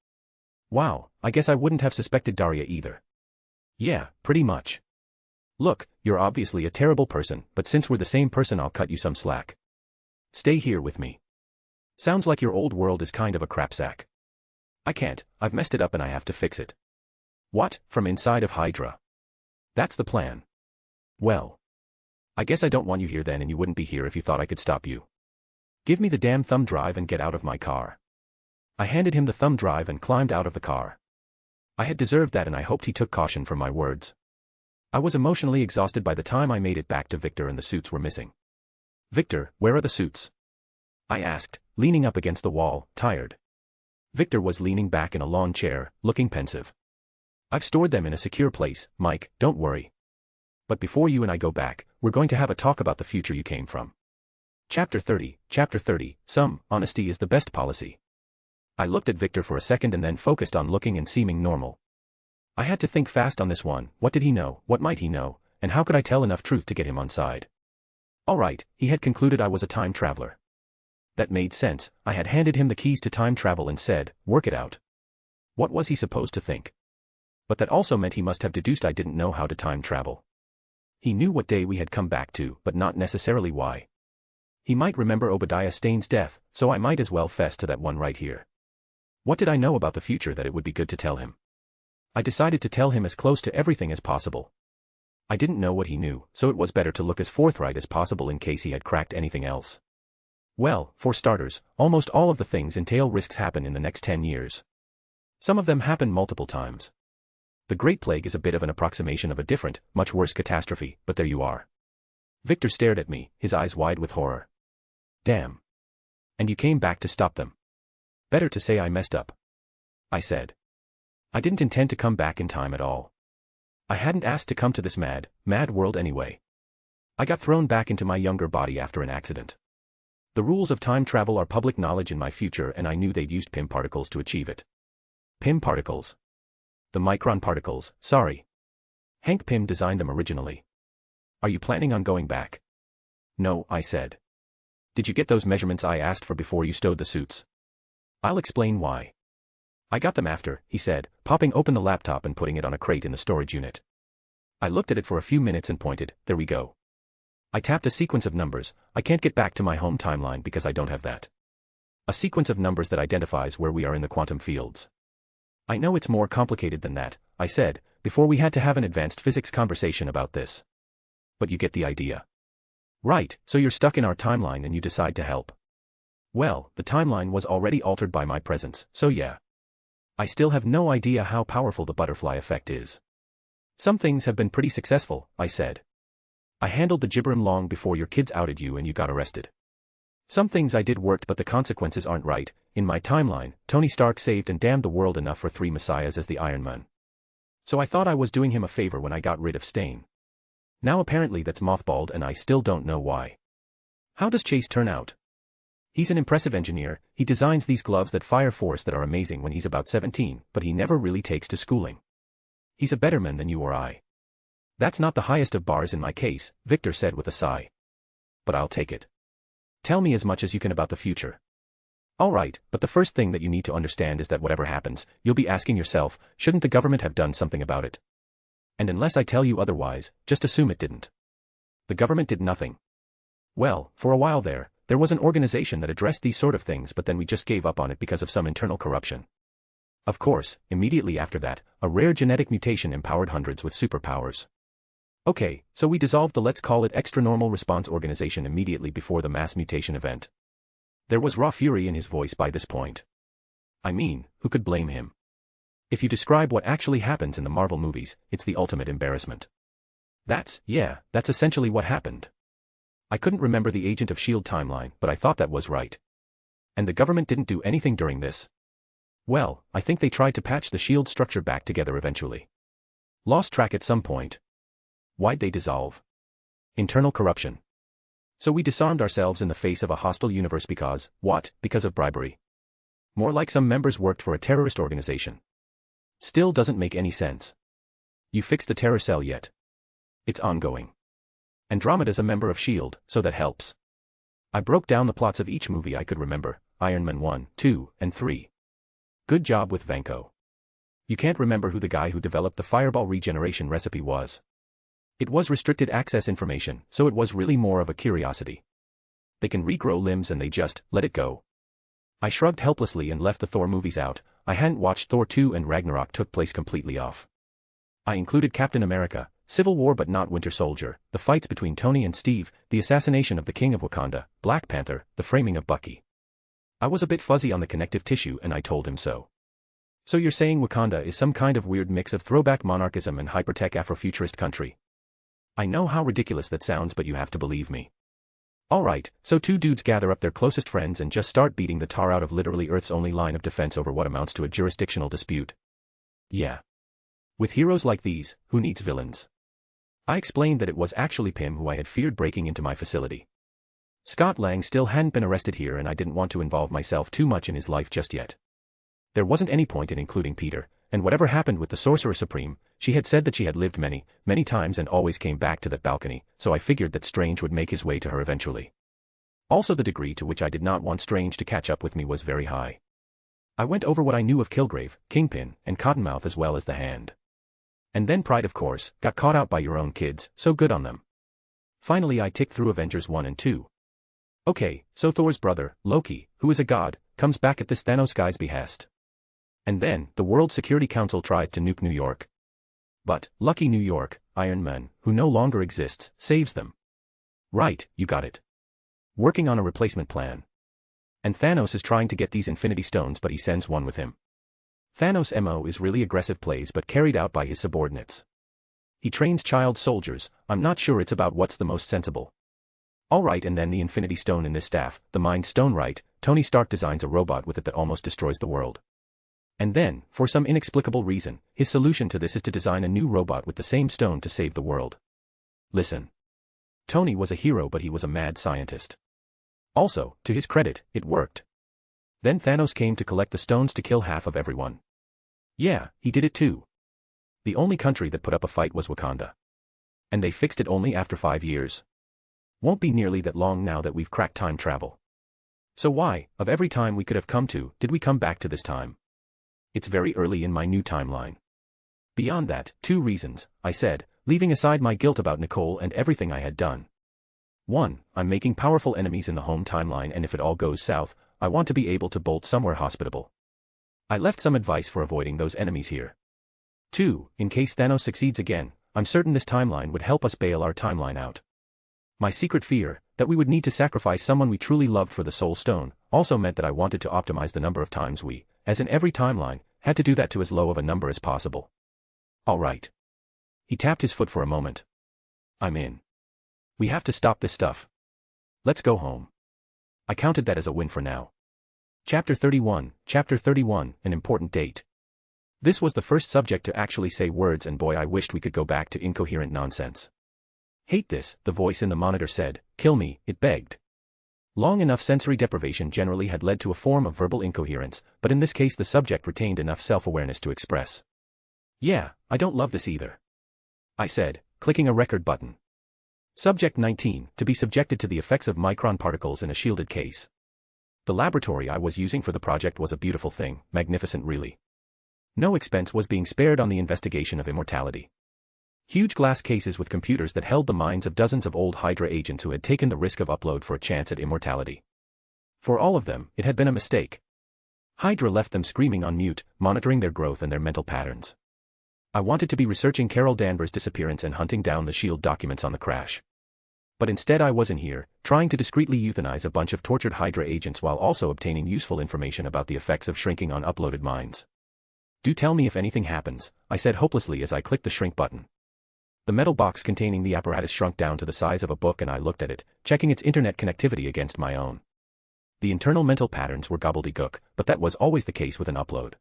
Speaker 2: Wow, I guess I wouldn't have suspected Daria either. Yeah, pretty much. Look, you're obviously a terrible person, but since we're the same person I'll cut you some slack. Stay here with me. Sounds like your old world is kind of a crapsack. I can't, I've messed it up and I have to fix it. What, from inside of Hydra? That's the plan. Well. I guess I don't want you here then and you wouldn't be here if you thought I could stop you. Give me the damn thumb drive and get out of my car. I handed him the thumb drive and climbed out of the car. I had deserved that and I hoped he took caution from my words. I was emotionally exhausted by the time I made it back to Victor and the suits were missing. Victor, where are the suits? I asked, leaning up against the wall, tired. Victor was leaning back in a lawn chair, looking pensive. I've stored them in a secure place, Mike, don't worry. But before you and I go back, we're going to have a talk about the future you came from. Chapter 30, some honesty is the best policy. I looked at Victor for a second and then focused on looking and seeming normal. I had to think fast on this one, what did he know, what might he know, and how could I tell enough truth to get him on side? Alright, he had concluded I was a time traveler. That made sense, I had handed him the keys to time travel and said, work it out. What was he supposed to think? But that also meant he must have deduced I didn't know how to time travel. He knew what day we had come back to, but not necessarily why. He might remember Obadiah Stane's death, so I might as well fess to that one right here. What did I know about the future that it would be good to tell him? I decided to tell him as close to everything as possible. I didn't know what he knew, so it was better to look as forthright as possible in case he had cracked anything else. Well, for starters, almost all of the things entail risks happen in the next 10 years. Some of them happen multiple times. The Great Plague is a bit of an approximation of a different, much worse catastrophe, but there you are. Victor stared at me, his eyes wide with horror. Damn. And you came back to stop them. Better to say I messed up. I said. I didn't intend to come back in time at all. I hadn't asked to come to this mad world anyway. I got thrown back into my younger body after an accident. The rules of time travel are public knowledge in my future, and I knew they'd used Pim Particles to achieve it. Pim Particles. The micron particles, sorry. Hank Pym designed them originally. Are you planning on going back? No, I said. Did you get those measurements I asked for before you stowed the suits? I'll explain why. I got them after, he said, popping open the laptop and putting it on a crate in the storage unit. I looked at it for a few minutes and pointed, there we go. I tapped a sequence of numbers. I can't get back to my home timeline because I don't have that. A sequence of numbers that identifies where we are in the quantum fields. I know it's more complicated than that, I said, before we had to have an advanced physics conversation about this. But you get the idea. Right, so you're stuck in our timeline and you decide to help. Well, the timeline was already altered by my presence, so yeah. I still have no idea how powerful the butterfly effect is. Some things have been pretty successful, I said. I handled the gibberum long before your kids outed you and you got arrested. Some things I did worked, but the consequences aren't right. In my timeline, Tony Stark saved and damned the world enough for 3 messiahs as the Iron Man. So I thought I was doing him a favor when I got rid of Stane. Now apparently that's mothballed and I still don't know why. How does Chase turn out? He's an impressive engineer. He designs these gloves that fire force that are amazing when he's about 17, but he never really takes to schooling. He's a better man than you or I. That's not the highest of bars in my case, Victor said with a sigh. But I'll take it. Tell me as much as you can about the future. All right, but the first thing that you need to understand is that whatever happens, you'll be asking yourself, shouldn't the government have done something about it? And unless I tell you otherwise, just assume it didn't. The government did nothing. Well, for a while there was an organization that addressed these sort of things, but then we just gave up on it because of some internal corruption. Of course, immediately after that, a rare genetic mutation empowered hundreds with superpowers. Okay, so we dissolved the let's call it extra normal response organization immediately before the mass mutation event. There was raw fury in his voice by this point. I mean, who could blame him? If you describe what actually happens in the Marvel movies, it's the ultimate embarrassment. That's essentially what happened. I couldn't remember the Agent of S.H.I.E.L.D. timeline, but I thought that was right. And the government didn't do anything during this. Well, I think they tried to patch the S.H.I.E.L.D. structure back together eventually. Lost track at some point. Why'd they dissolve? Internal corruption. So we disarmed ourselves in the face of a hostile universe because, what? Because of bribery. More like some members worked for a terrorist organization. Still doesn't make any sense. You fixed the terror cell yet? It's ongoing. Andromeda's a member of S.H.I.E.L.D., so that helps. I broke down the plots of each movie I could remember, Iron Man 1, 2, and 3. Good job with Vanko. You can't remember who the guy who developed the fireball regeneration recipe was. It was restricted access information, so it was really more of a curiosity. They can regrow limbs and they just let it go. I shrugged helplessly and left the Thor movies out. I hadn't watched Thor 2 and Ragnarok took place completely off. I included Captain America, Civil War but not Winter Soldier, the fights between Tony and Steve, the assassination of the King of Wakanda, Black Panther, the framing of Bucky. I was a bit fuzzy on the connective tissue and I told him so. So you're saying Wakanda is some kind of weird mix of throwback monarchism and hypertech Afrofuturist country? I know how ridiculous that sounds, but you have to believe me. Alright, so 2 dudes gather up their closest friends and just start beating the tar out of literally Earth's only line of defense over what amounts to a jurisdictional dispute. Yeah. With heroes like these, who needs villains? I explained that it was actually Pim who I had feared breaking into my facility. Scott Lang still hadn't been arrested here and I didn't want to involve myself too much in his life just yet. There wasn't any point in including Peter, and whatever happened with the Sorcerer Supreme, she had said that she had lived many, many times and always came back to that balcony, so I figured that Strange would make his way to her eventually. Also, the degree to which I did not want Strange to catch up with me was very high. I went over what I knew of Kilgrave, Kingpin, and Cottonmouth as well as the Hand. And then Pride of course, got caught out by your own kids, so good on them. Finally I ticked through Avengers 1 and 2. Okay, so Thor's brother, Loki, who is a god, comes back at this Thanos guy's behest. And then, the World Security Council tries to nuke New York. But, lucky New York, Iron Man, who no longer exists, saves them. Right, you got it. Working on a replacement plan. And Thanos is trying to get these Infinity Stones but he sends one with him. Thanos' MO is really aggressive plays but carried out by his subordinates. He trains child soldiers, I'm not sure it's about what's the most sensible. Alright, and then the Infinity Stone in this staff, the Mind Stone, right? Tony Stark designs a robot with it that almost destroys the world. And then, for some inexplicable reason, his solution to this is to design a new robot with the same stone to save the world. Listen. Tony was a hero but he was a mad scientist. Also, to his credit, it worked. Then Thanos came to collect the stones to kill half of everyone. Yeah, he did it too. The only country that put up a fight was Wakanda. And they fixed it only after 5 years. Won't be nearly that long now that we've cracked time travel. So why, of every time we could have come to, did we come back to this time? It's very early in my new timeline. Beyond that, 2 reasons, I said, leaving aside my guilt about Nicole and everything I had done. 1, I'm making powerful enemies in the home timeline and if it all goes south, I want to be able to bolt somewhere hospitable. I left some advice for avoiding those enemies here. 2, in case Thanos succeeds again, I'm certain this timeline would help us bail our timeline out. My secret fear, that we would need to sacrifice someone we truly loved for the Soul Stone, also meant that I wanted to optimize the number of times we, as in every timeline, had to do that to as low of a number as possible. Alright. He tapped his foot for a moment. I'm in. We have to stop this stuff. Let's go home. I counted that as a win for now. Chapter 31, an important date. This was the first subject to actually say words and boy I wished we could go back to incoherent nonsense. Hate this, the voice in the monitor said, kill me, it begged. Long enough sensory deprivation generally had led to a form of verbal incoherence, but in this case the subject retained enough self-awareness to express. Yeah, I don't love this either. I said, clicking a record button. Subject 19, to be subjected to the effects of micron particles in a shielded case. The laboratory I was using for the project was a beautiful thing, magnificent really. No expense was being spared on the investigation of immortality. Huge glass cases with computers that held the minds of dozens of old Hydra agents who had taken the risk of upload for a chance at immortality. For all of them, it had been a mistake. Hydra left them screaming on mute, monitoring their growth and their mental patterns. I wanted to be researching Carol Danvers' disappearance and hunting down the SHIELD documents on the crash. But instead I was in here, trying to discreetly euthanize a bunch of tortured Hydra agents while also obtaining useful information about the effects of shrinking on uploaded minds. Do tell me if anything happens, I said hopelessly as I clicked the shrink button. The metal box containing the apparatus shrunk down to the size of a book and I looked at it, checking its internet connectivity against my own. The internal mental patterns were gobbledygook, but that was always the case with an upload.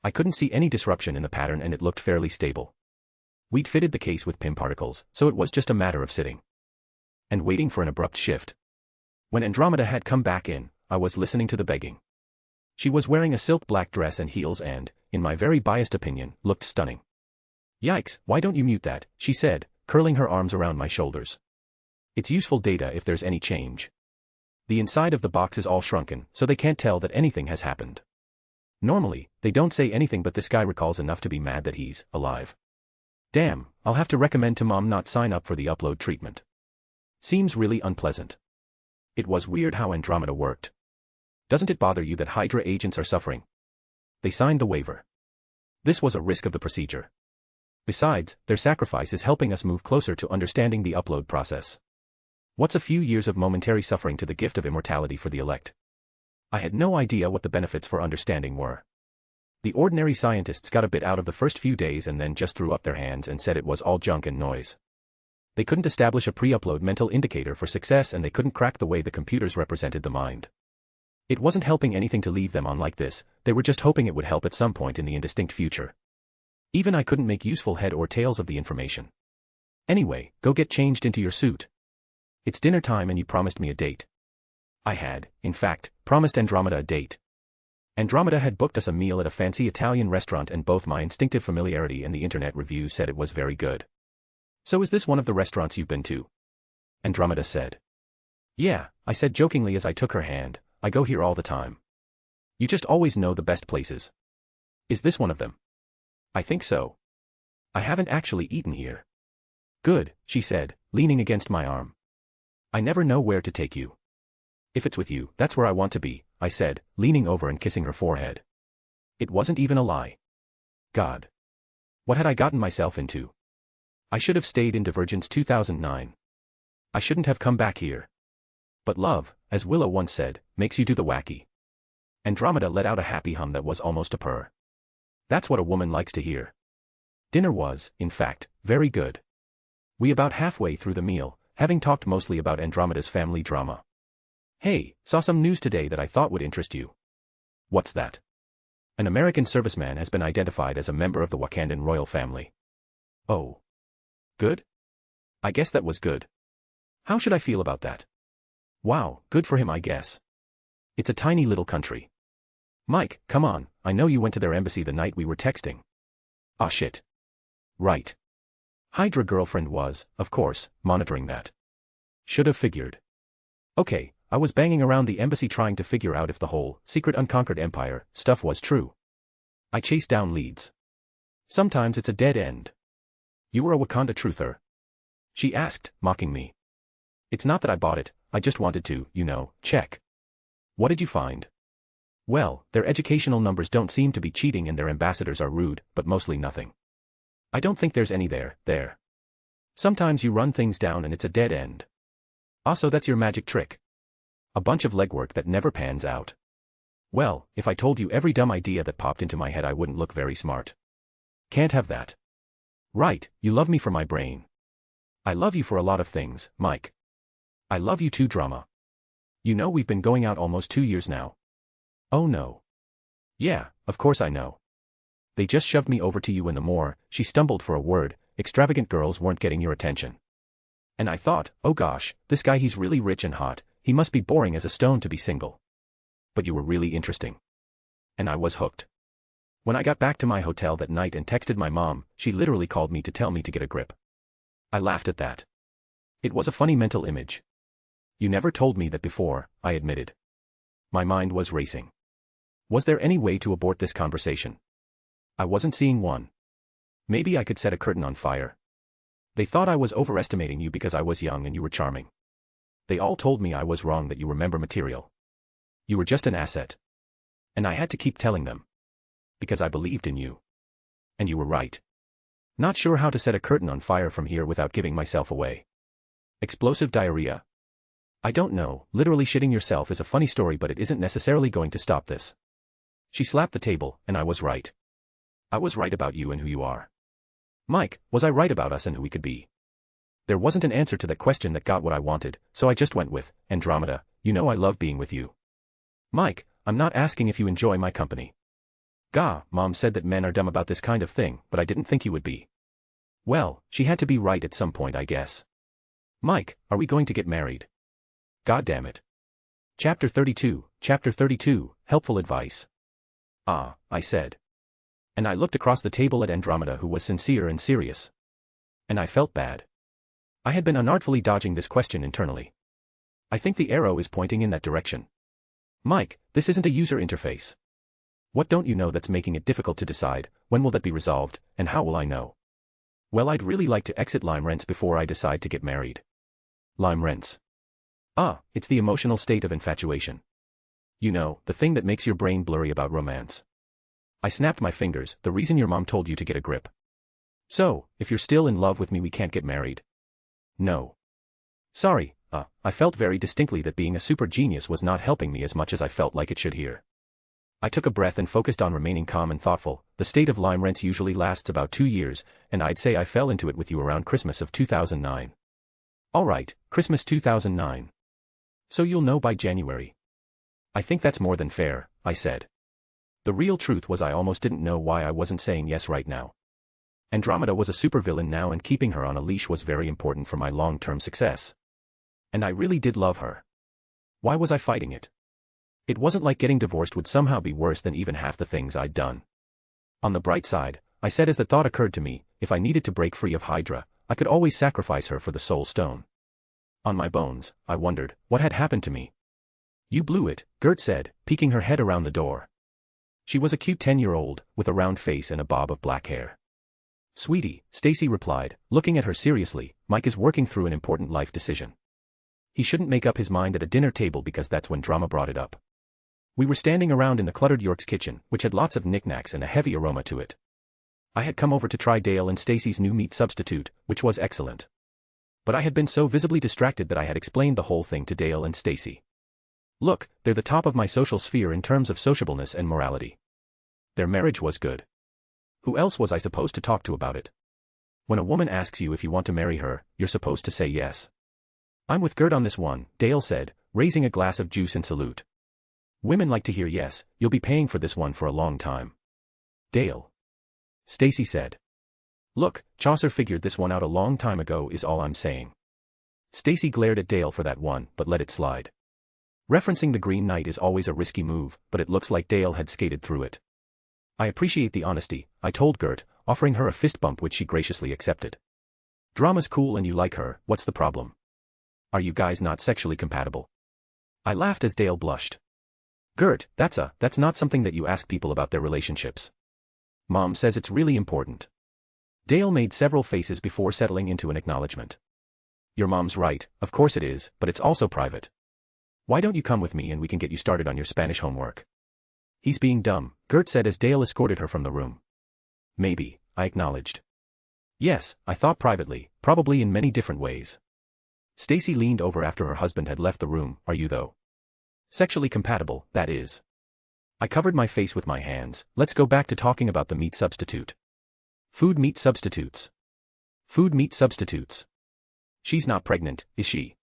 Speaker 2: I couldn't see any disruption in the pattern and it looked fairly stable. We'd fitted the case with Pim Particles, so it was just a matter of sitting and waiting for an abrupt shift. When Andromeda had come back in, I was listening to the begging. She was wearing a silk black dress and heels and, in my very biased opinion, looked stunning. Yikes, why don't you mute that, she said, curling her arms around my shoulders. It's useful data if there's any change. The inside of the box is all shrunken, so they can't tell that anything has happened. Normally, they don't say anything but this guy recalls enough to be mad that he's alive. Damn, I'll have to recommend to Mom not sign up for the upload treatment. Seems really unpleasant. It was weird how Andromeda worked. Doesn't it bother you that Hydra agents are suffering? They signed the waiver. This was a risk of the procedure. Besides, their sacrifice is helping us move closer to understanding the upload process. What's a few years of momentary suffering to the gift of immortality for the elect? I had no idea what the benefits for understanding were. The ordinary scientists got a bit out of the first few days and then just threw up their hands and said it was all junk and noise. They couldn't establish a pre-upload mental indicator for success and they couldn't crack the way the computers represented the mind. It wasn't helping anything to leave them on like this, they were just hoping it would help at some point in the indistinct future. Even I couldn't make useful head or tails of the information. Anyway, go get changed into your suit. It's dinner time and you promised me a date. I had, in fact, promised Andromeda a date. Andromeda had booked us a meal at a fancy Italian restaurant and both my instinctive familiarity and the internet review said it was very good. So is this one of the restaurants you've been to? Andromeda said. Yeah, I said jokingly as I took her hand, I go here all the time. You just always know the best places. Is this one of them? I think so. I haven't actually eaten here. Good, she said, leaning against my arm. I never know where to take you. If it's with you, that's where I want to be, I said, leaning over and kissing her forehead. It wasn't even a lie. God. What had I gotten myself into? I should have stayed in Divergence 2009. I shouldn't have come back here. But love, as Willow once said, makes you do the wacky. Andromeda let out a happy hum that was almost a purr. That's what a woman likes to hear. Dinner was, in fact, very good. We about halfway through the meal, having talked mostly about Andromeda's family drama. Hey, saw some news today that I thought would interest you. What's that? An American serviceman has been identified as a member of the Wakandan royal family. Oh. Good? I guess that was good. How should I feel about that? Wow, good for him I guess. It's a tiny little country. Mike, come on, I know you went to their embassy the night we were texting. Ah shit. Right. Hydra girlfriend was, of course, monitoring that. Should have figured. Okay, I was banging around the embassy trying to figure out if the whole secret unconquered empire stuff was true. I chased down leads. Sometimes it's a dead end. You were a Wakanda truther? She asked, mocking me. It's not that I bought it, I just wanted to, check. What did you find? Well, their educational numbers don't seem to be cheating and their ambassadors are rude, but mostly nothing. I don't think there's any there. Sometimes you run things down and it's a dead end. Also, that's your magic trick. A bunch of legwork that never pans out. Well, if I told you every dumb idea that popped into my head I wouldn't look very smart. Can't have that. Right, you love me for my brain. I love you for a lot of things, Mike. I love you too, drama. You know we've been going out almost 2 years now. Oh no. Yeah, of course I know. They just shoved me over to you in the moor, she stumbled for a word, extravagant girls weren't getting your attention. And I thought, oh gosh, this guy he's really rich and hot, he must be boring as a stone to be single. But you were really interesting. And I was hooked. When I got back to my hotel that night and texted my mom, she literally called me to tell me to get a grip. I laughed at that. It was a funny mental image. You never told me that before, I admitted. My mind was racing. Was there any way to abort this conversation? I wasn't seeing one. Maybe I could set a curtain on fire. They thought I was overestimating you because I was young and you were charming. They all told me I was wrong, that you remember material. You were just an asset. And I had to keep telling them. Because I believed in you. And you were right. Not sure how to set a curtain on fire from here without giving myself away. Explosive diarrhea. I don't know, literally shitting yourself is a funny story, but it isn't necessarily going to stop this. She slapped the table, and I was right. I was right about you and who you are. Mike, was I right about us and who we could be? There wasn't an answer to that question that got what I wanted, so I just went with, Andromeda, you know I love being with you. Mike, I'm not asking if you enjoy my company. Gah, Mom said that men are dumb about this kind of thing, but I didn't think you would be. Well, she had to be right at some point, I guess. Mike, are we going to get married? God damn it. Chapter 32, Helpful Advice. Ah, I said. And I looked across the table at Andromeda, who was sincere and serious. And I felt bad. I had been unartfully dodging this question internally. I think the arrow is pointing in that direction. Mike, this isn't a user interface. What don't you know that's making it difficult to decide, when will that be resolved, and how will I know? Well, I'd really like to exit Lime Rents before I decide to get married. Lime Rents. Ah, it's the emotional state of infatuation. You know, the thing that makes your brain blurry about romance. I snapped my fingers, the reason your mom told you to get a grip. So, if you're still in love with me we can't get married. No. Sorry, I felt very distinctly that being a super genius was not helping me as much as I felt like it should here. I took a breath and focused on remaining calm and thoughtful. The state of Lime Rents usually lasts about 2 years, and I'd say I fell into it with you around Christmas of 2009. Alright, Christmas 2009. So you'll know by January. I think that's more than fair, I said. The real truth was I almost didn't know why I wasn't saying yes right now. Andromeda was a supervillain now, and keeping her on a leash was very important for my long-term success. And I really did love her. Why was I fighting it? It wasn't like getting divorced would somehow be worse than even half the things I'd done. On the bright side, I said as the thought occurred to me, if I needed to break free of Hydra, I could always sacrifice her for the Soul Stone. On my bones, I wondered, what had happened to me? You blew it, Gert said, peeking her head around the door. She was a cute 10-year-old, with a round face and a bob of black hair. "Sweetie," Stacy replied, looking at her seriously, "Mike is working through an important life decision. He shouldn't make up his mind at a dinner table because that's when drama brought it up." We were standing around in the cluttered York's kitchen, which had lots of knickknacks and a heavy aroma to it. I had come over to try Dale and Stacy's new meat substitute, which was excellent. But I had been so visibly distracted that I had explained the whole thing to Dale and Stacy. "Look, they're the top of my social sphere in terms of sociableness and morality. Their marriage was good. Who else was I supposed to talk to about it? When a woman asks you if you want to marry her, you're supposed to say yes." "I'm with Gert on this one," Dale said, raising a glass of juice in salute. "Women like to hear yes, you'll be paying for this one for a long time." "Dale," Stacy said. "Look, Chaucer figured this one out a long time ago is all I'm saying." Stacy glared at Dale for that one, but let it slide. Referencing the Green Knight is always a risky move, but it looks like Dale had skated through it. "I appreciate the honesty," I told Gert, offering her a fist bump which she graciously accepted. "Drama's cool and you like her, what's the problem? Are you guys not sexually compatible?" I laughed as Dale blushed. "Gert, that's not something that you ask people about their relationships. Mom says it's really important." Dale made several faces before settling into an acknowledgement. "Your mom's right, of course it is, but it's also private. Why don't you come with me and we can get you started on your Spanish homework?" "He's being dumb," Gert said as Dale escorted her from the room. "Maybe," I acknowledged. "Yes, I thought privately, probably in many different ways." Stacy leaned over after her husband had left the room. "Are you though? Sexually compatible, that is." I covered my face with my hands. "Let's go back to talking about the meat substitute." Food meat substitutes. Food meat substitutes. "She's not pregnant, is she?"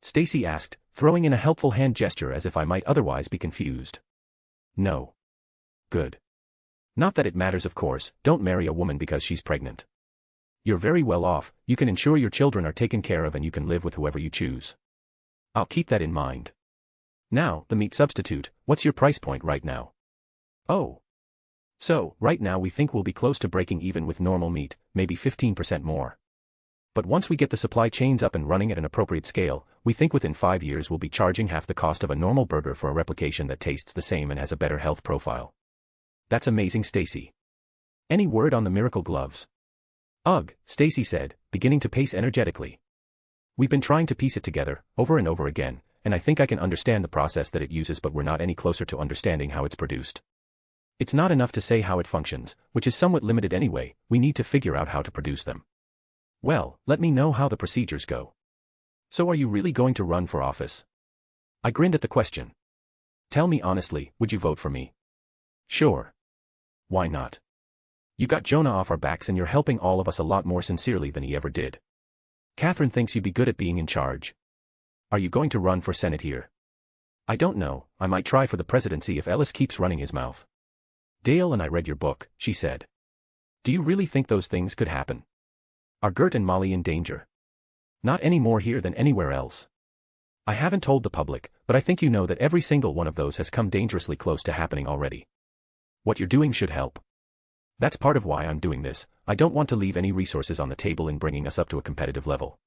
Speaker 2: Stacy asked, throwing in a helpful hand gesture as if I might otherwise be confused. "No." "Good. Not that it matters, of course. Don't marry a woman because she's pregnant. You're very well off, you can ensure your children are taken care of and you can live with whoever you choose. I'll keep that in mind. Now, the meat substitute, what's your price point right now?" "Oh. So, right now we think we'll be close to breaking even with normal meat, maybe 15% more. But once we get the supply chains up and running at an appropriate scale, we think within 5 years we'll be charging half the cost of a normal burger for a replication that tastes the same and has a better health profile." "That's amazing, Stacy. Any word on the miracle gloves?" "Ugh," Stacy said, beginning to pace energetically. "We've been trying to piece it together, over and over again, and I think I can understand the process that it uses, but we're not any closer to understanding how it's produced. It's not enough to say how it functions, which is somewhat limited anyway, we need to figure out how to produce them." "Well, let me know how the procedures go." "So are you really going to run for office?" I grinned at the question. "Tell me honestly, would you vote for me?" "Sure. Why not? You got Jonah off our backs and you're helping all of us a lot more sincerely than he ever did. Catherine thinks you'd be good at being in charge. Are you going to run for Senate here?" "I don't know, I might try for the presidency if Ellis keeps running his mouth." "Dale and I read your book," she said. "Do you really think those things could happen? Are Gert and Molly in danger?" "Not any more here than anywhere else. I haven't told the public, but I think you know that every single one of those has come dangerously close to happening already. What you're doing should help. That's part of why I'm doing this. I don't want to leave any resources on the table in bringing us up to a competitive level."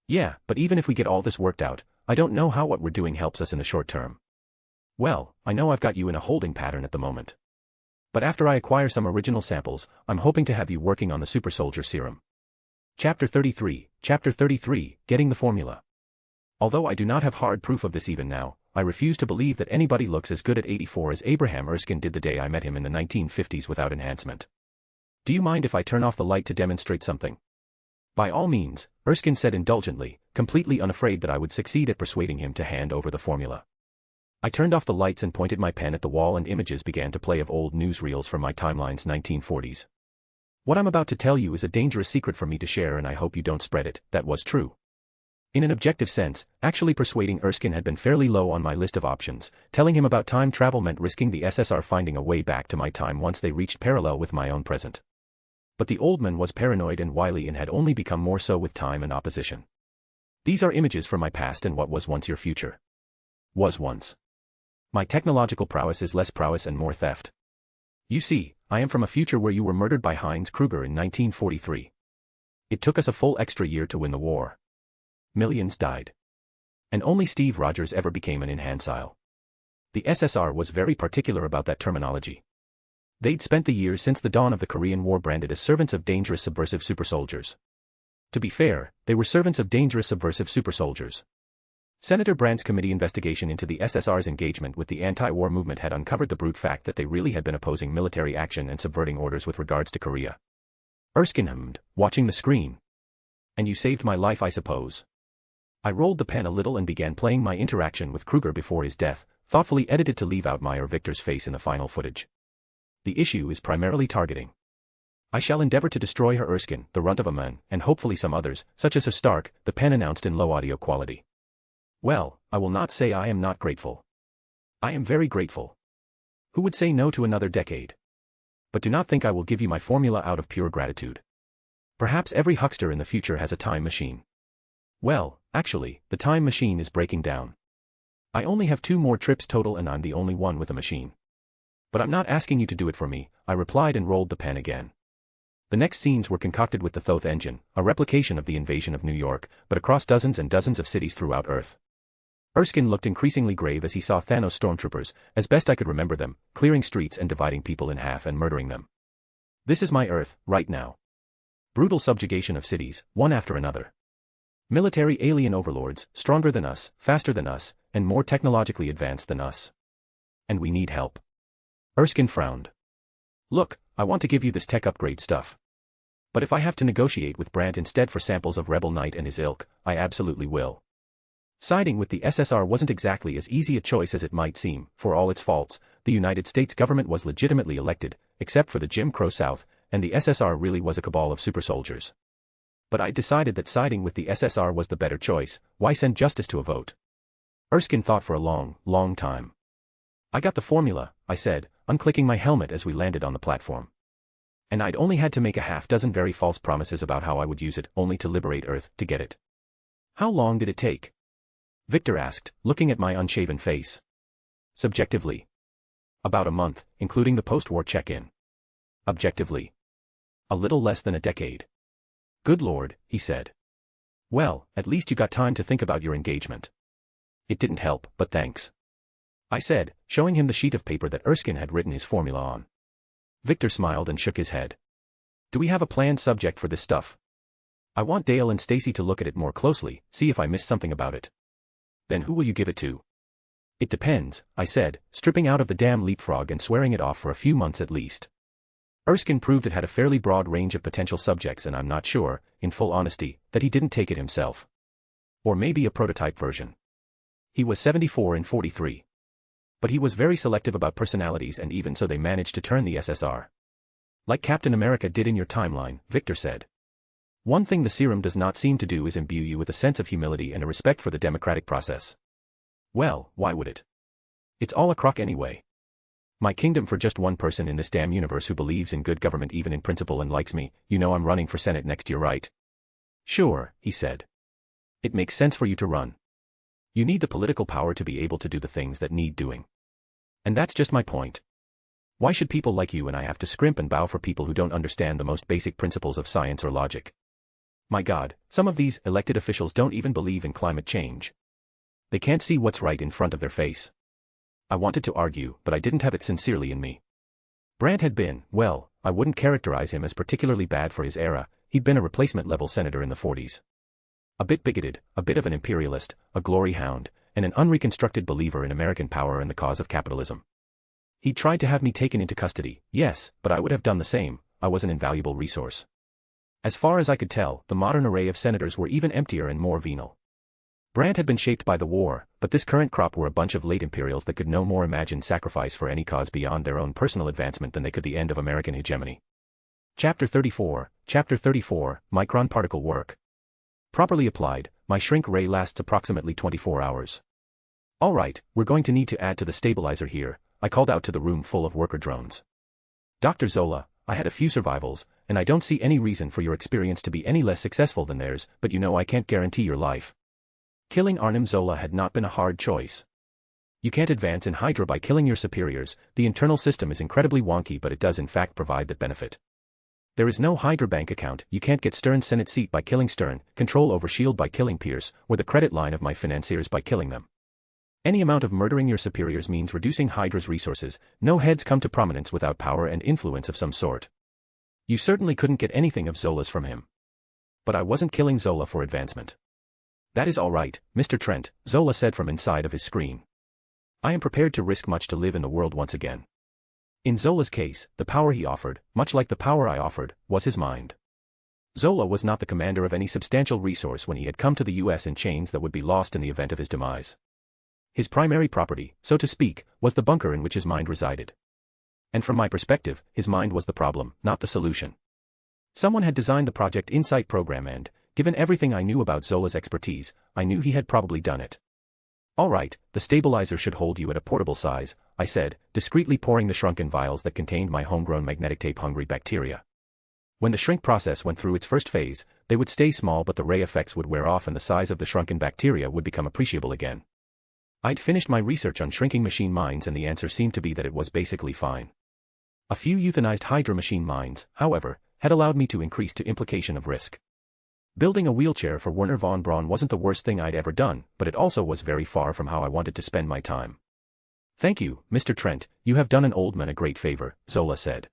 Speaker 2: "Yeah, but even if we get all this worked out, I don't know how what we're doing helps us in the short term." "Well, I know I've got you in a holding pattern at the moment. But after I acquire some original samples, I'm hoping to have you working on the super soldier serum." Chapter 33, Getting the Formula. Although I do not have hard proof of this even now, I refuse to believe that anybody looks as good at 84 as Abraham Erskine did the day I met him in the 1950s without enhancement. "Do you mind if I turn off the light to demonstrate something?" "By all means," Erskine said indulgently, completely unafraid that I would succeed at persuading him to hand over the formula. I turned off the lights and pointed my pen at the wall, and images began to play of old newsreels from my timeline's 1940s. "What I'm about to tell you is a dangerous secret for me to share, and I hope you don't spread it." That was true. In an objective sense, actually persuading Erskine had been fairly low on my list of options. Telling him about time travel meant risking the SSR finding a way back to my time once they reached parallel with my own present. But the old man was paranoid and wily and had only become more so with time and opposition. "These are images from my past and what was once your future." Was once. My technological prowess is less prowess and more theft. You see, I am from a future where you were murdered by Heinz Kruger in 1943. It took us a full extra year to win the war. Millions died. And only Steve Rogers ever became an enhancile. The SSR was very particular about that terminology. They'd spent the years since the dawn of the Korean War branded as servants of dangerous subversive supersoldiers. To be fair, they were servants of dangerous subversive supersoldiers. Senator Brandt's committee investigation into the SSR's engagement with the anti-war movement had uncovered the brute fact that they really had been opposing military action and subverting orders with regards to Korea. Erskine hummed, watching the screen. And you saved my life, I suppose. I rolled the pen a little and began playing my interaction with Kruger before his death, thoughtfully edited to leave out my or Victor's face in the final footage. The issue is primarily targeting. I shall endeavor to destroy her, Erskine, the runt of a man, and hopefully some others, such as her Stark, the pen announced in low audio quality. Well, I will not say I am not grateful. I am very grateful. Who would say no to another decade? But do not think I will give you my formula out of pure gratitude. Perhaps every huckster in the future has a time machine. Well, actually, the time machine is breaking down. I only have 2 more trips total and I'm the only one with a machine. But I'm not asking you to do it for me, I replied and rolled the pen again. The next scenes were concocted with the Thoth engine, a replication of the invasion of New York, but across dozens and dozens of cities throughout Earth. Erskine looked increasingly grave as he saw Thanos stormtroopers, as best I could remember them, clearing streets and dividing people in half and murdering them. This is my Earth, right now. Brutal subjugation of cities, one after another. Military alien overlords, stronger than us, faster than us, and more technologically advanced than us. And we need help. Erskine frowned. Look, I want to give you this tech upgrade stuff. But if I have to negotiate with Brandt instead for samples of Rebel Knight and his ilk, I absolutely will. Siding with the SSR wasn't exactly as easy a choice as it might seem. For all its faults, the United States government was legitimately elected, except for the Jim Crow South, and the SSR really was a cabal of super soldiers. But I decided that siding with the SSR was the better choice. Why send justice to a vote? Erskine thought for a long, long time. I got the formula, I said, unclicking my helmet as we landed on the platform. And I'd only had to make a half-dozen very false promises about how I would use it, only to liberate Earth, to get it. How long did it take? Victor asked, looking at my unshaven face. Subjectively. About a month, including the post-war check-in. Objectively. A little less than a decade. Good Lord, he said. Well, at least you got time to think about your engagement. It didn't help, but thanks. I said, showing him the sheet of paper that Erskine had written his formula on. Victor smiled and shook his head. Do we have a planned subject for this stuff? I want Dale and Stacy to look at it more closely, see if I missed something about it. Then who will you give it to? It depends, I said, stripping out of the damn leapfrog and swearing it off for a few months at least. Erskine proved it had a fairly broad range of potential subjects and I'm not sure, in full honesty, that he didn't take it himself. Or maybe a prototype version. He was 74 and 43. But he was very selective about personalities and even so they managed to turn the SSR. Like Captain America did in your timeline, Victor said. One thing the serum does not seem to do is imbue you with a sense of humility and a respect for the democratic process. Well, why would it? It's all a crock anyway. My kingdom for just one person in this damn universe who believes in good government even in principle and likes me. You know I'm running for Senate next year, right? Sure, he said. It makes sense for you to run. You need the political power to be able to do the things that need doing. And that's just my point. Why should people like you and I have to scrimp and bow for people who don't understand the most basic principles of science or logic? My God, some of these elected officials don't even believe in climate change. They can't see what's right in front of their face. I wanted to argue, but I didn't have it sincerely in me. Brandt had been, well, I wouldn't characterize him as particularly bad for his era. He'd been a replacement-level senator in the 40s. A bit bigoted, a bit of an imperialist, a glory hound, and an unreconstructed believer in American power and the cause of capitalism. He tried to have me taken into custody, yes, but I would have done the same. I was an invaluable resource. As far as I could tell, the modern array of senators were even emptier and more venal. Brandt had been shaped by the war, but this current crop were a bunch of late imperials that could no more imagine sacrifice for any cause beyond their own personal advancement than they could the end of American hegemony. Chapter 34, Micron Particle Work. Properly applied, my shrink ray lasts approximately 24 hours. Alright, we're going to need to add to the stabilizer here, I called out to the room full of worker drones. Dr. Zola, I had a few survivals, and I don't see any reason for your experience to be any less successful than theirs, but you know I can't guarantee your life. Killing Arnim Zola had not been a hard choice. You can't advance in Hydra by killing your superiors. The internal system is incredibly wonky, but it does in fact provide that benefit. There is no Hydra bank account, you can't get Stern's Senate seat by killing Stern, control over S.H.I.E.L.D. by killing Pierce, or the credit line of my financiers by killing them. Any amount of murdering your superiors means reducing Hydra's resources. No heads come to prominence without power and influence of some sort. You certainly couldn't get anything of Zola's from him. But I wasn't killing Zola for advancement. That is all right, Mr. Trent, Zola said from inside of his screen. I am prepared to risk much to live in the world once again. In Zola's case, the power he offered, much like the power I offered, was his mind. Zola was not the commander of any substantial resource when he had come to the US in chains that would be lost in the event of his demise. His primary property, so to speak, was the bunker in which his mind resided. And from my perspective, his mind was the problem, not the solution. Someone had designed the Project Insight program and, given everything I knew about Zola's expertise, I knew he had probably done it. All right, the stabilizer should hold you at a portable size, I said, discreetly pouring the shrunken vials that contained my homegrown magnetic tape-hungry bacteria. When the shrink process went through its first phase, they would stay small but the ray effects would wear off and the size of the shrunken bacteria would become appreciable again. I'd finished my research on shrinking machine minds and the answer seemed to be that it was basically fine. A few euthanized Hydra machine minds, however, had allowed me to increase to implication of risk. Building a wheelchair for Werner von Braun wasn't the worst thing I'd ever done, but it also was very far from how I wanted to spend my time. Thank you, Mr. Trent, you have done an old man a great favor, Zola said.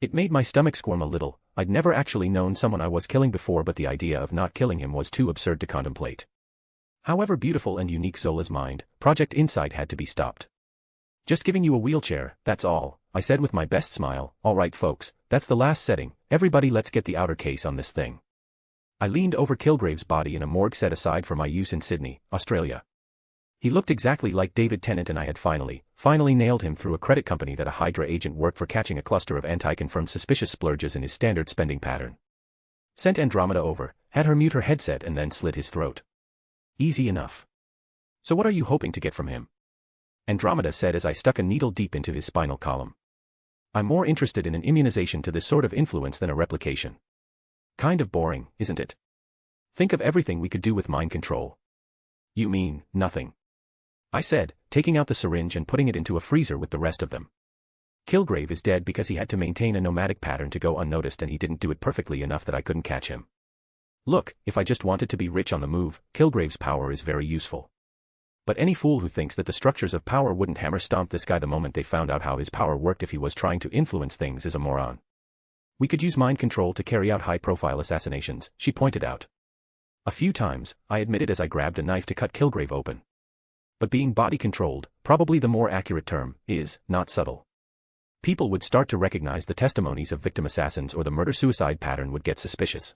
Speaker 2: It made my stomach squirm a little. I'd never actually known someone I was killing before, but the idea of not killing him was too absurd to contemplate. However beautiful and unique Zola's mind, Project Insight had to be stopped. Just giving you a wheelchair, that's all, I said with my best smile. All right folks, that's the last setting, everybody let's get the outer case on this thing. I leaned over Kilgrave's body in a morgue set aside for my use in Sydney, Australia. He looked exactly like David Tennant and I had finally nailed him through a credit company that a Hydra agent worked for catching a cluster of anti-confirmed suspicious splurges in his standard spending pattern. Sent Andromeda over, had her mute her headset and then slit his throat. Easy enough. So what are you hoping to get from him? Andromeda said as I stuck a needle deep into his spinal column. I'm more interested in an immunization to this sort of influence than a replication. Kind of boring, isn't it? Think of everything we could do with mind control. You mean, nothing? I said, taking out the syringe and putting it into a freezer with the rest of them. Kilgrave is dead because he had to maintain a nomadic pattern to go unnoticed and he didn't do it perfectly enough that I couldn't catch him. Look, if I just wanted to be rich on the move, Kilgrave's power is very useful. But any fool who thinks that the structures of power wouldn't hammer stomp this guy the moment they found out how his power worked if he was trying to influence things is a moron. We could use mind control to carry out high-profile assassinations, she pointed out. A few times, I admitted as I grabbed a knife to cut Kilgrave open. But being body-controlled, probably the more accurate term, is not subtle. People would start to recognize the testimonies of victim assassins or the murder-suicide pattern would get suspicious.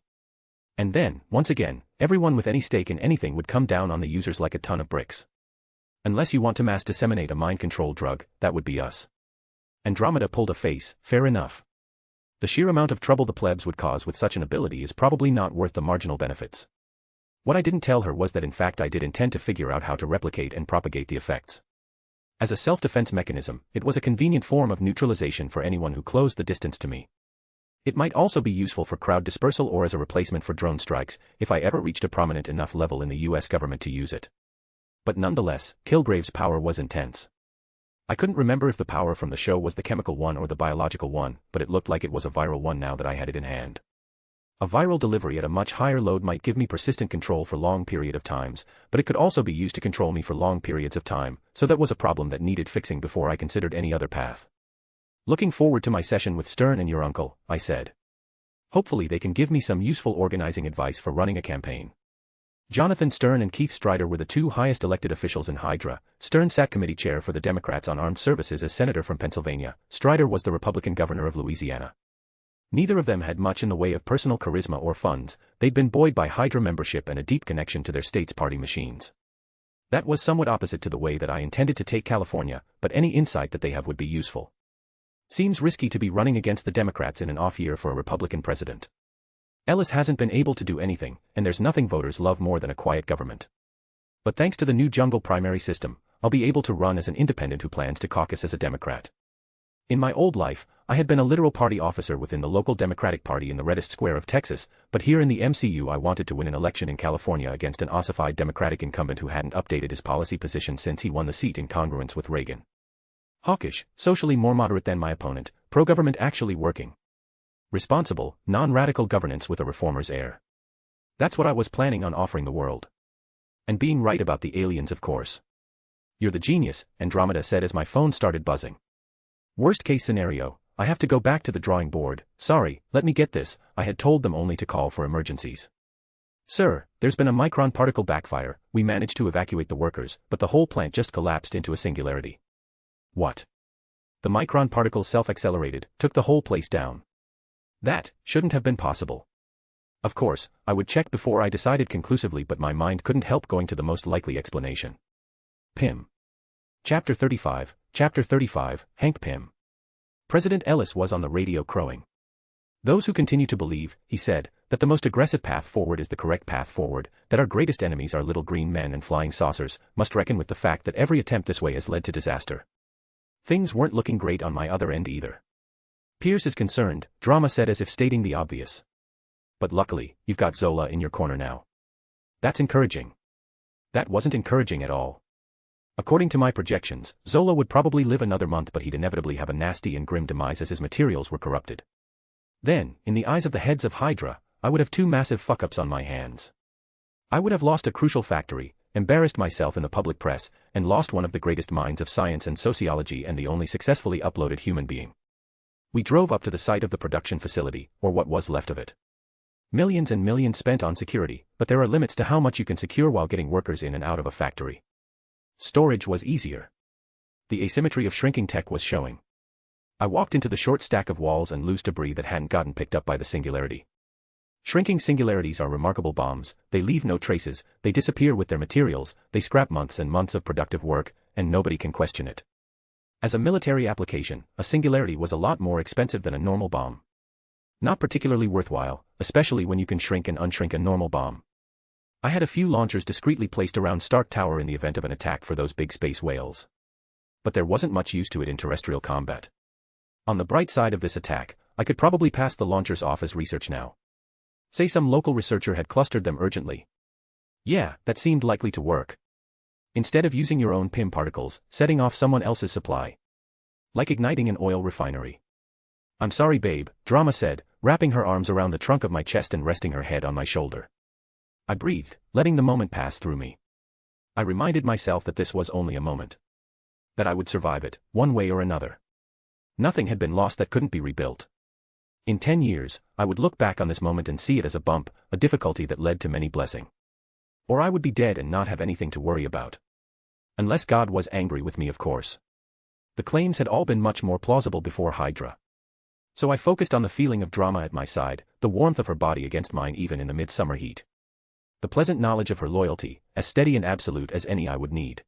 Speaker 2: And then, once again, everyone with any stake in anything would come down on the users like a ton of bricks. Unless you want to mass disseminate a mind control drug, that would be us. Andromeda pulled a face, fair enough. The sheer amount of trouble the plebs would cause with such an ability is probably not worth the marginal benefits. What I didn't tell her was that in fact I did intend to figure out how to replicate and propagate the effects. As a self-defense mechanism, it was a convenient form of neutralization for anyone who closed the distance to me. It might also be useful for crowd dispersal or as a replacement for drone strikes, if I ever reached a prominent enough level in the US government to use it. But nonetheless, Kilgrave's power was intense. I couldn't remember if the power from the show was the chemical one or the biological one, but it looked like it was a viral one now that I had it in hand. A viral delivery at a much higher load might give me persistent control for long period of times, but it could also be used to control me for long periods of time, so that was a problem that needed fixing before I considered any other path. Looking forward to my session with Stern and your uncle, I said. Hopefully they can give me some useful organizing advice for running a campaign. Jonathan Stern and Keith Strider were the two highest elected officials in Hydra. Stern sat committee chair for the Democrats on Armed Services as senator from Pennsylvania. Strider was the Republican governor of Louisiana. Neither of them had much in the way of personal charisma or funds. They'd been buoyed by Hydra membership and a deep connection to their state's party machines. That was somewhat opposite to the way that I intended to take California, but any insight that they have would be useful. Seems risky to be running against the Democrats in an off year for a Republican president. Ellis hasn't been able to do anything, and there's nothing voters love more than a quiet government. But thanks to the new jungle primary system, I'll be able to run as an independent who plans to caucus as a Democrat. In my old life, I had been a literal party officer within the local Democratic Party in the reddest square of Texas, but here in the MCU I wanted to win an election in California against an ossified Democratic incumbent who hadn't updated his policy position since he won the seat in congruence with Reagan. Hawkish, socially more moderate than my opponent, pro-government actually working. Responsible, non-radical governance with a reformer's air. That's what I was planning on offering the world. And being right about the aliens, of course. You're the genius, Andromeda said as my phone started buzzing. Worst case scenario, I have to go back to the drawing board. Sorry, let me get this, I had told them only to call for emergencies. Sir, there's been a micron particle backfire, we managed to evacuate the workers, but the whole plant just collapsed into a singularity. What? The micron particle self-accelerated, took the whole place down. That shouldn't have been possible. Of course, I would check before I decided conclusively, but my mind couldn't help going to the most likely explanation. Pim. Chapter 35, Hank Pim. President Ellis was on the radio crowing. Those who continue to believe, he said, that the most aggressive path forward is the correct path forward, that our greatest enemies are little green men and flying saucers, must reckon with the fact that every attempt this way has led to disaster. Things weren't looking great on my other end either. Pierce is concerned, Drama said as if stating the obvious. But luckily, you've got Zola in your corner now. That's encouraging. That wasn't encouraging at all. According to my projections, Zola would probably live another month, but he'd inevitably have a nasty and grim demise as his materials were corrupted. Then, in the eyes of the heads of Hydra, I would have two massive fuck-ups on my hands. I would have lost a crucial factory, embarrassed myself in the public press, and lost one of the greatest minds of science and sociology and the only successfully uploaded human being. We drove up to the site of the production facility, or what was left of it. Millions and millions spent on security, but there are limits to how much you can secure while getting workers in and out of a factory. Storage was easier. The asymmetry of shrinking tech was showing. I walked into the short stack of walls and loose debris that hadn't gotten picked up by the singularity. Shrinking singularities are remarkable bombs, they leave no traces, they disappear with their materials, they scrap months and months of productive work, and nobody can question it. As a military application, a singularity was a lot more expensive than a normal bomb. Not particularly worthwhile, especially when you can shrink and unshrink a normal bomb. I had a few launchers discreetly placed around Stark Tower in the event of an attack for those big space whales. But there wasn't much use to it in terrestrial combat. On the bright side of this attack, I could probably pass the launchers off as research now. Say some local researcher had clustered them urgently. Yeah, that seemed likely to work. Instead of using your own Pim particles, setting off someone else's supply. Like igniting an oil refinery. I'm sorry babe, Drama said, wrapping her arms around the trunk of my chest and resting her head on my shoulder. I breathed, letting the moment pass through me. I reminded myself that this was only a moment. That I would survive it, one way or another. Nothing had been lost that couldn't be rebuilt. In 10 years, I would look back on this moment and see it as a bump, a difficulty that led to many blessings. Or I would be dead and not have anything to worry about. Unless God was angry with me, of course. The claims had all been much more plausible before Hydra. So I focused on the feeling of Drama at my side, the warmth of her body against mine even in the midsummer heat. The pleasant knowledge of her loyalty, as steady and absolute as any I would need.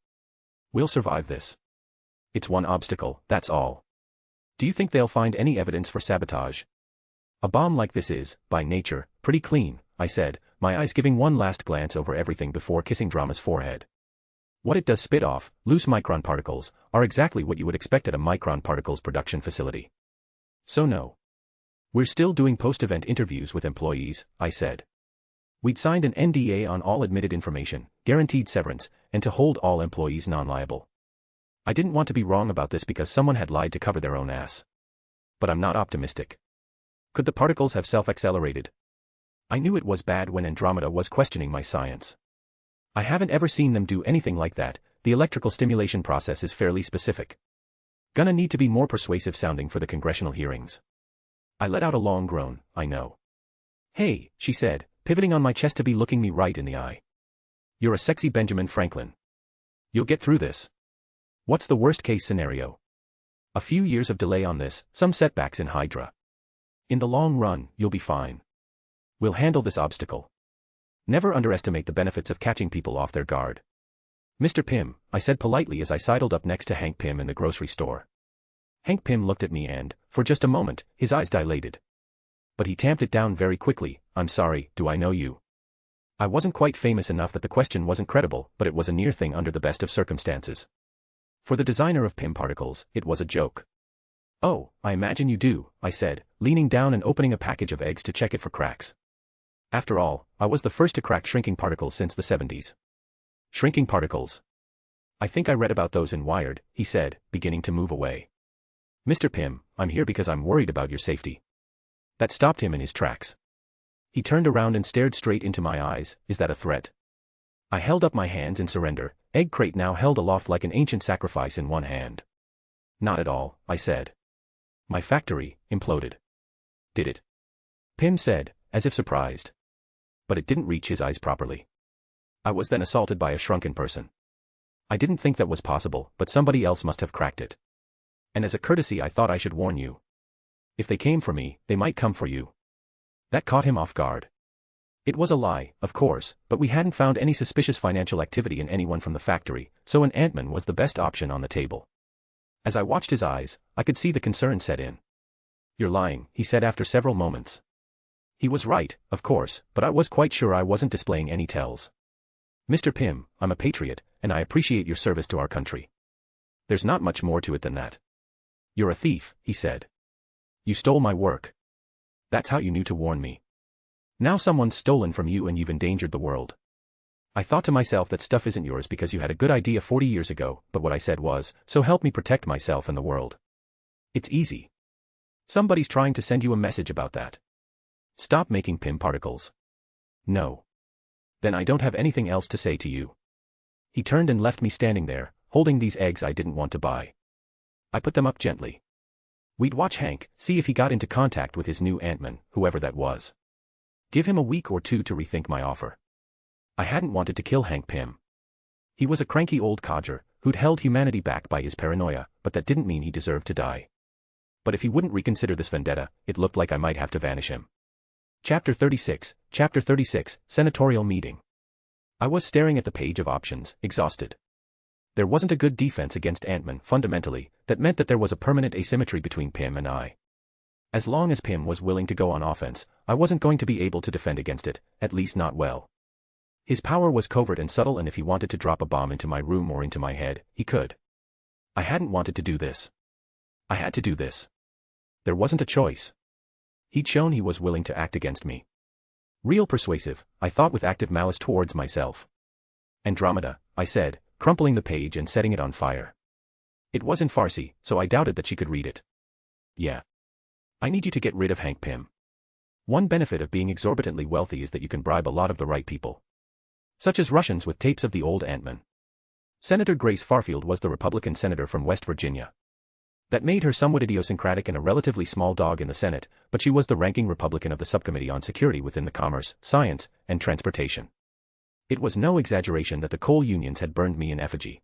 Speaker 2: We'll survive this. It's one obstacle, that's all. Do you think they'll find any evidence for sabotage? A bomb like this is, by nature, pretty clean, I said, my eyes giving one last glance over everything before kissing Drama's forehead. What it does spit off, loose micron particles, are exactly what you would expect at a micron particles production facility. So no. We're still doing post-event interviews with employees, I said. We'd signed an NDA on all admitted information, guaranteed severance, and to hold all employees non-liable. I didn't want to be wrong about this because someone had lied to cover their own ass. But I'm not optimistic. Could the particles have self-accelerated? I knew it was bad when Andromeda was questioning my science. I haven't ever seen them do anything like that, the electrical stimulation process is fairly specific. Gonna need to be more persuasive sounding for the congressional hearings. I let out a long groan, I know. Hey, she said, pivoting on my chest to be looking me right in the eye. You're a sexy Benjamin Franklin. You'll get through this. What's the worst case scenario? A few years of delay on this, some setbacks in Hydra. In the long run, you'll be fine. We'll handle this obstacle. Never underestimate the benefits of catching people off their guard. Mr. Pim, I said politely as I sidled up next to Hank Pim in the grocery store. Hank Pim looked at me and, for just a moment, his eyes dilated. But he tamped it down very quickly. I'm sorry, do I know you? I wasn't quite famous enough that the question wasn't credible, but it was a near thing under the best of circumstances. For the designer of Pim Particles, it was a joke. Oh, I imagine you do, I said, leaning down and opening a package of eggs to check it for cracks. After all, I was the first to crack shrinking particles since the 70s. Shrinking particles. I think I read about those in Wired, he said, beginning to move away. Mr. Pim, I'm here because I'm worried about your safety. That stopped him in his tracks. He turned around and stared straight into my eyes. Is that a threat? I held up my hands in surrender, egg crate now held aloft like an ancient sacrifice in one hand. Not at all, I said. My factory imploded. Did it? Pim said, as if surprised. But it didn't reach his eyes properly. I was then assaulted by a shrunken person. I didn't think that was possible, but somebody else must have cracked it. And as a courtesy I thought I should warn you. If they came for me, they might come for you. That caught him off guard. It was a lie, of course, but we hadn't found any suspicious financial activity in anyone from the factory, so an Ant-Man was the best option on the table. As I watched his eyes, I could see the concern set in. You're lying, he said after several moments. He was right, of course, but I was quite sure I wasn't displaying any tells. Mr. Pim, I'm a patriot, and I appreciate your service to our country. There's not much more to it than that. You're a thief, he said. You stole my work. That's how you knew to warn me. Now someone's stolen from you and you've endangered the world. I thought to myself that stuff isn't yours because you had a good idea 40 years ago, but what I said was, so help me protect myself and the world. It's easy. Somebody's trying to send you a message about that. Stop making Pim particles. No. Then I don't have anything else to say to you. He turned and left me standing there, holding these eggs I didn't want to buy. I put them up gently. We'd watch Hank, see if he got into contact with his new Ant-Man, whoever that was. Give him a week or two to rethink my offer. I hadn't wanted to kill Hank Pym. He was a cranky old codger, who'd held humanity back by his paranoia, but that didn't mean he deserved to die. But if he wouldn't reconsider this vendetta, it looked like I might have to vanish him. Chapter 36, Senatorial Meeting. I was staring at the page of options, exhausted. There wasn't a good defense against Ant-Man, fundamentally, that meant that there was a permanent asymmetry between Pym and I. As long as Pym was willing to go on offense, I wasn't going to be able to defend against it, at least not well. His power was covert and subtle, and if he wanted to drop a bomb into my room or into my head, he could. I hadn't wanted to do this. I had to do this. There wasn't a choice. He'd shown he was willing to act against me. Real persuasive, I thought, with active malice towards myself. Andromeda, I said, crumpling the page and setting it on fire. It was in Farsi, so I doubted that she could read it. Yeah. I need you to get rid of Hank Pym. One benefit of being exorbitantly wealthy is that you can bribe a lot of the right people. Such as Russians with tapes of the old Ant-Man. Senator Grace Farfield was the Republican senator from West Virginia. That made her somewhat idiosyncratic and a relatively small dog in the Senate, but she was the ranking Republican of the Subcommittee on Security within the Commerce, Science, and Transportation. It was no exaggeration that the coal unions had burned me in effigy.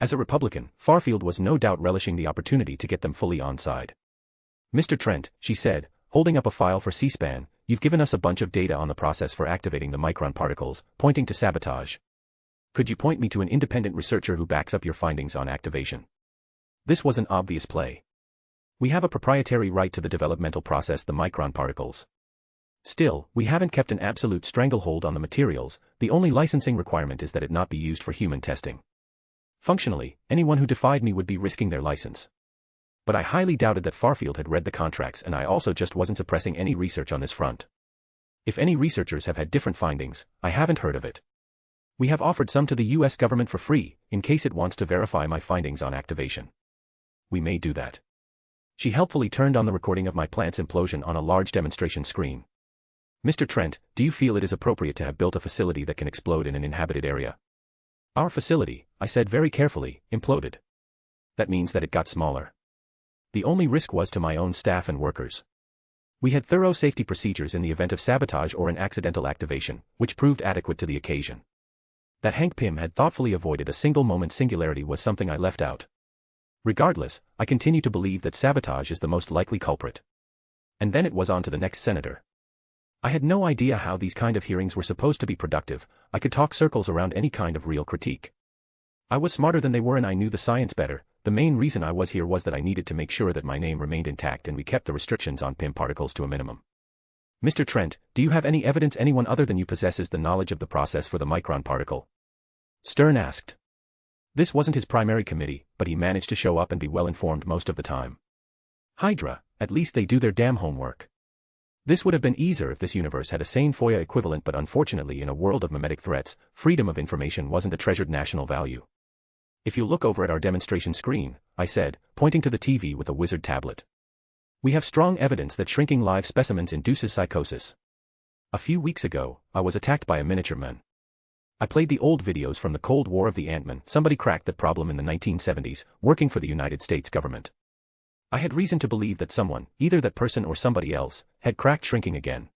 Speaker 2: As a Republican, Farfield was no doubt relishing the opportunity to get them fully on side. Mr. Trent, she said, holding up a file for C-SPAN, you've given us a bunch of data on the process for activating the micron particles, pointing to sabotage. Could you point me to an independent researcher who backs up your findings on activation? This was an obvious play. We have a proprietary right to the developmental process, the micron particles. Still, we haven't kept an absolute stranglehold on the materials. The only licensing requirement is that it not be used for human testing. Functionally, anyone who defied me would be risking their license. But I highly doubted that Farfield had read the contracts, and I also just wasn't suppressing any research on this front. If any researchers have had different findings, I haven't heard of it. We have offered some to the US government for free, in case it wants to verify my findings on activation. We may do that. She helpfully turned on the recording of my plant's implosion on a large demonstration screen. Mr. Trent, do you feel it is appropriate to have built a facility that can explode in an inhabited area? Our facility, I said very carefully, imploded. That means that it got smaller. The only risk was to my own staff and workers. We had thorough safety procedures in the event of sabotage or an accidental activation, which proved adequate to the occasion. That Hank Pym had thoughtfully avoided a single moment singularity was something I left out. Regardless, I continue to believe that sabotage is the most likely culprit. And then it was on to the next senator. I had no idea how these kind of hearings were supposed to be productive. I could talk circles around any kind of real critique. I was smarter than they were and I knew the science better. The main reason I was here was that I needed to make sure that my name remained intact and we kept the restrictions on Pim Particles to a minimum. Mr. Trent, do you have any evidence anyone other than you possesses the knowledge of the process for the micron particle? Stern asked. This wasn't his primary committee, but he managed to show up and be well informed most of the time. Hydra, at least they do their damn homework. This would have been easier if this universe had a sane FOIA equivalent, but unfortunately in a world of mimetic threats, freedom of information wasn't a treasured national value. If you look over at our demonstration screen, I said, pointing to the TV with a wizard tablet. We have strong evidence that shrinking live specimens induces psychosis. A few weeks ago, I was attacked by a miniature man. I played the old videos from the Cold War of the Ant-Man. Somebody cracked that problem in the 1970s, working for the United States government. I had reason to believe that someone, either that person or somebody else, had cracked shrinking again.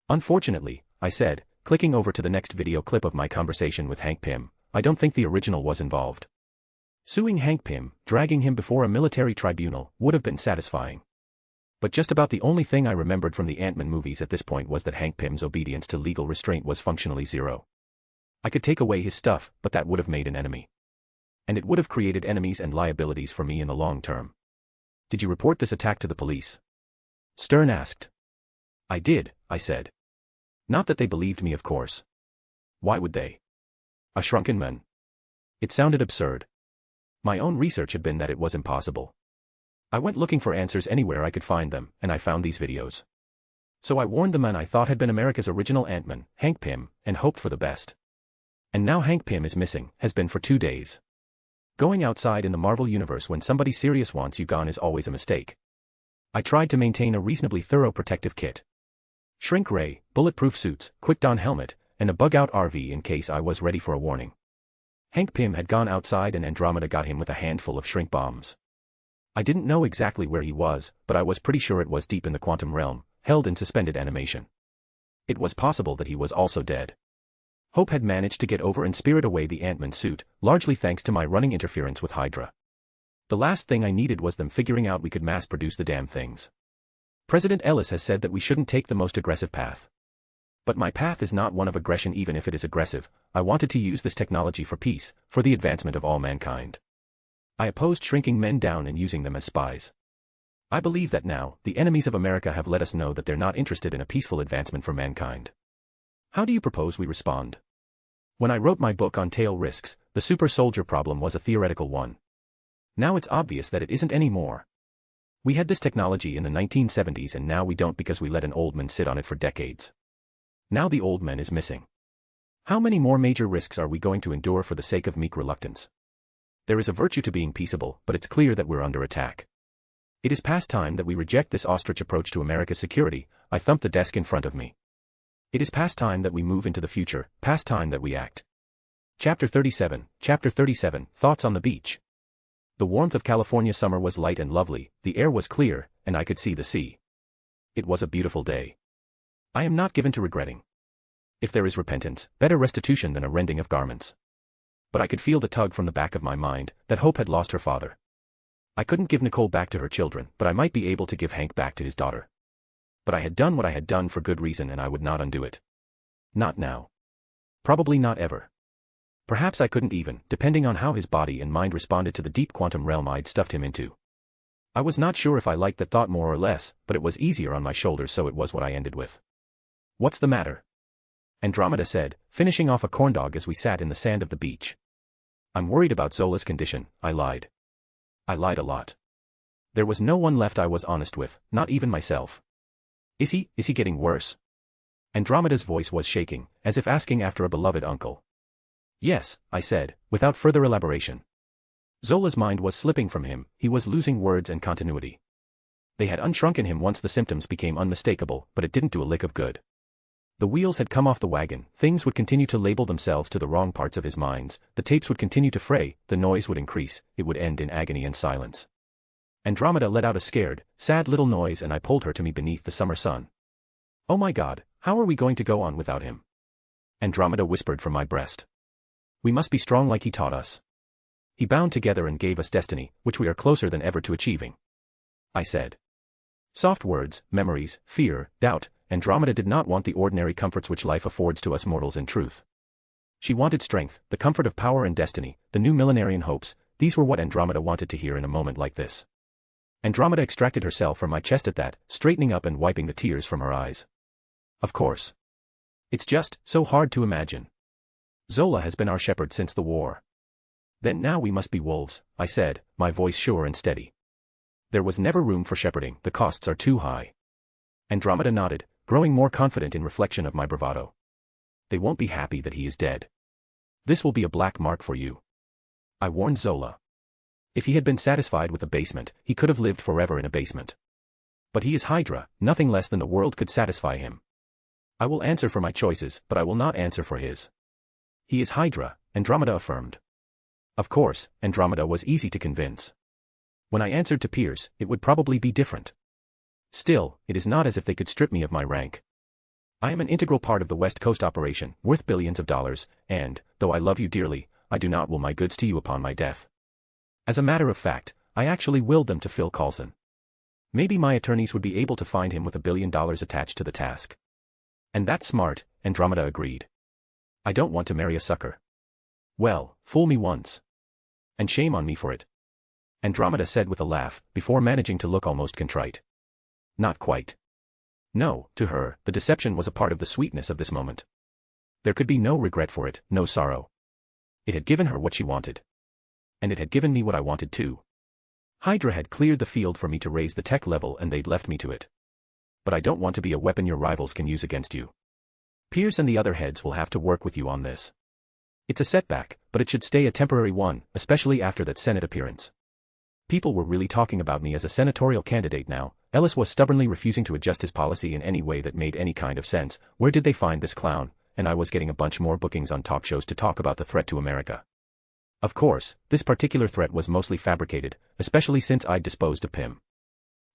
Speaker 2: Unfortunately, I said, clicking over to the next video clip of my conversation with Hank Pym, I don't think the original was involved. Suing Hank Pym, dragging him before a military tribunal, would have been satisfying. But just about the only thing I remembered from the Ant-Man movies at this point was that Hank Pym's obedience to legal restraint was functionally zero. I could take away his stuff, but that would have made an enemy. And it would have created enemies and liabilities for me in the long term. Did you report this attack to the police? Stern asked. I did, I said. Not that they believed me, of course. Why would they? A shrunken man. It sounded absurd. My own research had been that it was impossible. I went looking for answers anywhere I could find them, and I found these videos. So I warned the man I thought had been America's original Ant-Man, Hank Pym, and hoped for the best. And now Hank Pym is missing, has been for 2 days. Going outside in the Marvel Universe when somebody serious wants you gone is always a mistake. I tried to maintain a reasonably thorough protective kit. Shrink ray, bulletproof suits, quick-don helmet, and a bug-out RV in case I was ready for a warning. Hank Pym had gone outside and Andromeda got him with a handful of shrink bombs. I didn't know exactly where he was, but I was pretty sure it was deep in the quantum realm, held in suspended animation. It was possible that he was also dead. Hope had managed to get over and spirit away the Ant-Man suit, largely thanks to my running interference with Hydra. The last thing I needed was them figuring out we could mass-produce the damn things. President Ellis has said that we shouldn't take the most aggressive path. But my path is not one of aggression even if it is aggressive. I wanted to use this technology for peace, for the advancement of all mankind. I opposed shrinking men down and using them as spies. I believe that now, the enemies of America have let us know that they're not interested in a peaceful advancement for mankind. How do you propose we respond? When I wrote my book on tail risks, the super soldier problem was a theoretical one. Now it's obvious that it isn't anymore. We had this technology in the 1970s and now we don't because we let an old man sit on it for decades. Now the old man is missing. How many more major risks are we going to endure for the sake of meek reluctance? There is a virtue to being peaceable, but it's clear that we're under attack. It is past time that we reject this ostrich approach to America's security. I thumped the desk in front of me. It is past time that we move into the future, past time that we act. Chapter 37, Thoughts on the Beach. The warmth of California summer was light and lovely, the air was clear, and I could see the sea. It was a beautiful day. I am not given to regretting. If there is repentance, better restitution than a rending of garments. But I could feel the tug from the back of my mind, that Hope had lost her father. I couldn't give Nicole back to her children, but I might be able to give Hank back to his daughter. But I had done what I had done for good reason and I would not undo it. Not now. Probably not ever. Perhaps I couldn't even, depending on how his body and mind responded to the deep quantum realm I'd stuffed him into. I was not sure if I liked that thought more or less, but it was easier on my shoulders so it was what I ended with. What's the matter? Andromeda said, finishing off a corndog as we sat in the sand of the beach. I'm worried about Zola's condition, I lied. I lied a lot. There was no one left I was honest with, not even myself. Is he getting worse? Andromeda's voice was shaking, as if asking after a beloved uncle. Yes, I said, without further elaboration. Zola's mind was slipping from him, he was losing words and continuity. They had unshrunken him once the symptoms became unmistakable, but it didn't do a lick of good. The wheels had come off the wagon, things would continue to label themselves to the wrong parts of his minds, the tapes would continue to fray, the noise would increase, it would end in agony and silence. Andromeda let out a scared, sad little noise and I pulled her to me beneath the summer sun. Oh my God, how are we going to go on without him? Andromeda whispered from my breast. We must be strong like he taught us. He bound together and gave us destiny, which we are closer than ever to achieving. I said. Soft words, memories, fear, doubt, Andromeda did not want the ordinary comforts which life affords to us mortals in truth. She wanted strength, the comfort of power and destiny, the new millenarian hopes, these were what Andromeda wanted to hear in a moment like this. Andromeda extracted herself from my chest at that, straightening up and wiping the tears from her eyes. Of course. It's just so hard to imagine. Zola has been our shepherd since the war. Then now we must be wolves, I said, my voice sure and steady. There was never room for shepherding, the costs are too high. Andromeda nodded, growing more confident in reflection of my bravado. They won't be happy that he is dead. This will be a black mark for you. I warned Zola. If he had been satisfied with a basement, he could have lived forever in a basement. But he is Hydra, nothing less than the world could satisfy him. I will answer for my choices, but I will not answer for his. He is Hydra, Andromeda affirmed. Of course, Andromeda was easy to convince. When I answered to Pierce, it would probably be different. Still, it is not as if they could strip me of my rank. I am an integral part of the West Coast operation, worth billions of dollars, and, though I love you dearly, I do not will my goods to you upon my death. As a matter of fact, I actually willed them to Phil Coulson. Maybe my attorneys would be able to find him with $1 billion attached to the task. And that's smart, Andromeda agreed. I don't want to marry a sucker. Well, fool me once. And shame on me for it. Andromeda said with a laugh, before managing to look almost contrite. Not quite. No, to her, the deception was a part of the sweetness of this moment. There could be no regret for it, no sorrow. It had given her what she wanted. And it had given me what I wanted too. Hydra had cleared the field for me to raise the tech level and they'd left me to it. But I don't want to be a weapon your rivals can use against you. Pierce and the other heads will have to work with you on this. It's a setback, but it should stay a temporary one, especially after that Senate appearance. People were really talking about me as a senatorial candidate now. Ellis was stubbornly refusing to adjust his policy in any way that made any kind of sense. Where did they find this clown? And I was getting a bunch more bookings on talk shows to talk about the threat to America. Of course, this particular threat was mostly fabricated, especially since I'd disposed of Pim.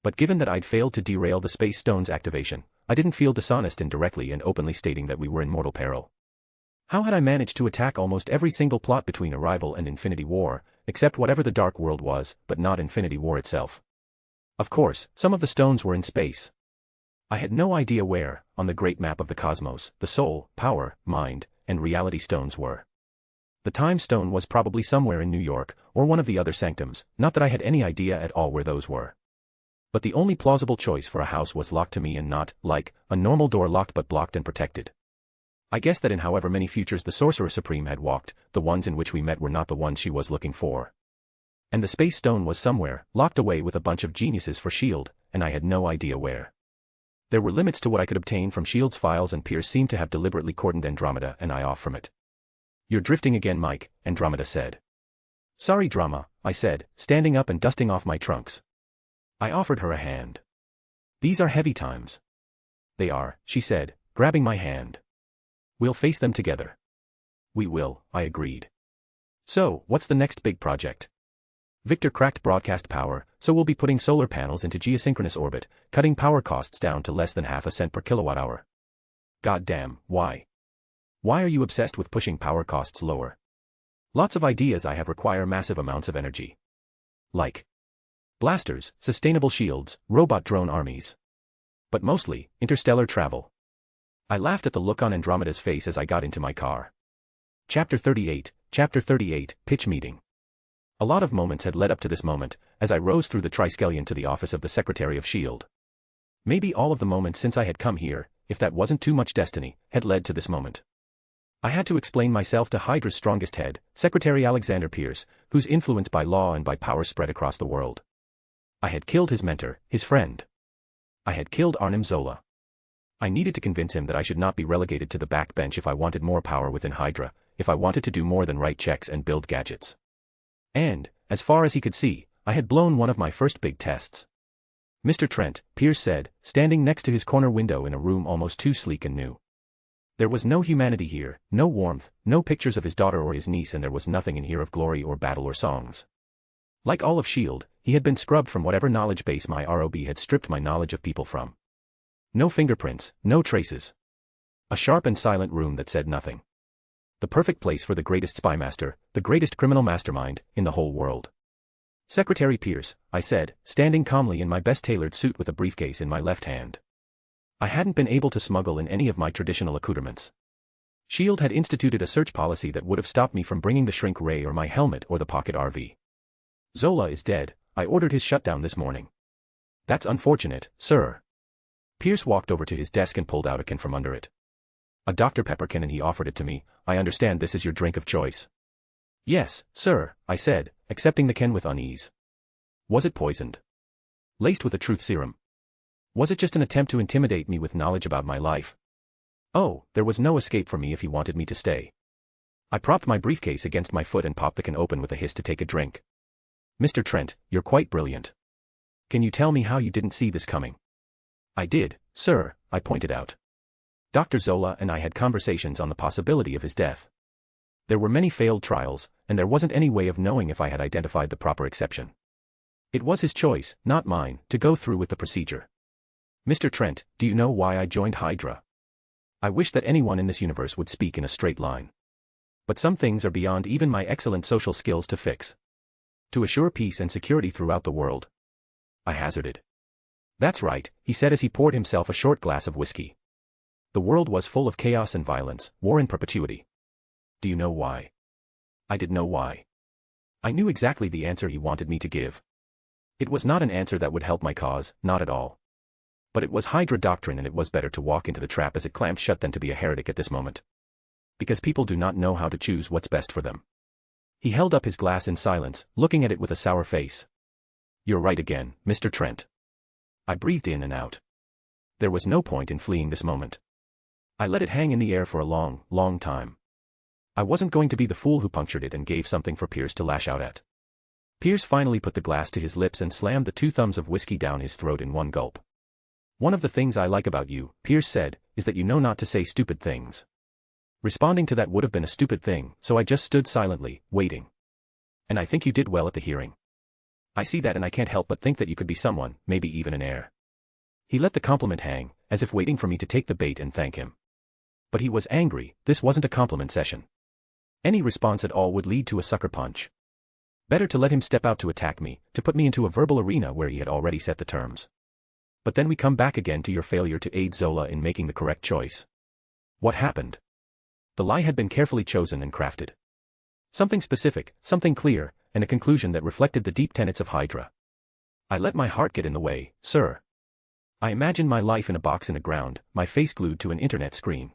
Speaker 2: But given that I'd failed to derail the Space Stone's activation, I didn't feel dishonest in directly and openly stating that we were in mortal peril. How had I managed to attack almost every single plot between Arrival and Infinity War, except whatever the Dark World was, but not Infinity War itself? Of course, some of the stones were in space. I had no idea where, on the great map of the cosmos, the soul, power, mind, and reality stones were. The time stone was probably somewhere in New York, or one of the other sanctums, not that I had any idea at all where those were. But the only plausible choice for a house was locked to me and not, like, a normal door locked but blocked and protected. I guess that in however many futures the Sorcerer Supreme had walked, the ones in which we met were not the ones she was looking for. And the Space Stone was somewhere, locked away with a bunch of geniuses for S.H.I.E.L.D., and I had no idea where. There were limits to what I could obtain from S.H.I.E.L.D.'s files and Pierce seemed to have deliberately cordoned Andromeda and I off from it. You're drifting again, Mike, Andromeda said. Sorry, Drama, I said, standing up and dusting off my trunks. I offered her a hand. These are heavy times. They are, she said, grabbing my hand. We'll face them together. We will, I agreed. So, what's the next big project? Victor cracked broadcast power, so we'll be putting solar panels into geosynchronous orbit, cutting power costs down to less than half a cent per kilowatt hour. God damn, why? Why are you obsessed with pushing power costs lower? Lots of ideas I have require massive amounts of energy. Like blasters, sustainable shields, robot drone armies. But mostly, interstellar travel. I laughed at the look on Andromeda's face as I got into my car. Chapter 38, Pitch Meeting. A lot of moments had led up to this moment, as I rose through the Triskelion to the office of the Secretary of S.H.I.E.L.D. Maybe all of the moments since I had come here, if that wasn't too much destiny, had led to this moment. I had to explain myself to Hydra's strongest head, Secretary Alexander Pierce, whose influence by law and by power spread across the world. I had killed his mentor, his friend. I had killed Arnim Zola. I needed to convince him that I should not be relegated to the backbench if I wanted more power within Hydra, if I wanted to do more than write checks and build gadgets. And, as far as he could see, I had blown one of my first big tests. Mr. Trent, Pierce said, standing next to his corner window in a room almost too sleek and new. There was no humanity here, no warmth, no pictures of his daughter or his niece, and there was nothing in here of glory or battle or songs. Like all of S.H.I.E.L.D., he had been scrubbed from whatever knowledge base my ROB had stripped my knowledge of people from. No fingerprints, no traces. A sharp and silent room that said nothing. The perfect place for the greatest spy master, the greatest criminal mastermind, in the whole world. Secretary Pierce, I said, standing calmly in my best tailored suit with a briefcase in my left hand. I hadn't been able to smuggle in any of my traditional accoutrements. S.H.I.E.L.D. had instituted a search policy that would have stopped me from bringing the shrink ray or my helmet or the pocket RV. Zola is dead, I ordered his shutdown this morning. That's unfortunate, sir. Pierce walked over to his desk and pulled out a can from under it. A Dr. Pepper can, and he offered it to me. I understand this is your drink of choice. Yes, sir, I said, accepting the can with unease. Was it poisoned? Laced with a truth serum? Was it just an attempt to intimidate me with knowledge about my life? Oh, there was no escape for me if he wanted me to stay. I propped my briefcase against my foot and popped the can open with a hiss to take a drink. Mr. Trent, you're quite brilliant. Can you tell me how you didn't see this coming? I did, sir, I pointed out. Dr. Zola and I had conversations on the possibility of his death. There were many failed trials, and there wasn't any way of knowing if I had identified the proper exception. It was his choice, not mine, to go through with the procedure. Mr. Trent, do you know why I joined Hydra? I wish that anyone in this universe would speak in a straight line. But some things are beyond even my excellent social skills to fix. To assure peace and security throughout the world. I hazarded. That's right, he said as he poured himself a short glass of whiskey. The world was full of chaos and violence, war in perpetuity. Do you know why? I did know why. I knew exactly the answer he wanted me to give. It was not an answer that would help my cause, not at all. But it was Hydra doctrine, and it was better to walk into the trap as it clamped shut than to be a heretic at this moment. Because people do not know how to choose what's best for them. He held up his glass in silence, looking at it with a sour face. You're right again, Mr. Trent. I breathed in and out. There was no point in fleeing this moment. I let it hang in the air for a long, long time. I wasn't going to be the fool who punctured it and gave something for Pierce to lash out at. Pierce finally put the glass to his lips and slammed the 2 thumbs of whiskey down his throat in one gulp. One of the things I like about you, Pierce said, is that you know not to say stupid things. Responding to that would have been a stupid thing, so I just stood silently, waiting. And I think you did well at the hearing. I see that, and I can't help but think that you could be someone, maybe even an heir. He let the compliment hang, as if waiting for me to take the bait and thank him. But he was angry. This wasn't a compliment session. Any response at all would lead to a sucker punch. Better to let him step out to attack me, to put me into a verbal arena where he had already set the terms. But then we come back again to your failure to aid Zola in making the correct choice. What happened? The lie had been carefully chosen and crafted. Something specific, something clear, and a conclusion that reflected the deep tenets of Hydra. I let my heart get in the way, sir. I imagined my life in a box in the ground, my face glued to an internet screen.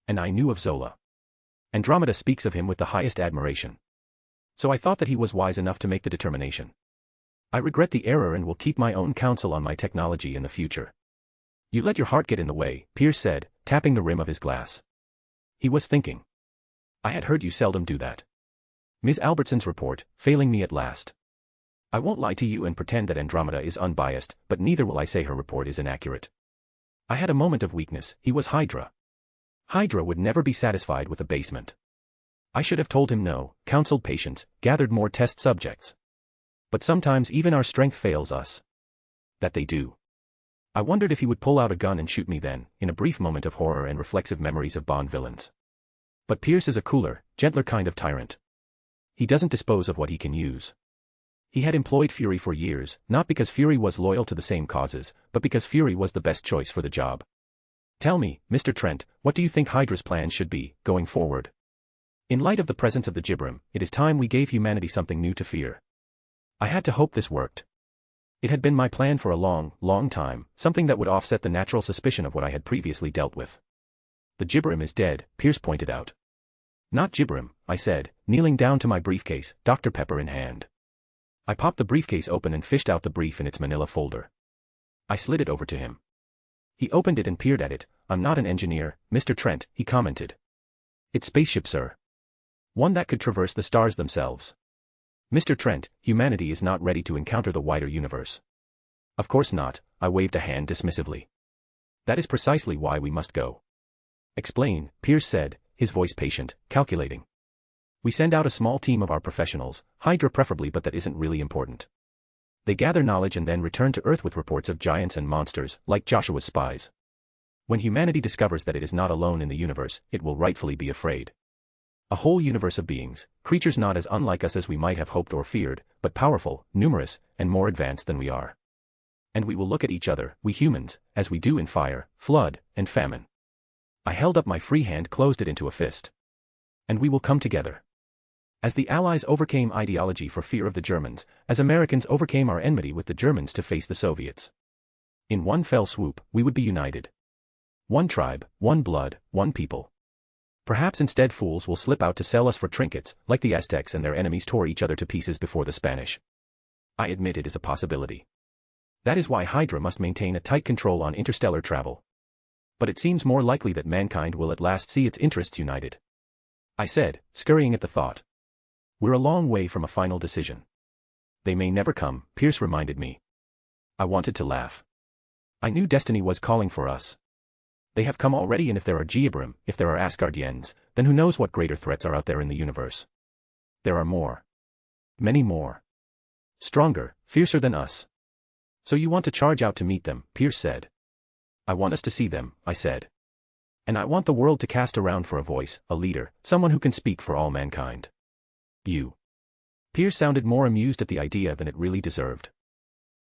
Speaker 2: And I knew of Zola. Andromeda speaks of him with the highest admiration. So I thought that he was wise enough to make the determination. I regret the error and will keep my own counsel on my technology in the future. You let your heart get in the way, Pierce said, tapping the rim of his glass. He was thinking. I had heard you seldom do that. Ms. Albertson's report, failing me at last. I won't lie to you and pretend that Andromeda is unbiased, but neither will I say her report is inaccurate. I had a moment of weakness. He was Hydra. Hydra would never be satisfied with abasement. I should have told him no, counseled patience, gathered more test subjects. But sometimes even our strength fails us. That they do. I wondered if he would pull out a gun and shoot me then, in a brief moment of horror and reflexive memories of Bond villains. But Pierce is a cooler, gentler kind of tyrant. He doesn't dispose of what he can use. He had employed Fury for years, not because Fury was loyal to the same causes, but because Fury was the best choice for the job. Tell me, Mr. Trent, what do you think Hydra's plans should be, going forward? In light of the presence of the Gibram, it is time we gave humanity something new to fear. I had to hope this worked. It had been my plan for a long, long time, something that would offset the natural suspicion of what I had previously dealt with. The Gibram is dead, Pierce pointed out. Not Gibram, I said, kneeling down to my briefcase, Dr. Pepper in hand. I popped the briefcase open and fished out the brief in its manila folder. I slid it over to him. He opened it and peered at it. I'm not an engineer, Mr. Trent, he commented. It's spaceship, sir. One that could traverse the stars themselves. Mr. Trent, humanity is not ready to encounter the wider universe. Of course not, I waved a hand dismissively. That is precisely why we must go. Explain, Pierce said, his voice patient, calculating. We send out a small team of our professionals, Hydra preferably, but that isn't really important. They gather knowledge and then return to Earth with reports of giants and monsters, like Joshua's spies. When humanity discovers that it is not alone in the universe, it will rightfully be afraid. A whole universe of beings, creatures not as unlike us as we might have hoped or feared, but powerful, numerous, and more advanced than we are. And we will look at each other, we humans, as we do in fire, flood, and famine. I held up my free hand, closed it into a fist. And we will come together. As the Allies overcame ideology for fear of the Germans, as Americans overcame our enmity with the Germans to face the Soviets. In one fell swoop, we would be united. One tribe, one blood, one people. Perhaps instead fools will slip out to sell us for trinkets, like the Aztecs and their enemies tore each other to pieces before the Spanish. I admit it is a possibility. That is why Hydra must maintain a tight control on interstellar travel. But it seems more likely that mankind will at last see its interests united. I said, scurrying at the thought. We're a long way from a final decision. They may never come, Pierce reminded me. I wanted to laugh. I knew destiny was calling for us. They have come already, and if there are Gibram, if there are Asgardians, then then who knows what greater threats are out there in the universe. There are more. Many more. Stronger, fiercer than us. So you want to charge out to meet them, Pierce said. I want us to see them, I said. And I want the world to cast around for a voice, a leader, someone who can speak for all mankind. You. Pierce sounded more amused at the idea than it really deserved.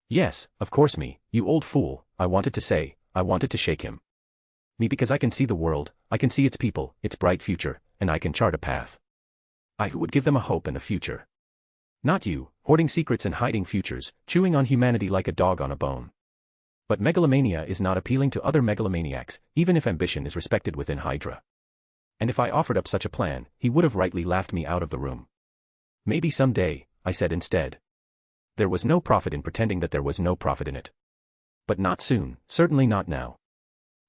Speaker 2: Yes, of course me, you old fool, I wanted to say, I wanted to shake him. Me because I can see the world, I can see its people, its bright future, and I can chart a path. I who would give them a hope and a future. Not you, hoarding secrets and hiding futures, chewing on humanity like a dog on a bone. But megalomania is not appealing to other megalomaniacs, even if ambition is respected within Hydra. And if I offered up such a plan, he would have rightly laughed me out of the room. Maybe someday, I said instead. There was no profit in pretending that there was no profit in it. But not soon, certainly not now.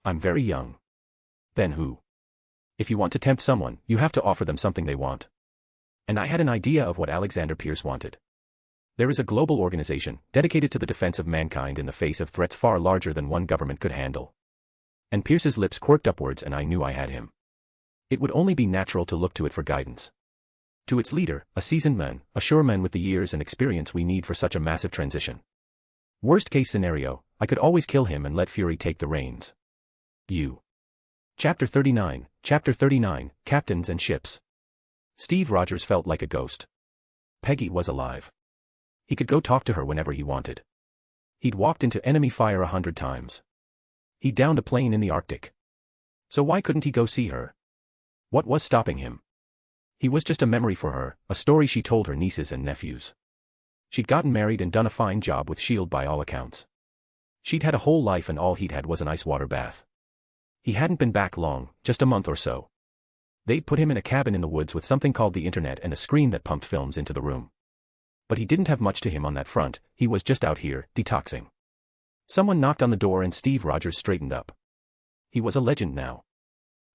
Speaker 2: I'm very young. Then who? If you want to tempt someone, you have to offer them something they want. And I had an idea of what Alexander Pierce wanted. There is a global organization dedicated to the defense of mankind in the face of threats far larger than one government could handle. And Pierce's lips quirked upwards and I knew I had him. It would only be natural to look to it for guidance. To its leader, a seasoned man, a sure man with the years and experience we need for such a massive transition. Worst case scenario, I could always kill him and let Fury take the reins. You. Chapter 39, Captains and Ships. Steve Rogers felt like a ghost. Peggy was alive. He could go talk to her whenever he wanted. He'd walked into enemy fire 100 times. He downed a plane in the Arctic. So why couldn't he go see her? What was stopping him? He was just a memory for her, a story she told her nieces and nephews. She'd gotten married and done a fine job with S.H.I.E.L.D. by all accounts. She'd had a whole life and all he'd had was an ice water bath. He hadn't been back long, just a month or so. They'd put him in a cabin in the woods with something called the internet and a screen that pumped films into the room. But he didn't have much to him on that front, he was just out here, detoxing. Someone knocked on the door and Steve Rogers straightened up. He was a legend now.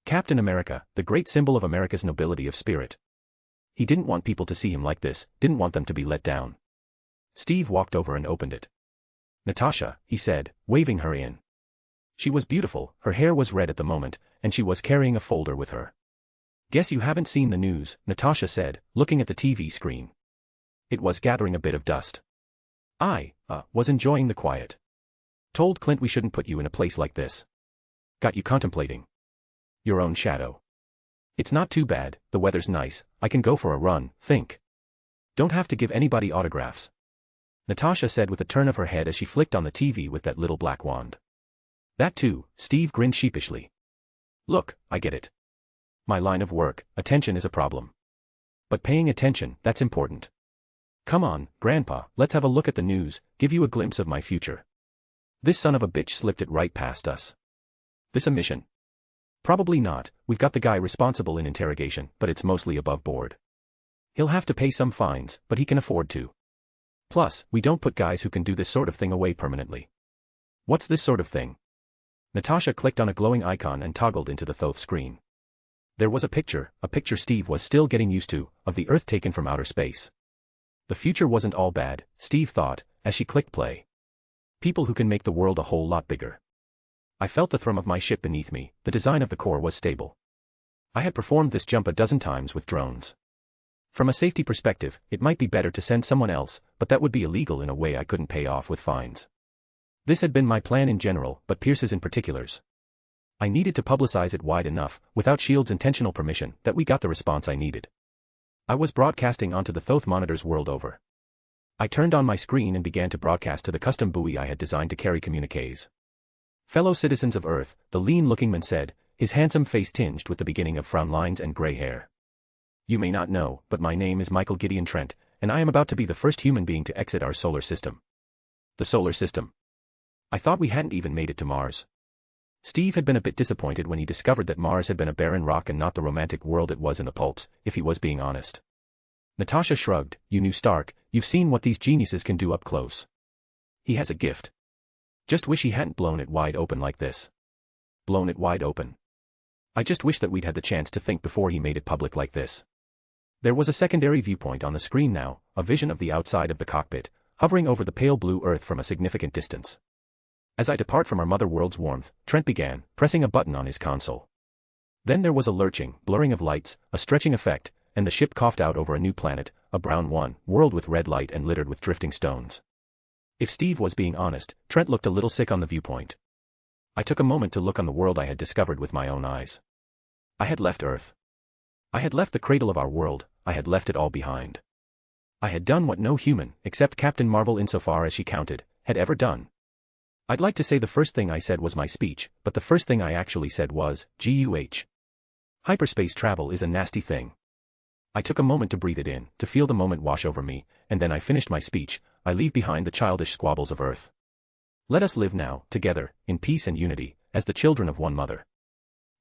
Speaker 2: Captain America, the great symbol of America's nobility of spirit. He didn't want people to see him like this, didn't want them to be let down. Steve walked over and opened it. Natasha, he said, waving her in. She was beautiful, her hair was red at the moment, and she was carrying a folder with her. Guess you haven't seen the news, Natasha said, looking at the TV screen. It was gathering a bit of dust. I was enjoying the quiet. Told Clint we shouldn't put you in a place like this. Got you contemplating your own shadow. It's not too bad, the weather's nice, I can go for a run, think. Don't have to give anybody autographs. Natasha said with a turn of her head as she flicked on the TV with that little black wand. That too, Steve grinned sheepishly. Look, I get it. My line of work, attention is a problem. But paying attention, that's important. Come on, Grandpa, let's have a look at the news, give you a glimpse of my future. This son of a bitch slipped it right past us. This a mission? Probably not, we've got the guy responsible in interrogation, but it's mostly above board. He'll have to pay some fines, but he can afford to. Plus, we don't put guys who can do this sort of thing away permanently. What's this sort of thing? Natasha clicked on a glowing icon and toggled into the Thoth screen. There was a picture Steve was still getting used to, of the Earth taken from outer space. The future wasn't all bad, Steve thought, as she clicked play. People who can make the world a whole lot bigger. I felt the thrum of my ship beneath me, the design of the core was stable. I had performed this jump a dozen times with drones. From a safety perspective, it might be better to send someone else, but that would be illegal in a way I couldn't pay off with fines. This had been my plan in general, but Pierce's in particulars. I needed to publicize it wide enough, without S.H.I.E.L.D.'s intentional permission, that we got the response I needed. I was broadcasting onto the Thoth monitors world over. I turned on my screen and began to broadcast to the custom buoy I had designed to carry communiques. Fellow citizens of Earth, the lean-looking man said, his handsome face tinged with the beginning of frown lines and gray hair. You may not know, but my name is Michael Gideon Trent, and I am about to be the first human being to exit our solar system. The solar system. I thought we hadn't even made it to Mars. Steve had been a bit disappointed when he discovered that Mars had been a barren rock and not the romantic world it was in the pulps, if he was being honest. Natasha shrugged, you knew Stark, you've seen what these geniuses can do up close. He has a gift. Just wish he hadn't blown it wide open like this. Blown it wide open. I just wish that we'd had the chance to think before he made it public like this. There was a secondary viewpoint on the screen now, a vision of the outside of the cockpit, hovering over the pale blue Earth from a significant distance. As I depart from our mother world's warmth, Trent began, pressing a button on his console. Then there was a lurching, blurring of lights, a stretching effect, and the ship coughed out over a new planet, a brown one, world with red light and littered with drifting stones. If Steve was being honest, Trent looked a little sick on the viewpoint. I took a moment to look on the world I had discovered with my own eyes. I had left Earth. I had left the cradle of our world, I had left it all behind. I had done what no human, except Captain Marvel insofar as she counted, had ever done. I'd like to say the first thing I said was my speech, but the first thing I actually said was, GUH. Hyperspace travel is a nasty thing. I took a moment to breathe it in, to feel the moment wash over me, and then I finished my speech. I leave behind the childish squabbles of Earth. Let us live now, together, in peace and unity, as the children of one mother.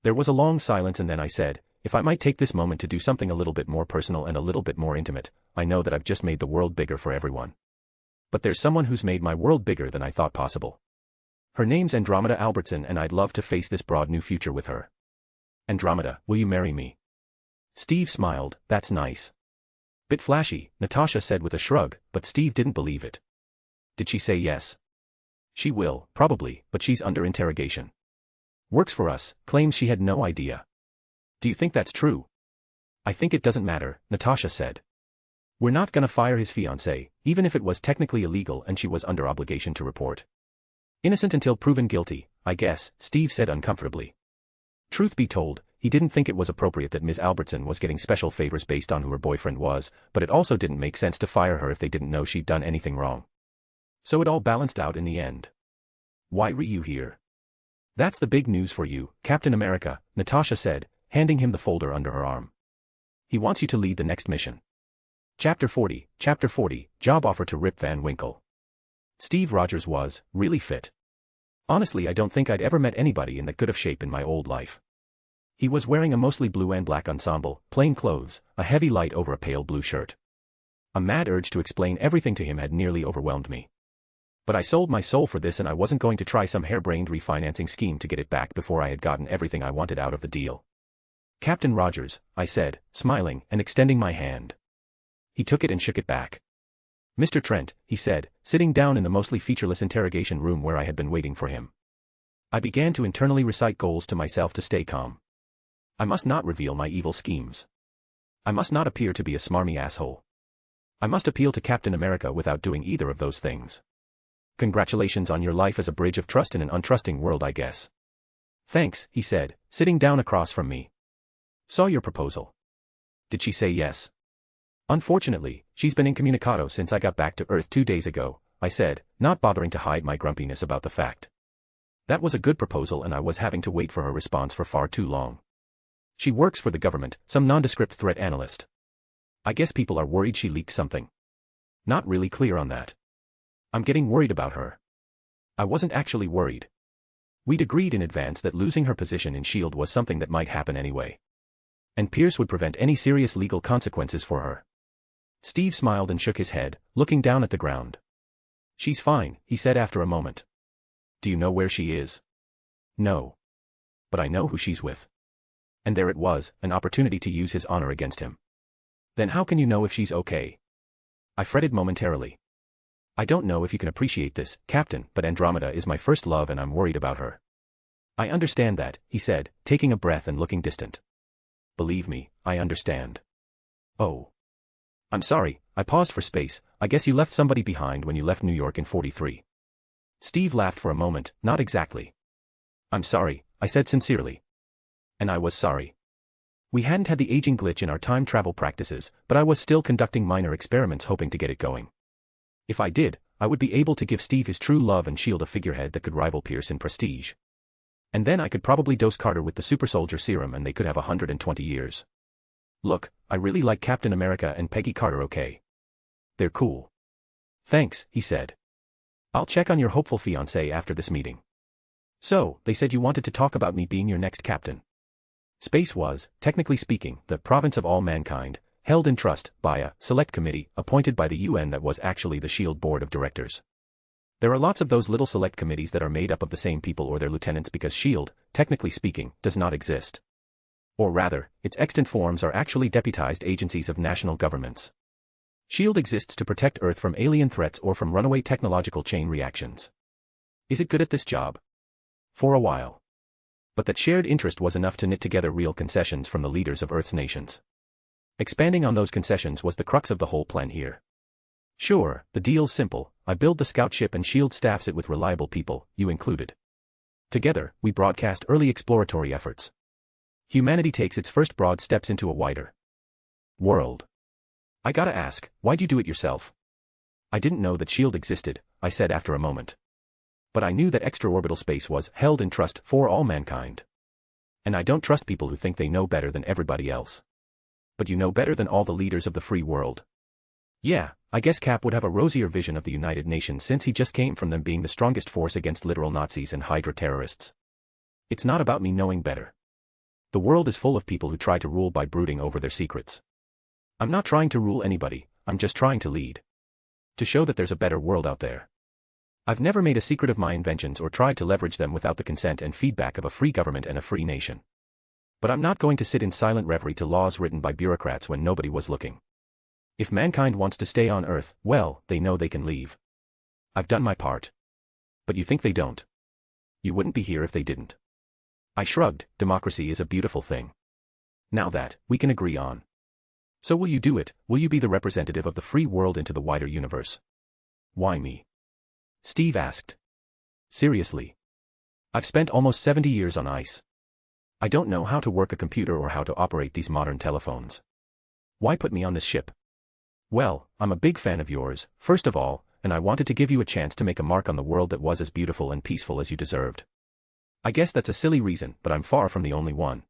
Speaker 2: There was a long silence and then I said, if I might take this moment to do something a little bit more personal and a little bit more intimate, I know that I've just made the world bigger for everyone. But there's someone who's made my world bigger than I thought possible. Her name's Andromeda Albertson and I'd love to face this broad new future with her. Andromeda, will you marry me? Steve smiled, that's nice. Bit flashy, Natasha said with a shrug, but Steve didn't believe it. Did she say yes? She will, probably, but she's under interrogation. Works for us, claims she had no idea. Do you think that's true? I think it doesn't matter, Natasha said. We're not gonna fire his fiancée, even if it was technically illegal and she was under obligation to report. Innocent until proven guilty, I guess, Steve said uncomfortably. Truth be told, he didn't think it was appropriate that Ms. Albertson was getting special favors based on who her boyfriend was, but it also didn't make sense to fire her if they didn't know she'd done anything wrong. So it all balanced out in the end. Why were you here? That's the big news for you, Captain America, Natasha said, handing him the folder under her arm. He wants you to lead the next mission. Chapter 40, job offer to Rip Van Winkle. Steve Rogers was, really fit. Honestly, I don't think I'd ever met anybody in that good of shape in my old life. He was wearing a mostly blue and black ensemble, plain clothes, a heavy light over a pale blue shirt. A mad urge to explain everything to him had nearly overwhelmed me. But I sold my soul for this and I wasn't going to try some harebrained refinancing scheme to get it back before I had gotten everything I wanted out of the deal. Captain Rogers, I said, smiling and extending my hand. He took it and shook it back. Mr. Trent, he said, sitting down in the mostly featureless interrogation room where I had been waiting for him. I began to internally recite goals to myself to stay calm. I must not reveal my evil schemes. I must not appear to be a smarmy asshole. I must appeal to Captain America without doing either of those things. Congratulations on your life as a bridge of trust in an untrusting world, I guess. Thanks, he said, sitting down across from me. Saw your proposal. Did she say yes? Unfortunately, she's been incommunicado since I got back to Earth 2 days ago, I said, not bothering to hide my grumpiness about the fact. That was a good proposal and I was having to wait for her response for far too long. She works for the government, some nondescript threat analyst. I guess people are worried she leaked something. Not really clear on that. I'm getting worried about her. I wasn't actually worried. We'd agreed in advance that losing her position in S.H.I.E.L.D. was something that might happen anyway. And Pierce would prevent any serious legal consequences for her. Steve smiled and shook his head, looking down at the ground. She's fine, he said after a moment. Do you know where she is? No. But I know who she's with. And there it was, an opportunity to use his honor against him. Then how can you know if she's okay? I fretted momentarily. I don't know if you can appreciate this, Captain, but Andromeda is my first love and I'm worried about her. I understand that, he said, taking a breath and looking distant. Believe me, I understand. Oh. I'm sorry, I paused for space, I guess you left somebody behind when you left New York in '43. Steve laughed for a moment, not exactly. I'm sorry, I said sincerely. And I was sorry. We hadn't had the aging glitch in our time travel practices, but I was still conducting minor experiments hoping to get it going. If I did, I would be able to give Steve his true love and shield a figurehead that could rival Pierce in prestige. And then I could probably dose Carter with the super soldier serum and they could have 120 years. Look, I really like Captain America and Peggy Carter, okay? They're cool. Thanks, he said. I'll check on your hopeful fiancé after this meeting. So, they said you wanted to talk about me being your next captain. Space was, technically speaking, the province of all mankind, held in trust by a select committee appointed by the UN that was actually the S.H.I.E.L.D. board of directors. There are lots of those little select committees that are made up of the same people or their lieutenants because S.H.I.E.L.D., technically speaking, does not exist. Or rather, its extant forms are actually deputized agencies of national governments. S.H.I.E.L.D. exists to protect Earth from alien threats or from runaway technological chain reactions. Is it good at this job? For a while. But that shared interest was enough to knit together real concessions from the leaders of Earth's nations. Expanding on those concessions was the crux of the whole plan here. Sure, the deal's simple. I build the scout ship and shield staffs it with reliable people, you included. Together, we broadcast early exploratory efforts. Humanity takes its first broad steps into a wider world. I gotta ask, why'd you do it yourself? I didn't know that SHIELD existed, I said after a moment. But I knew that extraorbital space was held in trust for all mankind. And I don't trust people who think they know better than everybody else. But you know better than all the leaders of the free world. Yeah, I guess Cap would have a rosier vision of the United Nations since he just came from them being the strongest force against literal Nazis and Hydra terrorists. It's not about me knowing better. The world is full of people who try to rule by brooding over their secrets. I'm not trying to rule anybody, I'm just trying to lead. To show that there's a better world out there. I've never made a secret of my inventions or tried to leverage them without the consent and feedback of a free government and a free nation. But I'm not going to sit in silent reverie to laws written by bureaucrats when nobody was looking. If mankind wants to stay on Earth, well, they know they can leave. I've done my part. But you think they don't? You wouldn't be here if they didn't. I shrugged. Democracy is a beautiful thing. Now that, we can agree on. So will you do it? Will you be the representative of the free world into the wider universe? Why me? Steve asked. Seriously. I've spent almost 70 years on ice. I don't know how to work a computer or how to operate these modern telephones. Why put me on this ship? Well, I'm a big fan of yours, first of all, and I wanted to give you a chance to make a mark on the world that was as beautiful and peaceful as you deserved. I guess that's a silly reason, but I'm far from the only one.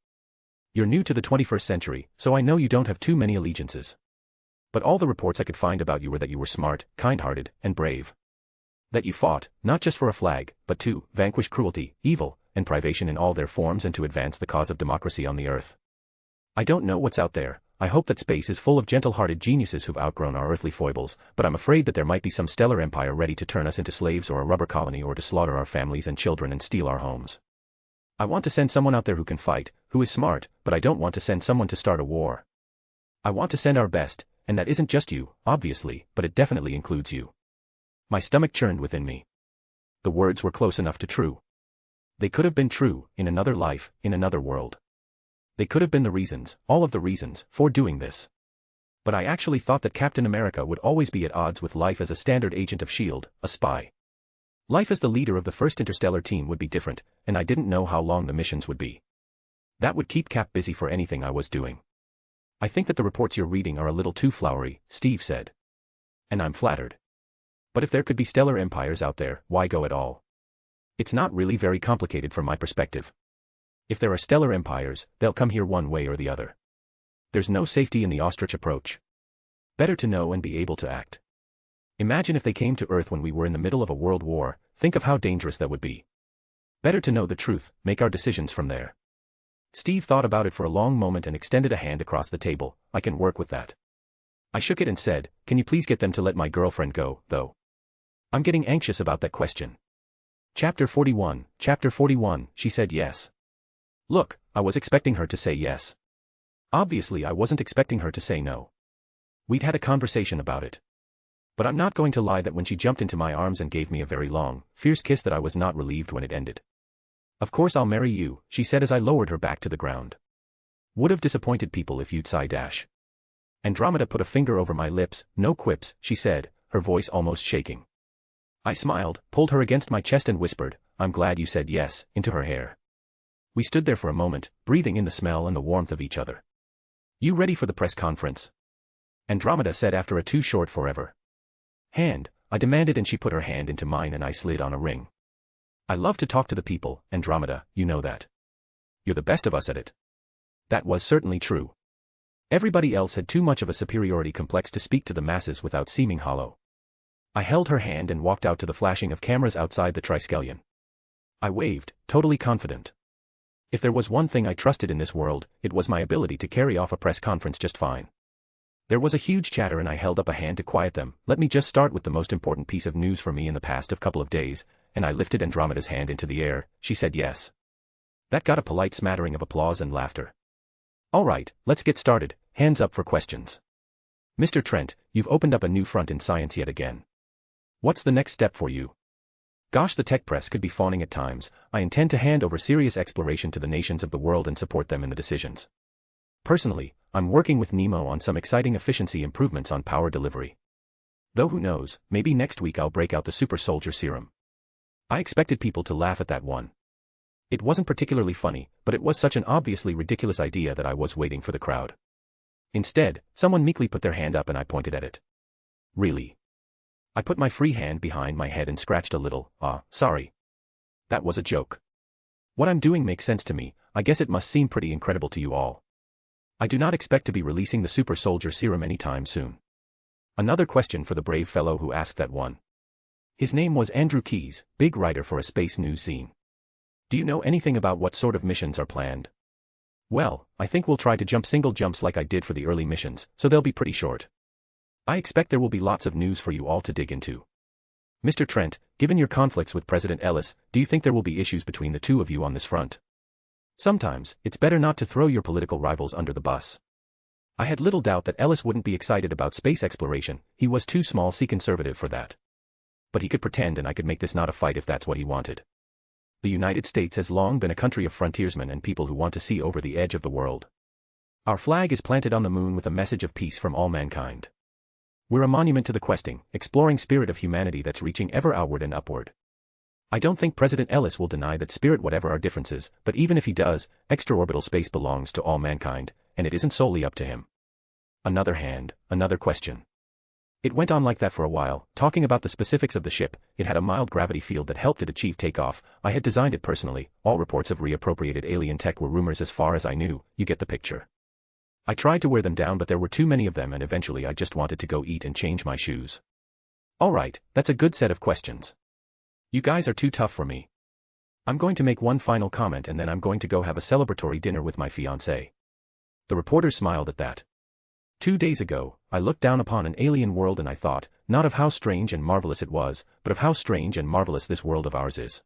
Speaker 2: You're new to the 21st century, so I know you don't have too many allegiances. But all the reports I could find about you were that you were smart, kind-hearted, and brave. That you fought, not just for a flag, but to vanquish cruelty, evil, and privation in all their forms and to advance the cause of democracy on the Earth. I don't know what's out there. I hope that space is full of gentle-hearted geniuses who've outgrown our earthly foibles, but I'm afraid that there might be some stellar empire ready to turn us into slaves or a rubber colony or to slaughter our families and children and steal our homes. I want to send someone out there who can fight, who is smart, but I don't want to send someone to start a war. I want to send our best, and that isn't just you, obviously, but it definitely includes you. My stomach churned within me. The words were close enough to true. They could have been true, in another life, in another world. They could have been the reasons, all of the reasons, for doing this. But I actually thought that Captain America would always be at odds with life as a standard agent of SHIELD, a spy. Life as the leader of the first interstellar team would be different, and I didn't know how long the missions would be. That would keep Cap busy for anything I was doing. I think that the reports you're reading are a little too flowery, Steve said. And I'm flattered. But if there could be stellar empires out there, why go at all? It's not really very complicated from my perspective. If there are stellar empires, they'll come here one way or the other. There's no safety in the ostrich approach. Better to know and be able to act. Imagine if they came to Earth when we were in the middle of a world war, think of how dangerous that would be. Better to know the truth, make our decisions from there. Steve thought about it for a long moment and extended a hand across the table. I can work with that. I shook it and said, can you please get them to let my girlfriend go, though? I'm getting anxious about that question. Chapter 41, she said yes. Look, I was expecting her to say yes. Obviously I wasn't expecting her to say no. We'd had a conversation about it. But I'm not going to lie that when she jumped into my arms and gave me a very long, fierce kiss that I was not relieved when it ended. Of course I'll marry you, she said as I lowered her back to the ground. Would have disappointed people if you'd sigh dash. Andromeda put a finger over my lips, no quips, she said, her voice almost shaking. I smiled, pulled her against my chest and whispered, I'm glad you said yes, into her hair. We stood there for a moment, breathing in the smell and the warmth of each other. You ready for the press conference? Andromeda said after a too short forever hand, I demanded, and she put her hand into mine and I slid on a ring. I love to talk to the people, Andromeda, you know that. You're the best of us at it. That was certainly true. Everybody else had too much of a superiority complex to speak to the masses without seeming hollow. I held her hand and walked out to the flashing of cameras outside the Triskelion. I waved, totally confident. If there was one thing I trusted in this world, it was my ability to carry off a press conference just fine. There was a huge chatter and I held up a hand to quiet them. Let me just start with the most important piece of news for me in the past couple of days, and I lifted Andromeda's hand into the air. She said yes. That got a polite smattering of applause and laughter. All right, let's get started, hands up for questions. Mr. Trent, you've opened up a new front in science yet again. What's the next step for you? Gosh, the tech press could be fawning at times. I intend to hand over serious exploration to the nations of the world and support them in the decisions. Personally, I'm working with Nemo on some exciting efficiency improvements on power delivery. Though who knows, maybe next week I'll break out the super soldier serum. I expected people to laugh at that one. It wasn't particularly funny, but it was such an obviously ridiculous idea that I was waiting for the crowd. Instead, someone meekly put their hand up and I pointed at it. Really? I put my free hand behind my head and scratched a little. Sorry. That was a joke. What I'm doing makes sense to me. I guess it must seem pretty incredible to you all. I do not expect to be releasing the super soldier serum anytime soon. Another question for the brave fellow who asked that one. His name was Andrew Keyes, big writer for a space news zine. Do you know anything about what sort of missions are planned? Well, I think we'll try to jump single jumps like I did for the early missions, so they'll be pretty short. I expect there will be lots of news for you all to dig into. Mr. Trent, given your conflicts with President Ellis, do you think there will be issues between the two of you on this front? Sometimes, it's better not to throw your political rivals under the bus. I had little doubt that Ellis wouldn't be excited about space exploration. He was too small-c conservative for that. But he could pretend and I could make this not a fight if that's what he wanted. The United States has long been a country of frontiersmen and people who want to see over the edge of the world. Our flag is planted on the moon with a message of peace from all mankind. We're a monument to the questing, exploring spirit of humanity that's reaching ever outward and upward. I don't think President Ellis will deny that spirit whatever our differences, but even if he does, extraorbital space belongs to all mankind, and it isn't solely up to him. Another question. It went on like that for a while, talking about the specifics of the ship. It had a mild gravity field that helped it achieve takeoff. I had designed it personally. All reports of reappropriated alien tech were rumors as far as I knew. You get the picture. I tried to wear them down but there were too many of them and eventually I just wanted to go eat and change my shoes. Alright, that's a good set of questions. You guys are too tough for me. I'm going to make one final comment and then I'm going to go have a celebratory dinner with my fiancée. The reporter smiled at that. 2 days ago, I looked down upon an alien world and I thought, not of how strange and marvelous it was, but of how strange and marvelous this world of ours is.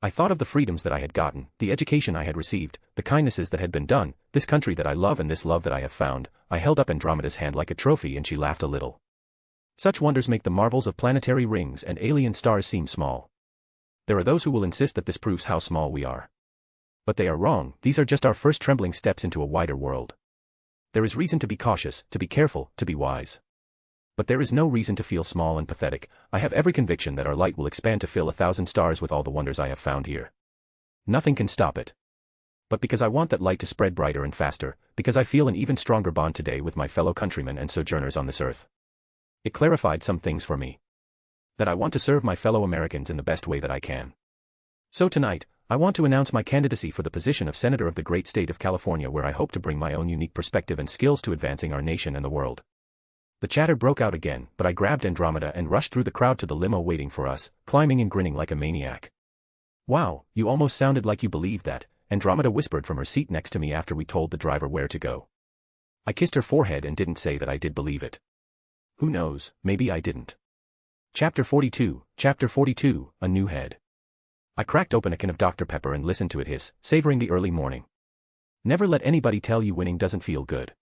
Speaker 2: I thought of the freedoms that I had gotten, the education I had received, the kindnesses that had been done, this country that I love and this love that I have found. I held up Andromeda's hand like a trophy and she laughed a little. Such wonders make the marvels of planetary rings and alien stars seem small. There are those who will insist that this proves how small we are. But they are wrong. These are just our first trembling steps into a wider world. There is reason to be cautious, to be careful, to be wise. But there is no reason to feel small and pathetic. I have every conviction that our light will expand to fill 1,000 stars with all the wonders I have found here. Nothing can stop it. But because I want that light to spread brighter and faster, because I feel an even stronger bond today with my fellow countrymen and sojourners on this earth. It clarified some things for me. That I want to serve my fellow Americans in the best way that I can. So tonight, I want to announce my candidacy for the position of Senator of the great state of California, where I hope to bring my own unique perspective and skills to advancing our nation and the world. The chatter broke out again, but I grabbed Andromeda and rushed through the crowd to the limo waiting for us, climbing and grinning like a maniac. Wow, you almost sounded like you believed that, Andromeda whispered from her seat next to me after we told the driver where to go. I kissed her forehead and didn't say that I did believe it. Who knows, maybe I didn't. Chapter 42, A New Head. I cracked open a can of Dr. Pepper and listened to it hiss, savoring the early morning. Never let anybody tell you winning doesn't feel good.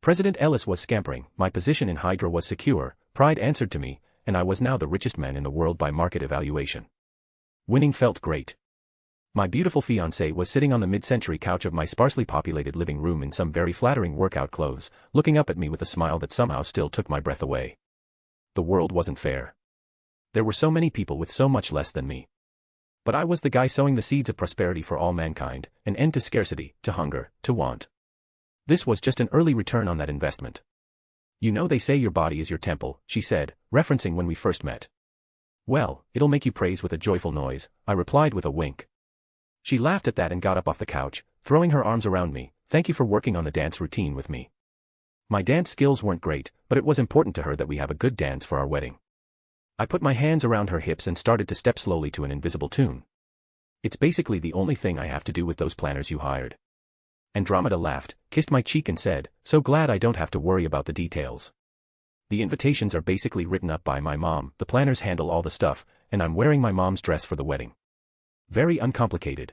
Speaker 2: President Ellis was scampering, my position in Hydra was secure, pride answered to me, and I was now the richest man in the world by market evaluation. Winning felt great. My beautiful fiancée was sitting on the mid-century couch of my sparsely populated living room in some very flattering workout clothes, looking up at me with a smile that somehow still took my breath away. The world wasn't fair. There were so many people with so much less than me. But I was the guy sowing the seeds of prosperity for all mankind, an end to scarcity, to hunger, to want. This was just an early return on that investment. You know they say your body is your temple, she said, referencing when we first met. Well, it'll make you praise with a joyful noise, I replied with a wink. She laughed at that and got up off the couch, throwing her arms around me. Thank you for working on the dance routine with me. My dance skills weren't great, but it was important to her that we have a good dance for our wedding. I put my hands around her hips and started to step slowly to an invisible tune. It's basically the only thing I have to do with those planners you hired. Andromeda laughed, kissed my cheek and said, so glad I don't have to worry about the details. The invitations are basically written up by my mom, the planners handle all the stuff, and I'm wearing my mom's dress for the wedding. Very uncomplicated.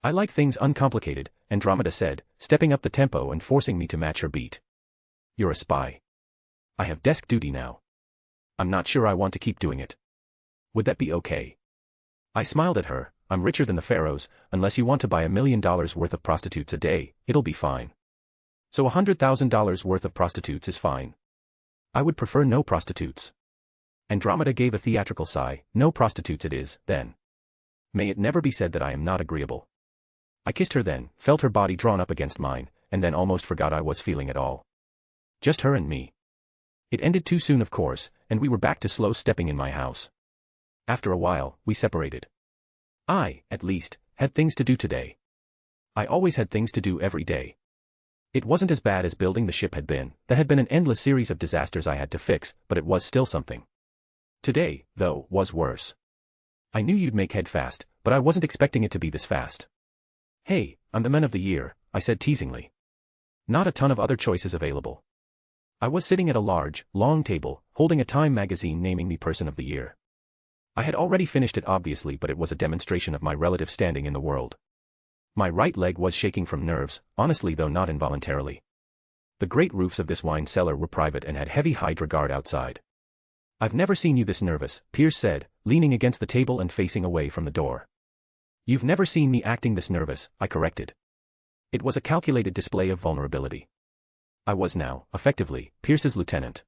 Speaker 2: I like things uncomplicated, Andromeda said, stepping up the tempo and forcing me to match her beat. You're a spy. I have desk duty now. I'm not sure I want to keep doing it. Would that be okay? I smiled at her. I'm richer than the pharaohs, unless you want to buy $1 million worth of prostitutes a day, it'll be fine. So $100,000 worth of prostitutes is fine. I would prefer no prostitutes. Andromeda gave a theatrical sigh. No prostitutes it is, then. May it never be said that I am not agreeable. I kissed her then, felt her body drawn up against mine, and then almost forgot I was feeling at all. Just her and me. It ended too soon of course, and we were back to slow stepping in my house. After a while, we separated. I, at least, had things to do today. I always had things to do every day. It wasn't as bad as building the ship had been. That had been an endless series of disasters I had to fix, but it was still something. Today, though, was worse. I knew you'd make head fast, but I wasn't expecting it to be this fast. Hey, I'm the man of the year, I said teasingly. Not a ton of other choices available. I was sitting at a large, long table, holding a Time magazine naming me Person of the Year. I had already finished it obviously, but it was a demonstration of my relative standing in the world. My right leg was shaking from nerves, honestly though not involuntarily. The great roofs of this wine cellar were private and had heavy Hydra guard outside. I've never seen you this nervous, Pierce said, leaning against the table and facing away from the door. You've never seen me acting this nervous, I corrected. It was a calculated display of vulnerability. I was now, effectively, Pierce's lieutenant.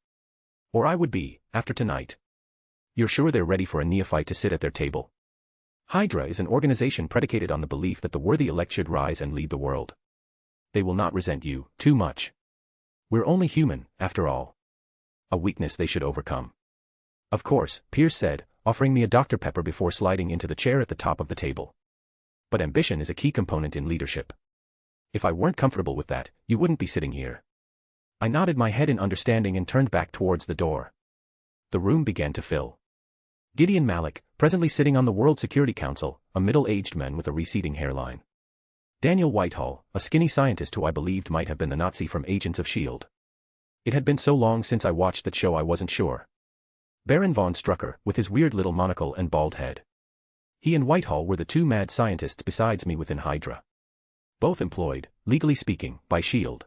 Speaker 2: Or I would be, after tonight. You're sure they're ready for a neophyte to sit at their table? Hydra is an organization predicated on the belief that the worthy elect should rise and lead the world. They will not resent you, too much. We're only human, after all. A weakness they should overcome. Of course, Pierce said, offering me a Dr. Pepper before sliding into the chair at the top of the table. But ambition is a key component in leadership. If I weren't comfortable with that, you wouldn't be sitting here. I nodded my head in understanding and turned back towards the door. The room began to fill. Gideon Malik, presently sitting on the World Security Council, a middle-aged man with a receding hairline. Daniel Whitehall, a skinny scientist who I believed might have been the Nazi from Agents of S.H.I.E.L.D. It had been so long since I watched that show I wasn't sure. Baron von Strucker, with his weird little monocle and bald head. He and Whitehall were the two mad scientists besides me within Hydra. Both employed, legally speaking, by S.H.I.E.L.D.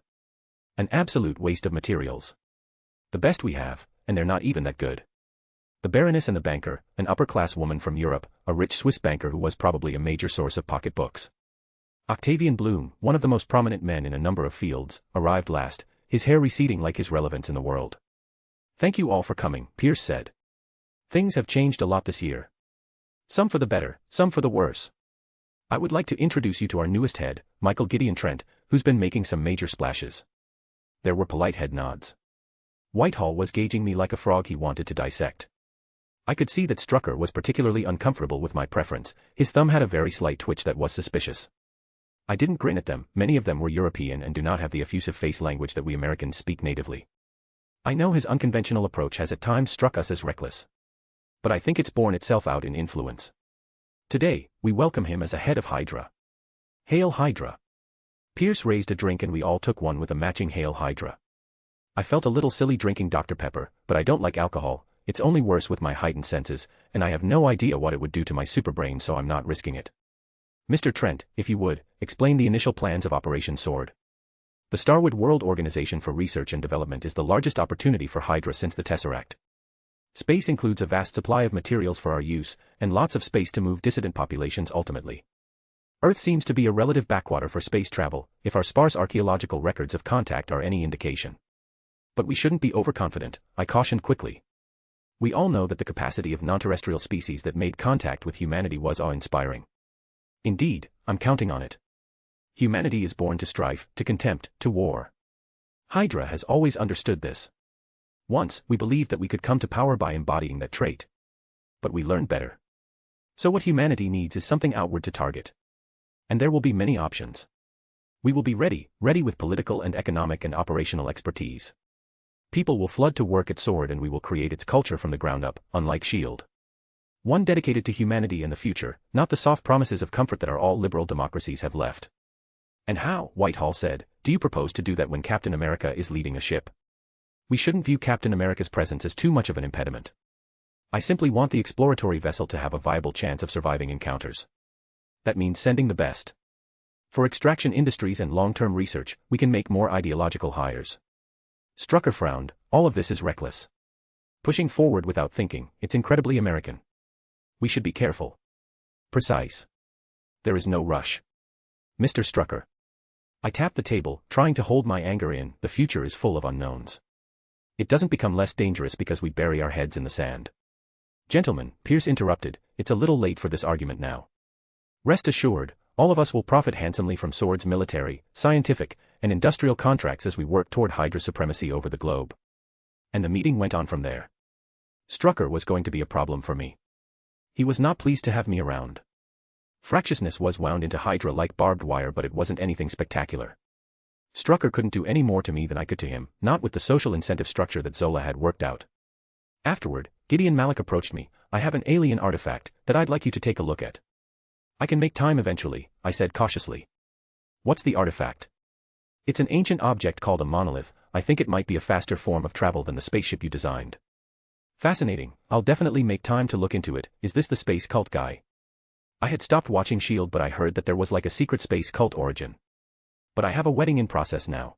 Speaker 2: An absolute waste of materials. The best we have, and they're not even that good. The Baroness and the banker, an upper-class woman from Europe, a rich Swiss banker who was probably a major source of pocketbooks. Octavian Bloom, one of the most prominent men in a number of fields, arrived last, his hair receding like his relevance in the world. Thank you all for coming, Pierce said. Things have changed a lot this year. Some for the better, some for the worse. I would like to introduce you to our newest head, Michael Gideon Trent, who's been making some major splashes. There were polite head nods. Whitehall was gauging me like a frog he wanted to dissect. I could see that Strucker was particularly uncomfortable with my preference. His thumb had a very slight twitch that was suspicious. I didn't grin at them. Many of them were European and do not have the effusive face language that we Americans speak natively. I know his unconventional approach has at times struck us as reckless. But I think it's borne itself out in influence. Today, we welcome him as a head of Hydra. Hail Hydra. Pierce raised a drink and we all took one with a matching Hail Hydra. I felt a little silly drinking Dr. Pepper, but I don't like alcohol. It's only worse with my heightened senses, and I have no idea what it would do to my superbrain, so I'm not risking it. Mr. Trent, if you would, explain the initial plans of Operation Sword. The Starwood World Organization for Research and Development is the largest opportunity for Hydra since the Tesseract. Space includes a vast supply of materials for our use, and lots of space to move dissident populations ultimately. Earth seems to be a relative backwater for space travel, if our sparse archaeological records of contact are any indication. But we shouldn't be overconfident, I cautioned quickly. We all know that the capacity of non-terrestrial species that made contact with humanity was awe-inspiring. Indeed, I'm counting on it. Humanity is born to strife, to contempt, to war. Hydra has always understood this. Once, we believed that we could come to power by embodying that trait. But we learned better. So what humanity needs is something outward to target. And there will be many options. We will be ready with political and economic and operational expertise. People will flood to work at Sword and we will create its culture from the ground up, unlike S.H.I.E.L.D. One dedicated to humanity and the future, not the soft promises of comfort that our all liberal democracies have left. And how, Whitehall said, do you propose to do that when Captain America is leading a ship? We shouldn't view Captain America's presence as too much of an impediment. I simply want the exploratory vessel to have a viable chance of surviving encounters. That means sending the best. For extraction industries and long-term research, we can make more ideological hires. Strucker frowned. All of this is reckless. Pushing forward without thinking, it's incredibly American. We should be careful. Precise. There is no rush. Mr. Strucker. I tapped the table, trying to hold my anger in. The future is full of unknowns. It doesn't become less dangerous because we bury our heads in the sand. Gentlemen, Pierce interrupted, it's a little late for this argument now. Rest assured, all of us will profit handsomely from Sword's military, scientific, and industrial contracts as we work toward Hydra supremacy over the globe. And the meeting went on from there. Strucker was going to be a problem for me. He was not pleased to have me around. Fractiousness was wound into Hydra like barbed wire, but it wasn't anything spectacular. Strucker couldn't do any more to me than I could to him, not with the social incentive structure that Zola had worked out. Afterward, Gideon Malik approached me. I have an alien artifact that I'd like you to take a look at. I can make time eventually, I said cautiously. What's the artifact? It's an ancient object called a monolith. I think it might be a faster form of travel than the spaceship you designed. Fascinating, I'll definitely make time to look into it. Is this the space cult guy? I had stopped watching S.H.I.E.L.D. but I heard that there was like a secret space cult origin. But I have a wedding in process now.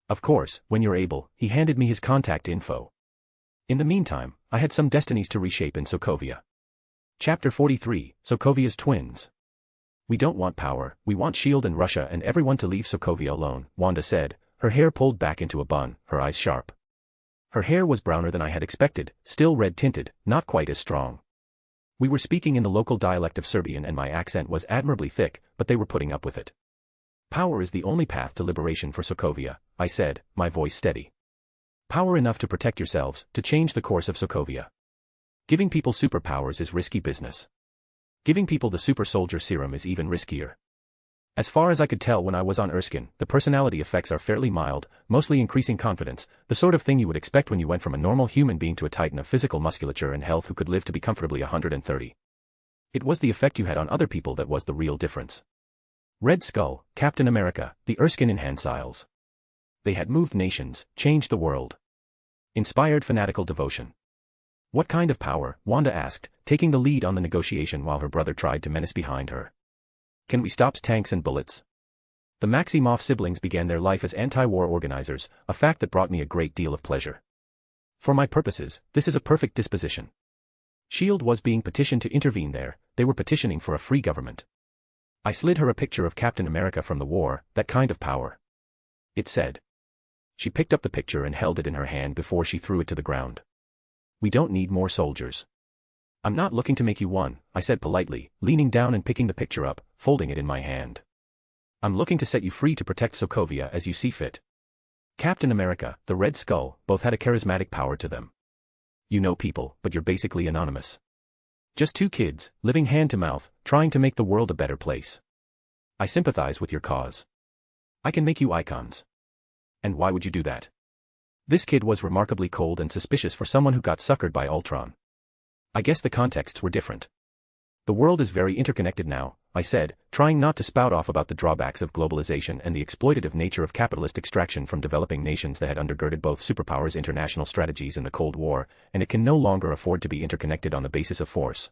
Speaker 2: Of course, when you're able, he handed me his contact info. In the meantime, I had some destinies to reshape in Sokovia. Chapter 43, Sokovia's Twins. We don't want power, we want S.H.I.E.L.D. and Russia and everyone to leave Sokovia alone, Wanda said, her hair pulled back into a bun, her eyes sharp. Her hair was browner than I had expected, still red-tinted, not quite as strong. We were speaking in the local dialect of Serbian and my accent was admirably thick, but they were putting up with it. Power is the only path to liberation for Sokovia, I said, my voice steady. Power enough to protect yourselves, to change the course of Sokovia. Giving people superpowers is risky business. Giving people the super soldier serum is even riskier. As far as I could tell when I was on Erskine, the personality effects are fairly mild, mostly increasing confidence, the sort of thing you would expect when you went from a normal human being to a titan of physical musculature and health who could live to be comfortably 130. It was the effect you had on other people that was the real difference. Red Skull, Captain America, the Erskine Enhansiles. They had moved nations, changed the world. Inspired fanatical devotion. What kind of power? Wanda asked, taking the lead on the negotiation while her brother tried to menace behind her. Can we stop tanks and bullets? The Maximoff siblings began their life as anti-war organizers, a fact that brought me a great deal of pleasure. For my purposes, this is a perfect disposition. S.H.I.E.L.D. was being petitioned to intervene there, they were petitioning for a free government. I slid her a picture of Captain America from the war, that kind of power. It said. She picked up the picture and held it in her hand before she threw it to the ground. We don't need more soldiers. I'm not looking to make you one, I said politely, leaning down and picking the picture up, folding it in my hand. I'm looking to set you free to protect Sokovia as you see fit. Captain America, the Red Skull, both had a charismatic power to them. You know people, but you're basically anonymous. Just two kids, living hand to mouth, trying to make the world a better place. I sympathize with your cause. I can make you icons. And why would you do that? This kid was remarkably cold and suspicious for someone who got suckered by Ultron. I guess the contexts were different. The world is very interconnected now, I said, trying not to spout off about the drawbacks of globalization and the exploitative nature of capitalist extraction from developing nations that had undergirded both superpowers' international strategies in the Cold War, and it can no longer afford to be interconnected on the basis of force.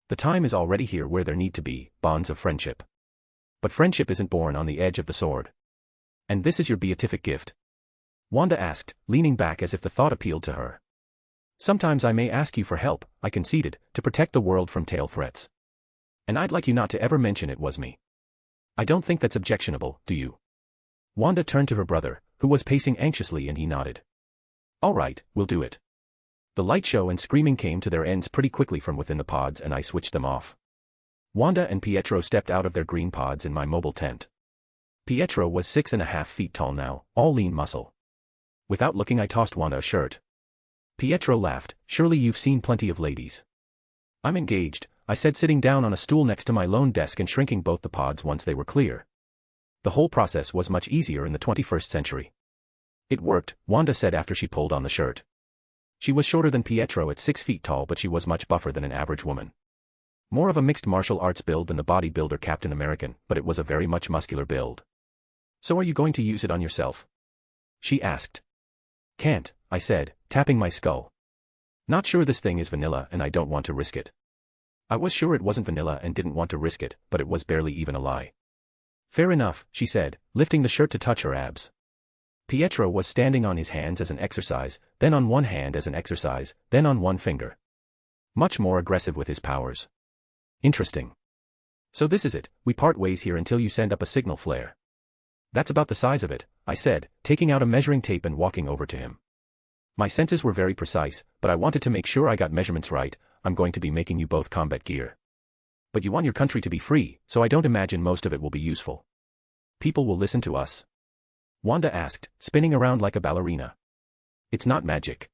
Speaker 2: The time is already here where there need to be bonds of friendship. But friendship isn't born on the edge of the sword. And this is your beatific gift? Wanda asked, leaning back as if the thought appealed to her. Sometimes I may ask you for help, I conceded, to protect the world from tail threats. And I'd like you not to ever mention it was me. I don't think that's objectionable, do you? Wanda turned to her brother, who was pacing anxiously, and he nodded. All right, we'll do it. The light show and screaming came to their ends pretty quickly from within the pods and I switched them off. Wanda and Pietro stepped out of their green pods in my mobile tent. Pietro was 6.5 feet tall now, all lean muscle. Without looking I tossed Wanda a shirt. Pietro laughed, surely you've seen plenty of ladies. I'm engaged, I said, sitting down on a stool next to my lone desk and shrinking both the pods once they were clear. The whole process was much easier in the 21st century. It worked, Wanda said after she pulled on the shirt. She was shorter than Pietro at 6 feet tall, but she was much buffer than an average woman. More of a mixed martial arts build than the bodybuilder Captain American, but it was a very much muscular build. So are you going to use it on yourself? She asked. Can't, I said, tapping my skull. Not sure this thing is vanilla and I don't want to risk it. I was sure it wasn't vanilla and didn't want to risk it, but it was barely even a lie. Fair enough, she said, lifting the shirt to touch her abs. Pietro was standing on his hands as an exercise, then on one hand as an exercise, then on one finger. Much more aggressive with his powers. Interesting. So this is it, we part ways here until you send up a signal flare. That's about the size of it, I said, taking out a measuring tape and walking over to him. My senses were very precise, but I wanted to make sure I got measurements right. I'm going to be making you both combat gear. But you want your country to be free, so I don't imagine most of it will be useful. People will listen to us? Wanda asked, spinning around like a ballerina. It's not magic.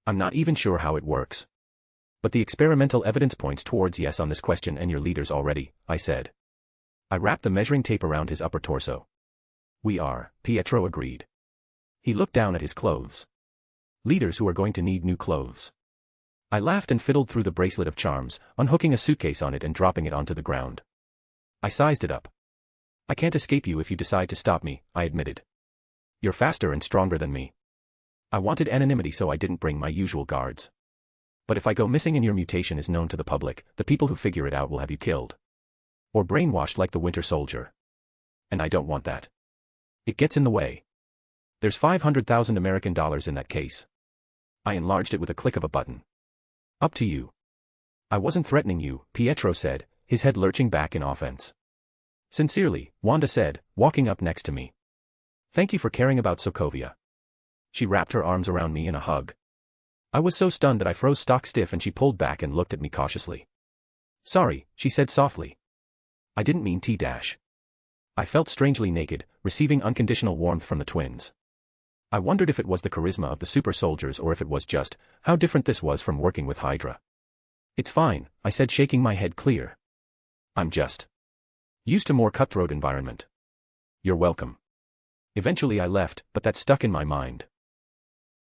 Speaker 2: I'm not even sure how it works. But the experimental evidence points towards yes on this question and your leaders already, I said. I wrapped the measuring tape around his upper torso. We are, Pietro agreed. He looked down at his clothes. Leaders who are going to need new clothes. I laughed and fiddled through the bracelet of charms, unhooking a suitcase on it and dropping it onto the ground. I sized it up. I can't escape you if you decide to stop me, I admitted. You're faster and stronger than me. I wanted anonymity so I didn't bring my usual guards. But if I go missing and your mutation is known to the public, the people who figure it out will have you killed. Or brainwashed like the Winter Soldier. And I don't want that. It gets in the way. There's $500,000 American dollars in that case. I enlarged it with a click of a button. Up to you. I wasn't threatening you, Pietro said, his head lurching back in offense. Sincerely, Wanda said, walking up next to me. Thank you for caring about Sokovia. She wrapped her arms around me in a hug. I was so stunned that I froze stock stiff and she pulled back and looked at me cautiously. Sorry, she said softly. I didn't mean T-dash. I felt strangely naked, receiving unconditional warmth from the twins. I wondered if it was the charisma of the super soldiers or if it was just how different this was from working with Hydra. It's fine, I said, shaking my head clear. I'm just used to more cutthroat environment. You're welcome. Eventually I left, but that stuck in my mind.